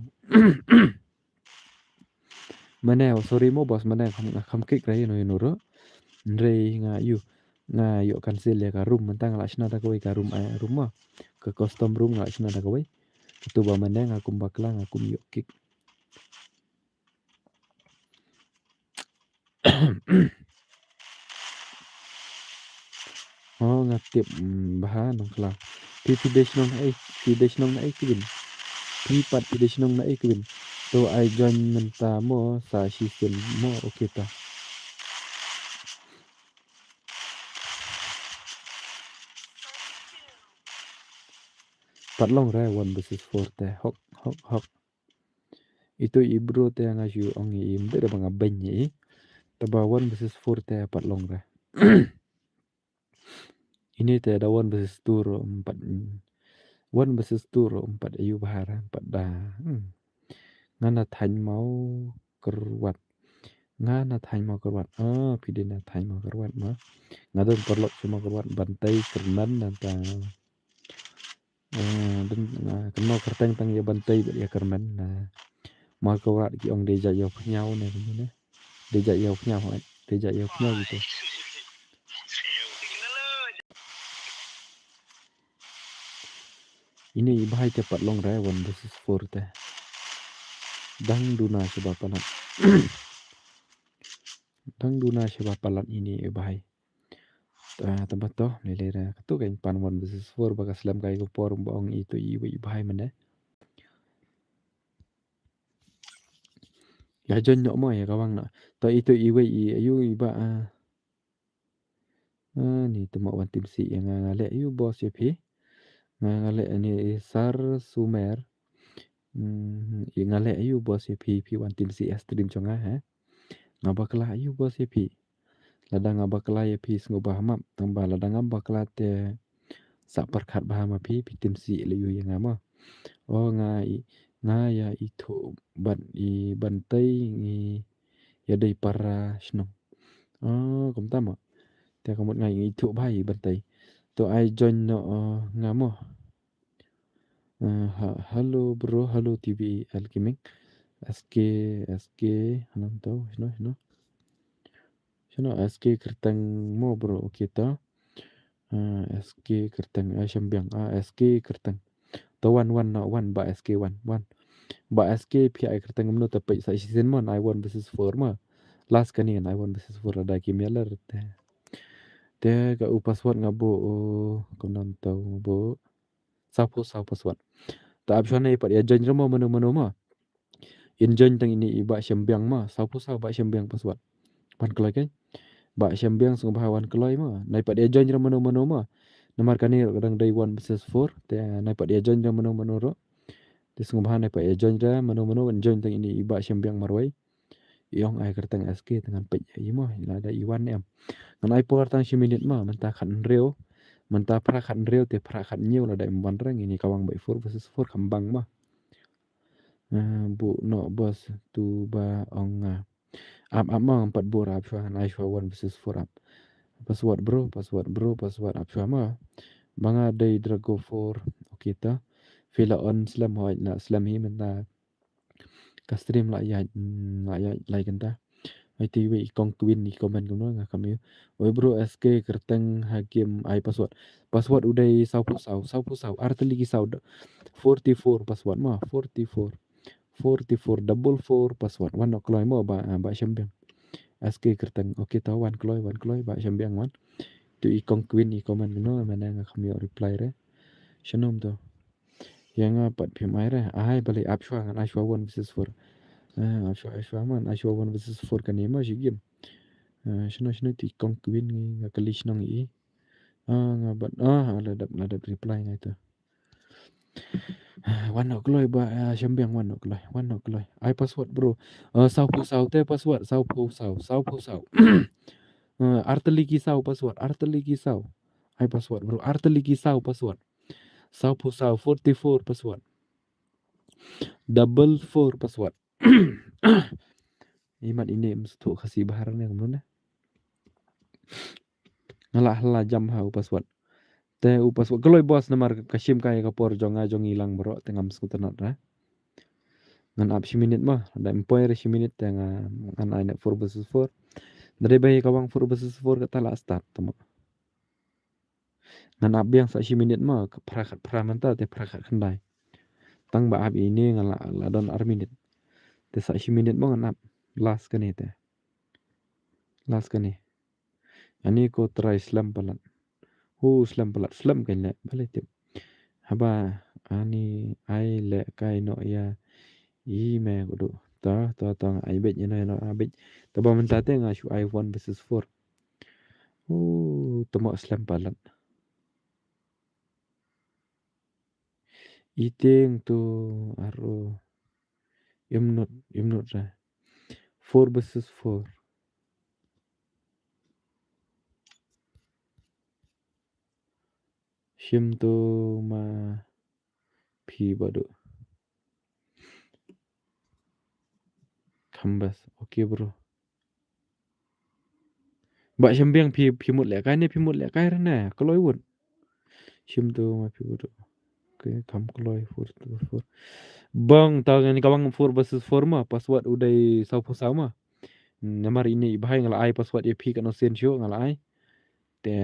mana sorry mo bos mana kham kik ra no ro re ngayo kan sil ka room mentang la sna da ka rumah ke custom room la sna da ka tu ba mana ngakum baklang ngakum yo kik oh ngatip bahan nong khlau pi desh nong na kwin Pripat desh nong na kwin so I join menta mo sa season mo okay ta patlong ra 1 versus 4 te hok itu ibro te nga ju ong i mde da banga benye taba 1 versus 4 te patlong ra ini te da 1 versus 2 ro 1 versus 2 ro 4 ayu bahara 4 da ngana thany mau kerwat pidina thany mau kerwat ma ngadon perlok cuma kerwat bantai kernan dan ta dan keno kerteng tang ya bantai ya kernan na ma kerwat ki ong deja yo nhau ne ne deja yo nhau gitu ini bahai cepat long ra 1 versus 4 teh dang duna sebab palat ini bahai tempat toh nilai ra tu kan pan 1 versus 4 bagas lam kai ko por bong itu i bahai mana ya jon nyok mo ya kawang na to itu ayu iba ni temo wan tim si yang ngale ayu bos ya pi ngale ani sar sumer ngale ayu bos ya pi wan tim si stream chonga ha ngabakla ayu bos ya pi ladang ngabakla ya pi ngobah map tambah ladang ngabakla te sak perkat bahama pi tim si liu yang ngama oh nga ya itu ban i bantai ya dei para shnong kom tama te có một ngày nghỉ thụ bài bên tây tụi ai join nó ngamo hello bro hello TV alchemic SK hanam tau shino SK kertang mo bro kita SK kertang Shambyang SK kertang to one ba SK one ba SK PI kertang mno tapi sa season mon I won versus 4 ma last kani I won versus 4 ada kimyaler te ka upaswat ngabo kom nam tau bo sapo paswat ta abshana ipat ya join remo mano ma in join tang ini iba Shambyang ma sapo ba Shambyang paswat pan kelai kan ba Shambyang sung bahawan kelai ma nai pat dia join mano ma nomor kani kadang day 1 versus 4 te nai pat dia join mano ro te sung bahan nai pat dia join mano join tang ini iba Shambyang marwai yong ai kertang SK dengan pej ima ila ada iwan em ngan ai por tang minit ma mentah khan reo mentah pra khan reo te pra khan nyu la da emban reng ini kawang bai 4 versus 4 kambang ma bu no bos tu ba onga ap ma 4 bor ap shwa nai shwa 1 versus 4 ap password password ap shwa ma banga day drago 4 kita fila on slam hoy na slam hi menta ka stream la ya like enta ITV kong queen ni comment kuno nga kami oi bro SK kerteng hakim ai password udai sau arteli ki sau 44 password ma 44 double 4 password wan kloy mo ba Shambyang SK kerteng okay tau wan kloy ba Shambyang wan tu i kong queen ni comment kuno mana nga kami reply re shanom to yang pat phim ai re ai bali apshwa ngan ashwa 1 versus 4 ashwa man ashwa 1 versus 4 kan ma shigim shino ti kong queen nga kalish nang i nga bat ladap reply nga ito wan kloy ba Shambyang wan kloy ai password bro sau te password sau arteli ki sau password ai password bro arteli ki sau password sau 44 password double 4 password imat ini mesti kasih baharan yang mana ngalah jam hau password te password kalau bos nomor kashim kaya kapor jong hilang bro tengam skuter nat ra ngan ap minit mah ada empoy minit ngan ai 4 versus 4 dari bayi kawang 4 versus 4 kata la start tama ngan ap yang sa minit mah pra mental te prakat kendai tang ba ap ini ngala don minit te sa minit mah ngan ap last kan ani ko try slam palat slam kan le balik tip haba ani ai le kai no ya i me kudu ta ai bet ni no abet ta ba men ta te nga shu I 1 versus 4 tamo slam palat iteng tu aro imnot ra 4 versus 4 shim tu ma phi badu kambas okay bro ba Shambyang phi mut le kai ra na kloi won shim tu ma phi badu okay kam kloi 4 bang tau ni kawang 4 versus 4 ma password udai sau ma namar ini bahai ngala ai password ep kan sen show ngala ai te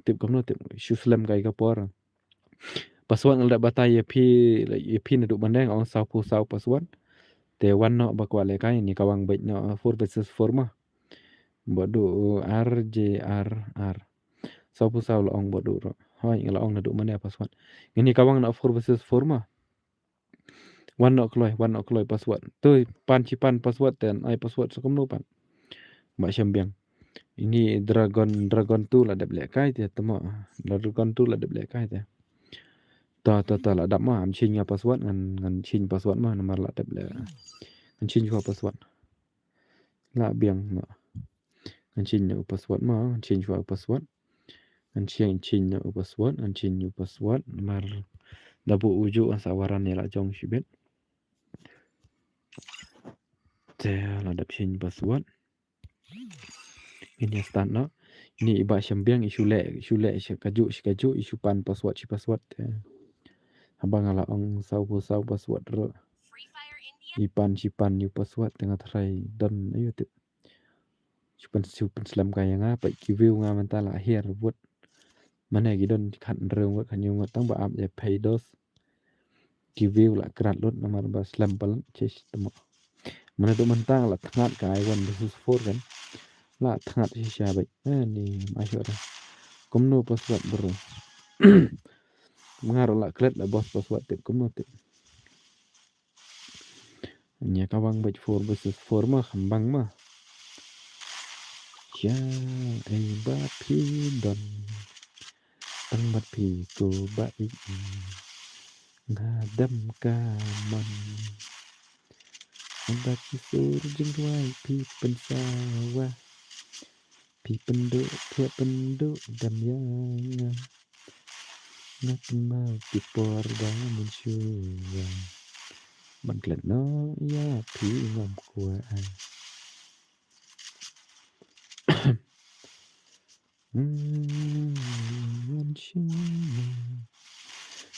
tip kamno tip shuslam kai ka por password ngala batai ep na du bandang on sau password te wan no bakwa le kai ni kawang bet no 4 versus 4 ma bodu RJRR sau lo ong bodu ro hoi ngala ong na du mana password ini kawang na 4 versus 4 ma wan no kloy password tu pan password ten ai password so kamno pan ba Shambyang ini dragon tu la dap le kai te tamo dragon tu la dap le kai te ta la dap ma am chin password ngan chin password ma nomor la dap le ngan chin password la biang ma ngan chin password ma chin password ngan chin password mar dabu uju sawaran ya la jong shibet Tel ada change password. Ini start no. Ini iba syambiang isu le kaju isu pan password Abang ala ong sau password ro. Free Fire India. Ipan new password tengah try dan ayo tip. Supan slam kaya ngapa view nga mental akhir buat mana gidon kan reng buat kan yung tang ba ya pay dos view la kerat lot nomor ba slam palan ches temo. Mana tu mentang la tengah kai one versus 4 kan. La tengah si siapa ni masuk dah. Kumno password bro. Mengaruh lah kelet lah bos password tip kumno tip. Nya kawang baik 4 versus 4 mah kembang mah. Ya ba pi don. Tang bat pi ko baik. Ngadam kaman. Anda kisur jengwai pi pensawah. Pi penduk tiap penduk dam yang nak mau pi porda mensyua. Bangklet no ya pi ngam kuai.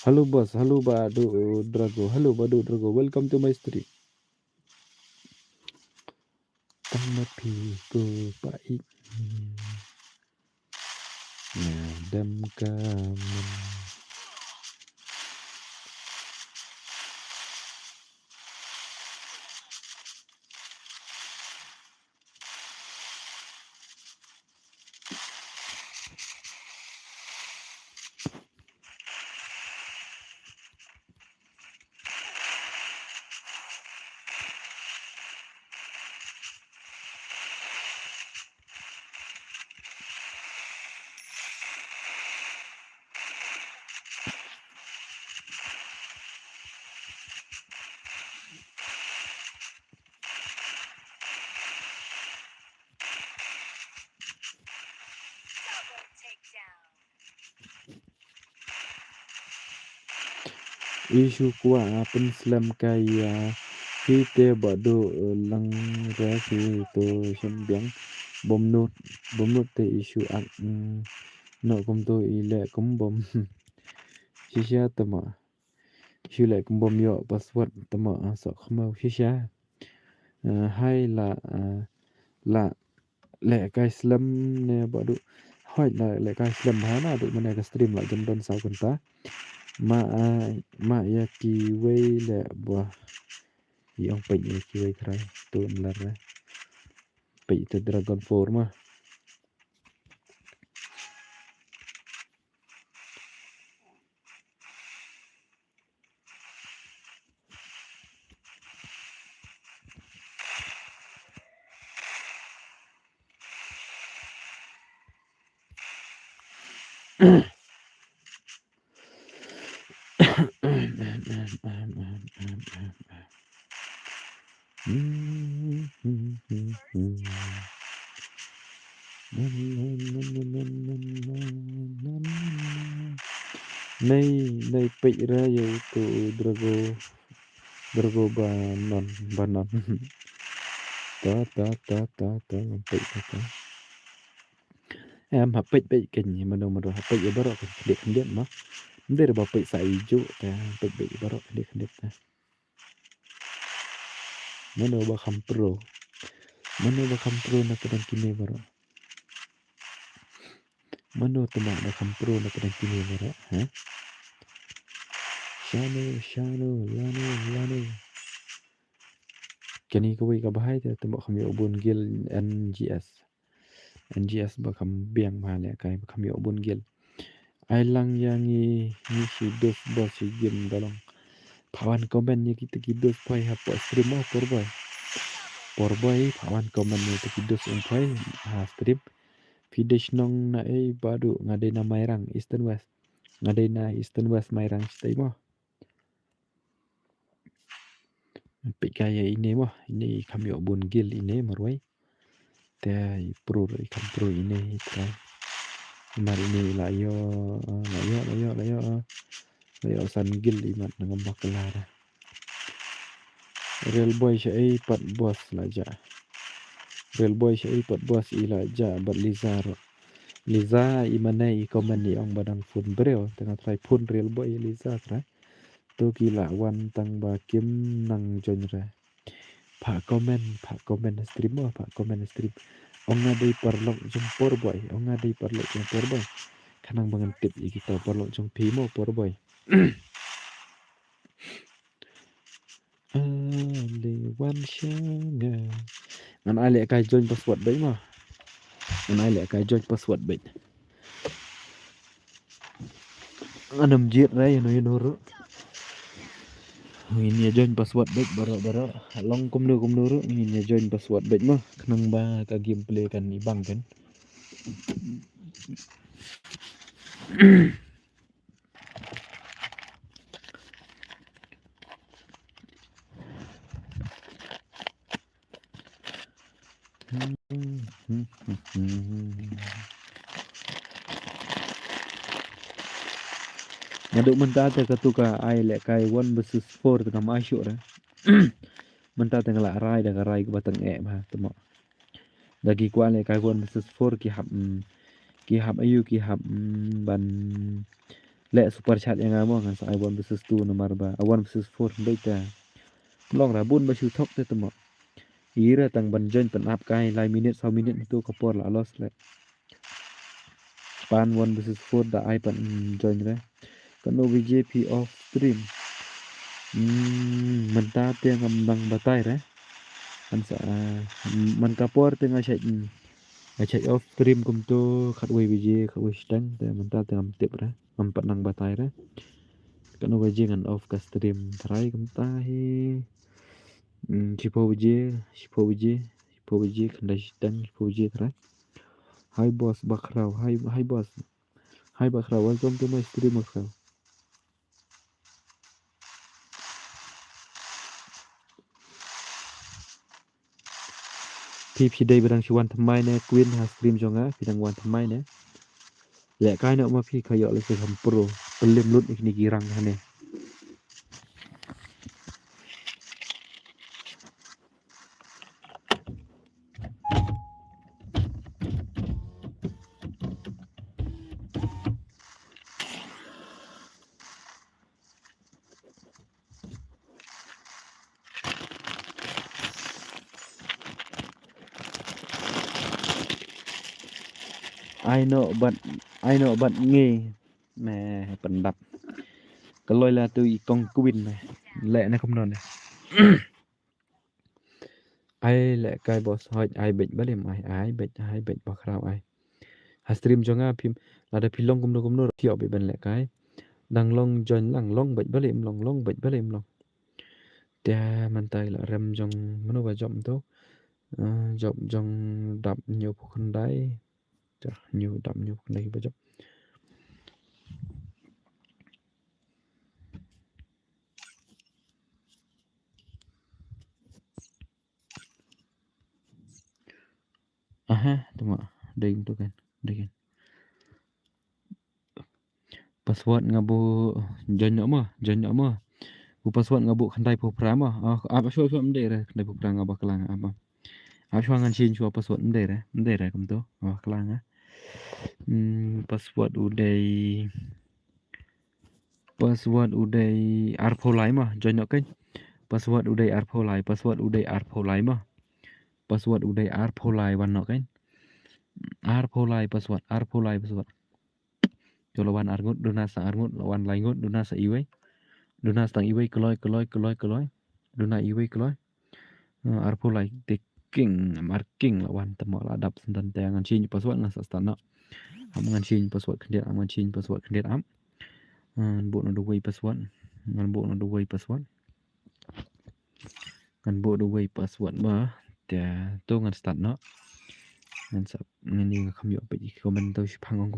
Halo bos, halo Badu Drago, halo Badu Drago, welcome to my stream. Tamat piku baik, ngadam kaman. Isu kuah penslam kaya kita bado lang rasi to sembiang bom not te isu ak no kom to ile kom bom shisha tama isu le kom bom yo password tama so khmau shisha hai la le kai slam ne bado hoi la le kai slam hana do mana ka stream la jam don sau kunta ma ya ki wei le bua yang pe ya ki wei trai tu lar pe te dragon forma Nay pe ra yo tu drago banon ta pe ta em hấp pe kinh mà đâu hấp pe baro để khăn điện mà đây là bảo pe sai hijau ta pe baro để khăn điện ta mana bakam pro na kadang kini baro mana teman bakam pro na kadang kini baro ha shano lano kini kawai ka bahai te teman kami ubun gil NGS bakam biang mahal kai bakam ubun gil ai lang yang ni si dos bos si game dalong pawan komen ni kita kidos pai hapo stream mau porboy pawan komen ni kita kidos pai ha stream videos nong na badu ngade na mairang eastern west mairang stay mo pikaya ini mo ini kami obun gil ini marwai te pro ini try mari ini layo san gil imat ngambak kelara Real boy syai pat bos laja. Real boy syai pat bos ilaja bat Liza ro. Liza imanai komen ni ong badang phun breo tengah try phun real boy Liza tra. Tu gila wan tang ba kim nang genre. Pak komen stream mo pak komen stream. Ong ngadai parlok jempor boy. Ong ngadai parlok jempor boy. Kanang bangan tip kita parlok jong pimo por boy. Ali wan shanga. Ngan ali kai join password baik mah. Ngan ali kai join password baik. Anam jit rai no yunuru. Ini join password baik baru long kum nuru ini join password baik mah. Kenang ba ka gameplay kan ibang kan. Ngaduk mentah te katuka ai lek kai 1 versus 4 tengah masuk dah. Mentah tengah lak rai dah rai ke batang bah temo. Dagi kuan lek kai 1 versus 4 ki hab ayu ki hab ban lek super chat yang ngamo kan sai 1 versus 2 nomor ba 1 versus 4 baita. Long rabun ba shu thok te temo. Ira tang ban join pen up kai lai minit 1 minit tu kapor la los lek. Pan 1 versus 4 da ai pan join re. Kano VJP off stream. Mentah te ngambang batai re. Kan sa man kapor te ngacak off stream kum tu khat wei VJ khat wei stang te mentah te ngam tip re. Ngam nang batai re. Kano VJ ngan off ka stream try kum tahi. Chipo VJ khandai stang chipo VJ try. Hi boss bakrau hi boss. Hi bakrau welcome to my stream bakrau.พี่ได้ไปดังชวนทำไมเนี่ยกวินหาสตรีมจงอ่ะพี่ดังวันทำไมเนี่ยแหละกายเนาะมาพี่ขยอเลยสิทำโปรเป็นเล่มรุ่นอีกนี่กี่รังฮะเนี่ย I know but nghe mà bận đập cái lôi là tôi con Queen này lẹ này không ngon này ai lẹ cái boss hỏi ai bệnh bất điểm ai bệnh bạc rau ai stream cho nga phim là để phim long cũng nó thiệu bị bệnh lẹ cái đằng long join lằng long bệnh bất điểm long bệnh bất điểm long tia mình tay là rem trong nó vào giọng tốt giọng trong đập nhiều phần đấy nhiều đậm nhiều phần đấy bây giờ aha tunggu đây itu kan password ngabu join nhỏ mah bu password ngabu khandai program apa show mde re khandai program ngaba kelang apa show ngan chin show password mde re kum to kelang password uday arpo lai mah join nhỏ kênh password uday arpo lai password uday arpo lai wan no kan arpo lai password kalau wan argut dona sa argut wan lai ngut dona sa iwei dona stang iwei keloi dona iwei keloi arpo lai taking marking lawan temo la dap sentan tangan change password ngan sa stana ngan change password kendiat ngan change password kendiat am bộ nó way password ngan bộ nó way password ngan bộ way password mà ta tôi ngan start nó ngan sập ngan như không hiểu bị comment tôi phang ông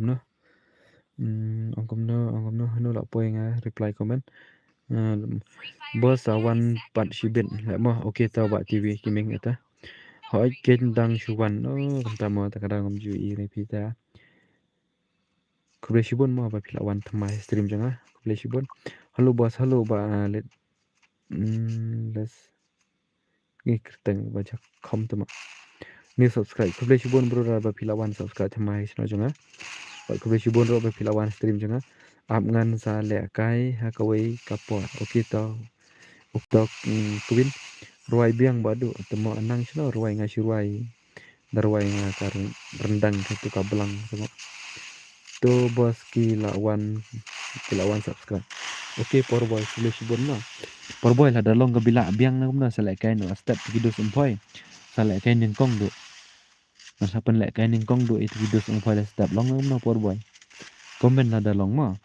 cũng nó là point reply comment boss one bạn chỉ biết lại mà ok tao bạn TV cái mình người ta hỏi kênh đăng chuan nó không ta mà ta cái đang chú ý này phía ta kuble shibon mà phải là one tham stream chẳng á kuble shibon hello boss hello bạn let's Ngi kerteng baca kom tama. Ni subscribe kuble shibon bro ra ba pilawan subscribe thamai sno jonga. Ba kuble shibon ro ba pilawan stream jonga. Ap ngan sa le kai ha kawai kapor. Oke to. Uktok kuwin ruai biang badu temo anang sno ruai ngasi ruai. Darwai ngakar rendang itu kabelang temo. To bos kilawan subscribe. Oke por boy kuble shibon ma. Por boy lah dalong kabila biang na kumna sa le kai no step video sempoi. Sa le kai ning kong do. Masa pen lek kai ning kong do itu video sung file step long no por boy. Komen ada long ma.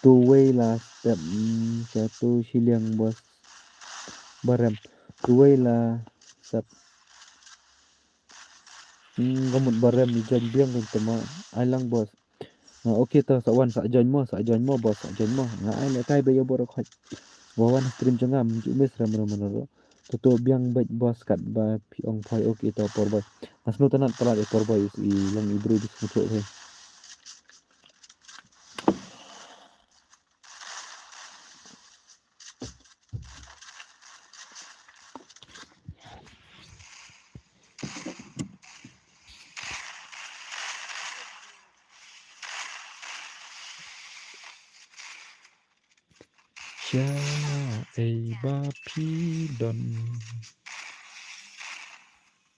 Tu way lah step satu siliang bos. Barem. Tu way lah step. Kamut barem ni jan biang kan tema. Ailang bos. Oke to sawan sak join mo bos sak join mo. Ai lek kai bayo borok hot. Wawan stream jengam jumes ram tutu biang baik bos kat ba piong phoi oke to por boy asno tanat pala de por boy i lang ibru dis mucho he Sha ei ba pi don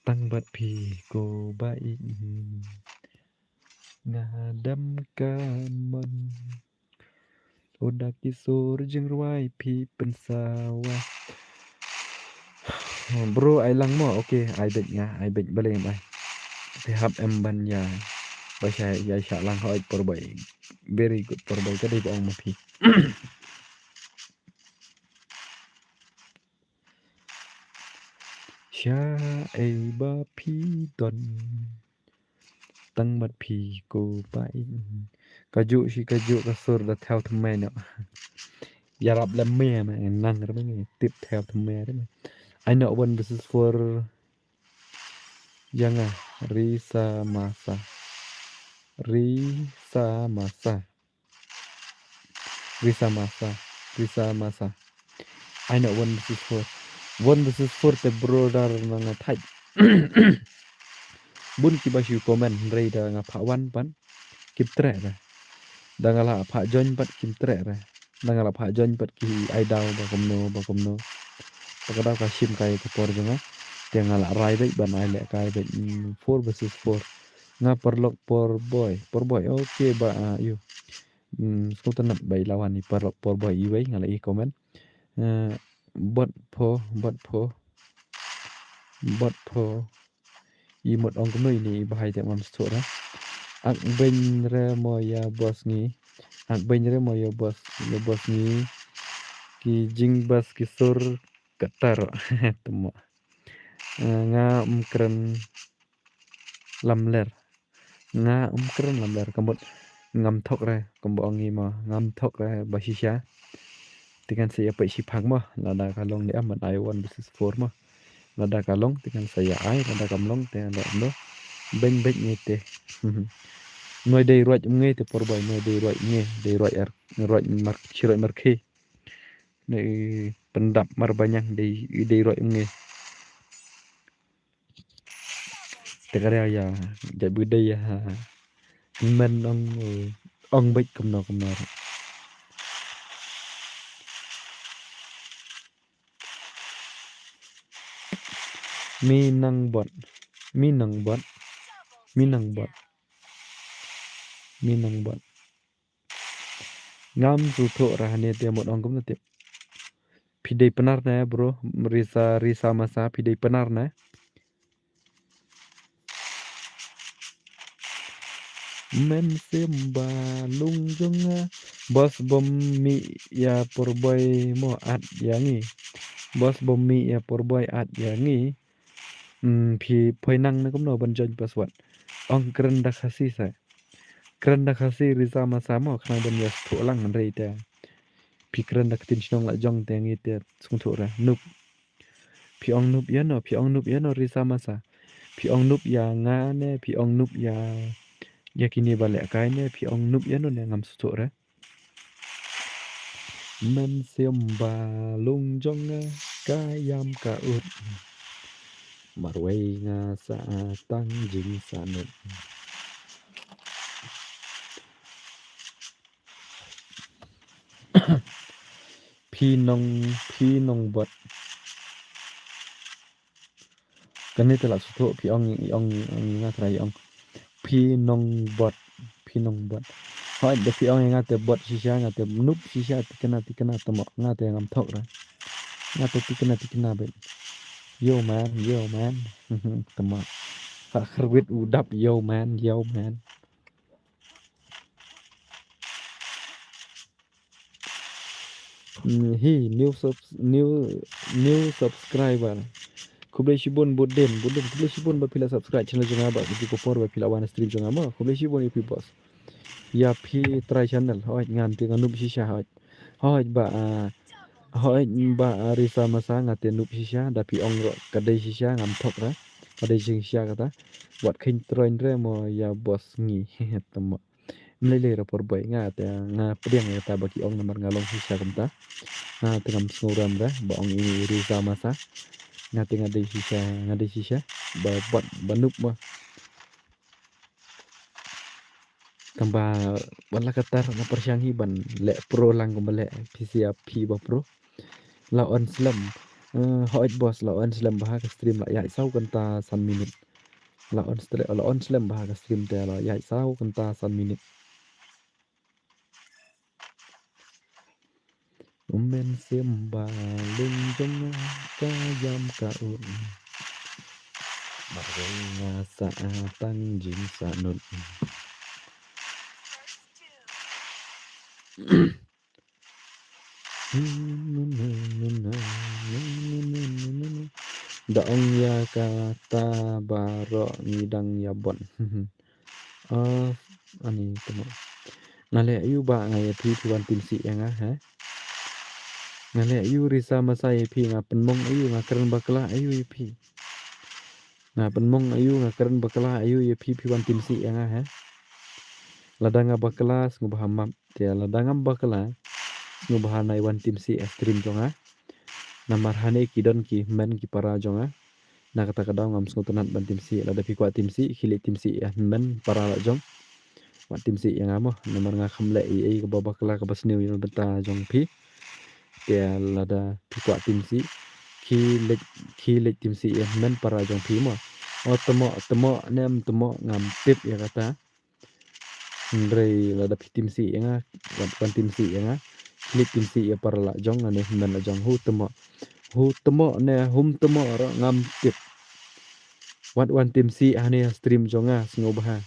tăng bát phi cô bay ngadam kaman oda kisur jeng ruai pi pensawa bro ai lang mo okay ai bet baleng bai pe hap em ban ya ba sha ya sha lang hoi por boy very good por boy ka dei bong ma pi Sha ei ba pi don tăng bát phi cô bay kaju si kaju kasur da theo tham mai no ya rap lam me ma nang ra me tip theo tham me đấy I know when this is for Yanga Risa Masa I know when this is for the brother nga thai bun ki ba shu comment rei da nga pha wan pan kip tre ra da nga la pha join pat kim tre ra da nga la pha join pat ki ai daw ba komno ka da ka sim kai ko por janga te nga la rai dei ban ai le kai be 4 versus 4 nga perlok por boy okay ba yu sultan bai lawan ni perlok por boy i wei nga la i comment bot po i một ông cũng ni bahai te mam sto ra ak ben re mo ya bos ni ki jing bas ki sur katar temo nga keren lamler kamot ngam thok re kombo ngi ma ngam thok re basisha dengan saya apa isi phang ma lada kalong ni aman I want this is for ma lada kalong dengan saya ai lada kamlong te no beng ni te noi dei roi nge te por boy noi dei roi nge dei roi mar chiroi mar khe nei pendap mar banyak dei roi nge te kare ya jabu dei ya men ong bek komno Minang bot ngam su tho rahane te một ong cũng te pidei penar na bro risa masa pidei penar na men semba lung jonga bos bom mi ya por boy mo at yangi bos bom mi ya por boy at yangi phi phoi nang na cũng no ban jon password ong kren da khasi sa kren da khasi risa masa mo khang ban ya tho lang rei te phi kren da tin chnong la jong te ngi te sung tho ra nup phi ong nup ya no risa masa phi ong nup ya nga ne phi ong nup ya yakini balik kainnya pi ong nup ya nun yang ngam sutuk re men siam balung jonga kayam kaut marwai nga sa tang jing sanut pi nong bot kan ni telah sutuk pi ong nga trai ong pi nong bot hoi de pi ong nga te bot shisha nga te nup shisha tikena tamo nga te ngam thok ra nga te tikena bet yo man tamo kharwit udap yo man hi new subscriber kublai shibon boden kublai shibon ba pila subscribe channel jonga ba ki ko por ba pila wan stream jonga ma kublai shibon ipi boss ya pi try channel hoi ngan ti nganup shisha hoi ba risa masa ngate nup shisha da pi ong ro kadai shisha ngam thok ra kadai shisha kata buat khin troin re mo ya boss ngi tamo mlele ra por boy nga ta nga pediang ya ta baki ong nomor ngalong shisha kamta nga tengam snoram ra ba ong ini risa masa ngate ngade shisha ba buat banup mo kamba wala katar na persyang hiban le pro lang kembali PCP ba pro la on slam hot boss la on slam bah ka stream la ya sau kan ta san minute la on slam bah ka stream te la ya sau kan ta san minute men semba lung jong kayam kaun marwenga sa tang jing sanut daong ya kata baro ngidang ya bon ani temo ngale ayu ba ngai pi tuan tim si yang ha ngale ayu risa masai pi nga penmong ayu nga keren bakla ayu pi nga penmong ayu nga keren bakla ayu ya pi wan tim si yang ha ladanga bakla ngubah map dia ladanga bakla ngubah nai wan tim si stream jonga namar hane kidon ki men ki para jonga na kata kadang ngam skutunat ban tim si lada pi kwa tim si khili tim si ya men para la jong wan tim si yang amo namar nga khamle i ke babakla ke basniu yang beta jong pi dia lada pi kwa tim si khili tim si ya men para jong pi mo temo nem temo ngam tip ya kata ndrei lada pi tim si yang wan tim si yang khili tim si ya para la jong ane men la jong hu temo ne hum temo ra ngam tip wan tim si ane stream jonga sngobaha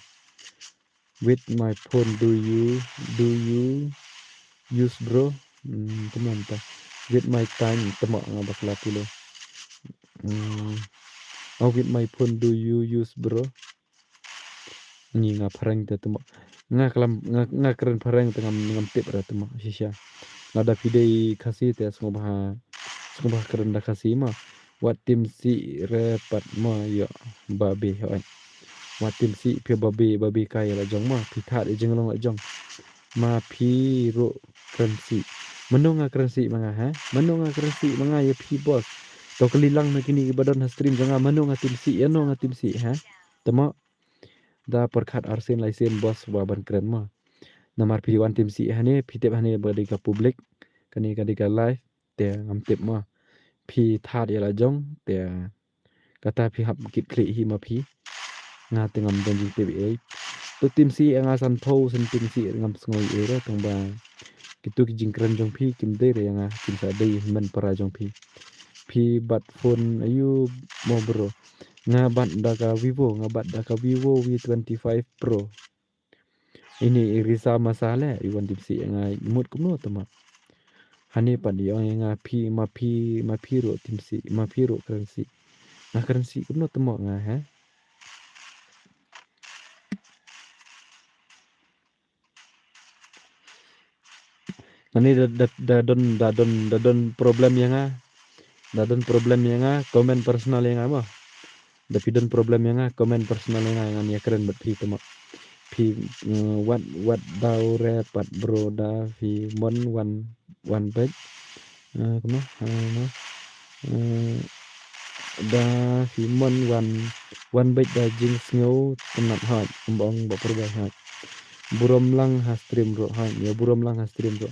with my phone do you use bro teman ta with my time temo ngabakla pulo with my phone do you use bro ni nga parang ta temo nga kalam nga keren parang tengam ngam tip ra temo shisha nada pidei kasih te sngobaha keren da kasih ma wat tim si repat ma ya babe hoi wat tim si pia babe kai la jong ma pi tha de jeng long la jong ma pi ro currency menunga currency manga ha menunga currency manga ya pi boss to kelilang na kini badan stream janga menunga tim si ya no tim si ha temo da perkhat arsen laisen boss baban keren ma namar pi wan tim si hane pi tep hane badi ka public kani ka live te ngam tip ma pi tha de la jong te kata pi hap kit kri hi ma pi nga tengam janji TBA to tim si nga san tho sen tim si ngam ngoi era tong ba kitu ki jingkran jong pi kim de re nga kim sa dei men para jong pi bat phone ayu mo bro nga bat daka Vivo V25 Pro ini irisa masalah iwan tim si nga imut kumno tama hani padi yang nga pi ro tim si ma pi ro currency na currency kumno tama nga ha Nani dadon problem yang komen personal yang apa. Tapi don problem yang komen personal yang ya keren bet pi temo. Phi what bao re pat bro da phi mon one bed kuma no da phi mon one bed da jing snow tenat hat bong bo perba hat burom lang ha stream ro ha ya burom lang ha stream ro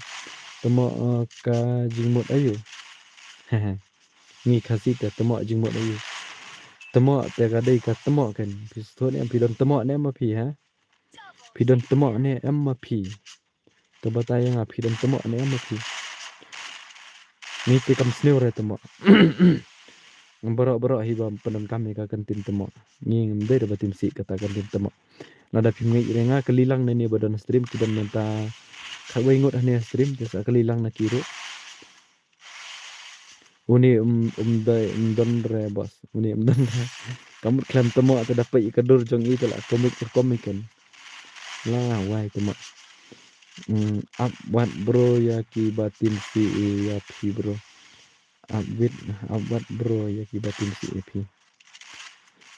temo ka jing mot ayu ngi khasi te temo jing mot ayu temo te ga dei ka temo kan phi thon em phi don temo ne ma phi ha phi don temo ne em ma phi to batai nga phi don temo ne em ma phi ni te kam snew re temo Borok-borok hiba penon kami ka kantin temo ngi ngemde da batim si kata kantin temo nada phi ngi renga kelilang ne badan stream kidan menta khawai ngot hane stream jasa kelilang na kiro uni don re bos uni don re kamu klam temo atau dapat ikadur jong itu lah komik kan lah wai temo up what bro ya ki batim si ya phi bro up what bro ya ki batim si ep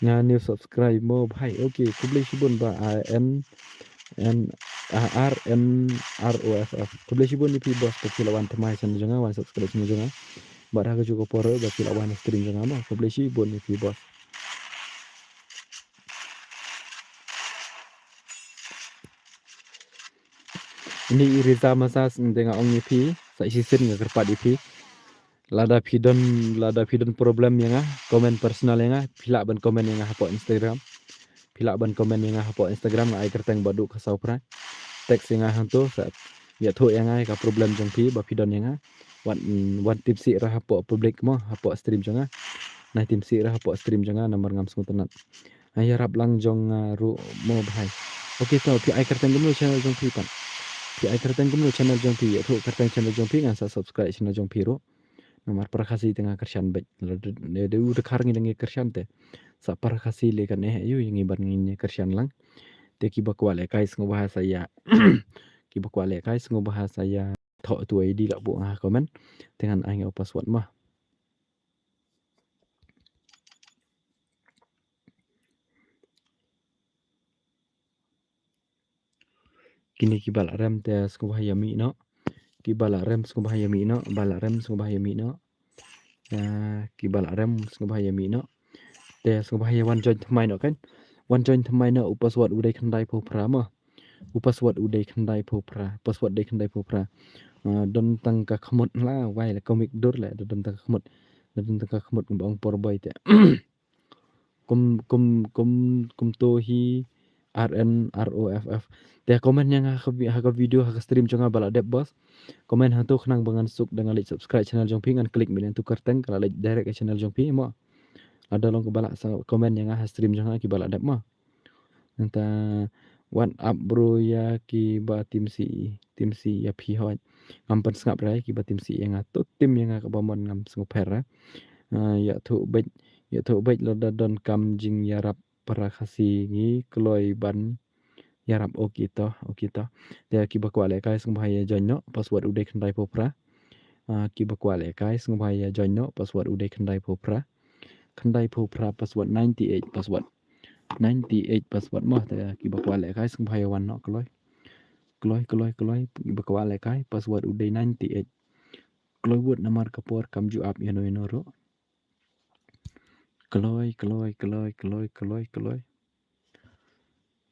nga new subscribe mo bhai okay kublai shibun ba n r n r o f f kublai shibun ni pi bos pakilawan temai san jonga wan subscribe san jonga bara ka juga poro ba kilawan stream jonga ma kublai shibun ni pi bos ini Riza Masas dengan ong pi sa season nga kerpat pi lada pidon problem yang komen personal yang pilak ban komen yang hapo Instagram pilak ban komen yang hapo Instagram ai kerteng badu ka saupra teks yang hantu sa ya thu yang ai ka problem jong pi ba pidon yang wan tipsi ra hapo public mo hapo stream jong na tipsi ra hapo stream jong nomor ngam sung tenat ai rap lang jong ru mo bhai okay to pi ai kerteng gum channel jong pi pan pi ai kerteng gum channel jong pi ya thu kerteng channel jong pi ngan sa subscribe channel jong pi ro nomor perkasi tengah kersian baik de udah karang dengan kersian te sa perkasi le kan yu yang iban ngin kersian lang te ki bakwale kai sng bahasa ya ki bakwale kai sng bahasa ya tho tu id la bu ha komen dengan ai ngau password mah kini ki bala rem te sng bahaya mi no ki bala rem sng bahaya mi no bala rem sng bahaya mi no ki bala rem sng bahaya mi no te sng bahaya wan join thmai no kan wan join thmai no password udai khandai pho phra ma password udai khandai pho phra password dai khandai pho phra don tang ka khmut la wai la komik dur la don tang ka khmut bong por boy te kum to hi RNROFF te komen yang ha video ha stream jonga bala dep bos komen ha tu khnang bangan suk dengan like subscribe channel jong pi ngan klik milen tu kerteng kala like direct ke channel jong pi mo ada long bala komen yang ha stream jonga ki bala dep mo nanta what up bro ya ki ba tim si ya phi hoi ampan ngap rai ki ba tim si yang tu tim yang ka bomon ngam sung per ya thu bej lo don kam jing yarap para khasi ngi kloi ban yarap okito te ki bakwale kai sung bahaya jonno password udai khandai popra ki bakwale kai sung bahaya jonno password udai khandai popra password 98 password mah te ki bakwale kai sung bahaya wan no kloi ki bakwale kai password udai 98 kloi word namar kapor kam ju up yano ro kloi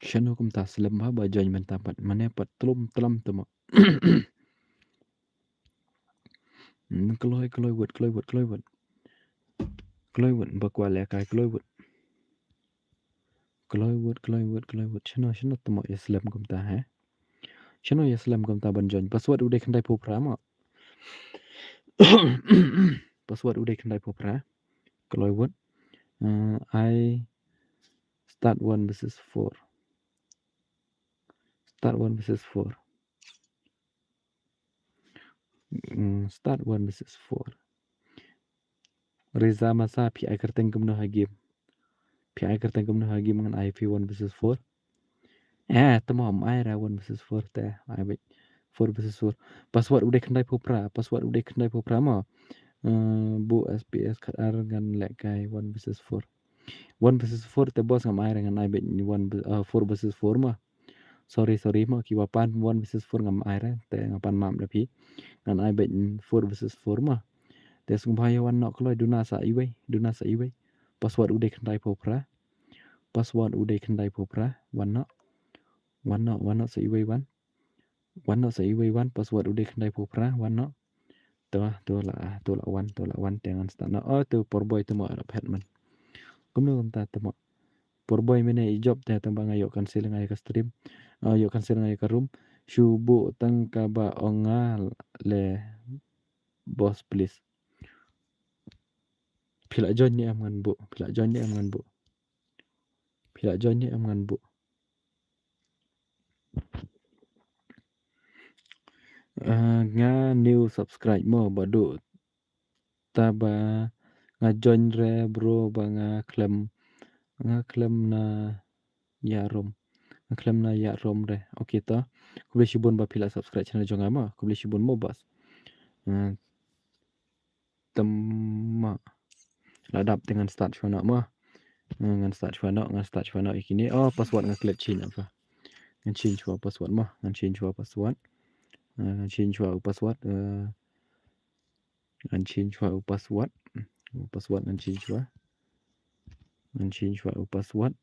Shano kum ta slim ba join men tapat mane pat tlum temo kloi word bakwale kai kloi word shano temo ya slim kum ta ha shano ya slim kum ta ban join password udai khandai pho phra ma password udai khandai pho phra kloi word I start 1 versus 4 start 1 versus 4 Reza masa pi ai kerteng gumno hagim ngan IP 1 versus 4 tamam ai ra 1 versus 4 te ai bet 4 versus 4 password udai khandai pho phra ma bu SPS kar ngan lek kai 1 versus 4 te bos ngam ai ngan ai bet 4 versus 4 ma sorry mo kiwapan 1 versus 4 ngam ai ra te ngapan mam le pi ngan ai ben 4 versus 4 mo te sung phai wan nok kloi duna sa iwe password ude khandai phopra password ude khandai phopra wan no sa iwe wan password ude khandai phopra wan no to la wan te ngan sta no to porboy to mo phet man kumno ta to mo porboy mene job te tambang ayo cancel ngai ka stream ayo cancel ngai ka room shubu tang ka ba onga le boss please phila join ni am ngan bu phila join ni am ngan bu nga new subscribe mo badu ta ba nga join re bro ba nga klem na yarom re okay to kubli shibun ba phila subscribe channel jonga ma kubli shibun mo bas temma ladap dengan start shona ma ngan start shona ikini password nga klet change apa ngan change password ma ngan change password ngan change password ngan change password ngan change password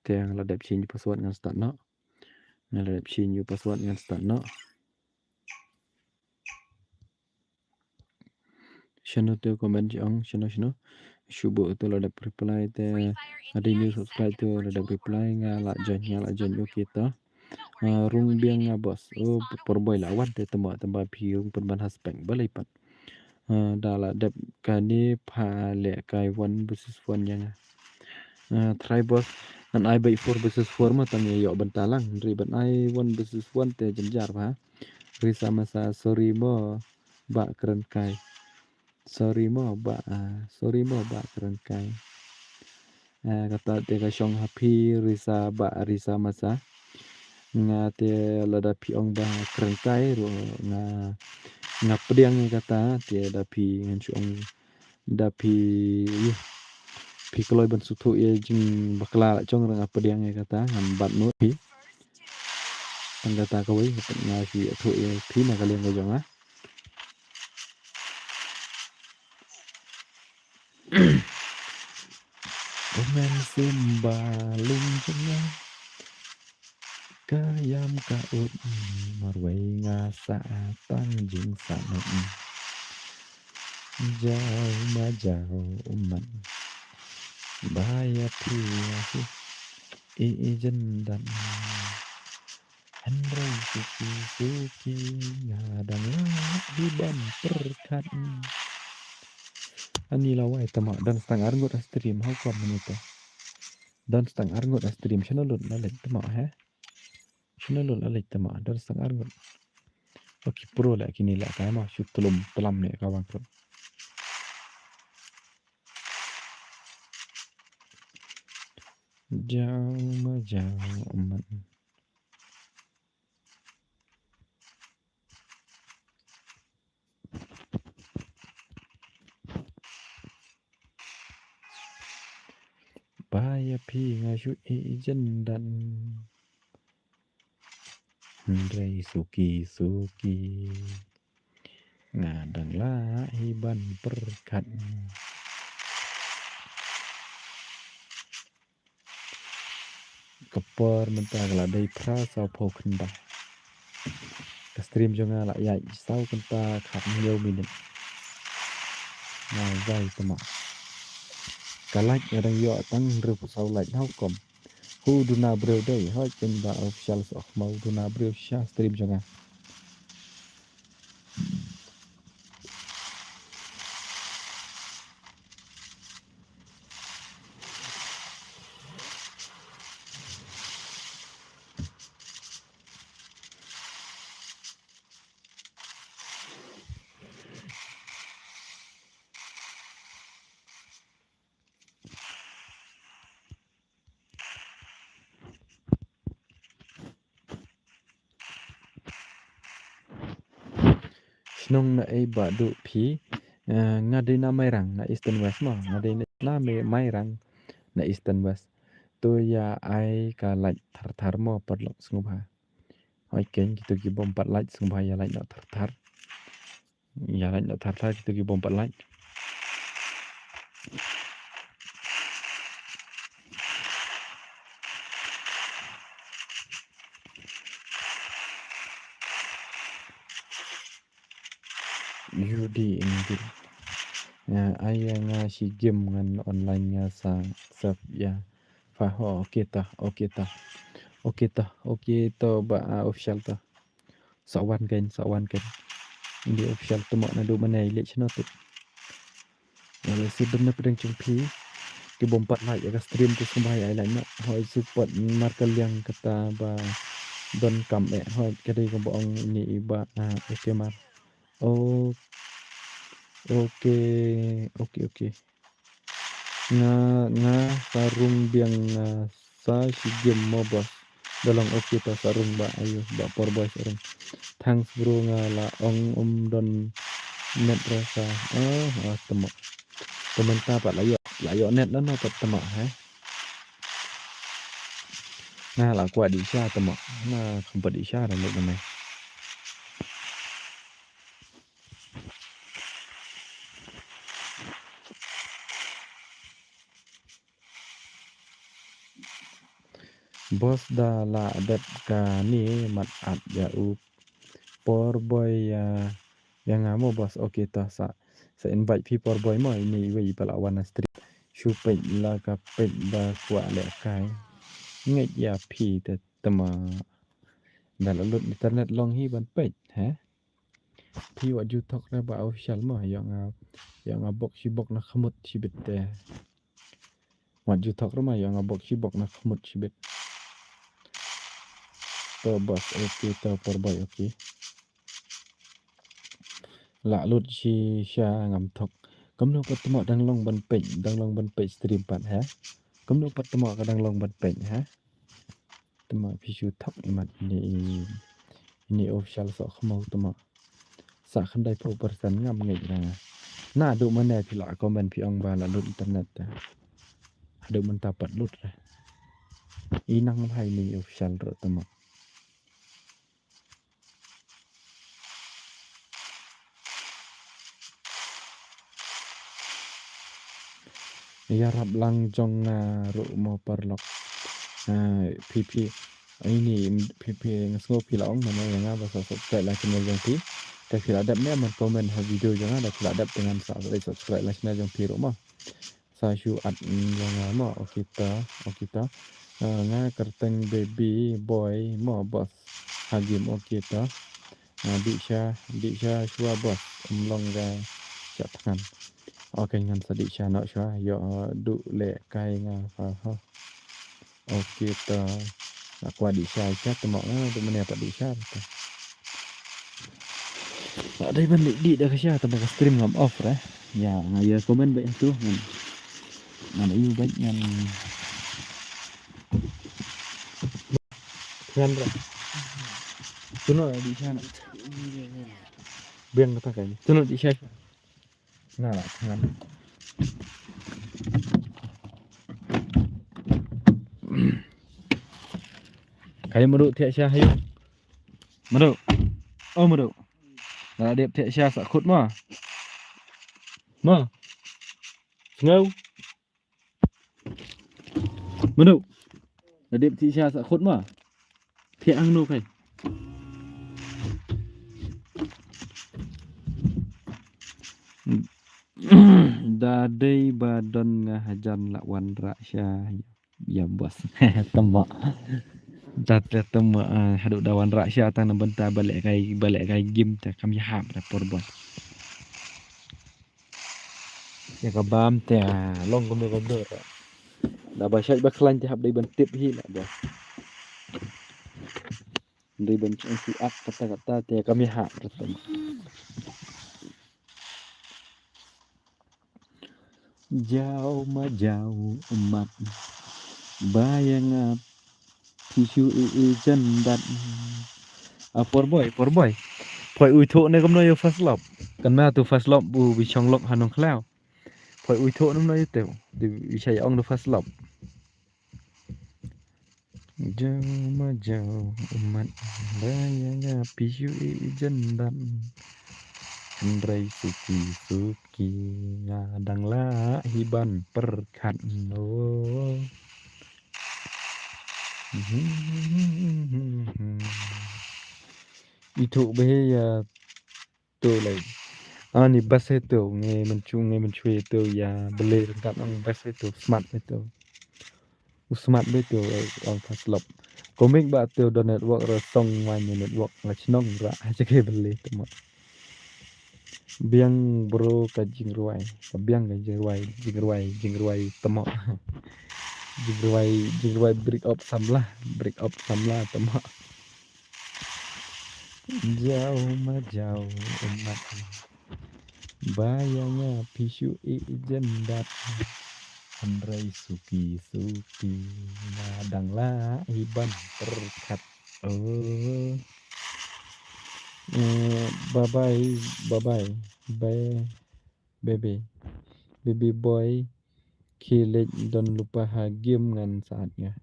te yang ladap change password ngan start no ngan ladap change password ngan start no channel tu comment jong channel shubu tu ladap reply te ada new subscribe tu ladap reply ngala join yo kita rung biang nga bos porboy lawan te tamba piung penban haspeng balai pat dala dep kani pha le kai 1 versus 1 yang try bos an ai by 4 versus 4 ma tang yo bentalang riban ai 1 versus 1 te jenjar pa risa masa sorry mo ba keren kai sorry mo ba keren kai kata te ka shong happy risa masa nga te lada piong ba keren kai ro nga pediang kata te da pi ngan chong da pi pi kloi ban su thu ye jing bakla la chong nga pediang kata ngam bat no pi tang kata ka wei nga fi thu ye pi na ka leng ga jong Omen simba lung jengnya kayam kaut marwai nga sa tang jing sa jauh majau uman bahaya piahu ijen dan Andrei suki ngadang hiban perkat ani lawai tama dan setengah arngot stream how come menito dan setengah arngot stream channel lut nalet tama channel lut nalet tama dan setengah arngot oke pro lah kini lah kaya mah shoot telam nih kawan pro jauh majauh umat bahaya pi ngaju ijen dan Andrei suki ngadang lah hiban perkat kepor mentah geladai prasa pau kenda ke stream jonga la ya sau kenta khat nhiều minit nah zai tama kalak yang yo tang rup sau like how come who do na bro day ha chen ba official of mau do na bro sha stream jonga Nong na ai ba du pi ngade na mairang na eastern west mo ngade na mairang na eastern west to ya ai ka like thar mo perlok sngubha Hoi ken kita gi bom 4 like sumpah ya like nak thar. Ya like nak thar kita gi bom 4 like. Yudi ini. Ya, ayah ngasih game dengan online-nya sang sub ya. Faho okey tah. Okey tah ba official tah. Sawan kan. Ini official tu mak nado mana ilik channel tu. Ya sebenarnya pedang cumpi. Ki bom 4 like ya stream tu semua ya like nak. Hoi support markal yang kata ba don kam hoi kadai ko boong ini iba okey mar. Oh Okey. Nga sarung biang sa si game mo boss. Dalang okey ta sarung ba ayo ba por boy sarung. Thanks bro nga la ong don net rasa. Temo. Temen ta pak layo net đó nó tập temo ha. Nga la kwa di sha temo. Nga không di sha là lúc này. Bos dah la adat ka ni mat at ya por boy yang ngamo bos okey ta sa invite pi por boy mo ini we palawan street shu pe la ka pe ba kwa le kai ngai ya pi te tama dan lut internet long hi ban pe ha pi wa ju tok ra ba official mo yang box si box na khamut si bit te wa ju tok ra ma yang box si box na khamut si bit to bos okey to por boy okey la lut si sha ngam thok kamno patmo dang long ban pe stream pat ha kamno patmo ka dang long ban pe ha tama pisu thok mat ni official so khmo tama sa khandai pro person ngam ngai ra na du mane pi la comment pi ong ba la lut internet ta adu man ta pat lut ra inang hai ni official ro tama ya rap lang jong ru mo perlok pp ini pp ngasgo pilaong mana yang bahasa subscribe lah channel jong pi tapi adap ni man komen ha video jong ada adap dengan subscribe lah channel jong pi ro ma sa shu at yang ma okita nga kerteng baby boy mo bos hagim okita di sha shua bos long ga chat Okey ngan sadik sha nak sha yo du le kai nga fa ha okey ta nak kwa di sha cha temo du mene pa di sha ta ada ban di dah sha ta ba stream ngam off ra ya ngaya komen baik tu ngan iu baik ngan ra tuno di sha nak biang kata kai tuno di sha nah lah tangan kayak meruk tiak syah hayu meruk nah dia tiak syah sakut ma ngau meruk nah dia tiak syah sakut ma tiak ang nu kai dadai badan ngahajan lawan raksya ya bos tembak datang tembak haduk dawan raksya tang benta balik kai game ta kami hap rapor bos ya kabam ta long komdo dah basyat baklan ti hap dai bentip hi lah bos dai benceng si up kata-kata ta kami hap ratama jauh emat bayang tisu jandat por boy poi ui thọ ne kom no yo first love kan ma tu first love bu bi chong lok hanong klau poi ui thọ nom no yo te di bi chai ong do first love Jauh majauh umat bayanya pisu jendan Andrai suki ngadanglah hiban perkat no. Itu bahaya tu lagi. Ni bas itu ngay mencuri itu ya beli dekat ang bas itu smart itu. Smart itu orang faslop. Komik ba tu do network song wanya network lachnong ra aja ke beli tu. Biang bro ka jingruai biang ka jingruai temo jingruai break up samlah temo jauh majauh umat bayanya pisu jendat Andrai suki nadanglah hiban terkat oh bye bye baby boy Kilik dan lupa hagim ngan saatnya.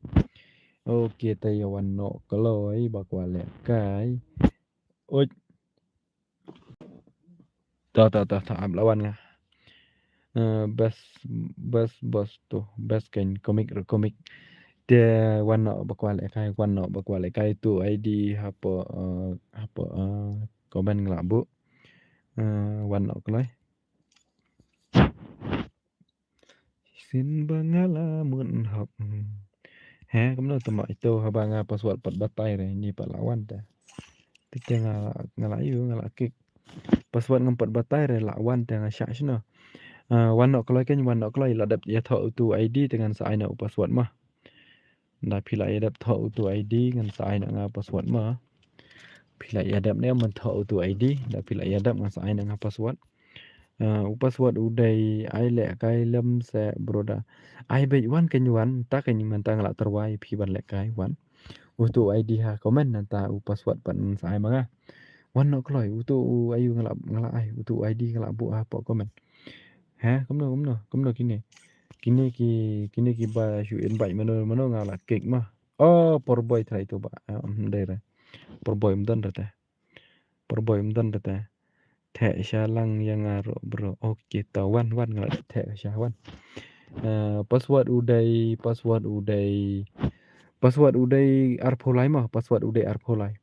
Oke tayawan no kaloi bakwale kai. Oj. Ta lawan nga. Bas tuh bas kan komik. Dia wano bakwale kai tu ID apa komen ngelabu. Wano kaloi. Sin bangalamun hop. Kamu tama itu habanga password pat batai re ni lawan ta. Tike ngalayu ngalakik. Password ngempat batai re lawan ta ngasyak sino. Wanok kalau kan wanok kalau ladap ya tau tu ID dengan saina password mah. Nda pila ya dap tau tu ID dengan saina nga password mah. Pila ya dap ne men tau tu ID, nda pila ya dap nga saina nga password. Password udai ai lek kai lem se broda. Ai be wan kan wan ta kan mentang la terwai pi ban lek kai wan. Utu ID ha komen nanta password pan sai manga. Wan no kloi utu ayu ngala ai utu ID ngala bu apa komen. Kumno kini. Kini ki ba shu invite mano ngala cake mah. Oh, porboy tra itu ba. Daerah. Porboy mdan rata. Thek shalang yang ngaro bro. Oke tawan ngala thek shawan. Password udai arpolai mah password udai arpolai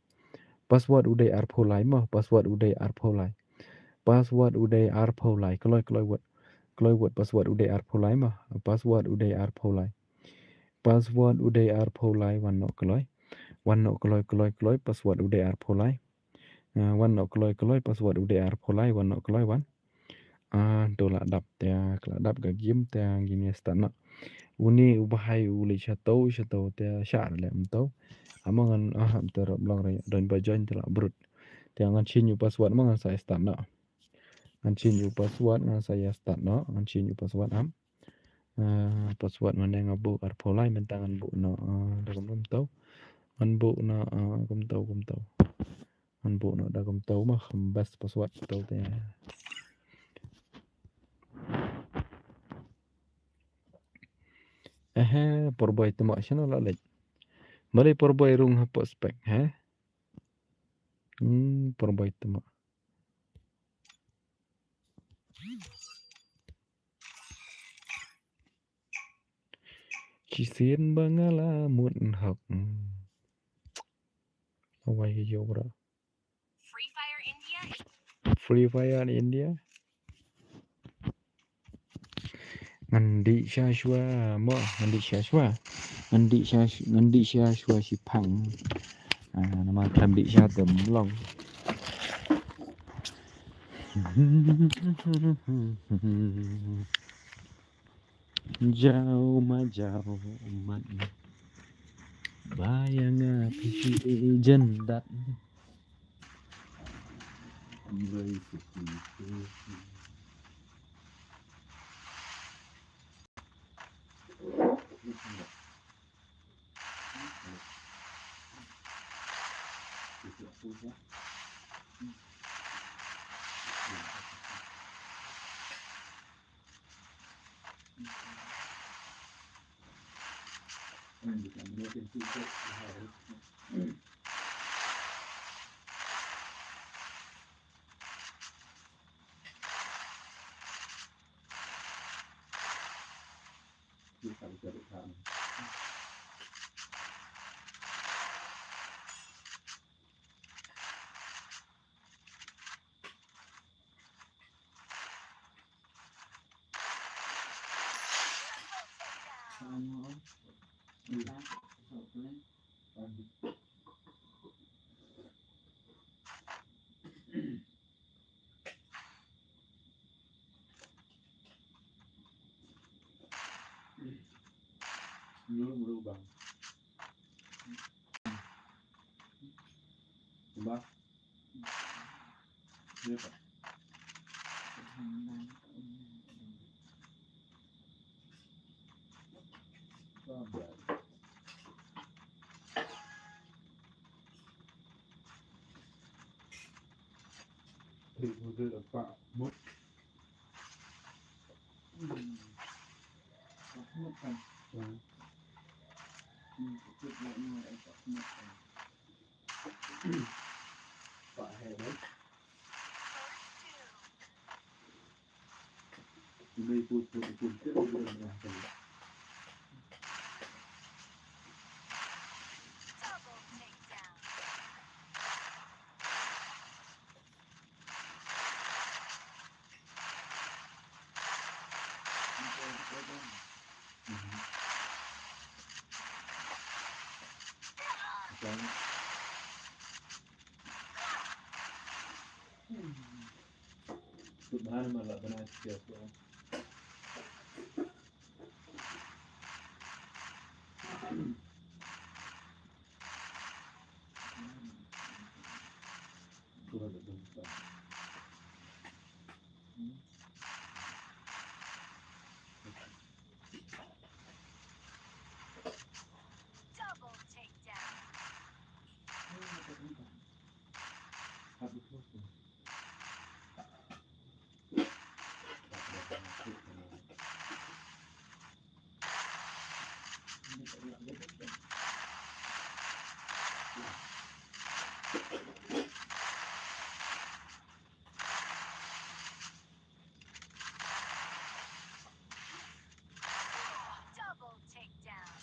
kalau buat password udai arpolai mah password udai arpolai wanno kaloi password udai arpolai wanno kaloi password udai arpolai wanno kaloi wan dola dap ga game ta gini stana uni ubahai uli shatau ta syar le mtau amangan aham terap lang raya dan bajoin telah brut tiangan chinyu password mangan saya stana ngan chinyu password ngan saya stana ngan chinyu password am password mana yang abu arpolai mentangan bu no dalam tau an bu na kum tau an bu no dalam tau mah bas password tau teh porboy temak sino la lek mari porboy rung hapok spek porboy temak Kisin bangalamun hak awai yo bro Free Fire India is Free Fire India ngandi syashwa mo ngandi syashwa si pang nama kamdi syatem long jauh majauh umat bayang api jendat Double takedown. Double takedown. Double takedown. Double takedown.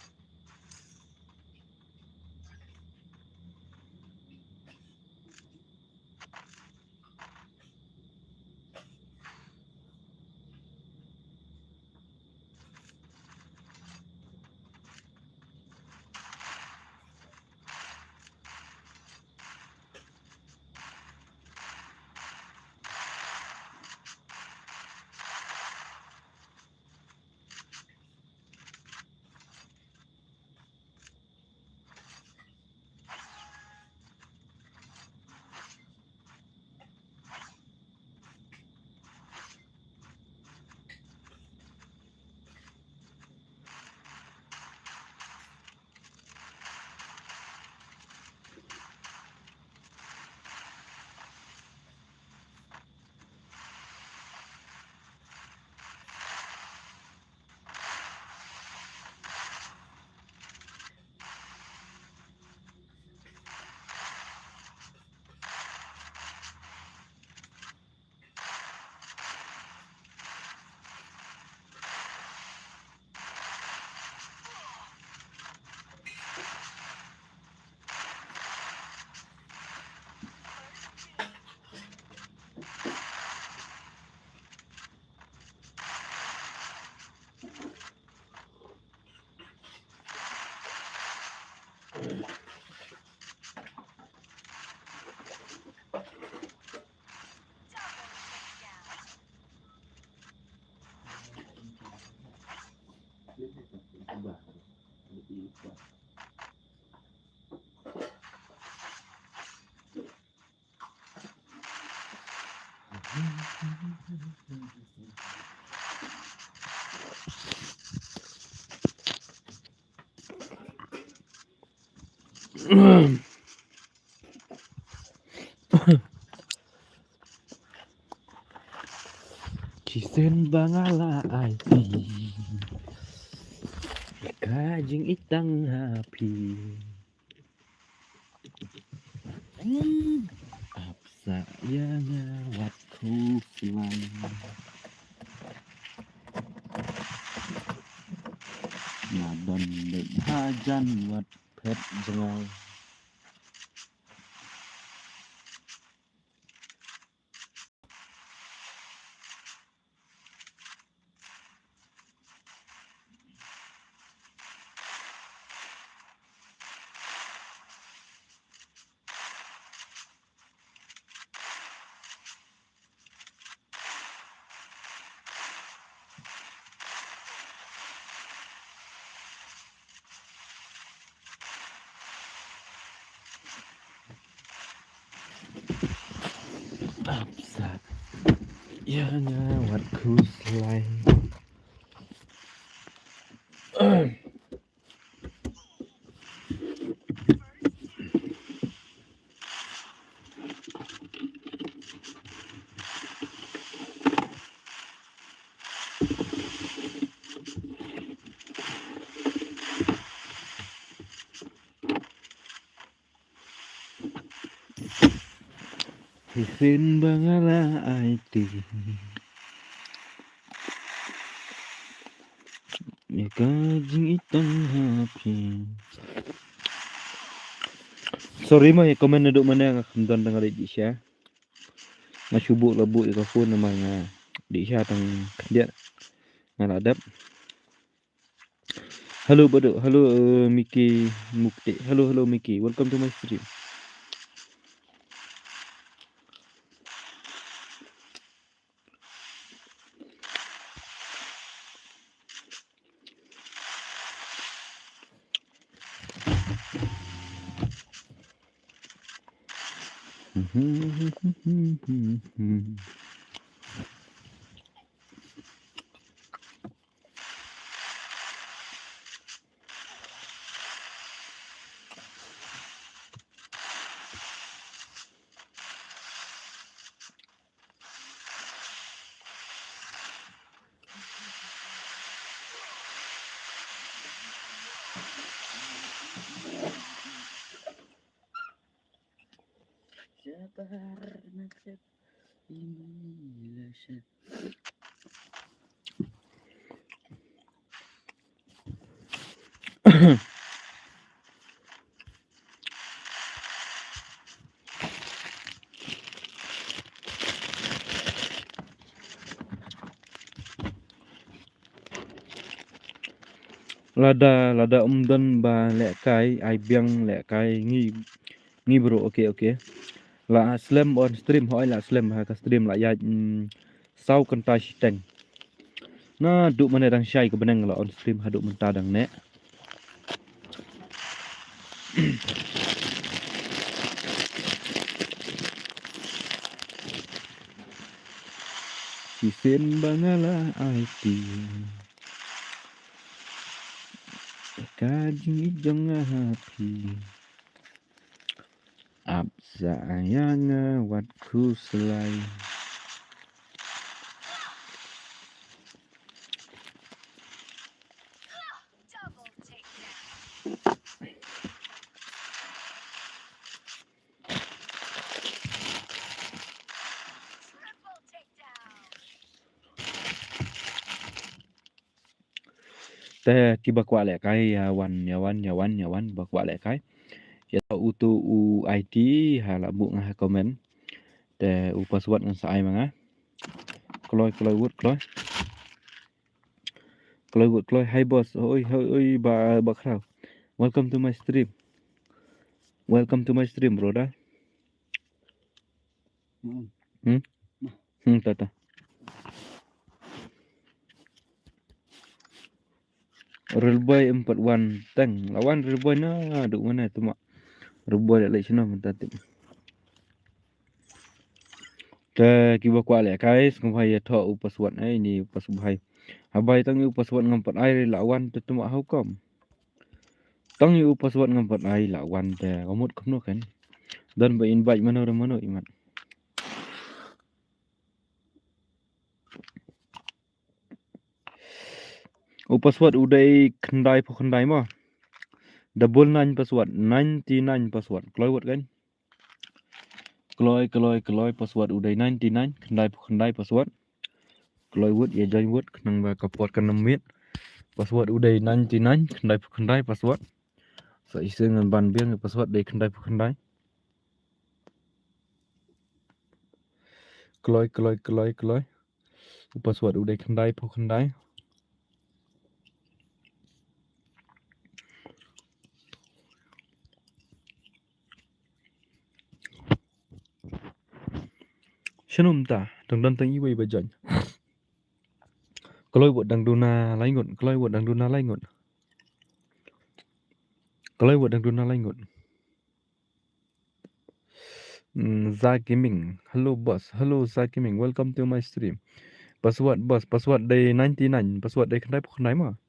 Kisen bangala IT. kajing itang hapi apsa yang ngawatku selain ngadon dek hajan wat pet jengai apsa yang ngawatku selain Hisin bangala IT ya kajing itang hapi sorry mah ya komen duduk mana yang akan tentang di Isya masubuk lebuk ya kau namanya di Isya tang dia ngaladap halo Baduk halo Miki Mukti halo Miki welcome to my stream Sabar nasib inilah lada umdan ba lek kai ai biang lek kai ngi bro okay la slam on stream hoi la slam ha ka stream la ya sau kan ta teng na duk mana dang shai ka benang la on stream ha duk menta dang ne Sisin bangala IT kajing ijong hapi apsa yang ngawatku selain Double takedown. Triple takedown. teh kiba kwa lek kai yawan bakwa lek kai ya utu u IT hala bu ngah komen teh u password ngan sai manga kloy word kloy hi boss oi ba krau welcome to my stream brother tata Real boy 41 tang lawan real boy na duk mana tu mak real boy lek sino mentatip te kiba kwa lek kai skumpai ya tho u password ai ni password habai tang u password ngampat ai lawan tu mak hukum tang u password ngampat ai lawan te komut komno kan dan ba invite mana iman password udah kendai mah. Double 9 password, 99 password. Keloi buat kan? Keloi password udah 99 kendai password. Keloi buat ya join buat kenang ba kapot kan nemit. Password udah 99 kendai password. So isi dengan ban biang password dari kendai. Keloi. Password udah kendai. Shanum ta, dang iwai bajan. Keloi buat dang duna laingun. Za Gaming. Hello boss. Hello Za Gaming. Welcome to my stream. Password boss. Password day 99. Password day kendai mah.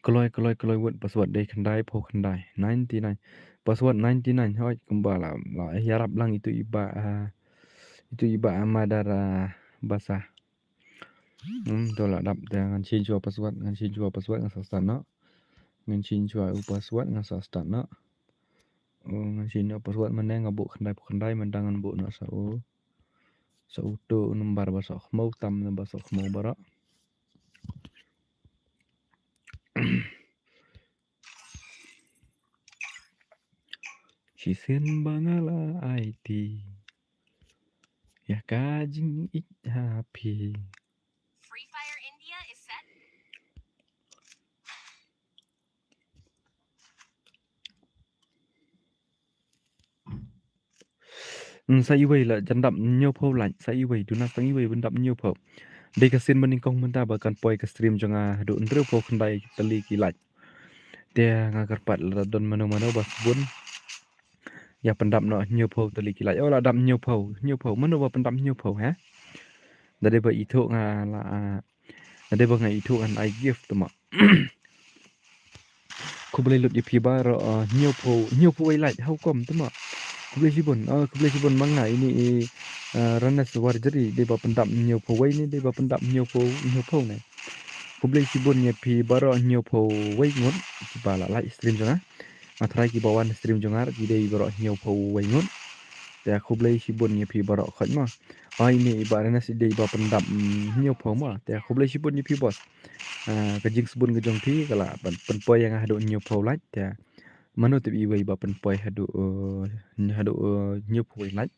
Keloi buat password day kendai 99. Password 99. Hoi kembali lah. Harap lang itu iba amadara basah. Tolak dap dengan change password ngan start nak. Ngan change password ngan start nak. Ngan change password mana ngabuk kendai mendangan buk nak sa uto nembar basah mau tam nembar basah mau barak. Sisen bangala IT. Ya kajing ik happy. Free Fire India is set. Sa iwai là chân đậm nhiều phô lạnh sa iwai du na sang iwai ben đậm nhiều phô. Đây cái xin bên kong menta bahkan poi ke stream jonga do ndre phô khandai tali ki lạnh. Dia ngagar pat la don mano bas bun. Ya pendam no nhiều phô tali ki lạnh. Oh là đậm nhiều phô mano ba pendam nhiều phô ha. Dari ba itu nga la dari ba nga itu an I gift tu ma. Ku boleh lut ip ba ro nhiều phô ai lạnh how come tu ma. Ku boleh sibun manga ini Ranas Warjari dia pendam nhiều phô wei ni dia pendam nhiều phô này. Ku boleh sibun ya pi baro nhiều phô wei ngon ba la live stream jonga. Matrai ki bawan stream jonga ki dei baro nhiều phô wei ngon. Ya ku boleh sibun ya pi baro khat ma. Ini ba Ranas dei ba pendam nhiều phô ma. Ya ku boleh sibun ya pi bos. Kajing sebun ke jong pi kala penpoi yang hadu nhiều phô lach ya. Mano tip iwei ba penpoi hadu nhiều phô lach.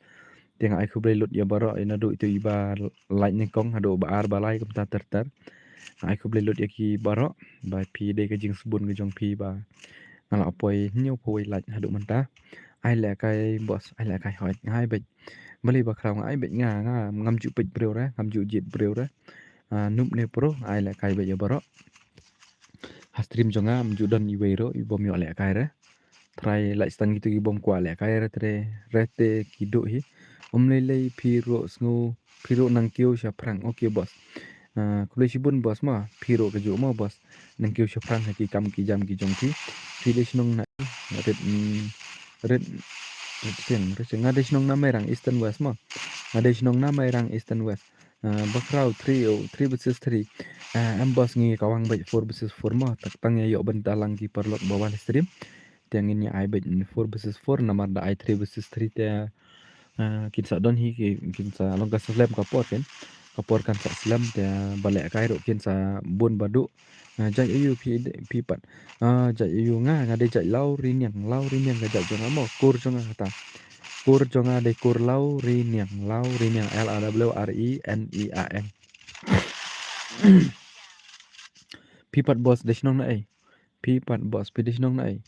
Tiếng ai không lut ya baro ina do itu iba like ni kong hado baar balai kum ta ter ai không lut ya ki baro ba pi de ka jing subun ke jong pi ba ngala poi nhiều phôi like hado manta ai lẹ kai boss ai lẹ kai hỏi ngai bịch bali ba khang ai bịch nga ngam ju bịch breu ra ngam ju jit breu ra nup ne pro ai lẹ kai bịch ya baro ha stream jonga am ju don iwei ro ibom yo lẹ kai ra try like stan gitu ibom kwa lẹ kai ra tre rete kido hi lele piro sngo piro nangkio sya prang okay bos kule sibun bos ma piro ke jo ma bos nangkio sya prang ki kam ki jam ki jong ki village nong na red sen ngade snong na merang eastern west ma ngade snong na merang eastern west bakrau 3 versus 3 am bos ngi kawang bai 4 versus 4 ma tak tang ya yo bentalang ki perlok bawah stream tiang ini ai bai 4 versus 4 namar da ai 3 versus 3 te kinsa don hi kinsa longga slam kapor kan sa slam te balek kai ro kinsa bon badu jai ayu pi pat jai ayu nga de jai lau rin yang ga jai jonga mo kur jonga kata kur jonga de kur lau rin yang L A W R I N I A N pi pat bos de snong na ai pi pat bos pi de snong na ai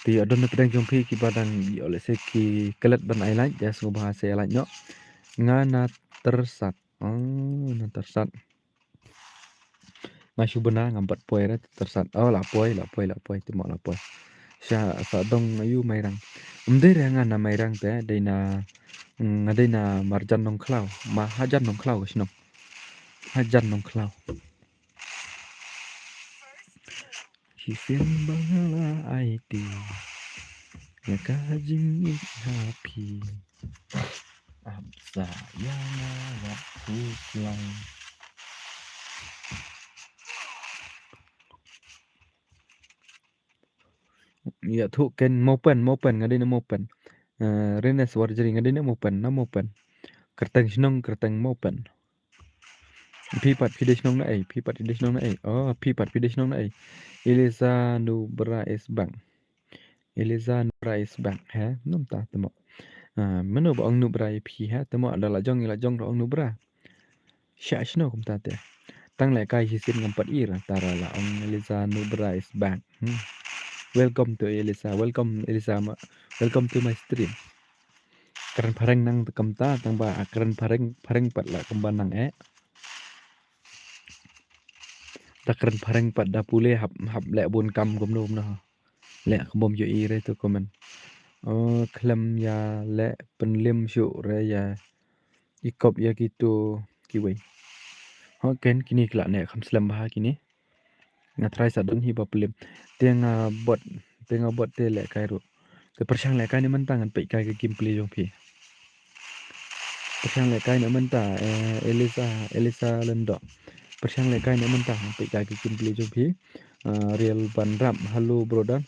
Thì ở đơn pedang jompi ki badan oleh se ki kelet ban ai lain ya so bahasa lain yo ngana tersat na tersat masih benar ngambat poi ra tersat oh la poi timo la poi sa dong ayu mairang umde rengan na mairang te deina ngadena marjan nong klau ma hajan nong klau sino hajan nong klau hisim bangala IT ya kajing happy sayang waktu pulang ya thu ken mopen ngadena mopen renes warjari ngadena mopen na mopen kerteng snong kerteng mopen pipat pides nong na pipat pides nong na oh pipat pides nong na Eliza Nubra S Bank Eliza Nubra S Bank ha nom ta temo menu ba ong Nubra pi ha temo adalah jong ro ong Nubra sya shno kum ta te tang le kai hisin ngampat ira tara la ong Eliza Nubra S Bank welcome to Eliza welcome to my stream keren pareng nang tekam ta tang ba keren pareng pat la kembanang ta keren pareng pat da pule hap lek bun kam gom nom na lek kembom yo i re tu komen klem ya lek penlim syuk re ya ikop ya gitu kiwei ken kini kelak nek kham slam bah kini ngatrai sadon hi ba pelim tenga bot te lek kai ru te persyang lek kai ni mentangan pe kai ke kim pli jong pi persyang lek kai ni mentah Elisa lendok persyang lek kai ni mentah pe kai ke kim pli jong pi real ban ram hello brother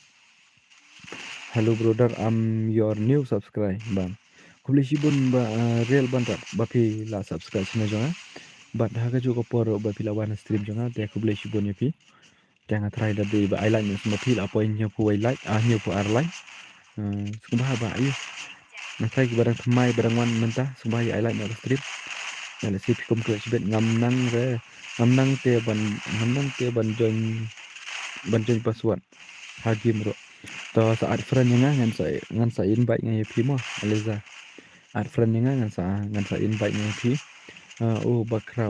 I'm your new subscribe bang kubli sibun ba real ban ram ba pi la subscribe sina jong bat ha ka juga poro ba pi la wan stream jong te kubli sibun ya pi jangan try da be ba I like ni semua pi la point nya pu like nya pu ar like sumpah ba ayo nah try barang thmai barang wan mentah sumpah I like ni stream ya le si pi kum ke sibet ngam nang te ban join password hagim ro to saat friend yang ngan sa invite ngai pi mo Aliza at friend yang ngan sa invite ngai pi bakra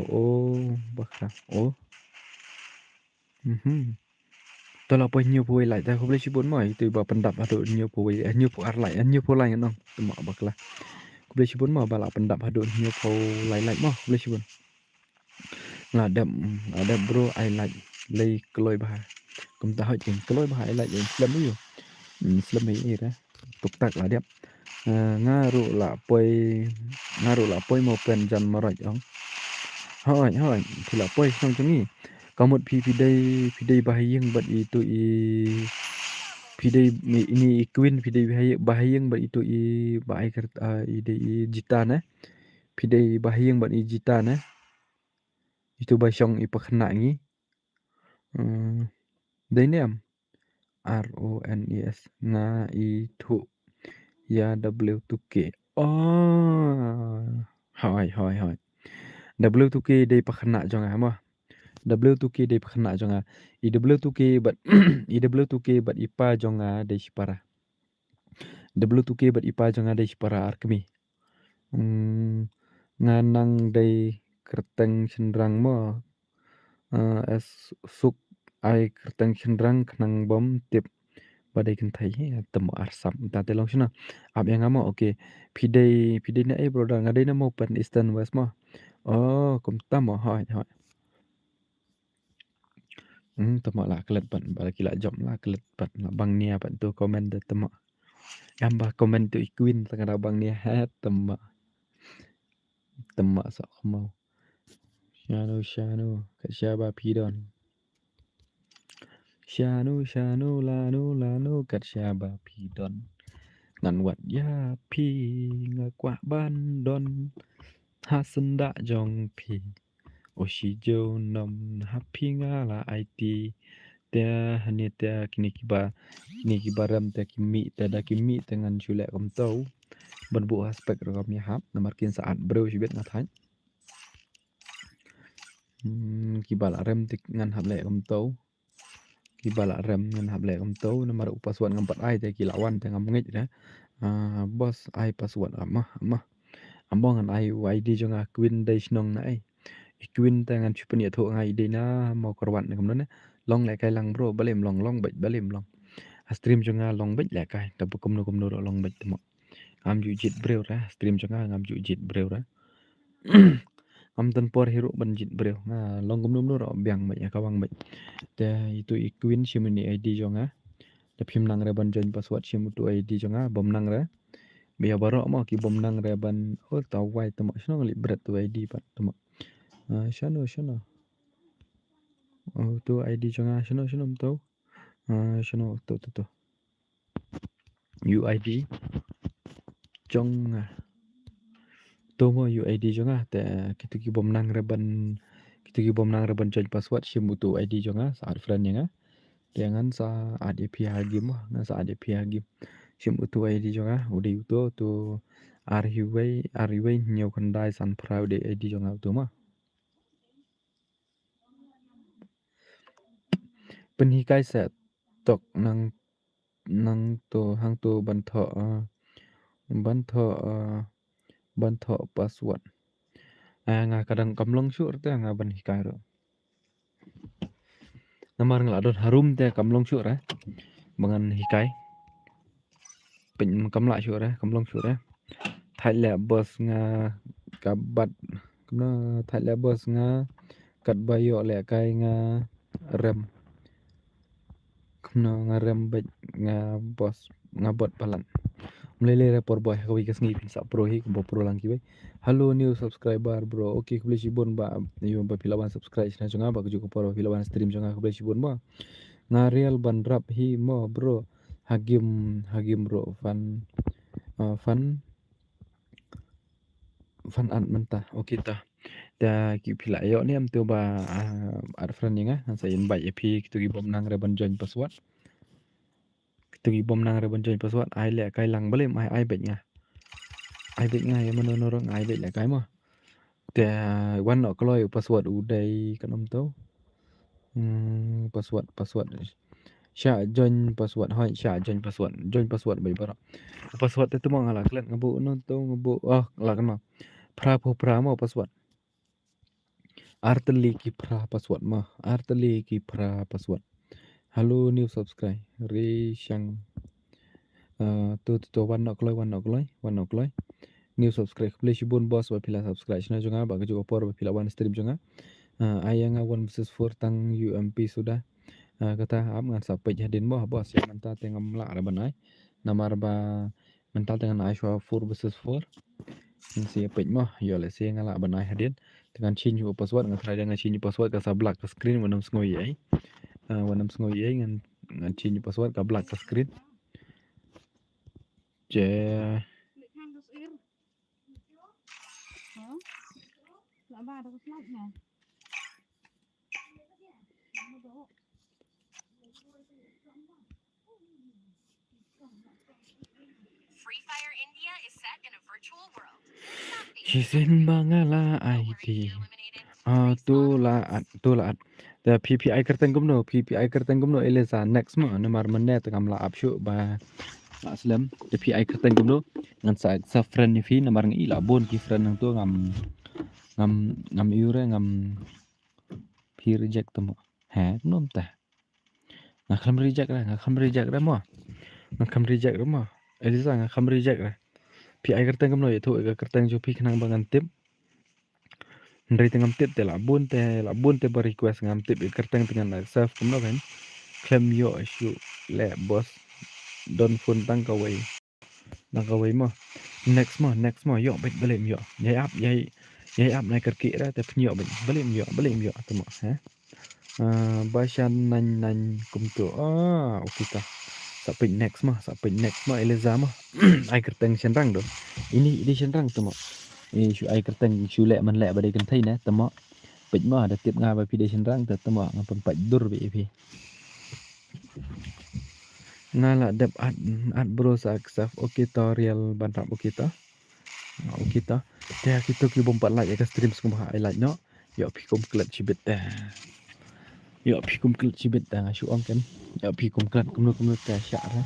to la po nyu pu lại ta không lấy sibun moi tu ba pendap adu nyu pu ar lai nong temo bakla không lấy sibun mo ba la pendap adu nyu pu lai mo không lấy sibun ada bro I like lay keloi bah kum ta hỏi chừng keloi bah I like slam yo slam ini ra tuk tak lah dia ngaru la poi mo pen jan marai ong hỏi thì la poi xong chung ni kamut pi day bahayeng bat itu ini queen pi day bahayeng bat itu bai kerta jitan pi day bahayeng bat jitan itu basyong ipakna ngi day name RONES nga itu ya W2K hỏi W2K day pakna jong ama W2K day pakna jong W2K but ipa jong day sipara W2K but ipa jong day sipara arkmi nganang day kerteng cendrang mo es suk ai kerteng cendrang kenang bom tip badai kentai temu arsam ta te long shina ab yang amo oke pidai na brother ngadai na mo pen eastern west mo kum tamo hoi tamo la kelet pan bala kila jom la kelet pan la bang nia pan tu komen de tamo amba komen tu ikuin tengah bang nia tamo sok mau Shano kat syaba pidon Shano lano kat syaba pidon ngan wat ya pi ngakwa bandon hasenda jong pi oshijo nom happy ngala IT tia hanya tia kini kibaram tia kimi dengan julek kom tau berbu aspek rekam hap namarkin saat bro sibet ngatai kibala rem tik ngan hap lek kom tau kibala rem ngan hap lek kom tau namar upaswan ngampat ai tia kilawan tia ngamngit dah bos ai password amah ambong ngan ai ID jong queen day snong na ai queen tangan chupen ya tho ngai de na mau korban kom na long lại cái lăng bro balem long bet balem long stream cho nga long bích lẹ cái tập công nô đó long bích tụi mọ ngam dụ jit breu ra stream cho nga ngam dụ jit breu ra ngam tan por hero ban jit breu nga long công nô đó biang mày ka wang mày te itu ikuin shimini ID cho nga te phim nang ra ban join password shim tu ID cho nga bom nang ra biya baro mo ki bom nang ra ban tau wai tụi mọ shno li bret tu ID pat tụi mọ shano tu ID cho nga shano tau shano tu UID trong tôi mau UID cho nga te kita ki bom nang reban join password shim tu ID cho nga saat friend nga jangan sa ADPH game nga sa ADPH game shim tu ID cho nga udi tu RUV nhiều kendai san proud ID cho nga tu mah penhikai set tok nang tu hang tu ban tho password nga kadang kamlong syur te nga ban hikai ro namar ngeladon harum te kamlong syur bangan hikai pin kamla syur kamlong syur thai le bos nga kabat kena thai le bos nga kat bayo le kai nga rem kena nga rem bet nga bos nga bot palan melele report boy kawi kasngi pin sa pro hi bo pro lang kibai halo new subscriber bro okay kubli sibon ba yo ba pilawan subscribe na jonga ba kuju ko pro pilawan stream jonga kubli sibon ba nga real ban rap hi mo bro hagim bro fan an mentah okay ta da ki pila yo ni am tu ba ar friend nga sa in ba ep tu gi bom nang re ban join password tu gi bom nang re ban join password ai le kai lang balem ai bet nga ya mano norong ai bet le kai mo te wan no kloi password udai kanom to password sha join password hoi sha join password bai bara password te mo ngala klan ngabu no to ngabu la kan ma pra mo password arteli ki pra password halo new subscribe re shang tu wan no kloi new subscribe please bon boss wa pila subscribe na jonga ba juga por wa pila wan stream jonga ayanga 1 vs 4 tang UMP sudah kata am ngan sampai jadin boh bos yang mental tengah melak ada banai namar ba mental dengan Aishwa 4 vs 4 si pej moh yo le si ngalak banai hadin dengan change password ngan try dengan change password ka sablak ke screen wanam sngoi ai ngan change password ka black ke screen je Lịch ham được yên. Hả? Dạ bà đâu có slot nè. Free Fire India is set in a virtual world. It's not based Chisin bangala Don't worry ID if you're eliminated. tu la the PPI kerteng gumno eleza next mo namar menne tengam la apshu ba aslam the PPI kerteng gumno ngan sa friend ni fi namar ngi la bon ki friend nang tu ngam ure ngam pi reject mo nom ta ngam reject mo eleza ngam reject PPI kerteng gumno itu kerteng jo pi kenang bangan tip Ndai tengam tip te la bun te ba request ngam tip kerteng dengan self kumno kan claim yo issue le boss don phone tang kawai mo next mo yo bet belem yo yai up nai kerki ra te pnyo ben belem yo temo bashan nan kum tu okay ta sampai next mo eleza mo ai kerteng senrang do ini senrang temo shu ai kerteng shu le man le ba de kan thai na tamo pej ma ada tip nga ba pi de senrang te tamo ngam pej dur bi pi ngala dep at bro sa aksaf okay tutorial bantam okay ta te kita ki bom pat like ka stream skum ha ai like no yo pi kum klat chibet ta shu on kan yo pi kum klat kum no ta sha ra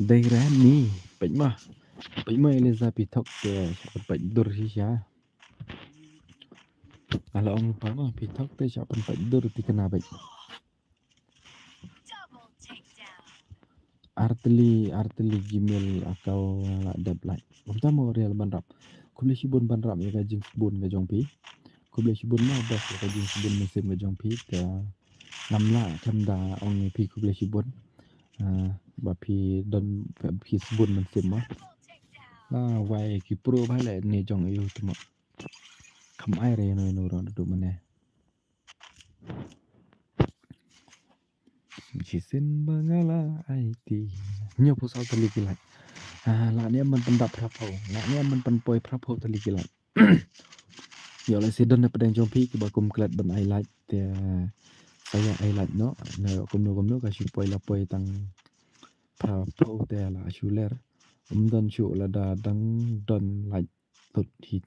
đây ra ni bệnh mà lên ra bị thọc pej dur hi sha Kalau orang lupa mah pitok teh siapa tempat tidur di kena baik. Arteli Gmail atau ada black. Pertama real banrap. Ku beli sibun banrap ya kajing sibun ke jong pi. Ku beli sibun mah bas ya kajing sibun mesin ke jong pi. Ke namla camda ong pi ku beli sibun. Ba pi don pi sibun mesin mah. Lah wai ki pro ba le ni jong ayu tu mah. Kam ai re no no ron du mane. Jisin bangala IT. Nyo pu sao tali kilat. Lah ni man pendap prapau. Lah ni man penpoi prapau tali kilat. Yo le sidon na pedang jompi ki bakum klat ban highlight dia saya highlight no na kumno ka poi la poi tang prapau dia la shuler don chu la da dang don like tot hit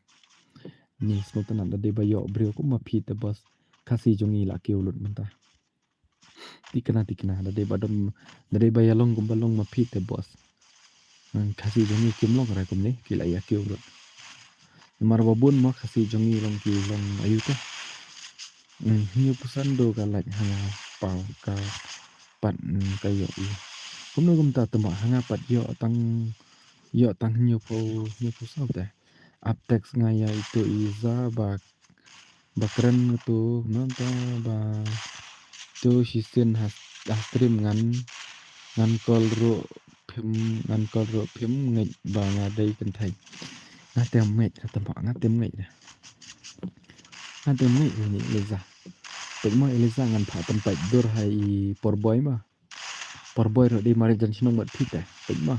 ni smotan da de bayo brio ku ma phi te bos kasi jongi la kiu lut menta tikna da de badam da de bayalong kum balong ma phi te bos kasi jongi kim long ra kum ni ki la ya kiu lut mar babun ma kasi jongi long ki long ayu ta hiu pusan do ka like hanga pau ka pat kayo i kumno kum ta tama hanga pat yo tang hiu pu sao ta aptex ngaya itu iza bakren tu nonta ba tu sisen stream ngan kol ro phim ngai ba ngadai kan thai ngatem ngai tama ngatem ngai ni leza pegmo eleza ngan pha tempat dur hai porboy ro di mari jan sinong mat pita pegmo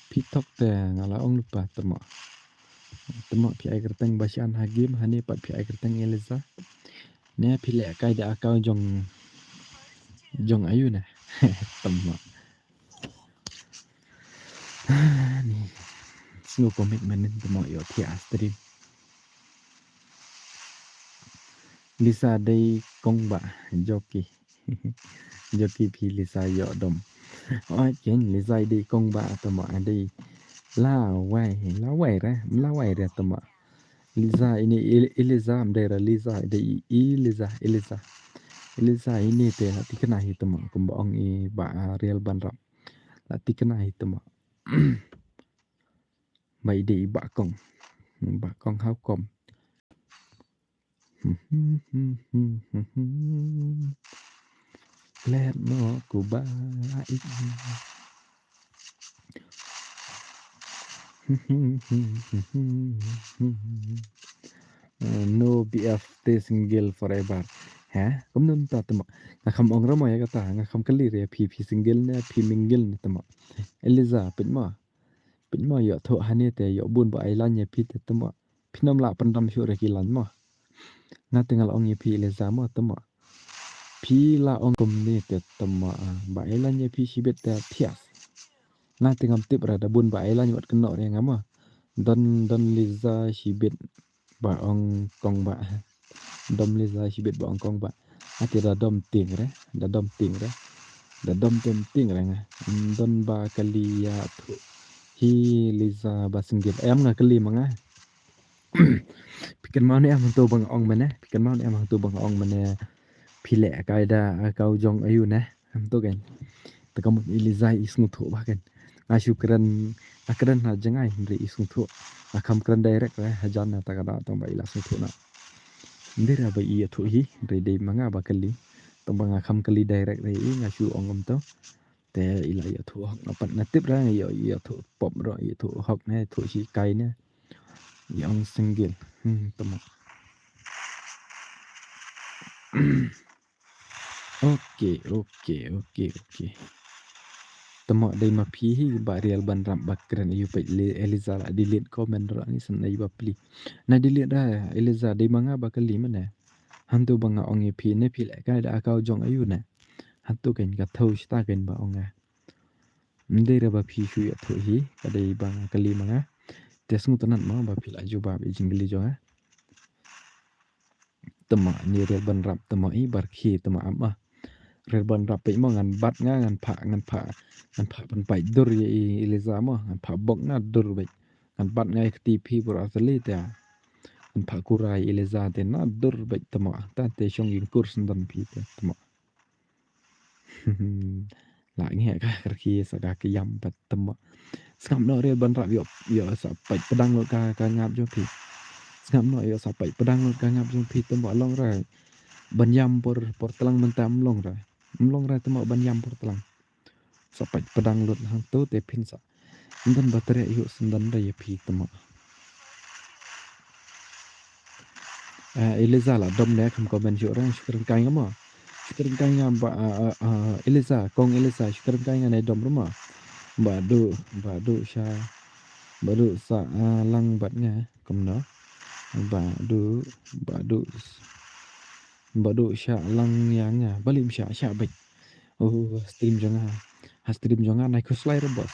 pitok te ngala ong lupa tama pi ai kerteng basian hagim hani pat pi ai kerteng eleza ne pi le kai da akau jong ayu na tama ni singo komitmen tama yo ti stream Lisa day kong ba joki pi Lisa yo dom oi chen Lisa day kong ba tama day la wai ra tama Lisa ini Eliza amdera Lisa day Eliza ini te hati kena hitama kumba ong i ba real banrap hati kena hitama ba ide ba kong hau kom let mo ku ba no BFT single forever ha kumnun ta tama ngakam ong ramo ya kata ngakam kali re pi single na pi mingle na tama Eliza pitma yo tho hani te yo bun ba ailan ya pi te tama pinam la pandam shu re kilan ma nga tinggal ong pi Eliza ma tama pi la ong kom ni te tama ba ailan ya pi sibet te thias nga tingam tip ra da bun ba ailan wat keno re ngama don Liza sibet ba ong kong ba dom Liza sibet ba ong kong ba ati da dom ting re da dom tem ting re nga don ba kali ya thu hi Liza ba singgil em nga kali manga pikan mau ni am tu bang ong mana pile kaida kau jong ayu na am tu kan takam Liza isnu thu ba kan asyukran akran ha jangai ndri isnu thu akam kran direct ra hajan na takada tong ba ila su thu na ndira ba iya thu hi ndri dei manga ba kali tong ba akam kali direct re i ngasyu ongom to te ila ya thu hok na pat na tip ra ya thu pop ro ya thu hok na thu si kai na yang single tama okay tama dai ma phi hi ba real ban ram bakran yu pe Eliza la delete comment ra ni san ai ba pli na delete ra Eliza dai manga ba kali mana hantu banga ong e phi ne phi la ka da akau jong ayu na hantu kan ka thau sta kan ba onga ndai ra ba phi shu ya thu hi ka dai banga kali manga tesung tanan ma ba phi la ju ba be jingli jo ha tama ni real ban ram tama i bar khi tama ama real ban rap pe mo ngan bat nga ngan pha pan pai dur ye Eliza mo ngan pha bok na dur be ngan bat nga ti phi por asli ta Pak kurai Eliza te na dur baik temo ta te shong yin kur sendan pi te temo. La nge ka kerki sa ka yam pat temo. Skam no re ban rap yo sa pai pedang lo ka ngap jo pi. Skam no yo sa pai pedang lo ka ngap jo pi temo long ra. Ban yam por telang mentam long ra. Mlong ra temo ban yam por telang. Sa pai pedang lo hang tu te pin sa. Sendan baterai yo sendan ra ye pi temo. Eliza là đom nè không có bên chỗ ra shukran kai ngam shukran kai ngam ba Eliza kong Eliza shukran kai ngam này đom rumah ba du sa lang bat nga kom no ba du sha lang yang nga balim sha bek stream jonga naik ke slide bos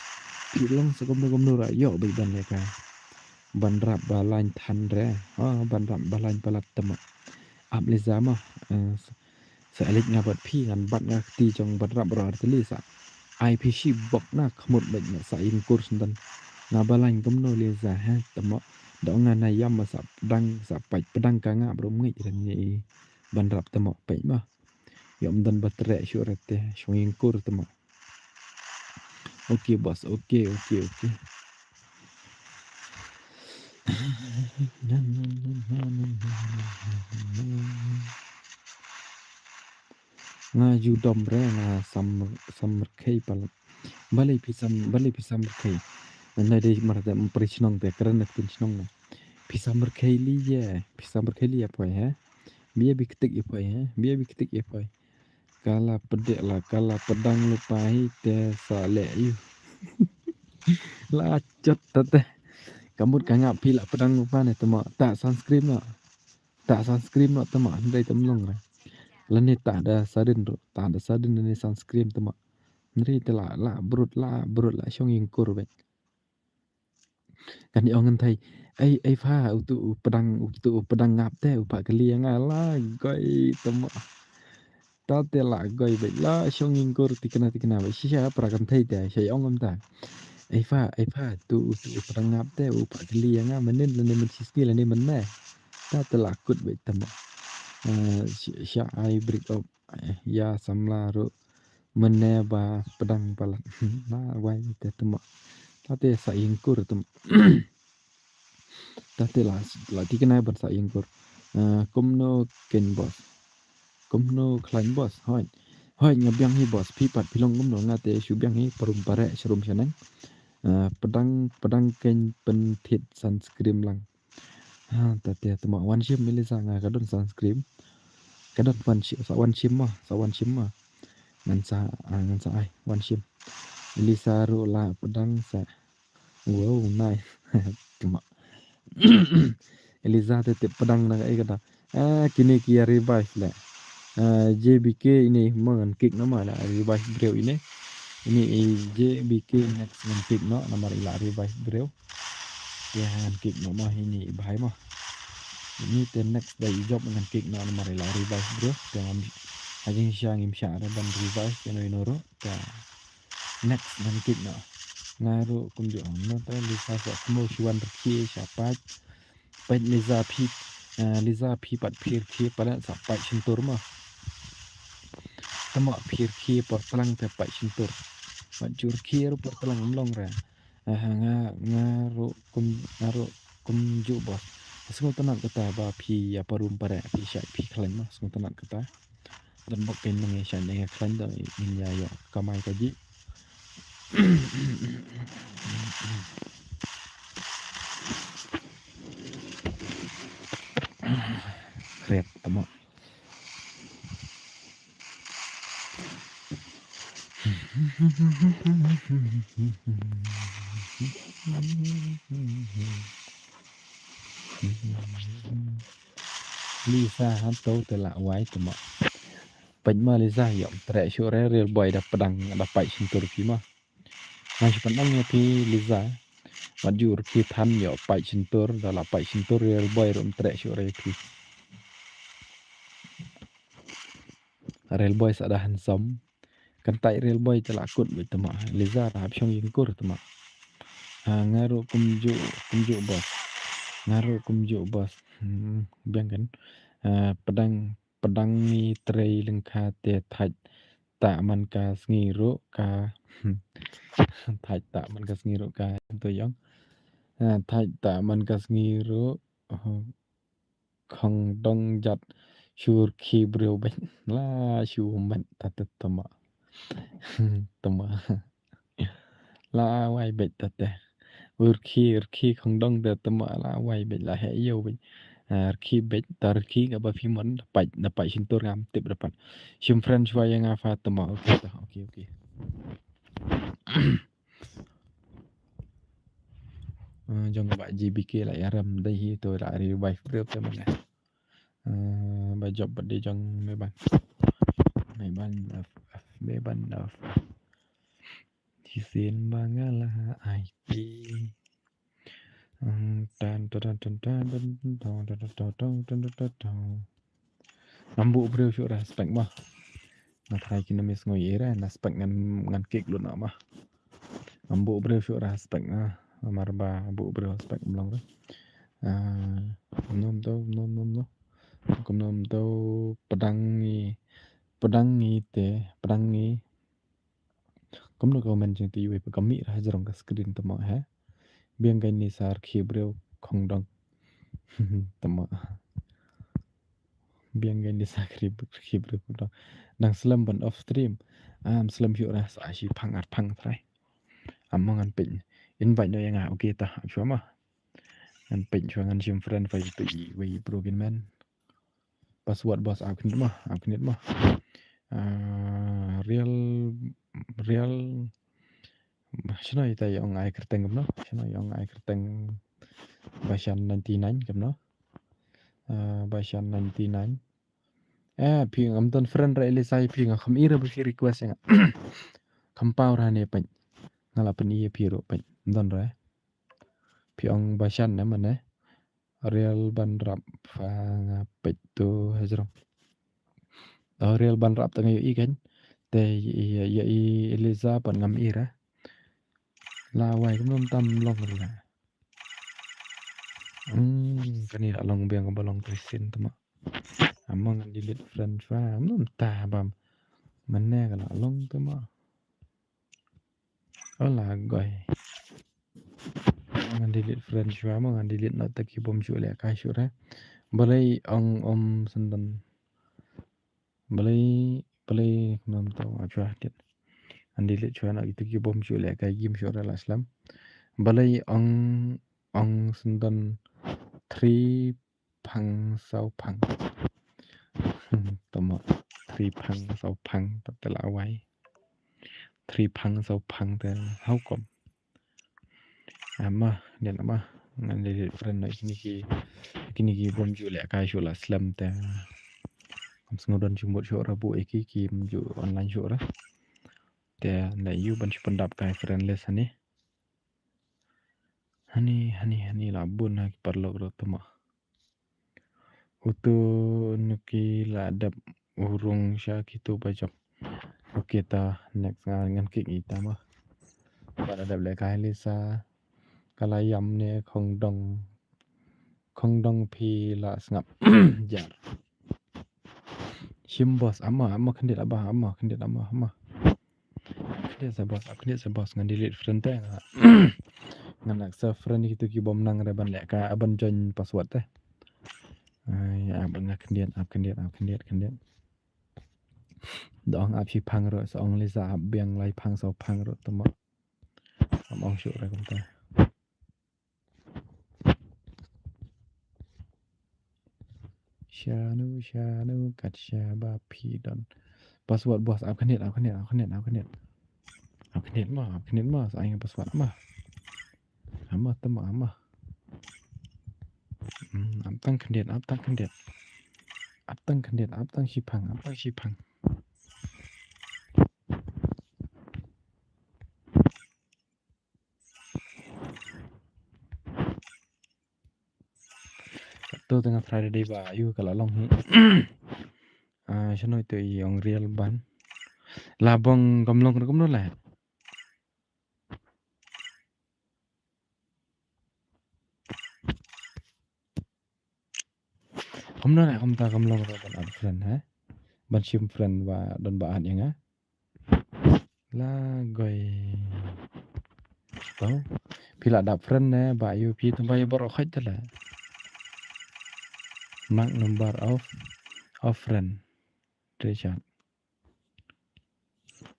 pilong sekom ra yo bek dan ka ban rap balain than re ban rap balain palat tema ap le zama sa alik nga bat phi ngan bat nga ti jong bat rap rar teli sa IPC bok na khmut bek na sa in kurs dan nga balain komno le za ha tema do nga na yam ma sa pedang ka nga bro ngi ran ni ban rap tema pe ma yom dan bat re syurate shwing kur tema okay boss okay nga ju dom re nga sam khay pal balai pisam khay na de marta prishnong te karana prishnong na pisam khay li apa ya biya biktik apa ya kala pedek la kala pedang lupai te sale yu la chot tete kamut kangap pila pedang lupa ne temo tak sunscreen no temo ndai temlong ra lani tak ada sadin ni sunscreen temo nri te la brut la shong ing kur bet kan ong ngan thai ai pha utu pedang ngap te upa kali nga la goi temo ta te la goi bet la shong ing kur tikna ba shisha pra kan thai te shai ong am ta ai pha tu pedang ngap te upa kali nga manin lani men siski lani men ne ta te la kut bet temo sya ai break up ya samla ro mene ba pedang palat na wai te temo tate sa ingkur tem tate la tikena ban sa ingkur komno ken bos komno klain bos hoi ngabyang hi bos pi pat pilong komno ngate syubyang hi parum pare serum senang pedang ken pentit sunscreen lang tate temo one shim milisa nga kadon sunscreen kadon one shim ma ngan sa ai one shim milisa ro la pedang sa wow nice cuma Eliza tetep pedang na kai kata kini kia revive la JBK ini mengan kick nama la revive bro ini JBK next ngan kick no nama ila revive bro ya kick nama ini bahaya mah ini the next day job ngan kick no nama ila revive bro dengan ajing siang imsya ada ban revive yang inoro ta next ngan kick no ngaru kumjo no ta lisa sa mo shuan rki siapa pai liza phi pat phir khi pala sa pai sintur ma tamo phir khi por talang te pai sintur majur khi ro por talang mlong ra ngaru kumjo bos semua tenan kata ba phi ya parum pare phi syai phi klan ma semua tenan kata dan bok pen nge shan nge klan da min ya yo kamai kaji kret tamo Lisa hanto te la wai tamo pen ma Lisa yom tre shure real boy da pedang da pai sintur pi ma masih pandang ya pi Lisa majur ki than yo pai sintur da la pai sintur real boy rom tre shure pi real boy sada handsome kan tai real boy te la kut be tama Lisa ra hap shong yin kur tama ngaru kumju bos Ngaruh kumjuk bos. Biang kan. Pedang ni tray lengkha te thaj tak man ka sngiru ka thaj tak man ka sngiru ka tu yang. Thaj tak man ka sngiru khong dong jat shur khi breu ben la shu man ta tama. Tama. La wai bet ta te. Khi khong dong te tama la wai bet la he yo ben. Khi bet tar khi ga ba fi mon na pai sin tur ngam tip dapat. Shim French wa yang afa tama. Okay. Jong ba GBK lại ram đây hi tôi lại revive trước cho mình này. Bài job bật đi trong mấy bạn thì xin ba ngã là IT Nambu bro syuk dah spek mah. Nak hai kena mis ngoye dah nak spek ngan kick lu nak mah. Nambu bro syuk dah spek nah. Marba bu bro spek belong dah. Nom tau pedang ni kom lo komen jeng ti we kami rah jarong ka screen tama ha biang kai ni sar khi breu khong dong tama biang kai ni sar khi breu khong dong dang slam ban off stream slam hu ra sa shi phang thrai among an pin invite no yang okay ta chua ma an pin chua ngan sim friend fa tu we broken man password boss akhnit ma real shino ita yang ai kerteng kam no shino yang ai kerteng version 99 kam no version 99 phing am ton friend ra ile sai phing kham ira bu request yang kham pau ra ne pen ngala pen ie phiro pen don ra phiong version ne man ne real ban rap fa pet tu hajro real ban rap tang i kan te ya i eliza pan ngam ira la wai kum tam long la kani la long biang balong trisin tama among delete friend fa am ta bam manne kala long tama ola goy ngan delete friend fa mo ngan delete not taki bom chu le ka shu ra balai om sandan balai nam to achwa tit an delete chwa na itu ki bom chu le ka gim shu ra la slam balai ong sandan 3 phang sau phang tama 3 phang sau phang ta la wai 3 phang sau phang te hau kom ama den ama ngan le friend no kini ki bom ju le ka shu la slam te am sngodon jumbo shu ra bu ki ju online shu ra te na yu ban chu pandap kai friend les hani la bun ha parlok ro tama utu nuki la dap urung sha kitu bajak oke ta next ngan ki ita mah pada dap le kai lisa kala yam ne khong dong pi la snap jar shim boss amma khandit abah amma khandit sa boss ngan delete friend te ngan nak sa friend itu ki bom nang re ban le ka aban join password te ya bang khandit dong ap chi phang ro sa ong le sa biang lai phang sau phang ro tama am ong shu ra kom ta shanu kat shaba pi don password boss ap khandit ma sa ang password ma amma tama amma ap tang khandit shi phang tu tengah Friday ba yu kala long hi shanoi tu yong real ban labong gamlong kom no la Kamu nak kamu long ra ban ad friend ha. Ban shim friend wa don ba ad yang ha. La goi. Tahu. Pila dap friend ne ba yu pi tumbai bor khaj tala. Mark number of friend. Richard.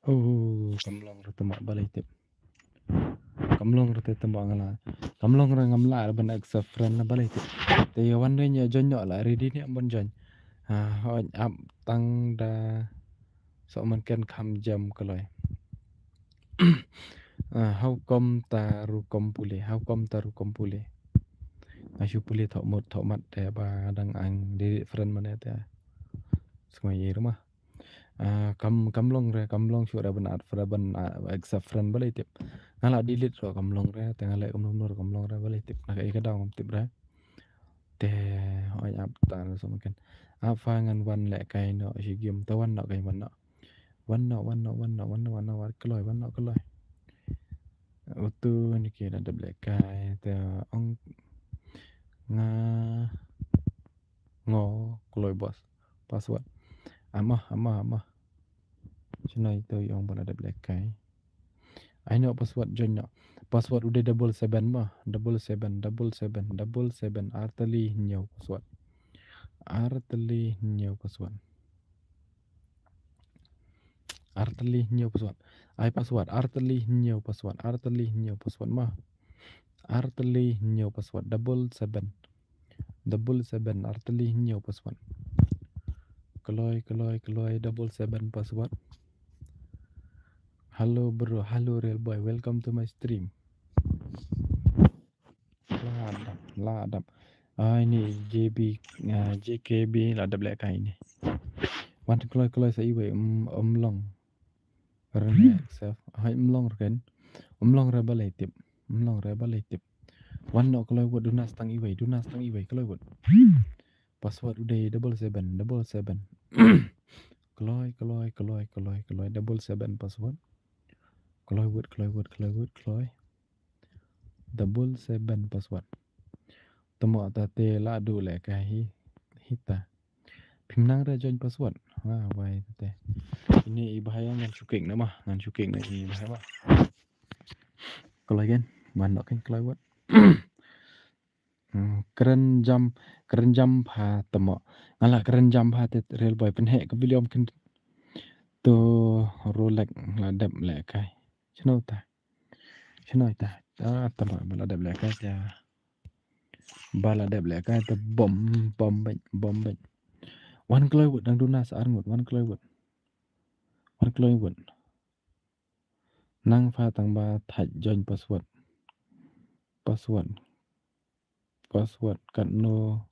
Oh, kamlong ra tama balai tip. Kamlong ra tama ngala. Kamlong ra ngamla ban accept friend na balai tip. Te wan ne nya jonyo la ready ni ambon jon. Ha hoi ap tang da so man ken kham jam kaloi. How come taru kompule? How come taru kompule? Asyuk pulih thok mat te ba dang ang di friend mana te. Semua ye rumah. Kamlong syura benar ban accept friend balai tip. Ngala delete ro kamlong re te ngala kamlong re balai tip. Nak ai kadang tip re. Te hoi ap tan so makan. Apa ngan wan le kai no si game tawan no kai wan no. Wan no keloi wan no keloi. Utu ni kira ada black kai te ong ngo keloi bos. Password. Amah. Cina itu yang pun ada black kai. I know password join no. Password udah 77 mah. 77 arteli nyau password. Arteli nyau password. Ai password arteli nyau password mah. Arteli nyau password 77 arteli nyau password. Keloi 77 password. Halo bro, halo real boy, welcome to my stream. Ladap. Ini JKB lah ada black kai ni. Wan keloi sai we long. Karena accept. Hai long kan. Long ra balai tip. Wan no keloi word dunas tang iwe keloi word. Password udah 77. Keloi 77 password. Keloi word. 77 password. Temu tate la du le kai hita. Pimnang ra join password. Wai tete. Ini bahaya ngan cuking na mah, ini bahaya mah. Keloi kan, manok kan keloi word. Keren jam pha temo. Ngala keren jam pha te real boy penhe ke William kan to Rolex la dep le kai. Chino ta. Temo bala dep le kai ya. Bala dep le kai te bom ben. Wan keloi word dang dunas arngut wan keloi word. Nang pha tang ba thaj join password kan no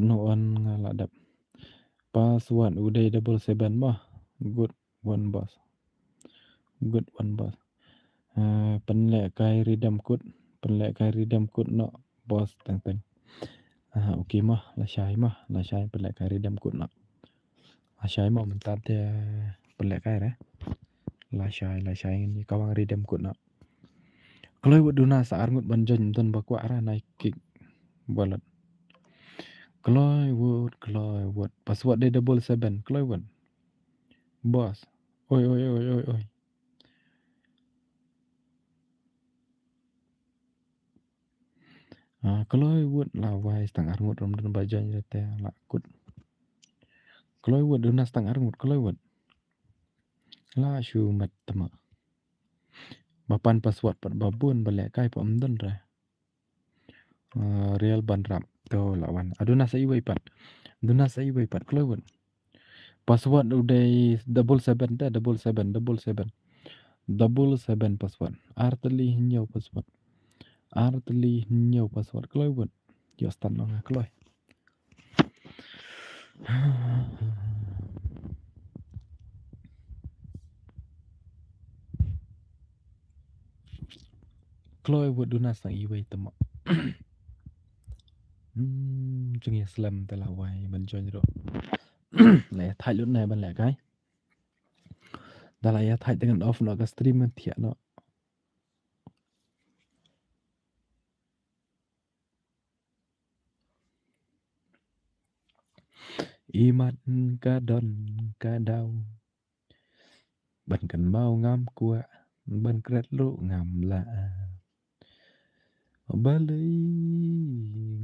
on ngala dap password udah 77 mah good one boss penlek kai redeem code no boss teng okay mah la syai penlek kai redeem code no la syai mah mentar dia penlek kai re la syai ni kawang redeem code no kalau buat duna saar ngut banjon ton bakwa ara naik kick wallet Kloy wood password dia 77 Kloy wood boss oi Kloy wood lawai setang arngut rom dan bajan rete lakut Kloy wood duna setang arngut Kloy wood la syumat tema bapan password pat babun balek kai pa amdon ra real banram to lawan aduna sai wai pat Kloy wood password udah 77 password arteli nyau password Kloy wood yo stan no Kloy Kloy wood duna sang iwai temo chung ya slam te lawai ban join ro le thai lut này ban lẻ cái Dala ya thai dengan off no ka stream man thia no Imat cả đòn cả đau Bần cần mau ngắm qua Bần kret lộ ngắm lạ Bà lấy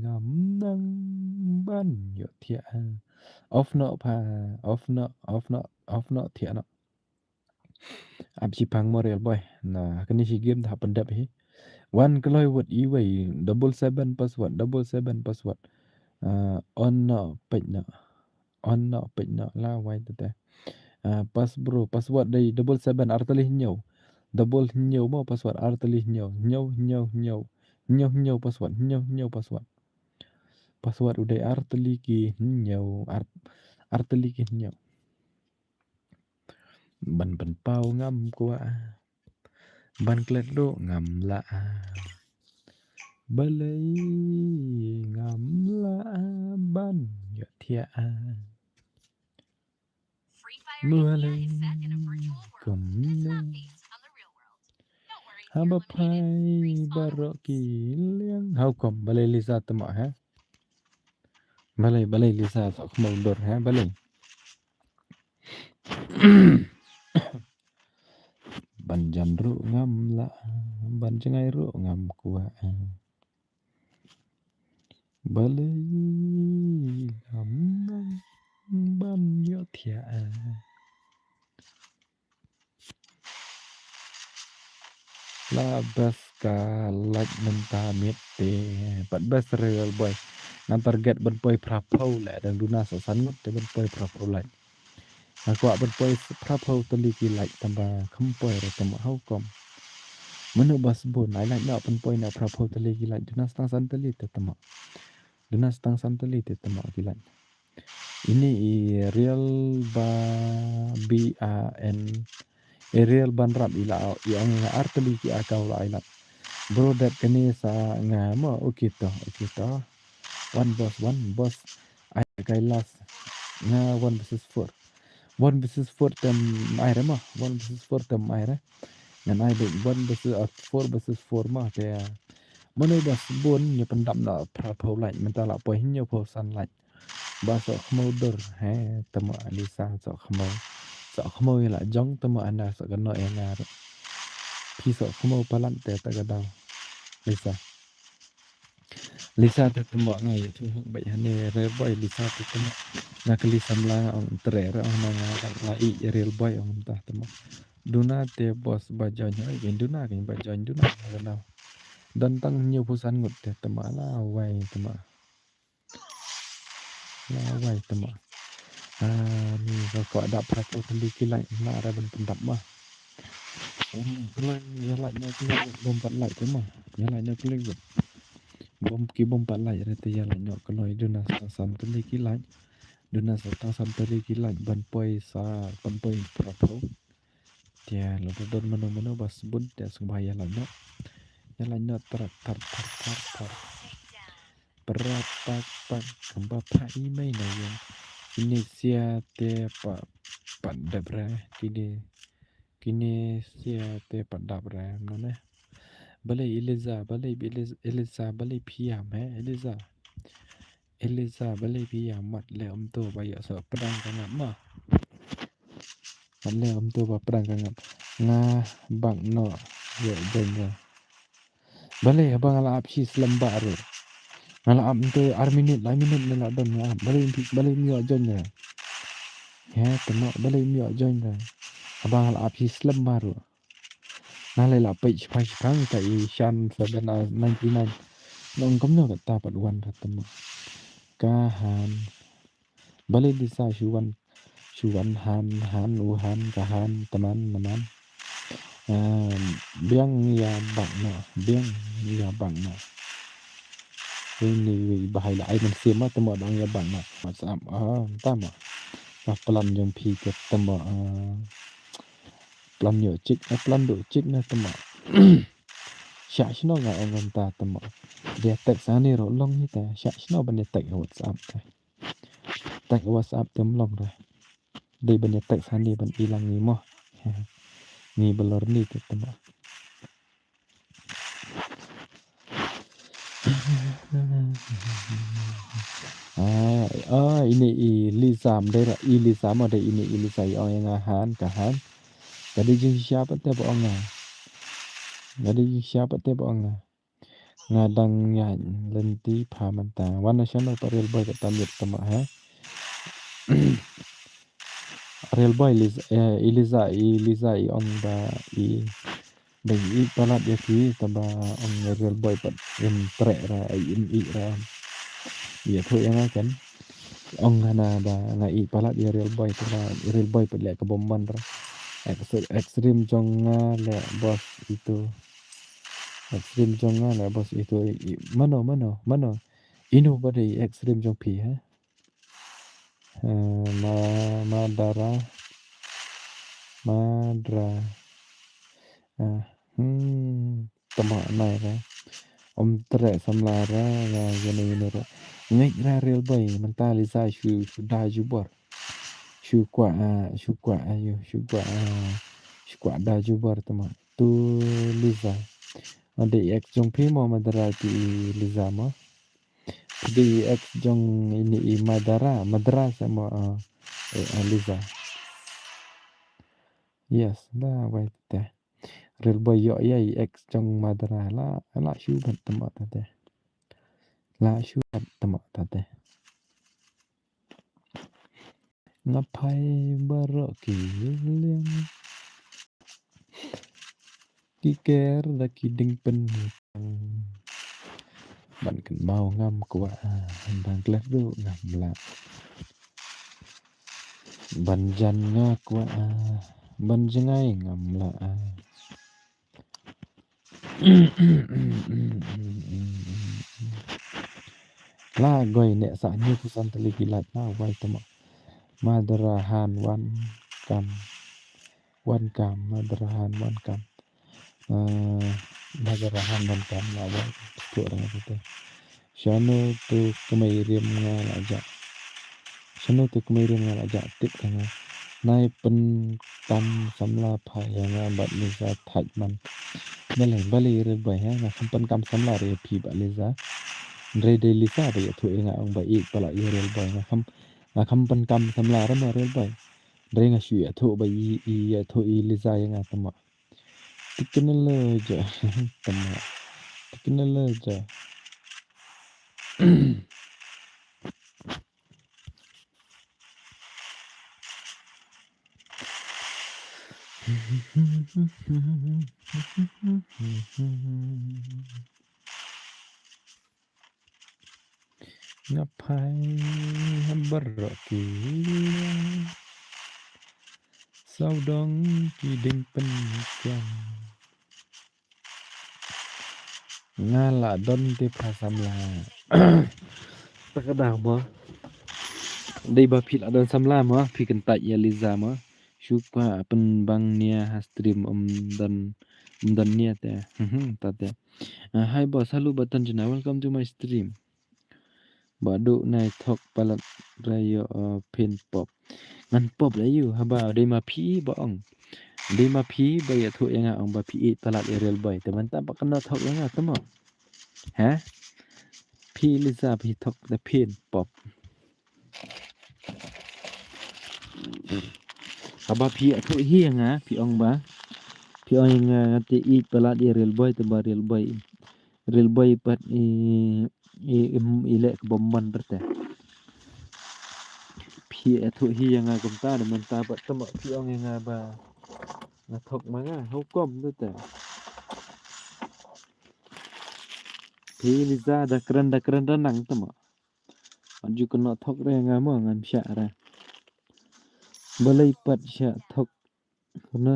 ngắm nắng ban nhọ thiạ Off nọ thiạ nọ Absi pang Morel boy Nah kani si game tahap pendap hi One kaloi word iway 77 password 77 password On nọ pek nọ la wai tete Pas bro password day 77 artalih nyau Double nyau mo password artalih nyau password password udah artalih ki nyau artalih ki nyau ban pau ngam kwa ban klet do ngam la balai ngam la ban ya thia Free Fire mưa India lên is set in a virtual world, cầm and it's not nâng based on the real world. Don't worry if hamba you're eliminated. pai Respawn baro awaits. ki liang hau kom balai lisa tama ha balai lisa sok mau dor ha balai ban jan ru ngam la ban cengai ru ngam kuwa balai ngam nang ban yo thia la bas ka like menta miet te pat bas real boy nan target ban poi prapau la dan luna so sanut te ban poi prapau like aku ban poi prapau tali ki like tamba khampoi ra tamba hau kom menu bas bon ai like na ban poi na prapau tali ki like duna stang san tali te tama duna stang san tali te tama ki like ini real ban real ban rap ila yang artali ki akau la ila bro dat kani sa ngama okay to one boss I last nga 1 versus 4 tem aire mah 1 versus 4 tem aire nan ai dek 1 versus 4 versus 4 mah te mana bas bon nya pendam na pra pau lai mentala po hinyo po san lai ba so khmoder he temo alisa so khmo la jong temo ana so kano engar pi so khmo palan te ta gadang Lisa te temo ngai tu bai hane re boy Lisa te temo na kali samla on trera on na I real boy on ta temo duna te bos bajon ai duna kan bajon duna kana dan tang nhiều pusan ngut te temo la wai temo ni ko ada prato teli kilai na ada ben pendap mah ya la na bom pat lai te mah ya la na klik bom pat lai re te ya la no ko noi duna san teli kilai duna sa ta san teli kilai ban poi sa ban poi prato dia lo don mano bas bun te subaya la no ya la no tar Perapat kembap mai na yang Indonesia te pa dabra kini sia te pa dabra mana balai Eliza balai pia me Eliza balai pia mat le to baya so pedang kangat mah mat le to ba pedang kangat nga bang no yo jengga balai abang ala apsi selamba ro ngala am tu minit nela don ya balai mi ajon ya temo balai mi ajon ya abang ala api slam baru nalai la page kang ta I shan 799 nong kom no ta pat wan ta temo kahan balai disa shuwan han uhan kahan teman biang ya bang no ini bahai la ai men sim ma temo dong ya bang ma WhatsApp tama pa plan yang pi ke temo plan yo chik plan do chik na temo sha shino ga on ta temo dia tek sani ro long ni ta sha shino ban tek WhatsApp ta tek WhatsApp tem long ra dei ban tek sani ban ilang ni mo ni belor ni ke temo Ini ilisam dera ilisam ada ini ilisai yang ahan kahan. Tadi jing siapa teh bohong ah. Tadi siapa teh bohong ah. Ngadang nyan lenti pamanta. Wana channel pa real boy katamit tama ha. Real boy Eliza on ba i dai i palat ya ki taba on real boy pat tre ra i ra. Ya thôi yang akan ông hana ba ngai palat ya real boy taba real boy pat le kebomban ra. Ekstrim jonga le bos itu. Ekstrim jonga le bos itu mano inu badai ekstrim jong pi ha. Madra tama nai ra om tre samla ra ya gene ra ngai ra real boy mentali sa shu da ju bor shu kwa ayo shu kwa da ju bor tama tu liza ade ek jong pi mo madra ti liza mo di ek jong ini madra sama liza yes da wait teh real boy yo ya ex trong madra la shu ban tama tate la shu ban tama tate ngapai barok ki liang ki ker da ki ding pen ban kan mau ngam kwa ban klet du ngam la ban jan nga kwa ban jengai ngam la la goi ne sa ni ku san tali kilat na wai tama madarahan wan kam madarahan wan kam madarahan wan kam la wai tu orang itu shano tu kemairim ngal aja tip kanga nai pen tam samla pha yang bat liza thaj man melai bali re bai ha na pen kam samla re phi ba liza re de liza ba ya thu nga ong ba ik pala i re bai na kham pen kam samla ra ma re bai re nga shu ya thu ba i ya thu i liza yang tama tiknele ja tama tiknele ja ngapai beraki saudong kiding penyang ngala don ti prasamla takada mo dei ba phil adon samla mo phi kan ta ya liza mo shupa pen bang nia stream dan nia te ta te hi boss hello button jana welcome to my stream badu nai thok palat rayo pin pop ngan pop la yu haba dei ma phi ba ong dei ma phi ba ya thu yang ong ba phi palat real boy te man ta ba kan thok yang tamo ha phi liza phi thok the pin pop haba phi thu hi yang phi ong ba phi ong yang te i palat real boy te ba real boy pat i le bomban berte phi thu hi yang gum ta de man ta pat tamo phi ong yang ba na thok ma nga ho kom tu te phi liza da kran da nang tamo anju kono thok re nga mo ngan sha ra balai pat sha thok na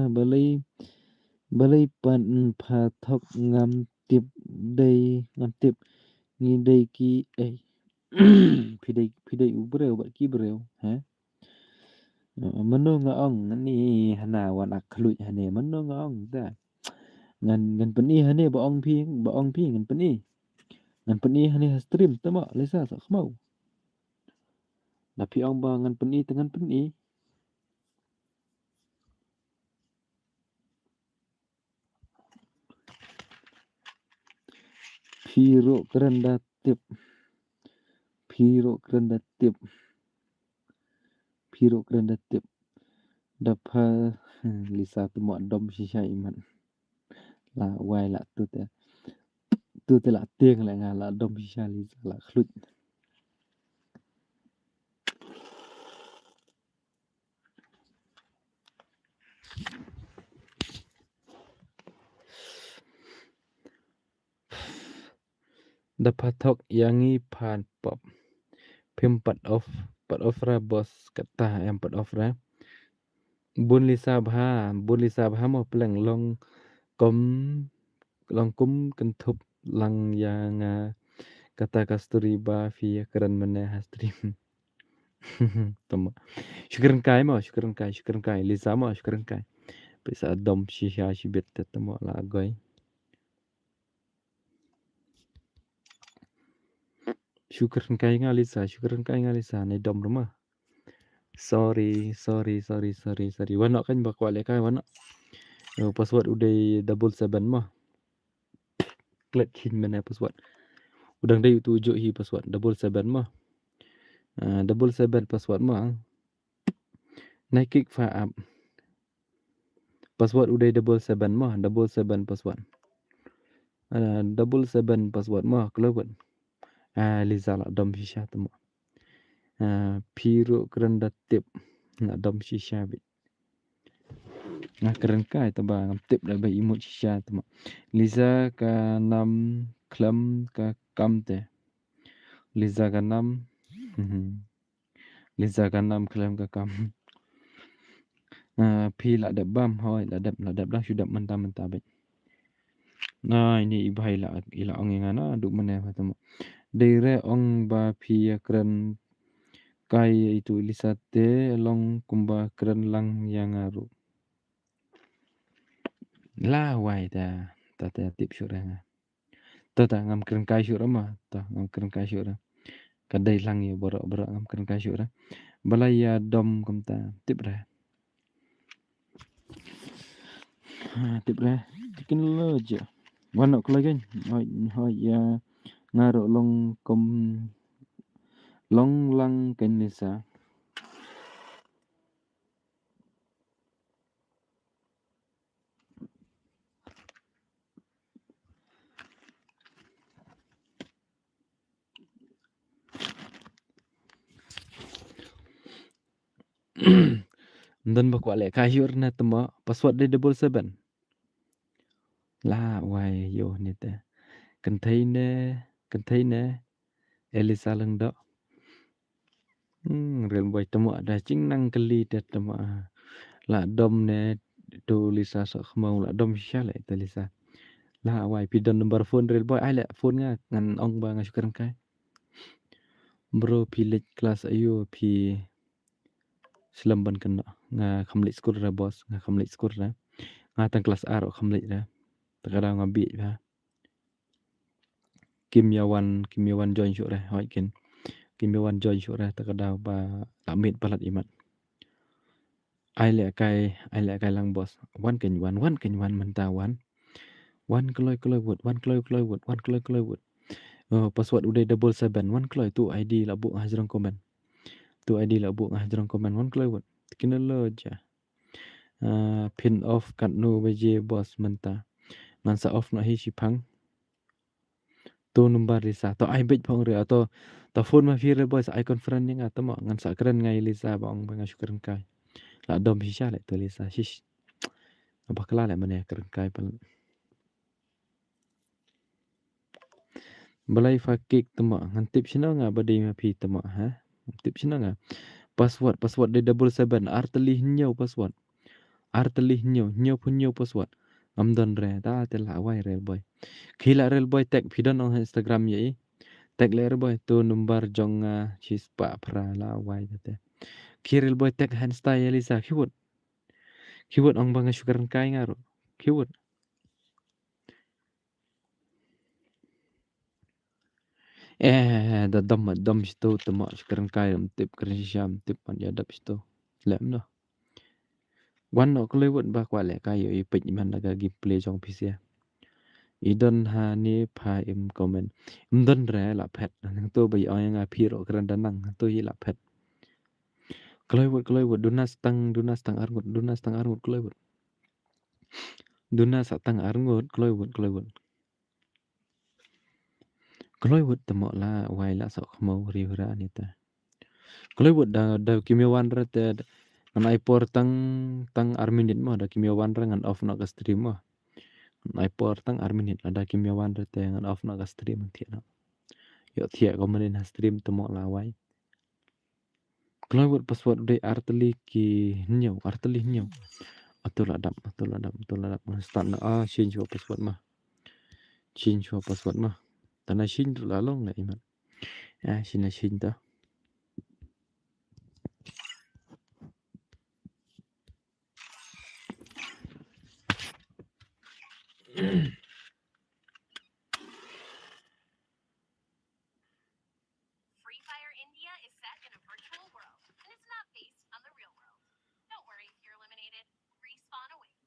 balai pan pha thok ngam tip ni dei ki phi dei u breu ba ki breu ha mano nga ong ni hana wan akhluj hane mano nga ong ta ngan pani hane ba ong phi ngan pani hane stream tama lesa sa khmau na phi ong ba ngan pani phi ro keranda tip Piro kerendatip. Piro kerendatip. Dapha Lisa temo dom shisha iman. La wai la tu te la tieng la nga la dom shisha Lisa la khlut. Dapha thok yangi phan pop. Phim part of ra boss kata em part of ra. Bun Lisa bha mo pleng long kum kentup lang yang kata kasturi ba fi keren mana hastrim. Tama. Syukuran kai Lisa mo syukuran kai. Bisa dom shisha shibet tamo la goy. Syukuran kai nga Lisa ni dom rumah. Sorry. Wana kan bakwa le kai wana. Password udah 77 mah. Klet kin mana password. Udang day tujuh hi password 77 mah. 77 password mah. Naik fa up. Password udah 77 mah. 77 password. 77 password mah keluar. Lisa lah dom shisha temu. Piro kerendatip nak dom shisha bit. Keren kai taba ngam tip dah bai imut shisha temu. Lisa ka 6 klam ka kam te. Lisa ka 6 klam ka kam. Pi la dap bam hoi la dap dah sudah mentah bit. Nah ini ibai la ila ong ngana duk mana temu. Dire ong ba pi keren kai itu Lisa te long kumba keren lang yang aru. La wai ta tip syurang. Ta ngam keren kai syurang mah. Ta ngam keren kai syurang. Kadai lang ya borok ngam keren kai syurang. Balaya dom kumta tip dah. Tip dah. Tikin lo je. Wanok lagi. Hoi ya ngaru long lang ken Lisa. Dan bakwa le kahyur na temo password de 77. La wai yo ni te. Container Elisa leng dok. Real boy temo ada cing nang keli te temo. La dom ne tu Lisa sok mau la dom sya le te Lisa. La wai pidon number phone real boy ai le phone nga ngan ong ba nga syukuran kai. Bro pilih kelas ayu pi selamban kena nga khamlit skor ra boss nga khamlit skor ra. Nga tang kelas A ro khamlit ra. Takada ngabi ba. Kim Yawan join syuk ra hoi ken. Kim Yawan join syuk ra takada ba lamit palat imat. Ai le kai lang boss. Wan ken wan menta wan. Wan kloy wot. Password udah 77 wan kloy tu ID la bu ngajrong komen. Wan kloy wot. Kena lo ja. Pin off kat no beje boss menta. Ngansa off na hi sipang. Tu number Lisa. To ai bej phong re atau phone ma fi re boys icon friend ni ngata mo ngansa keren ngai Lisa bang bang syukuran kai. La dom shisha le tu Lisa shish. Apa kala le mana keren kai pal. Balai fakik temo ngantip sino nga badai ma fi temo ha. Tip sino nga. Password de 77 artelih nyau password. Nyau pun nyau password. Amdon re ta tela wai real boy. Khila real boy tag pidon on Instagram ye. Tag le real boy tu number jong chispa pra la wai te. Real boy tag hand style Lisa kiwut ong bang syukuran kai ngaru. Kiwut. Da dom situ temo syukuran kai tip keren syam tip pan jadap situ. Lem no. Wan no klewut ba kwa le kai yo ipej man laga gameplay jong PC. Idon ha ni pa komen. Don re la pet. Nang tu bai oi nga piro kran danang tu hi la pet. Kloy wot dunas tang arngut kloy wot. Dunas tang arngut kloy wot. Kloy wot temo la wai la sok mau riura anita. Kloy wot da kimiawan re te nan ipor tang arminit mo da kimiawan re ngan off na ka stream mo. Ipor tang arminit ada kimiawan re te ngan off na ka stream ti na. Yo thia komenin ha stream temo la wai. Kloy wot password de arteli ki nyau. Atul adap. Start na change your password mah. Tana change tu lalong la iman. Sina change ta. Free Fire India is set in a virtual world, and it's not based on the real world. Don't worry if you're eliminated. Respawn awaits.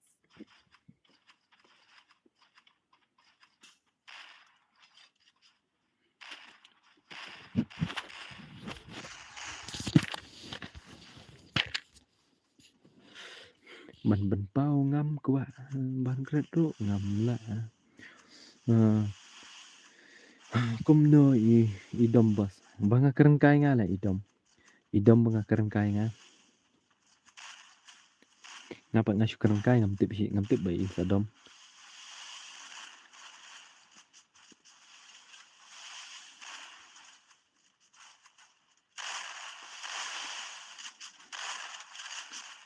Ban pau ngam kwa ban kret ro ngam la. Kum no idom bos. Banga kerengkai nga la idom. Idom banga kerengkai nga. Ngapa ngasuk kerengkai ngam tip bai sadom.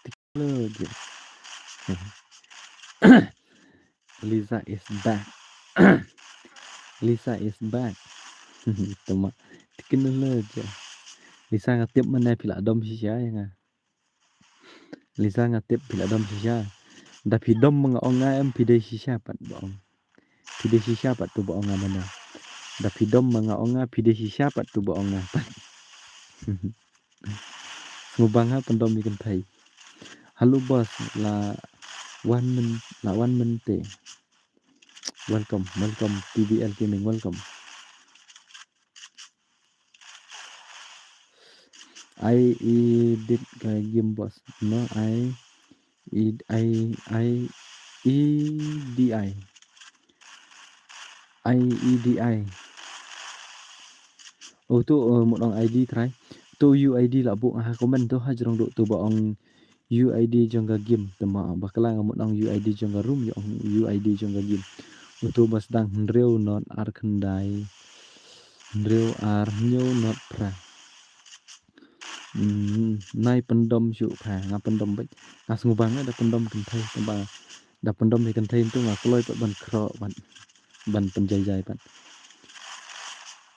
Tikle je. Lisa is back. Tama. Tikle je. Lisa ngatip mana pila dom sisa yang Lisa ngatip pila dom sisa. Tapi dom mga onga em pide sisa pat boong. Pide sisa pat tu boong mana. Tapi dom mga onga pide sisa pat tu boong pat. Ngubang ha pendom ikan thai. Halo bos la 1 minute. Welcome TBL Gaming, welcome. I did game boss. No, I EDI. Oh tu một ông ID try. Tu UID là bộ ha comment tu ha jrong do tu bang UID jong game tema bakala một ông UID jong room yung UID jong game. Tu bas dang reu not ar kendai. Reu ar nyo not pra. Nai pendom syuk pra ngap pendom baik. Ngas ngubang ada pendom kentai tembang. Da pendom di kentai tu ngak loy pat ban kro ban penjajai pat.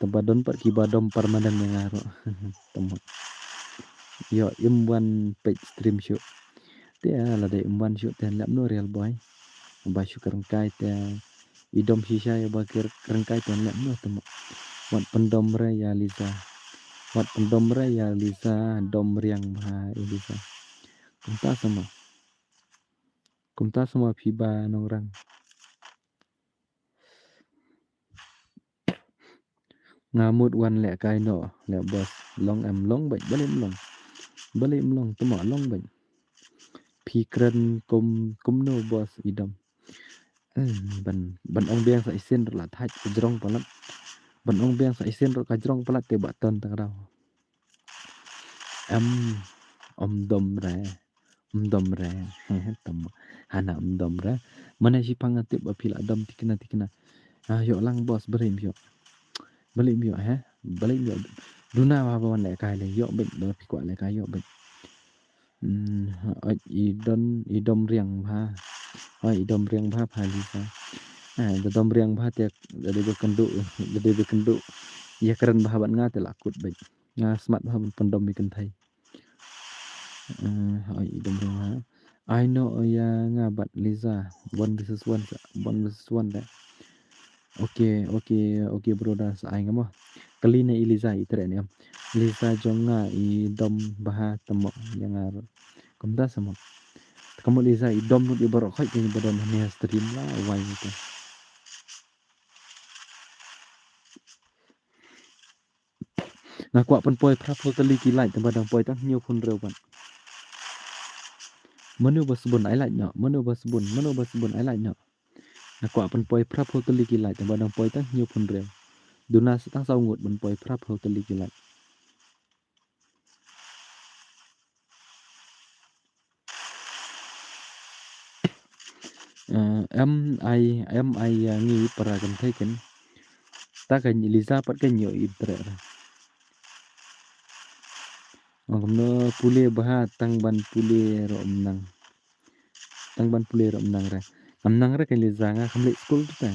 Tebadon pat kibadom permanen yang ngaro. Temu. Yo imwan page stream syuk. Dia la de imwan syuk ten lap no real boy. Ba syuk kerengkai te idom sisa ya ba kerengkai ten lap no temu. Wat pendom re ya Lisa. Wat pendom re ya Lisa dom riang ba Lisa. Kumta sama piba nongrang. Ngamut wan lek kai no lek bos long em long baik balik long temo long baik. Pikran kum no bos idom. Ban ong biang sa isin la thaj jrong palat. Ban ong biang sa isin ro ka jrong palat te baton tang rau. Om dom re. Temo. Hana om dom re. Mana si pangatip apil adom tikna. Yo lang bos berim yo. Balik yo Duna ba wan lek kai le yo ben do pi kwa lek kai yo ben. Idom riang ba. Idom riang ba pa Lisa. Idom riang ba te de bekenduk. Ya keren ba ban nga te lakut ben. Nga smart ba pendom ikan thai. Idom riang ba. I know ya nga bat Lisa 1 versus 1 dah. Okay brother sa ay nga mo. Kali na Lisa itre niya. Lisa jonga idom baha temo yang ar. Kumta sama. Kamu Lisa idom nu ibarok kay kini badon niya stream la why gitu. Nah kuat pen poi pra totally kilai tambah poi tang nyu pun reu pan. Menu basbun ai lai no, menu basbun ai lai no. Nah kuat pen poi pra totally kilai tambah poi tang nyu pun reu. Duna setang sau ngut pen poi pra totally kilai. Em ai ngi para kan thai kan ta kan Lisa pat kan yo ibre ra. Ngomno pule baha tang ban pule ro menang. Tang ban pule ro menang ra. Menang ra kan Lisa nga khamle school tu ta.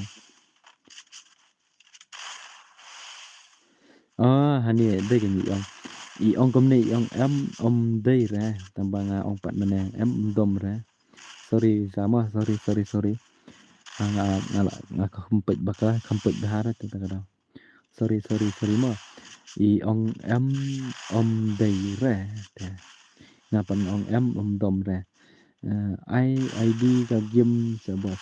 Hani dei kan yong. I ong kom nei ong em om dei ra tambah nga ong pat menang em dom ra. Sorry sama sorry. Nga khampet baka khampet bahara tu ta kada. Sorry mo. I ong em om dei ra. Ngapan ong em om dom ra. Ai di ka game sa boss.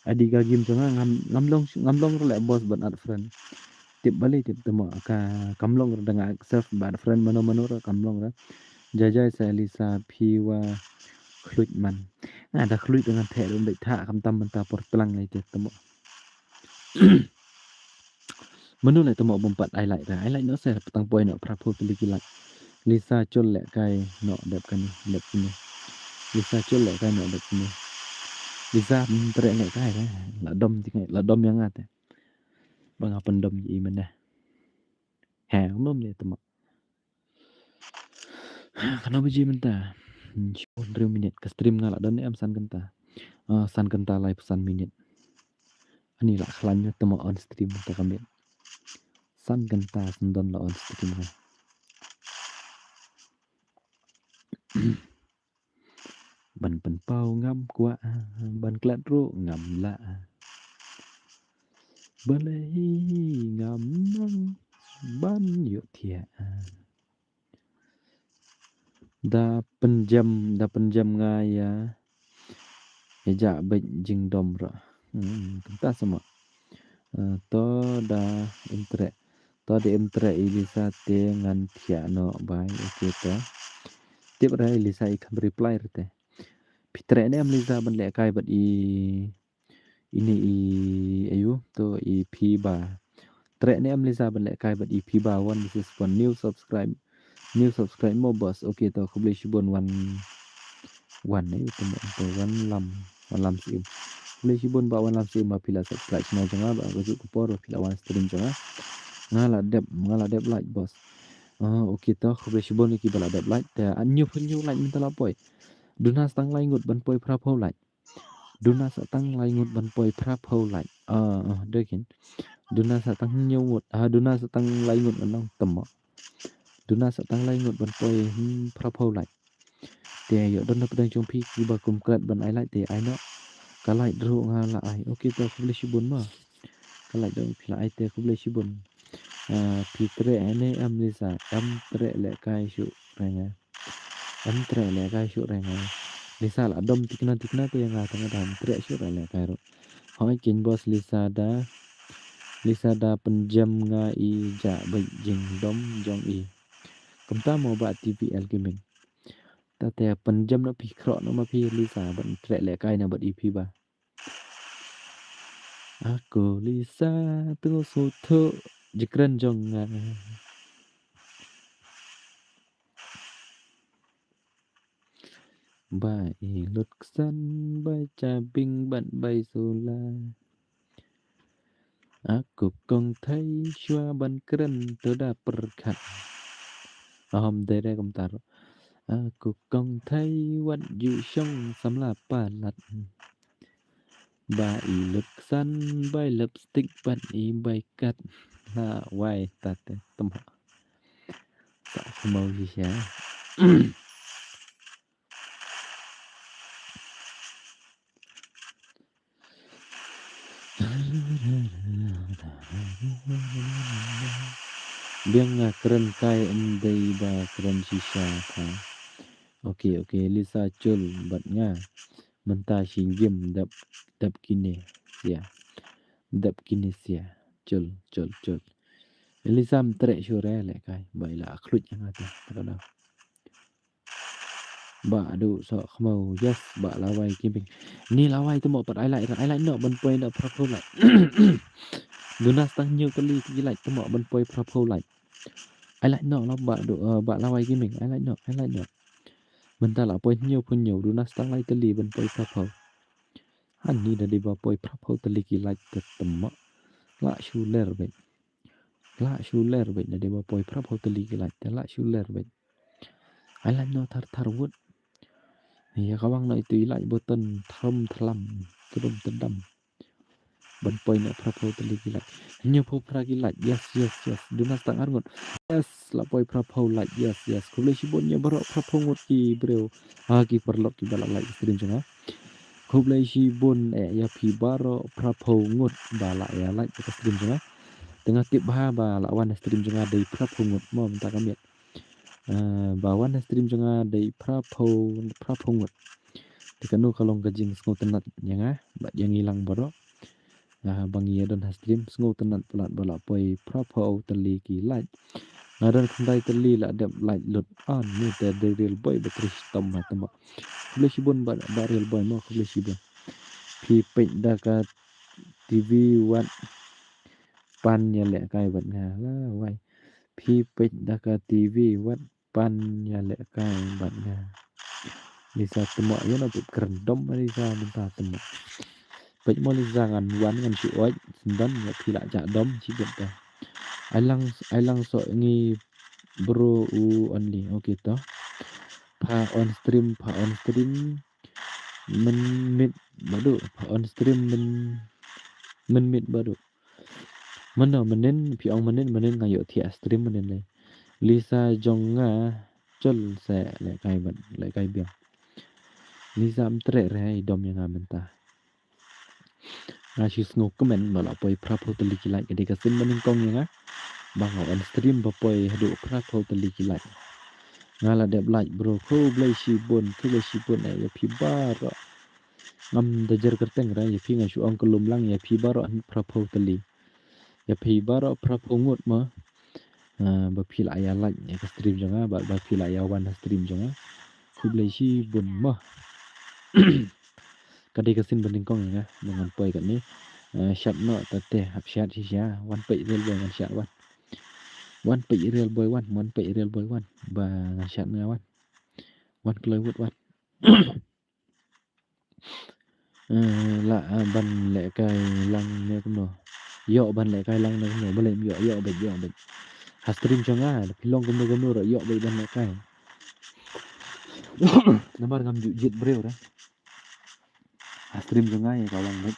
Adi ka game sa ngamlong le boss ban at friend. Tip balik tip temo ka kamlong ra dengan accept ban friend mano ra kamlong ra. Jajai sa Lisa piwa khluit man. Ada khluit dengan the dum dei tha kam tam ban ta por pelang lai te temo. Menu le temo bompat ai lai no se petang poi no prapo pilih kilat. Lisa chol le kai no dep kan dep ni. Lisa chol le kai no dep ni. Lisa tere le kai ra. La dom yang ate. Bang apa dom i mana. Ha ngom le temo. Kana biji menta. 10 minit ke stream ngala dan em san kenta. San kenta live san minit. Ani lah kelannya temo on stream ta kami. San kenta sendon la on stream. Ban pen pau ngam kwa ban klat ro ngam la. Balai ngam nang ban yo thia. Da penjam ngaya. Eja baik jing dom ra. Kenta sama. To da intre. To de intre Elisa te ngan thia no bai okay to. Tip ra Elisa ikam reply rete. Pitre ne am Lisa ban le kai bat ini ayu to pi ba. Tre ne am Lisa ban le kai bat pi ba one this is one new subscribe mo boss okay to khubli shibon one ne to one lam sim. Khubli shibon ba one lam sim ma pila subscribe na janga ba ko ku por pila one stream janga. Ngala dep like boss. Okay to khubli shibon ki bala dep like ta anyu like minta lapoi. Duna stang lai ngut ban poi prap ho like. Duna stang lai ngut ban poi prap ho like. Dekin. Duna stang nyu ngut. Duna stang lai ngut anong temo. Duna stang lai ngut ban poi prap ho like. Te yo don pedang jong pi ki ba kum krat ban ai like te ai no. Ka like dro nga la ai. Okay to khubli shibun ma. Ka like dong pila ai te khubli shibun. Pi tre ane am Lisa am tre le kai shu renga. Am tre le kai shu renga. Lisa la dom tikna tu yang tengah dalam tre shu le kai ro. Hoi kin bos Lisa da penjam nga i ja baik jing dom jong i. Kamta mau ba TVL gaming. Ta te penjam na pi kro no ma pi Lisa ban tre le kai na bat IP ba. Aku Lisa tu soto jikran jong nga. Bai lut san bai cabing ban bai sula. Aku kong thấy xóa ban keren đã perkat. Đây đây công taro. Aku kong thấy wat yu song samla palat. Ba i lip san bai lipstick ban i bai kat. La wai tate tâm họ. Sa không mau gì xá. Biang nga keren kai endai ba keren sisa ka. Okay Lisa chul bat nga. Menta shinggim dap kini sia. Dap kini sia. Chul. Elizam trek sure lek kai. Baiklah klut yang ada. Takada. Ba adu so khmau yes ba lawai kimping. Ni lawai tu mau pat I like no ban poi no propo like. Dunas tang nyu kali ki like tu mau ban poi propo like. I like no lo ba lawai kimping. I like no. Bentar lah poi nyu pun nyu dunas tang lai kali ban poi propo. Han ni dah di ba poi propo tali ki like ke temak. La shuler bet. La shuler bet dah di ba poi propo tali ki like. La shuler bet. I like no tar wood. Ya kawang na itu ilai botan tham thalam kedum tedam ban poi na prapo tali gilat hanya po pra gilat yes dunas tang argot yes la poi prapo like yes kule sibon nya barok prapo ngot ki breu ki perlok ki balak like stream janga kule sibon ya pi barok prapo ngot balak ya like ke stream janga tengah tip bah ba lawan stream janga dei prapo ngot mo minta kami bawan stream janga dei prapo ngot tikanu kalong gajing sngo tenat nyanga bat yang hilang baro bangi don stream sngo tenat pelat bala poi propo teli ki like ngadan kandai teli la dep like lut on ni the real boy betris tom ha tembak kule sibon ba real boy mo kule sibon pi pek da ka tv wat pan ya le kai bat nga la wai pi pek da ka tv wat pan ya le kai bat nga Lisa temak ya nak kerendam Lisa minta temak. Pek mo Lisa ngan wan ngan si oi sendan ya pila jak dom si beta. Ailang so ngi bro u only okay to. Pa on stream men mit badu pa on stream men mit badu. Mana menen pi ong menen ngayo ti stream menen le. Lisa jonga chol se le kai ban le kai biang. Lisa amtre re dom yang amenta. Ngashi snow komen bala poi prapo teli kilai ke dekasin mening kong yang bang on stream ba poi hadu prapo teli kilai. Ngala dep like bro ko blai shibon ya pi baro. Ngam dajar kerteng ra ya pi ngashu ong kelum lang ya pi baro an prapo teli. Ya pi baro prapo ngut ma. Ba pi la ya like ya stream janga ba pi la ya wan stream janga. Ko blai shibon ma. Kadai kasin banding kong ya dengan poi kat ni shat no tate hap shat si sia wan pei real boy ngan shat wan pei real boy wan ba ngan shat nga wan kloi wut wan la ban le kai lang ne ko no yo ban le kai lang ne ko no bale yo be ha stream changa pilong ko no ro yo be ban le kai namar ngam ju jit breu ra ha stream changa ya kawan bet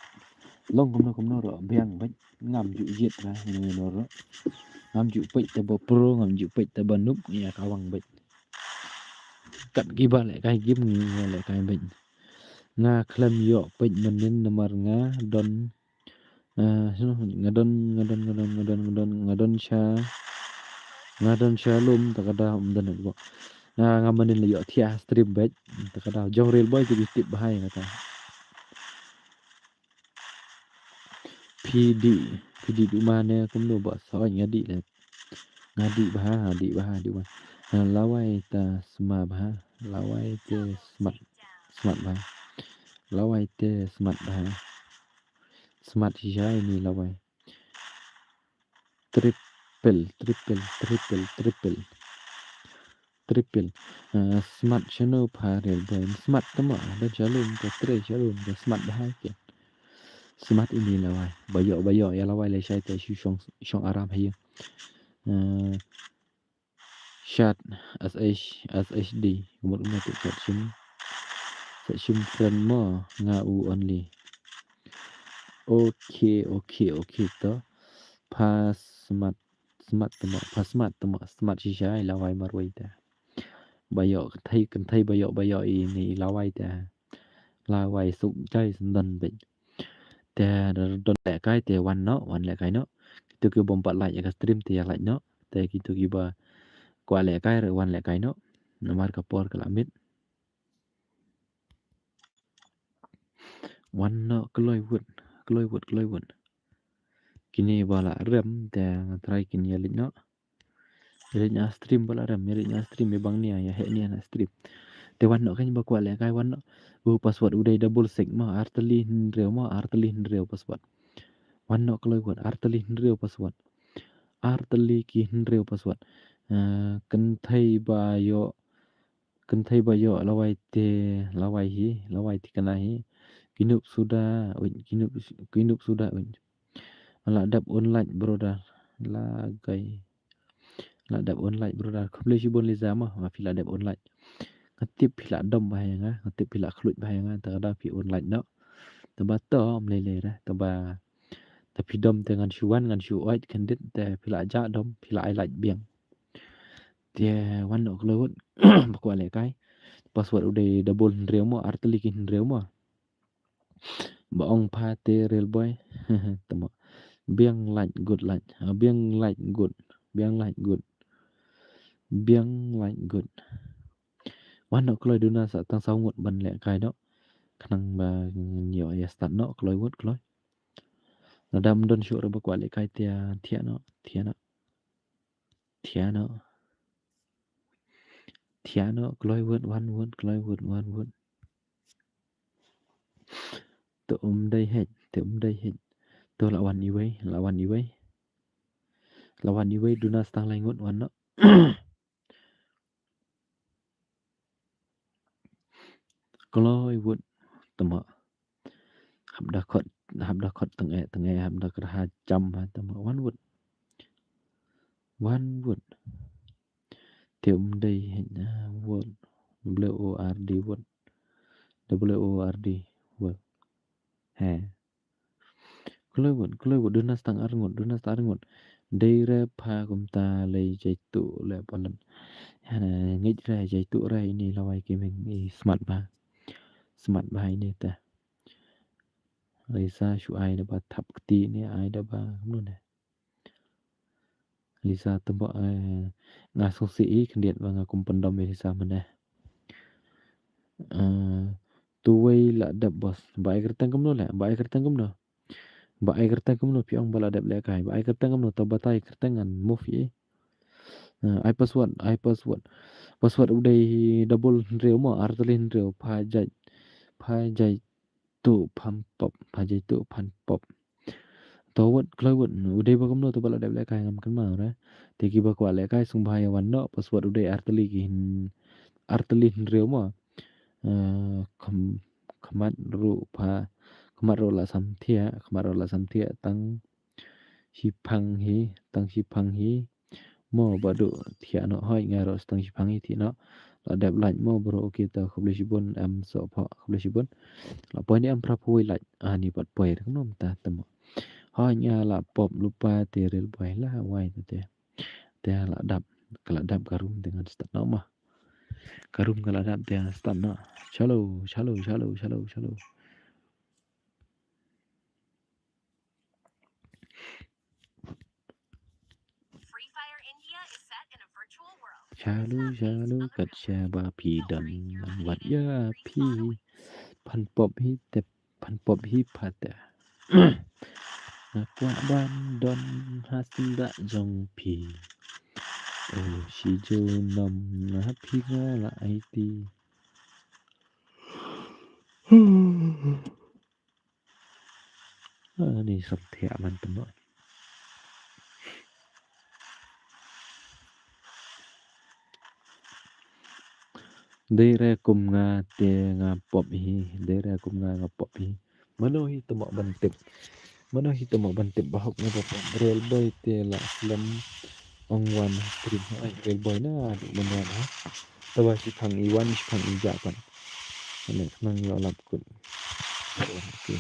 long kom no ro biang bet ngam ju jit ra no ro ngam ju pei te bo pro ngam ju pei te banup ya kawang bet kat giba le kai gim ngi le kai bet nga klem yo pei menin nomor nga don ngadon shalom takada umdan bo nga menin le yo tia stream bet takada jong real boy jadi tip bahaya kata PD di mana kum no ba so ngadi le ngadi bah di wan lawai ta sma bah lawai te smart bah lawai te smart bah smart hijai ni lawai triple smart channel pa real boy smart tama dan jalum ke tre jalum ke smart bah ke smart ini lawai bayo ya lawai le sai te shong aram hai chat SHD một ngày tự chat sim friend mo nga u only okay to pa smart smart shisha lawai marwai ta bayo thấy bayo ini lawai ta lawai suk chai sendan be ta don le kai te wan le kai no tu ke bompat like ya stream te ya like no te gitu giba kwa le kai re wan le kai no nomar kapor kelamit wan no kloi wut Kini bala rem te try kini yalit no. Yalit nya stream bala rem, yalit nya stream bang ni ya he ni na stream. Te wan no kan ba kwa le kai wan no. Password udah double sek ma artali ndreo ma artali ndreo password. Wan no kalau buat artali ndreo password. Artali ki ndreo password. Kan thai ba yo lawai ti kana hi. Kinup sudah, kinup sudah. Malah dap online brother. Lagai. Lah dap online brother. Kau boleh sibun liza mah. Mafi lah dap online. Ngetip pila dom bahaya nga. Ngetip pila kelut bahaya nga. Terkadang pi online no. Teba to melele dah. Teba. Tapi dom dengan syuan dengan syuat kandit. Te pila ajak dom. Pila highlight biang. Dia wan no kelut. Bakwa lekai. Password udah double ndreo mo. Arteli ki ndreo mo. Baong pa te real boy. Temo. Biang light good light. Biang light good. Biang light good. Biang light good. Wan no kelut duna sa tang saungut ban lekai no. Kanang ba nhiều ya start no kelut wot kelut. Nadam don syuk reba kwa lekai tia no. Tiano kelut wot wan wot kelut wot wan wot. Tu day het. Tu lawan iway. Lawan iway duna stang lengut wan no. Kelut wot tema. Habda kot tengah habda kerha jam tema wan wot. Day het wot. WORD wot. WORD wot. He. Kelut wot duna stang arngut. Daire pa kumta lay jaitu le polan. Hana ngit ra jaitu ra ini lawai kimeng smart ba ini ta. Lisa shu ai da ba thap kti ni ai da ba nun ne. Lisa tebo nga songsi kendiat ba nga kumpendom Lisa mana. Tuway la dap bos. Ba ai kertang kumno la. Ba ai kertang kumno piong bala dap le kai. Ba ai kertang kumno tabatai kertangan move ai password. Password udah double ndreo mo artali ndreo pa jai tu pan pop. Tawat kelawat udah ba kumno to bala dap le kai ngam kan mau ra. Tegi ba kwa le kai sung bahaya wan no password udah artali ndreo mo. Kemat ro la samthia tang sipang hi mo badu thia no hoi nga ro tang sipang hi thi no la dap laj mo bro kita khuble sibun am so pho khuble sibun la point am prapoi laj ani pat poi nom ta temo hoi nga la pop lupa te real boy la wai te la dap kala dap karum dengan start no mah karum kala dap te start no chalo. Free Fire India is set in a virtual world. Chalo kat syaba pi dan wat ya pi pan pop hi pata. Nakwa ban don hasda jong pi. Oh si jo nom na pi nga la IT. Ni samthia man temo. Daire kum nga te nga pop hi. Mano hi temo bantip bahok nga pop. Real boy te la slam ong wan stream ai real boy na adu manwan ha. Tawa si phang iwan si phang ija pan. Ane nang yo lap kun. Okay.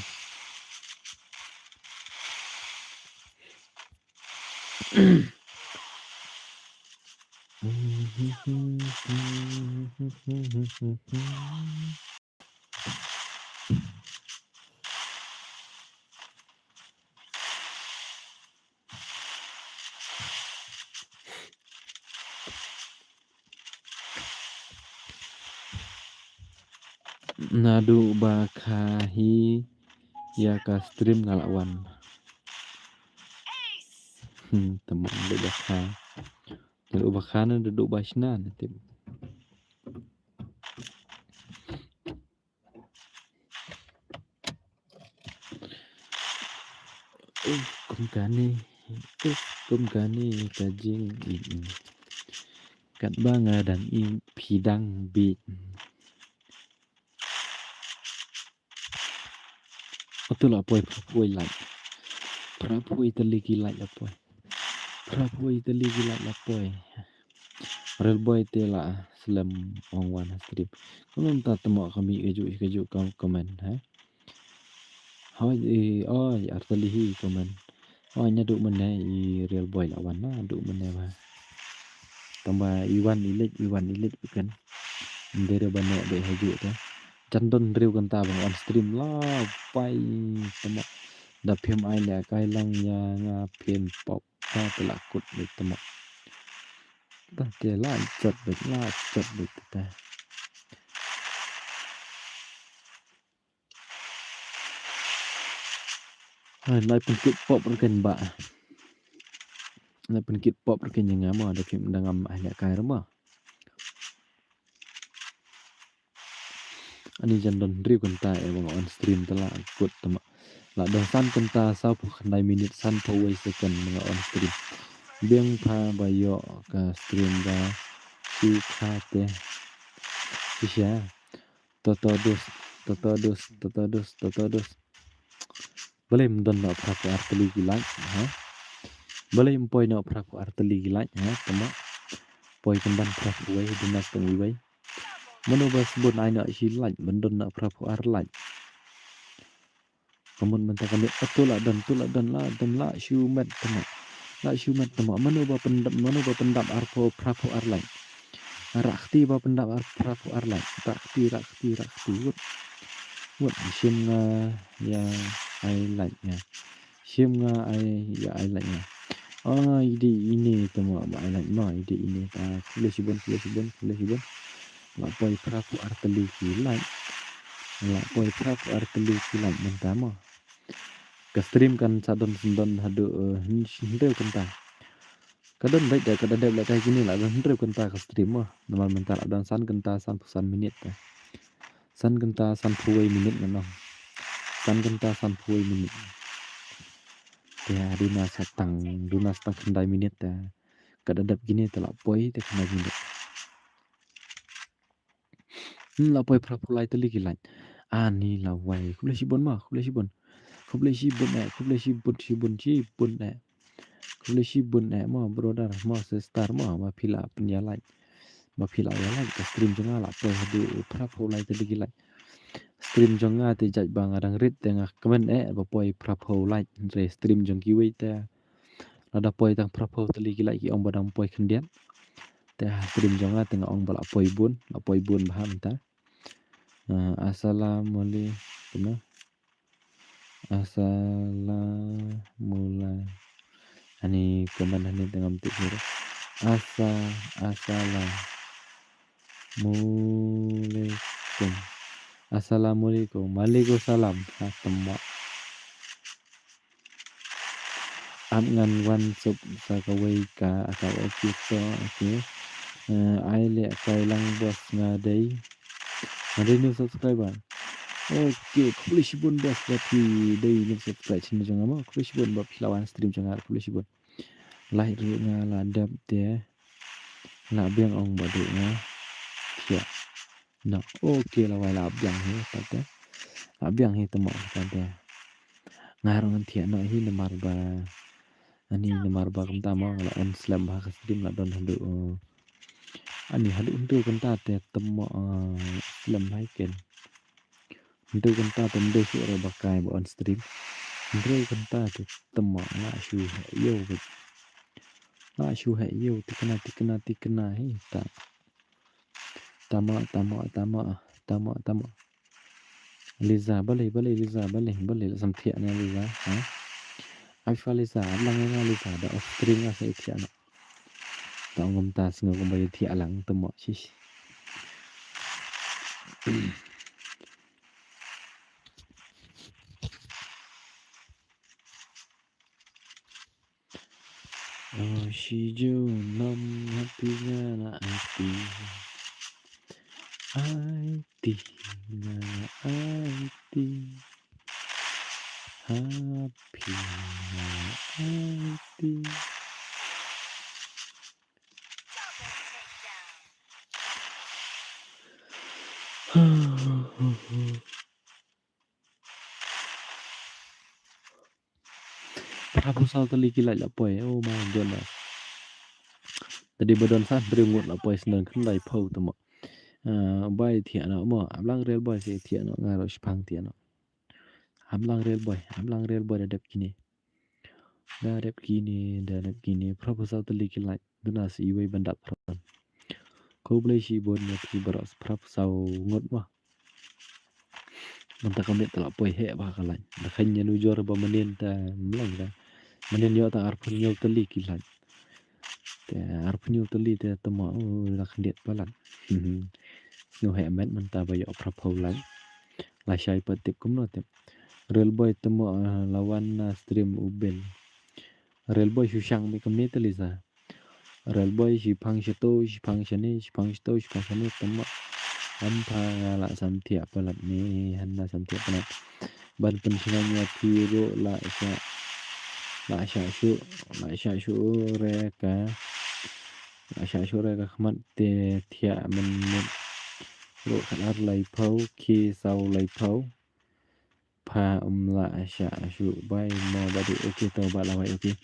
Nadu bakahi ya ka stream ngalawan. teman duduk bakha. Duduk bakha na duduk basna nanti. Kumkani. Kumkani kajing ini. Kat banga dan pidang bit. Betul lah boy, prapuai like. Prapuai teligi like lah boy. Prapuai teligi like lah boy. Real boy tela selam orang wan stream. Kalau tak temak kami kejuk kau komen ha. Hoi artalihi komen. Oh nya duk meneh i real boy lawan lah duk meneh bah. Tambah Iwan Ilit bukan. Dari banyak baik hajuk tu. Candon riu kan ta bang on stream lah pai temak. Da phim ai le kai lang ya nga phim pop ta telakut le temak. Ta ke la chot bet ta. Lai pengkit pop berken ba. Lai pengkit pop berken yang ama da phim dangam ahli kai rumah. Ani jandon riu kan ta bang on stream telah kut temak. La dong san kan ta sau pukh 9 minit san pawai second mga on stream. Biang pa bayo ka stream ka si kate sisya totodos boleh mendon nak praku arteli gilat ha boleh empoi nak praku arteli gilat ha temak poi kemban praku wai dinas tengi wai menubas bun ai nak hilat mendon nak praku arlat kemun mentakan betul lah dan la syumet temak la syumet temak menubah pendap arpo praku arlat rakti ba pendap praku arlat rakti wut sim nga ya ai like-nya. Sim nga ai ya ai like-nya. Ide ini temu ai like ma ide ini ta boleh sibon. La poi praku arteli like. La poi praku arteli like mentama. Ke stream kan sadon sendon hadu hindeu kenta. Kadon baik dah kadon dah belakang gini lah hindeu kenta ke stream mah. Normal mental dan san kenta san pusan menit ta. San kenta san puai minit menong. San kenta san puai minit. Ya duna satang kendai minit ta. Kadadap gini telak poi te kendai minit. La poi prapulai teli gilat. Ani la wai. Ku boleh sibon mah, ku boleh sibon. Ku boleh sibon mah brother mah sestar mah pila penyalai. Ma pila ya lai ke stream jonga la poi hadu prapulai teli gilat. Stream jonga te jaj bang adang rit tengah kemen ba poi prapulai re stream jong kiwi te. Ada poi tang prapau teli gila ki ong badang poi kendian. Teh stream jonga tengah ong balak poi bun baham ta. Assalamualaikum. Assalamualaikum. Ani komen ani tengah mtik ni. Assalamualaikum. Assalamualaikum. Waalaikumsalam. Temak. Ngan wan sub sakawai ka akau kita okey. Ai le kai lang bos ngadai. Ada new subscriber. Okey, boleh sibun bos tapi dai new subscribe channel jangan mau. Boleh sibun bab lawan stream jangan boleh sibun. Like ru nga ladap dia. Nak biang ong badu nga. Ya. Nak okey lawai la biang he tak dia. Biang he temak tak dia. Ngarang tiak nak hi nemar ba. Ani nemar ba kentama la on slam ba ka stream la don hadu. Ani hadu untu kenta te temak slam haiken. Untu kenta te ndu suara bakai ba on stream. Untu kenta te temak la shu yo. La shu yo tikena he ta. Tama. Liza boleh Liza boleh sampai ni Liza ha. Aifa Liza lang nga Liza da off stream nga sa itia na. Taong kumtas nga kung bayo tiya lang temo sis. Shijo nam hatinya na ati na ati happy na ati. Proposal tali kilai la poi. Oh my goodness. Tadi badan san berengut la poi senang kan lai pau tamo. Bai thian no mo ablang rel boy se thian no ngaro spang thian no. Ablang rel boy da dep kini. Da dep kini proposal tali kilai duna si iwai bandap pran. Ko boleh si bon ya pi beras proposal ngot mah. Manta kami telak poi he ba kalai. Da khanya nu jor ba menen ta mlang da. Menen yo ta arpun yo tali kilai. Te arpun yo tali te tamo la khandiat balan. Nu he met manta ba yo proposal lai. La shai patip kum no te. Real boy temo lawan stream uben. Real boy shushang mi kum ni taliza. Real boy si pang shato si pang shani si pang shato si pang shani temo. Ampa la samtia palat ni hanna samtia palat. Ban pensiunnya piro la sya shu reka khamat te thia men ro khalar lai phau ki sau lai phau pa la sya shu bai mo badi okay to ba la bai okay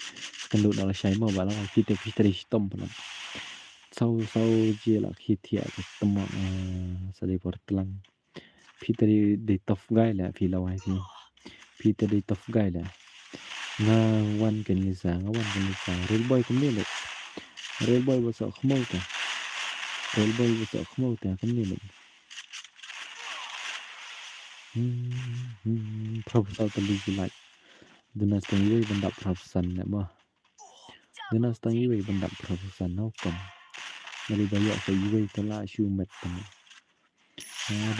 kan lu la syai mo ba la kita stom palat sau je la khi thia ke temo sali por tlang Peter de tough guy la phi lawai thi Peter de tough guy la nga wan kan ni sa real boy kum ni le real boy ba sa khmau ta kum ni le proposal tali kilai duna stang yoi bandap proposal na ma duna stang yoi bandap proposal no kom dari banyak sa yoi tala shu met tam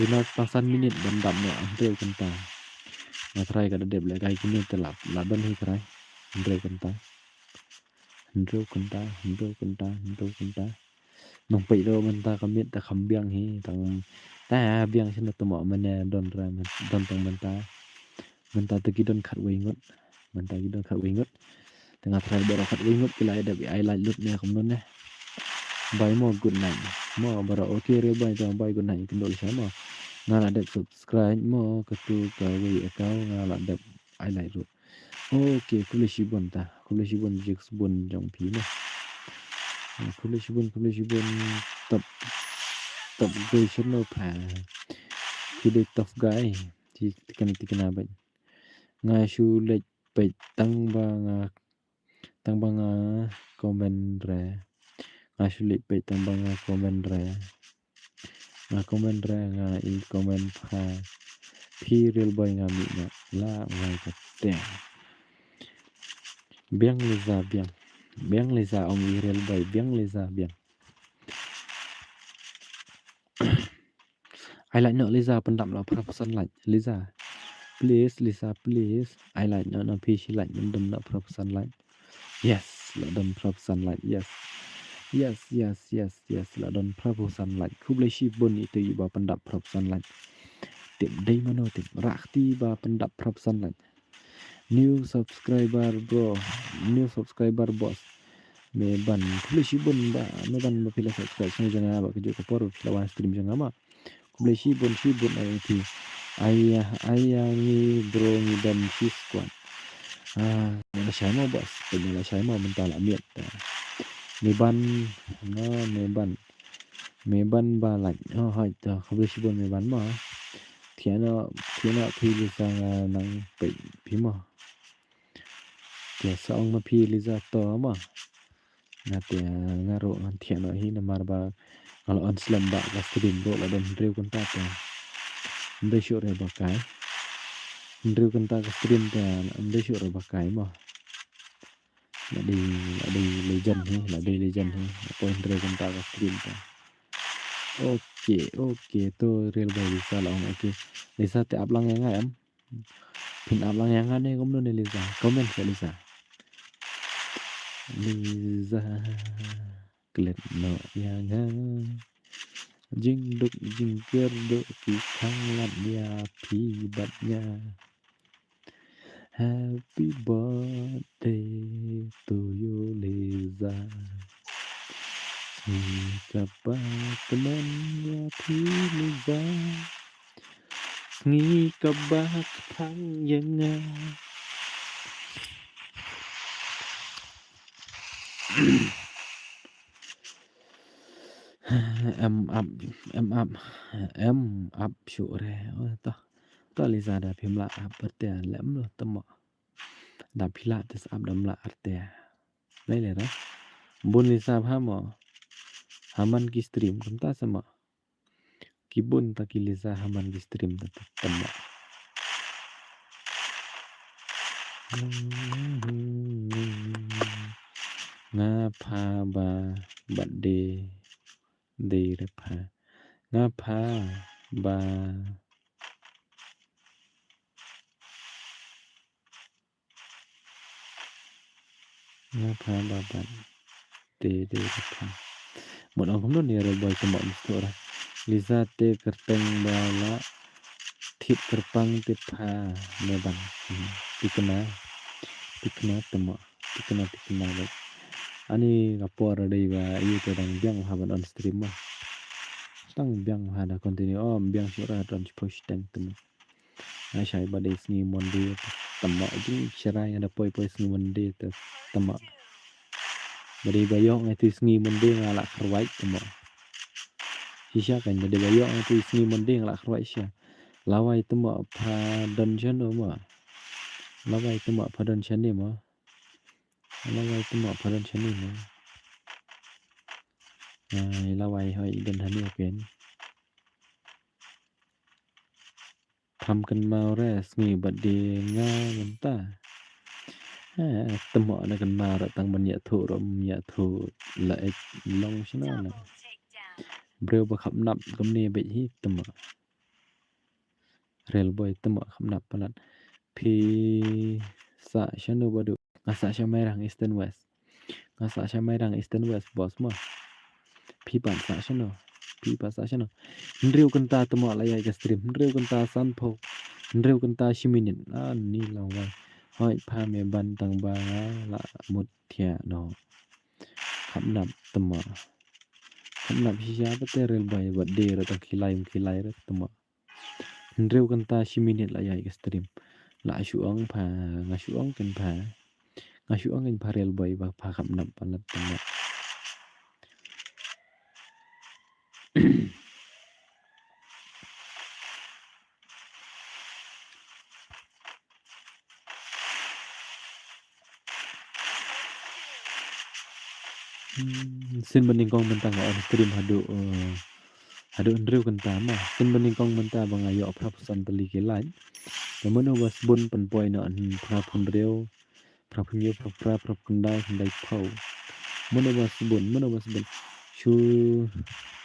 duna pasan minit bandap no andre kanta na try ka deb le kai kini tala la ban hi try andre kanta nong pai ro man ta kamit ta khambiang hi tang ta biang sin ta mo man don ra man don tong man ta ki don khat wei ngot tengah try bero khat wei ngot kilai da bi ai lai lut ne khom non ne bai mo good night mo baro okay re bai ta bai good night kindol sa mo ngala dep subscribe mo ketu ka wei account ngala dep ai lai lut okay kule shibon jix bon jong pi mo kule shibon tập gây số nô phà khi đi tập gái thì cần nào bệnh ngay su lệch bệnh tăng bằng comment ra ngay su lệch bệnh tăng bằng comment ra ngay in comment phà khi real boy ngay bị nè la ngay cái tiền biang lê ra ông real boy biang lê ra I like no Lisa pendam la proposal like Lisa please I like no piece like pendam la proposal like yes la don proposal like yes la don proposal like kuble shi bon itu ba pendap proposal like tim dai mano tim rakti ba pendap proposal like new subscriber boss me ban kuble shi bon ba me ban ba pila subscribe so jangan ba kejo ko por lawan stream jangan ma kuble shibon ay ti ayah ni bro ni dan si squad nila siya mo boss pag nila siya mo mentala miet may ban balag hay ta kuble shibon may ban mo tiana pili sa nang pi mo kaya saong mapili sa to mo nati ngaro ang tiana hi na marba kalau on slam ba ka stream bo la don rew kan ta ta ndai shu re ba kai rew kan ta ka stream ta ndai shu re ba kai mo la di legend hi point rew kan ta ka stream ta okay to real boy Lisa la okay Lisa te aplang yang em pin aplang yang ne kom no ne Lisa comment ya Lisa Liza klet no yanga jing duk jingkir duk kikang lat ya pibatnya. Happy birthday to you Liza. Ngapa teman ya pi Liza. Ngikabak thang yanga. Em up em up em up sure to to Liza dah pimla arte lem lo temo dah pila tes up dam la arte lele ra bun Liza hamo haman ki stream kumta sama kibun ta ki Liza haman ki stream ta temo ngapa ba birthday day repa ngapa ba ngapa ba birthday day repa một ông không nói nhiều rồi cho mọi người rồi Liza te kerteng bala thit kerpang te pha nebang tikna temo tikna le ani rapor dei ba iu te dang biang haban on stream ma tang biang hada continue biang sura don post tang temo ai sai ba dei sni monde temo jing sharai ada poi sni monde te temo ba dei ba yong ai tu sni monde ngala kharwai temo Sisha kan jadi bayok itu sini mending lah kerwa isya. Lawai itu mak padan channel mak. Lawai itu mak padan channel mak. Lawai itu mak padan channel mak. Lawai hoi dan hani open. Pumpkin mau res ni badi nga mentah. Temo na kan mau datang banyak tu rom ya tu la long sana na. Double takedown. Breu ba khap nap kam ni be hi temo. Real boy temo khap nap palat. Pi sa channel badu. Ngasa siya merang Eastern West. Ngasa siya merang Eastern West bos mo. Pi pan sa siya no. Pi pa sa siya no. Ndriu kanta temo layai ka stream. Ndriu kanta sanpo. Ndriu kanta shiminin. Ni lawai. Hoi pa me bantang ba la mut thia no. Khap nap temo. Khap nap siya pate real boy bat de ra tang khilai ra temo. Ndriu kanta shiminin layai ka stream. La shuang pa ngashuang kan pa. Ngashuang kan pa real boy ba pa khap nap palat temo. Sin bening kong mentang on stream hadu Andrew kenta mah sin bening kong menta bangayo prapusan teli kilan namun was bun penpoi no an prapun reu prapunyo prap kendai pau mana was bun shu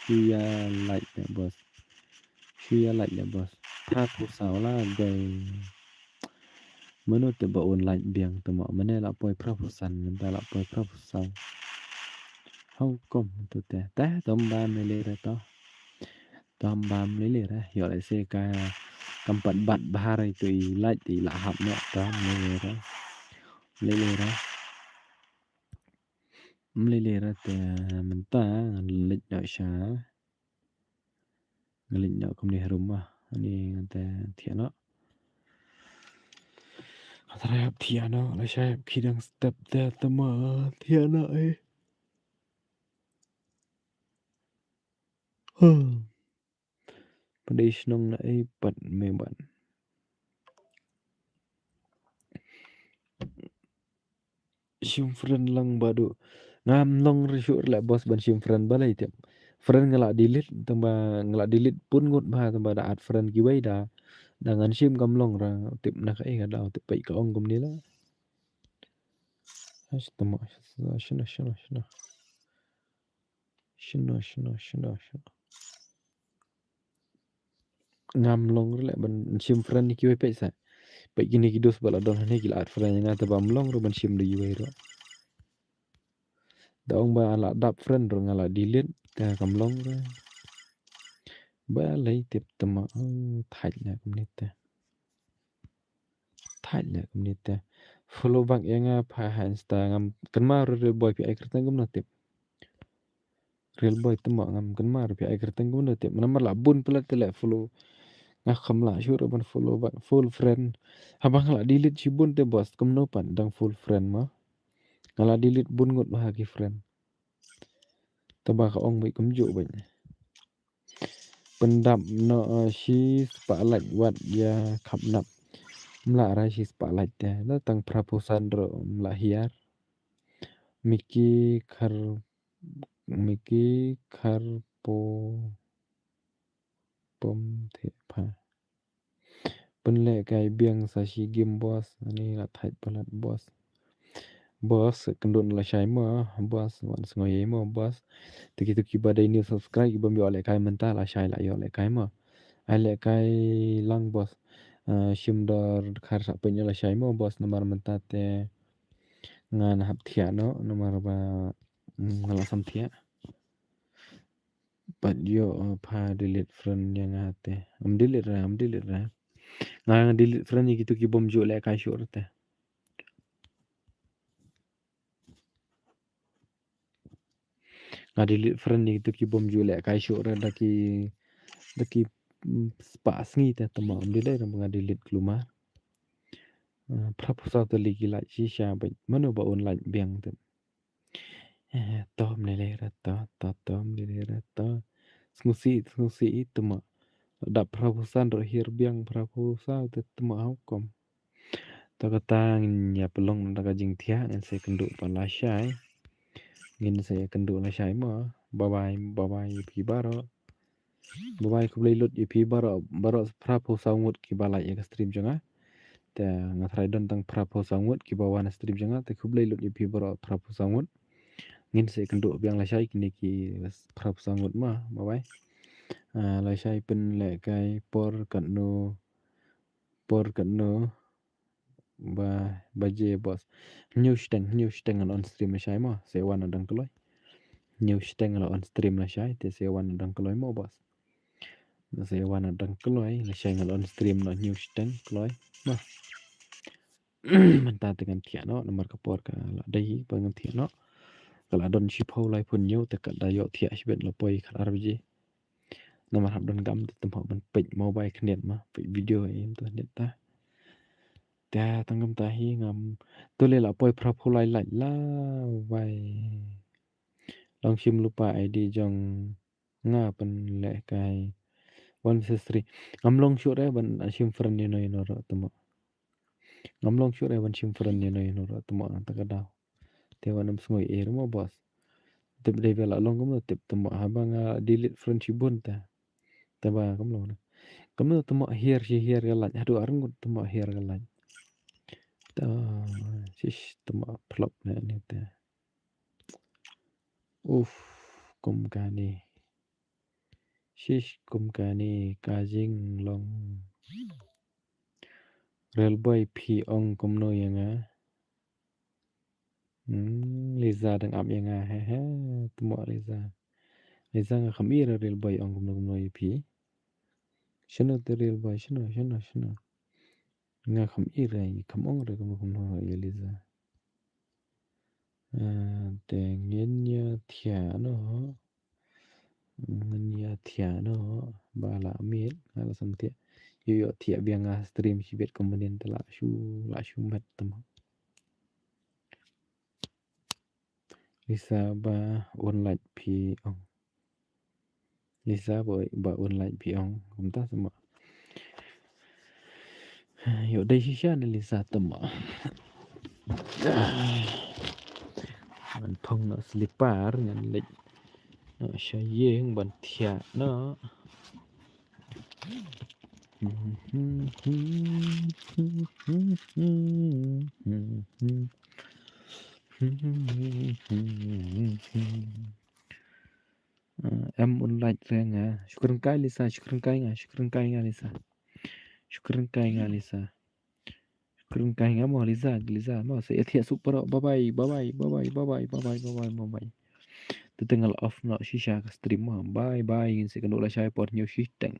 ya like ya bos prapu saula gai mana te ba online biang temo mana la poi prapusan menta la poi prapusan hau kom tu te tom ba mele ra to tom bam lele ra yo lại se ka kampat bat bahar itu light di lahap no tom lele ra te menta lit no sha ngelit no kom di rumah ani ngate thiano Atrap thiano la sha kidang step te tama thiano ai Padai senang nak pat memban. Sim friend lang badu. Ngam long resur la bos ban sim friend balai tiap. Friend ngelak delete pun ngut bah tamba da at friend giwai da. Dengan sim kam long ra tip nak ai ga daw tip pai ka ong kum ni la. Astama shino. Ngam long la ban sim friend ni giwai pai sa. Pai gini gidos bala don hani gila at friend nga tabam long ro ban sim de giwai ro. Daong ba ala dap friend ro ngala delete ta kamlong ra. Ba lấy tiếp tama thạch là cũng nít ta. Thạch là cũng nít ta. Follow back yang pa Instagram kan ma real boy pi ai kertang gum na tip. Real boy tama ngam kan ma pi ai kertang gum na tip. Mana la bun pala tele follow. Nga kham la sure ban follow back full friend. Habang la delete si bun te bos kum no pan dang full friend ma. Ngala delete bun ngut bahagi friend. Taba ka ong mai kum ju ban. Pendam no si spotlight wat ya khap nap. Mla ra si spotlight te la tang prapusan ro mla hiar. Miki Karpo pom the pa. Penle kai biang sa si game boss ani la thait palat boss. Boss kendun la shai ma boss wan sngoye ma boss. Tiki badai new subscribe bam yo le kai menta la shai la yo le kai ma. Ai le kai lang boss. Shimdor khar sa penyo la shai ma boss nomor menta te ngan hap thia no nomor ba ngala sam thia. But yo pa delete friend yang ate. Delete ra. Nga delete friend ni gitu ki bom jo le kai short te. Nga delete friend ni gitu ki bom jo le kai short ra daki spas ngi te tama delete ra nga delete kluma. Prapusa to ligi la chi sha ba mano ba online biang te. Tom ne le ra tom ne le ra to. Smusi tama. Da prapusan ro hir biang prapusa te tama hukom. Takatang nya pelong daga jing thia ngan se kendu pa la shai. Ngin se kendu la shai ma. Bye pi baro. Bye ku blai lut pi baro prapusa ngut ki balai ya stream janga. Ta ngatrai don tang prapusa ngut ki bawana stream janga te ku blai lut pi baro prapusa ngut. Ngin se kendu biang la shai kini ki prapusa ngut ma. Bye. La shai pen le kai por kanu baje bos new steng on stream la shai mo se wana dang kloi new steng la on stream la shai te se wana dang kloi mo bos se wana dang kloi la shai on stream no new steng kloi mo menta dengan thia no nomor kapor ka la dai pangan thia no kala don ship ho lai pun new te ka dayo thia shibet la poi khar bji nomor hab don gam te tempat ban pej mobile knet ma pej video em to net ta ta tangam ta hi ngam tole la poi phra phulai lai la vai long shim lupa id jong nga pen le kai 163 ngam long shu re ban shim friend ni no ro tamo ngam long shu re ban shim friend ni no ro tamo ta ka daw te wanam smoi e mo boss tip de vela long gum tip tamo ha bang delete friend shi bun ta ba gum long gum tamo here ga la hadu arung tamo here ga la ta shish tamo plop na ni ta kum kani shish kum kani kajing long real boy pi ong kum no yanga liza dang ab yanga he tamo liza nga khamir real boy ong kum no pi shino the real boy shino nga khamir ai khamong re kum no ya liza te ngenya thia no bala mit ala samtia yo thia bianga stream sibet komponen la shu mat tam lisa ba online pi ong lisa ba online pi ong kumta sama yo dai shisha ne lisa tama man thong no slipper ngan lek no shayeng ban thia no em online re nga shukran kai lisa shukran kai nga lisa shukran kai nga lisa Kurang kain ngam Liza mau saya thiệt super bye bye bye bye bye bye bye bye bye bye bye bye bye tu tengah off nak shisha ke stream bye bye ingin saya kena ulah saya pot new system